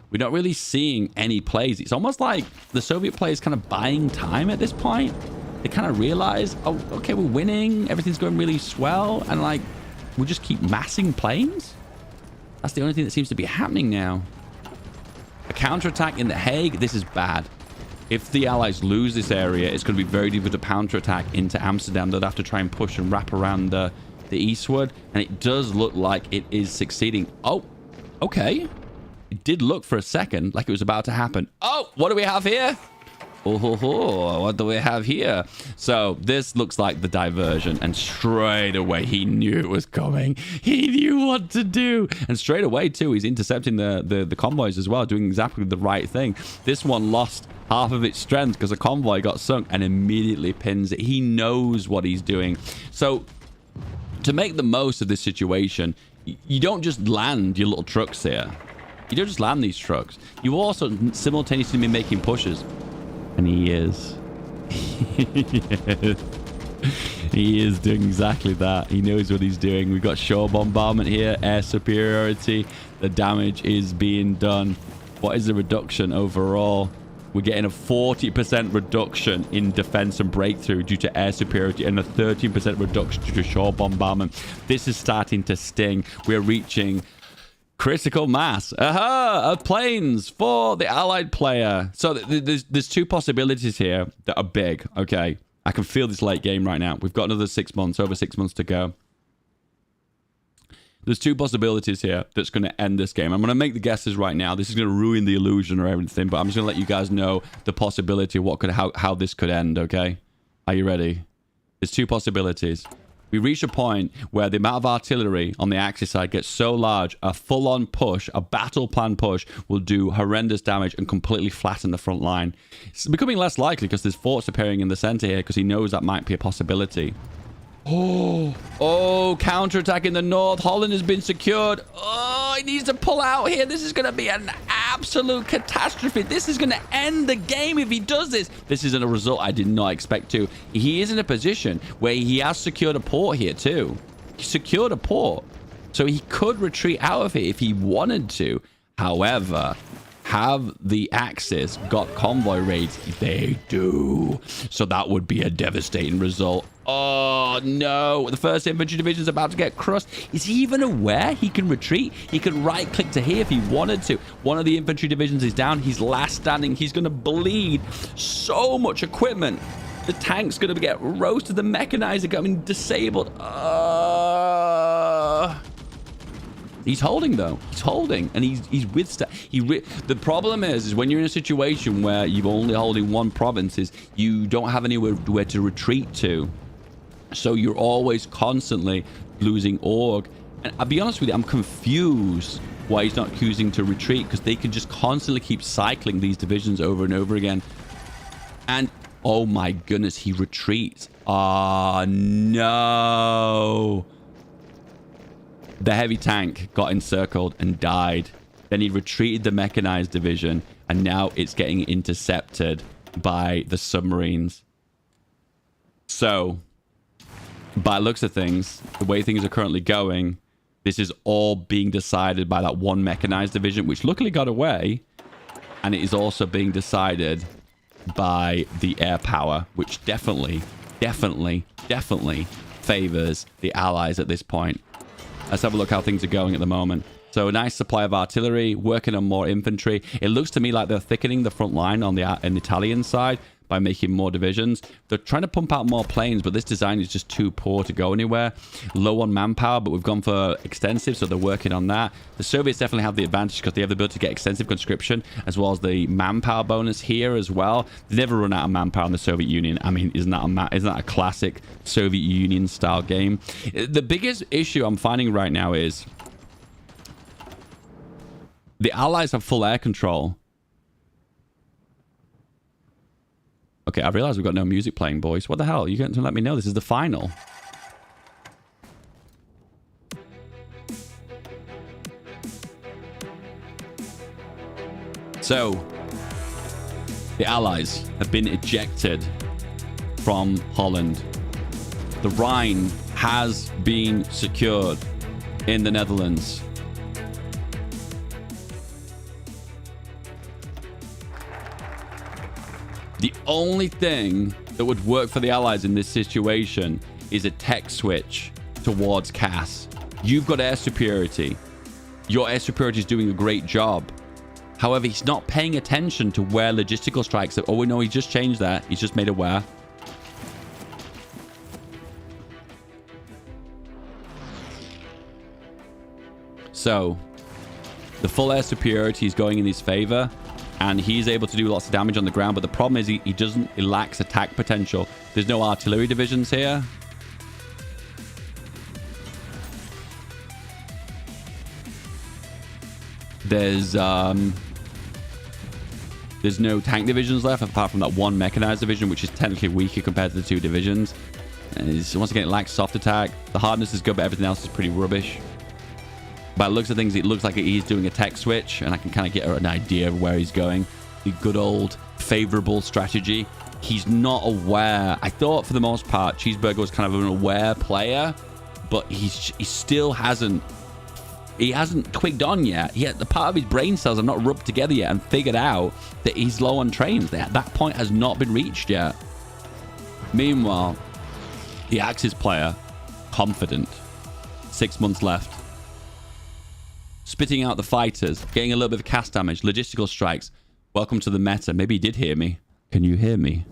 We're not really seeing any plays. It's almost like the Soviet players kind of buying time at this point. They kind of realize, oh, okay, we're winning. Everything's going really swell. And like, we just keep massing planes? That's the only thing that seems to be happening now. A counterattack in The Hague, this is bad. If the Allies lose this area, it's going to be very difficult to counterattack into Amsterdam. They'll have to try and push and wrap around the eastward. And it does look like it is succeeding. Oh, okay. It did look for a second like it was about to happen. Oh, what do we have here? Oh, what do we have here? So this looks like the diversion, and straight away he knew it was coming. He knew what to do, and straight away too he's intercepting the convoys as well, doing exactly the right thing. This one lost half of its strength because a convoy got sunk and immediately pins it. He knows what he's doing. So to make the most of this situation, you don't just land your little trucks here. You don't just land these trucks. You also simultaneously be making pushes. And he is. He is doing exactly that. He knows what he's doing. We've got shore bombardment here. Air superiority. The damage is being done. What is the reduction overall? We're getting a 40% reduction in defense and breakthrough due to air superiority, and a 13% reduction due to shore bombardment. This is starting to sting. We're reaching critical mass of planes for the Allied player. So there's 2 possibilities here that are big. Okay, I can feel this late game right now. We've got another 6 months, over 6 months to go. There's two possibilities here that's going to end this game. I'm going to make the guesses right now. This is going to ruin the illusion or everything, but I'm just going to let you guys know the possibility of what could how this could end, okay? Are you ready? There's two possibilities. We reach a point where the amount of artillery on the Axis side gets so large, a full-on push, a battle plan push, will do horrendous damage and completely flatten the front line. It's becoming less likely because there's forts appearing in the center here because he knows that might be a possibility. Oh, counterattack in the north. Holland has been secured. Oh, he needs to pull out here. This is going to be an absolute catastrophe. This is going to end the game if he does this. This isn't a result I did not expect to. He is in a position where he has secured a port here too. He secured a port. So he could retreat out of it if he wanted to. However, have the Axis got convoy raids? They do. So that would be a devastating result. Oh, no. The 1st Infantry Division is about to get crushed. Is he even aware he can retreat? He could right-click to here if he wanted to. One of the infantry divisions is down. He's last standing. He's going to bleed so much equipment. The tank's going to get roasted. The mechanizer getting disabled. He's holding, though. He's holding, and he's the problem is when you're in a situation where you're only holding one province, is you don't have anywhere to retreat to. So you're always constantly losing org. And I'll be honest with you, I'm confused why he's not choosing to retreat, because they can just constantly keep cycling these divisions over and over again. And oh my goodness, he retreats. Oh no. The heavy tank got encircled and died. Then he retreated the mechanized division, and now it's getting intercepted by the submarines. So, by the looks of things, the way things are currently going, this is all being decided by that one mechanized division, which luckily got away. And it is also being decided by the air power, which definitely favors the Allies at this point. Let's have a look how things are going at the moment. So a nice supply of artillery, working on more infantry. It looks to me like they're thickening the front line on the Italian side by making more divisions. They're trying to pump out more planes, but this design is just too poor to go anywhere. Low on manpower, but we've gone for extensive, so they're working on that. The Soviets definitely have the advantage because they have the ability to get extensive conscription, as well as the manpower bonus here as well. They never run out of manpower in the Soviet Union. I mean, isn't that a classic Soviet Union style game? The biggest issue I'm finding right now is the Allies have full air control. Okay, I realize we've got no music playing, boys. What the hell? You're going to let me know this is the final. So, the Allies have been ejected from Holland. The Rhine has been secured in the Netherlands. The only thing that would work for the Allies in this situation is a tech switch towards Cass. You've got air superiority. Your air superiority is doing a great job. However, he's not paying attention to where logistical strikes are. Oh, no, he just changed that. He's just made aware. So, the full air superiority is going in his favor, and he's able to do lots of damage on the ground. But the problem is he lacks attack potential. There's no artillery divisions here. There's no tank divisions left, apart from that one mechanized division, which is technically weaker compared to the two divisions. And once again, it lacks soft attack. The hardness is good, but everything else is pretty rubbish. By the looks of things, it looks like he's doing a tech switch, and I can kind of get an idea of where he's going. The good old favorable strategy. He's not aware. I thought for the most part, Cheeseburger was kind of an aware player, but he still hasn't. He hasn't twigged on yet. The part of his brain cells have not rubbed together yet and figured out that he's low on trains. That point has not been reached yet. Meanwhile, the Axis player, confident. 6 months left. Spitting out the fighters, getting a little bit of cast damage, logistical strikes. Welcome to the meta. Maybe he did hear me. Can you hear me?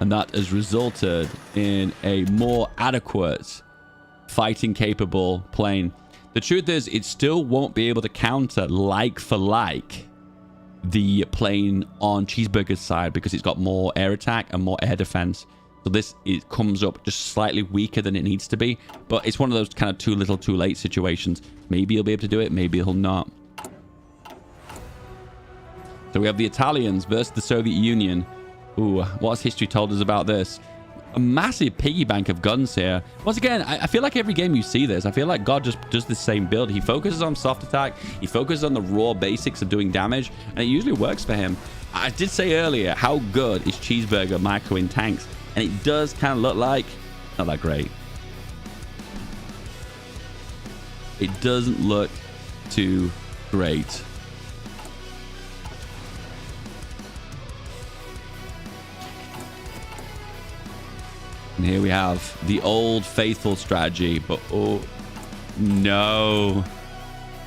And that has resulted in a more adequate fighting capable plane. The truth is, it still won't be able to counter like for like the plane on Cheeseburger's side because it's got more air attack and more air defense. So this, it comes up just slightly weaker than it needs to be. But it's one of those kind of too little too late situations. Maybe he'll be able to do it, maybe he'll not. So we have the Italians versus the Soviet Union. Ooh, what has history told us about this? A massive piggy bank of guns here. Once again, I feel like every game you see this, I feel like God just does the same build. He focuses on soft attack. He focuses on the raw basics of doing damage, and it usually works for him. I did say earlier, how good is Cheeseburger microing tanks? And it does kind of look like not that great. It doesn't look too great. And here we have the old faithful strategy, but oh no,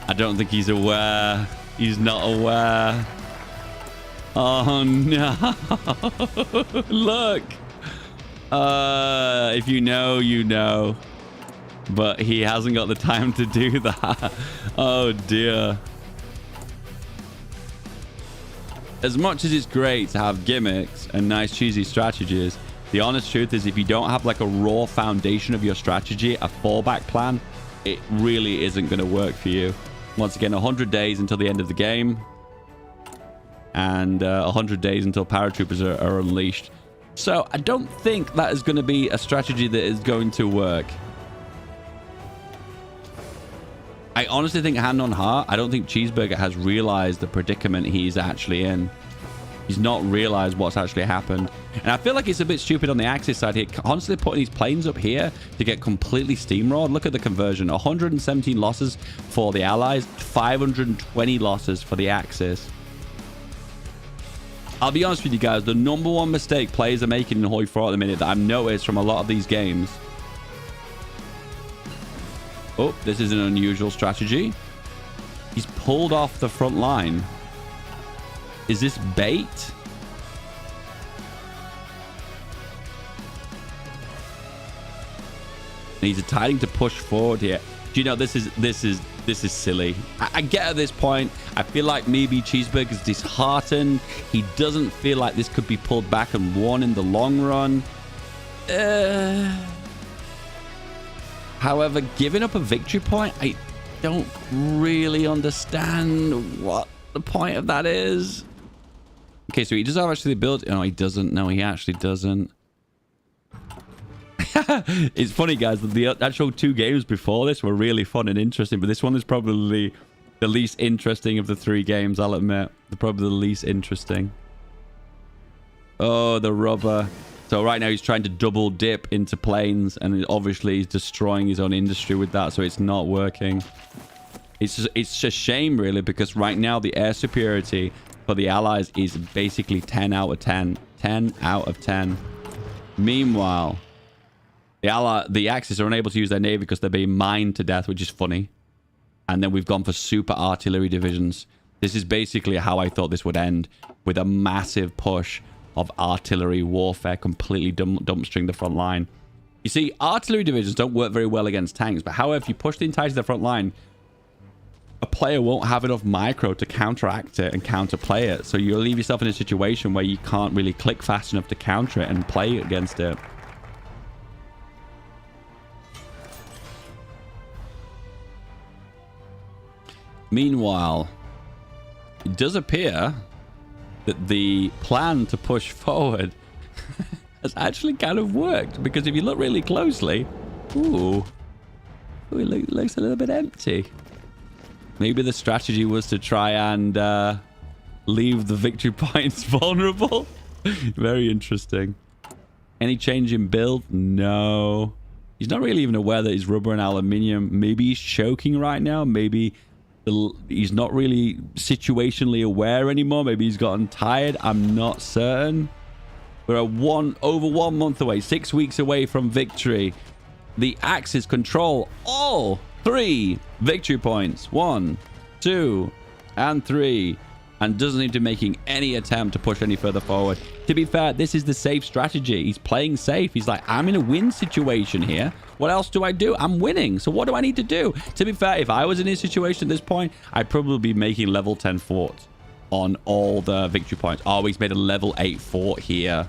I don't think he's aware. He's not aware. Oh no. Look. If you know, you know. But he hasn't got the time to do that. Oh dear. As much as it's great to have gimmicks and nice cheesy strategies, the honest truth is if you don't have like a raw foundation of your strategy, a fallback plan, it really isn't going to work for you. Once again, 100 days until the end of the game. And 100 days until paratroopers are unleashed. So I don't think that is going to be a strategy that is going to work. I honestly think, hand on heart, I don't think Cheeseburger has realized the predicament he's actually in. He's not realized what's actually happened. And I feel like it's a bit stupid on the Axis side here, constantly putting these planes up here to get completely steamrolled. Look at the conversion. 117 losses for the Allies, 520 losses for the Axis. I'll be honest with you guys, the number one mistake players are making in HOI4 at the minute that I've noticed from a lot of these games. Oh, this is an unusual strategy. He's pulled off the front line. Is this bait? And he's deciding to push forward here. Do you know, this is silly. I get at this point, I feel like maybe Cheeseburger's disheartened. He doesn't feel like this could be pulled back and won in the long run. However, giving up a victory point, I don't really understand what the point of that is. Okay, so he does have actually build. No, he doesn't. No, he actually doesn't. It's funny, guys. The actual two games before this were really fun and interesting, but this one is probably the least interesting of the three games, I'll admit. They're probably the least interesting. Oh, the rubber. So right now he's trying to double dip into planes, and obviously he's destroying his own industry with that, so it's not working. It's a shame, really, because right now the air superiority for the Allies is basically 10 out of 10. 10 out of 10. Meanwhile, the Axis are unable to use their navy because they're being mined to death, which is funny. And then we've gone for super artillery divisions. This is basically how I thought this would end, with a massive push of artillery warfare, completely dumpstering the front line. You see, artillery divisions don't work very well against tanks, but however, if you push the entirety of the front line, a player won't have enough micro to counteract it and counterplay it. So you'll leave yourself in a situation where you can't really click fast enough to counter it and play against it. Meanwhile, it does appear that the plan to push forward has actually kind of worked, because if you look really closely, ooh, it looks a little bit empty. Maybe the strategy was to try and leave the victory points vulnerable. Very interesting. Any change in build? No. He's not really even aware that he's rubber and aluminium. Maybe he's choking right now. Maybe he's not really situationally aware anymore. Maybe he's gotten tired. I'm not certain. We're over 1 month away, 6 weeks away from victory. The Axis control all 3 victory points. 1, 2, and 3. and doesn't seem to be making any attempt to push any further forward. To be fair, this is the safe strategy. He's playing safe. He's like, I'm in a win situation here. What else do I do? I'm winning. So what do I need to do? To be fair, if I was in his situation at this point, I'd probably be making level 10 forts on all the victory points. Oh, he's made a level 8 fort here.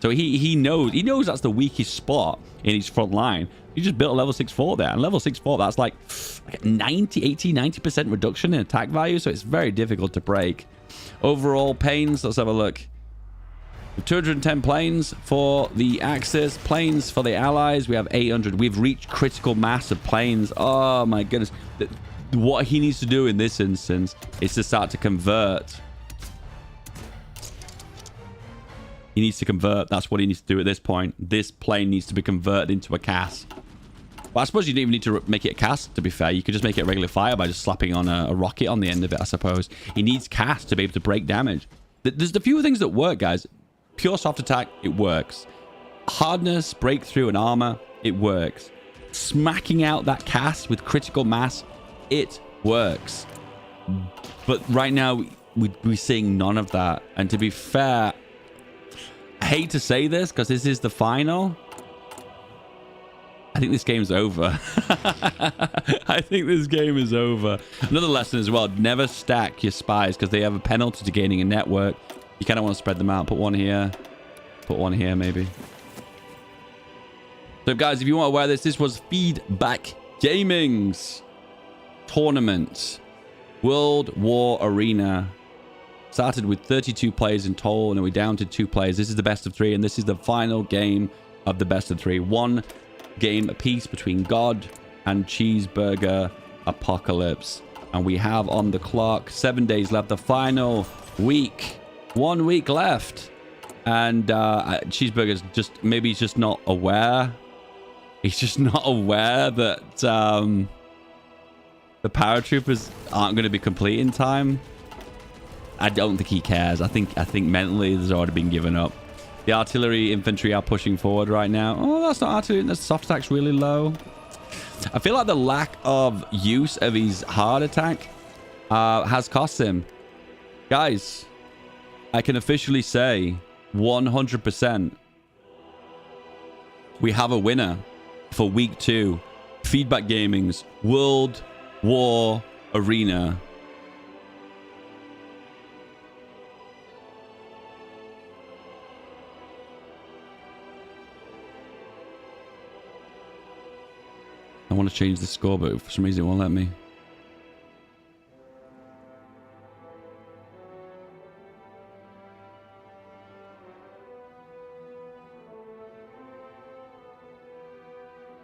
So he knows that's the weakest spot in his front line. He just built a level 6 fort there. And level 6 fort, that's like 90% reduction in attack value. So it's very difficult to break. Overall planes, let's have a look. 210 planes for the Axis, planes for the Allies. We have 800. We've reached critical mass of planes. Oh my goodness. What he needs to do in this instance is to start to convert. He needs to convert. That's what he needs to do at this point. This plane needs to be converted into a cast. Well, I suppose you don't even need to make it a cast, to be fair. You could just make it a regular fire by just slapping on a rocket on the end of it, I suppose. He needs cast to be able to break damage. There's a few things that work, guys. Pure soft attack, it works. Hardness, breakthrough, and armor, it works. Smacking out that cast with critical mass, it works. But right now, we're seeing none of that. And to be fair, I hate to say this because this is the final. I think this game's over. I think this game is over. Another lesson as well, never stack your spies because they have a penalty to gaining a network. You kind of want to spread them out. Put one here. Put one here, maybe. So, guys, if you want to wear this, this was FeedBackGaming's tournament. World War Arena. Started with 32 players in total, and then we're down to 2 players. This is the best of 3, and this is the final game of the best of 3. 1 game apiece between God and Cheeseburger Apocalypse. And we have on the clock 7 days left. The final week. 1 week left. And Cheeseburger's just, maybe he's just not aware. He's just not aware that the paratroopers aren't going to be complete in time. I don't think he cares. I think mentally there's already been given up. The artillery infantry are pushing forward right now. Oh, that's not artillery. The soft attack's really low. I feel like the lack of use of his hard attack has cost him. Guys, I can officially say 100% we have a winner for week 2. Feedback Gaming's World War Arena. I want to change the score, but for some reason it won't let me.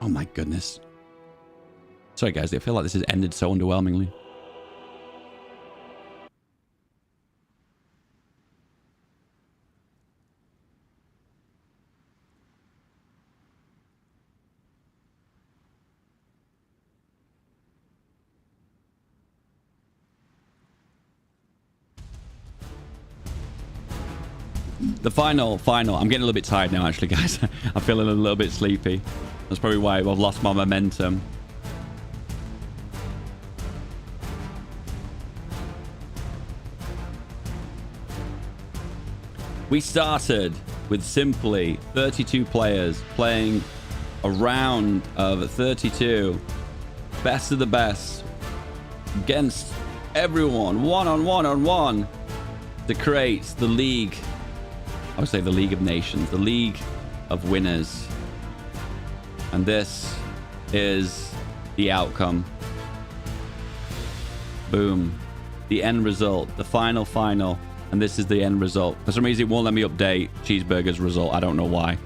Oh my goodness. Sorry guys, I feel like this has ended so underwhelmingly. The final. I'm getting a little bit tired now, actually, guys. I'm feeling a little bit sleepy. That's probably why I've lost my momentum. We started with simply 32 players playing a round of 32. Best of the best. Against everyone. One-on-one to create the league. I would say the League of Nations, the League of Winners. And this is the outcome. Boom. The end result, the final. And this is the end result. For some reason, it won't let me update Cheeseburger's result. I don't know why.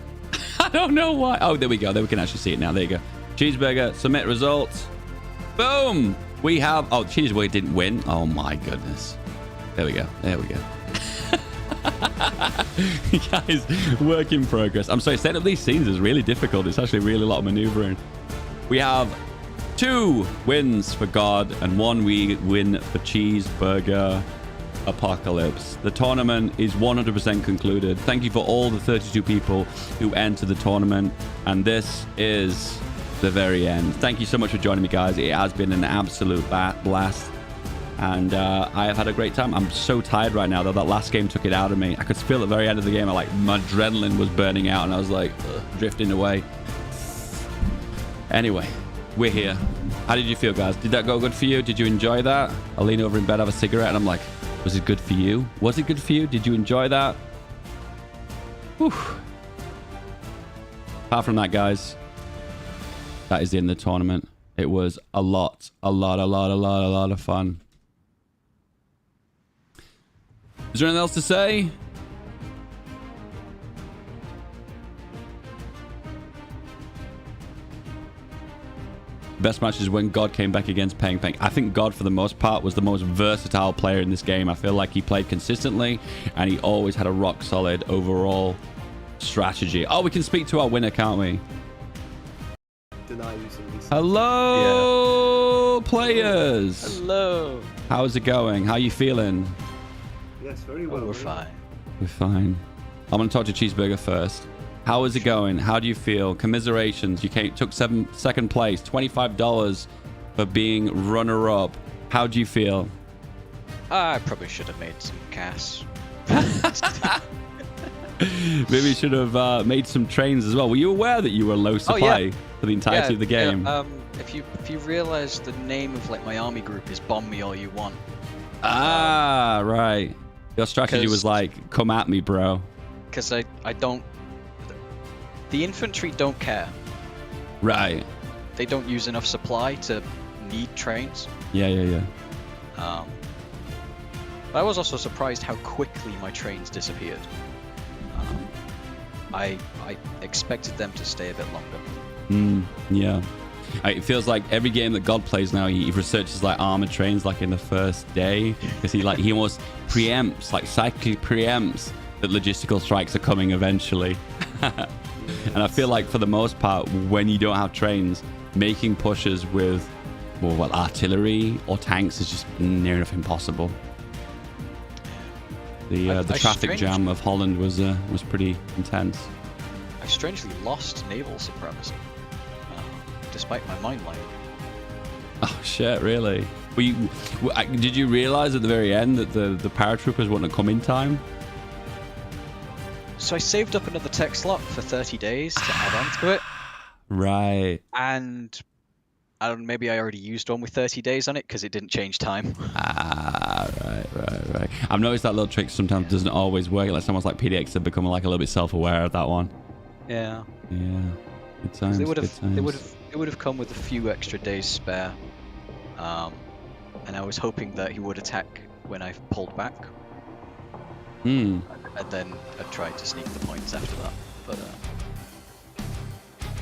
I don't know why. Oh, there we go. There we can actually see it now. There you go. Cheeseburger, submit results. Boom. We have... Oh, Cheeseburger didn't win. Oh, my goodness. There we go. There we go. Guys, work in progress. I'm sorry, setting up these scenes is really difficult. It's actually really a lot of maneuvering. We have 2 wins for God and 1 win for Cheeseburger Apocalypse. The tournament is 100% concluded. Thank you for all the 32 people who entered the tournament. And this is the very end. Thank you so much for joining me, guys. It has been an absolute blast. And I have had a great time. I'm so tired right now, though. That last game took it out of me. I could feel at the very end of the game, my adrenaline was burning out, and I was like, drifting away. Anyway, we're here. How did you feel, guys? Did that go good for you? Did you enjoy that? I lean over in bed, have a cigarette, and I'm like, was it good for you? Was it good for you? Did you enjoy that? Whew. Apart from that, guys, that is the end of the tournament. It was a lot of fun. Is there anything else to say? Best match is when God came back against Peng Peng. I think God, for the most part, was the most versatile player in this game. I feel like he played consistently, and he always had a rock-solid overall strategy. Oh, we can speak to our winner, can't we? Hello, players. Hello. How's it going? How are you feeling? Yes, very well. We're fine. We're fine. I'm going to talk to Cheeseburger first. How is it going? How do you feel? Commiserations. You took second place. $25 for being runner-up. How do you feel? I probably should have made some cash. Maybe you should have made some trains as well. Were you aware that you were low supply for the entirety of the game? If you realize the name of like my army group is Bomb Me All You Want. Ah, right. Your strategy was like, come at me, bro. Because I don't... The infantry don't care. Right. They don't use enough supply to need trains. Yeah. I was also surprised how quickly my trains disappeared. I expected them to stay a bit longer. Yeah. It feels like every game that God plays now, he researches like armored trains like in the first day, because he almost preempts, like psychically preempts that logistical strikes are coming eventually. And I feel like for the most part, when you don't have trains, making pushes with artillery or tanks is just near enough impossible. The traffic jam of Holland was pretty intense. I strangely lost naval supremacy, despite my mine line. Oh shit! Really? Did you realize at the very end that the paratroopers wouldn't come in time? So I saved up another tech slot for 30 days to add on to it. Right. And maybe I already used one with 30 days on it because it didn't change time. Right. I've noticed that little trick sometimes doesn't always work. Like someone's like PDX have become like a little bit self-aware of that one. Yeah. Good times. They would have come with a few extra days spare. And I was hoping that he would attack when I pulled back. And then I tried to sneak the points after that. But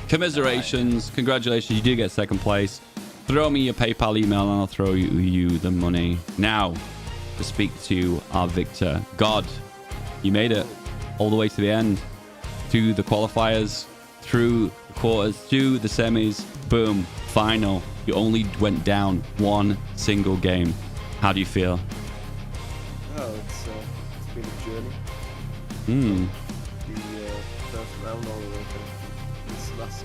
commiserations, congratulations, you do get second place. Throw me your PayPal email and I'll throw you the money. Now, to speak to our victor. God, you made it all the way to the end. To the qualifiers, through the quarters, to the semis, boom, final. You only went down one single game. How do you feel? Oh, it's been a journey. The first round all the way to this last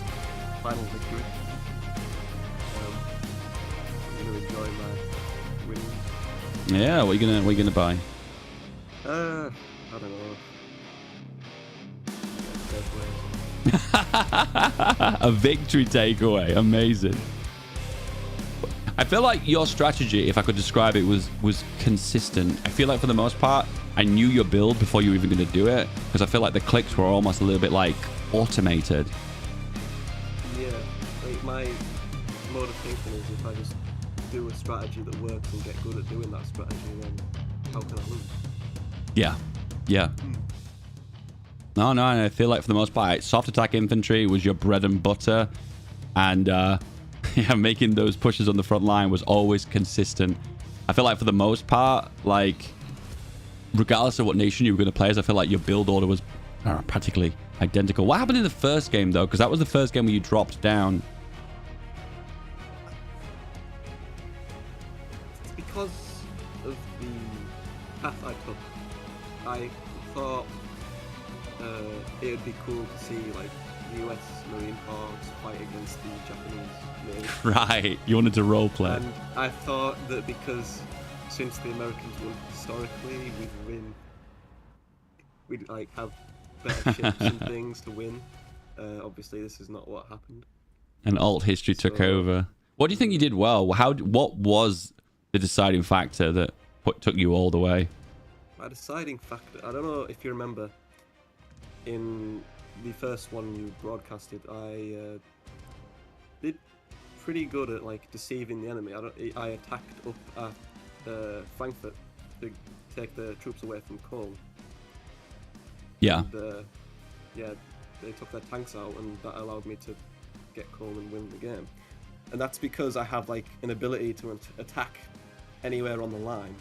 final victory. I'm gonna enjoy my winnings. Yeah, what are you gonna buy? I don't know. A victory takeaway. Amazing. I feel like your strategy, if I could describe it, was consistent. I feel like for the most part, I knew your build before you were even going to do it, because I feel like the clicks were almost a little bit like automated. Yeah, like my mode of thinking is if I just do a strategy that works and get good at doing that strategy, then how can I lose? Yeah. No, I feel like for the most part, soft attack infantry was your bread and butter, and making those pushes on the front line was always consistent. I feel like for the most part, like regardless of what nation you were going to play as, I feel like your build order was practically identical. What happened in the first game though? Because that was the first game where you dropped down. It's because of the path I took. I thought it would be cool to see like US Marine Corps fight against the Japanese Navy. Right, you wanted to roleplay. And I thought that because since the Americans won historically, we'd like have better ships and things to win. Obviously, this is not what happened. And alt history took over. What do you think you did well? What was the deciding factor that took you all the way? My deciding factor, I don't know if you remember, in the first one you broadcasted, I did pretty good at like deceiving the enemy. I attacked up at Frankfurt to take the troops away from Cologne. Yeah. And, yeah, they took their tanks out, and that allowed me to get Cologne and win the game. And that's because I have like an ability to attack anywhere on the line.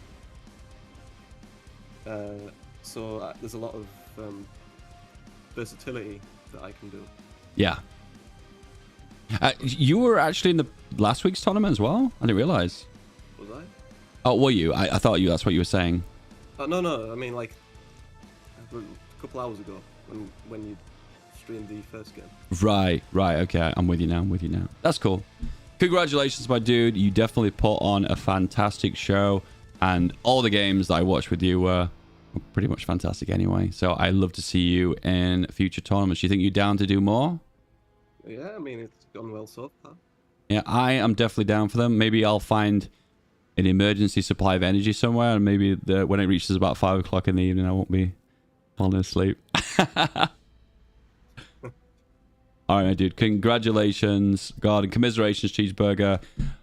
So there's a lot of versatility that I can do. Yeah. You were actually in the last week's tournament as well? I didn't realize. Was I? Oh, were you? I thought that's what you were saying. No. I mean, like a couple hours ago when you streamed the first game. Right. Okay, I'm with you now. That's cool. Congratulations, my dude. You definitely put on a fantastic show, and all the games that I watched with you were pretty much fantastic anyway. So I love to see you in future tournaments. Do you think you're down to do more? Yeah, I mean, it's gone well so far. Yeah, I am definitely down for them. Maybe I'll find an emergency supply of energy somewhere, and maybe when it reaches about 5 o'clock in the evening, I won't be falling asleep. All right, dude. Congratulations, God, and commiserations, Cheeseburger.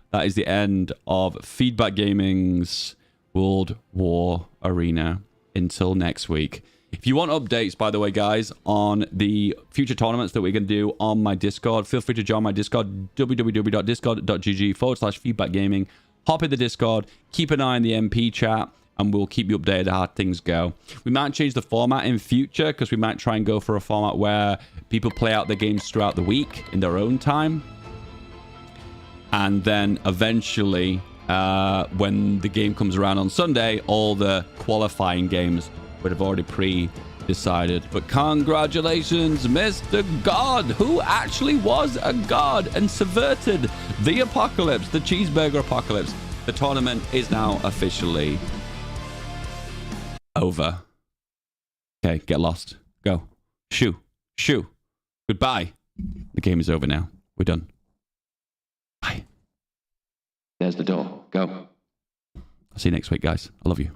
That is the end of Feedback Gaming's World War Arena. Until next week. If you want updates, by the way, guys, on the future tournaments that we're going to do on my Discord, feel free to join my Discord, www.discord.gg/feedbackgaming. Hop in the Discord, keep an eye on the MP chat, and we'll keep you updated on how things go. We might change the format in future, because we might try and go for a format where people play out their games throughout the week in their own time. And then eventually, when the game comes around on Sunday, all the qualifying games would have already pre-decided. But congratulations, Mr. God, who actually was a god and subverted the apocalypse, the cheeseburger apocalypse. The tournament is now officially over. Okay, get lost. Go. Shoo. Goodbye. The game is over now. We're done. Bye. There's the door. Go. I'll see you next week, guys. I love you.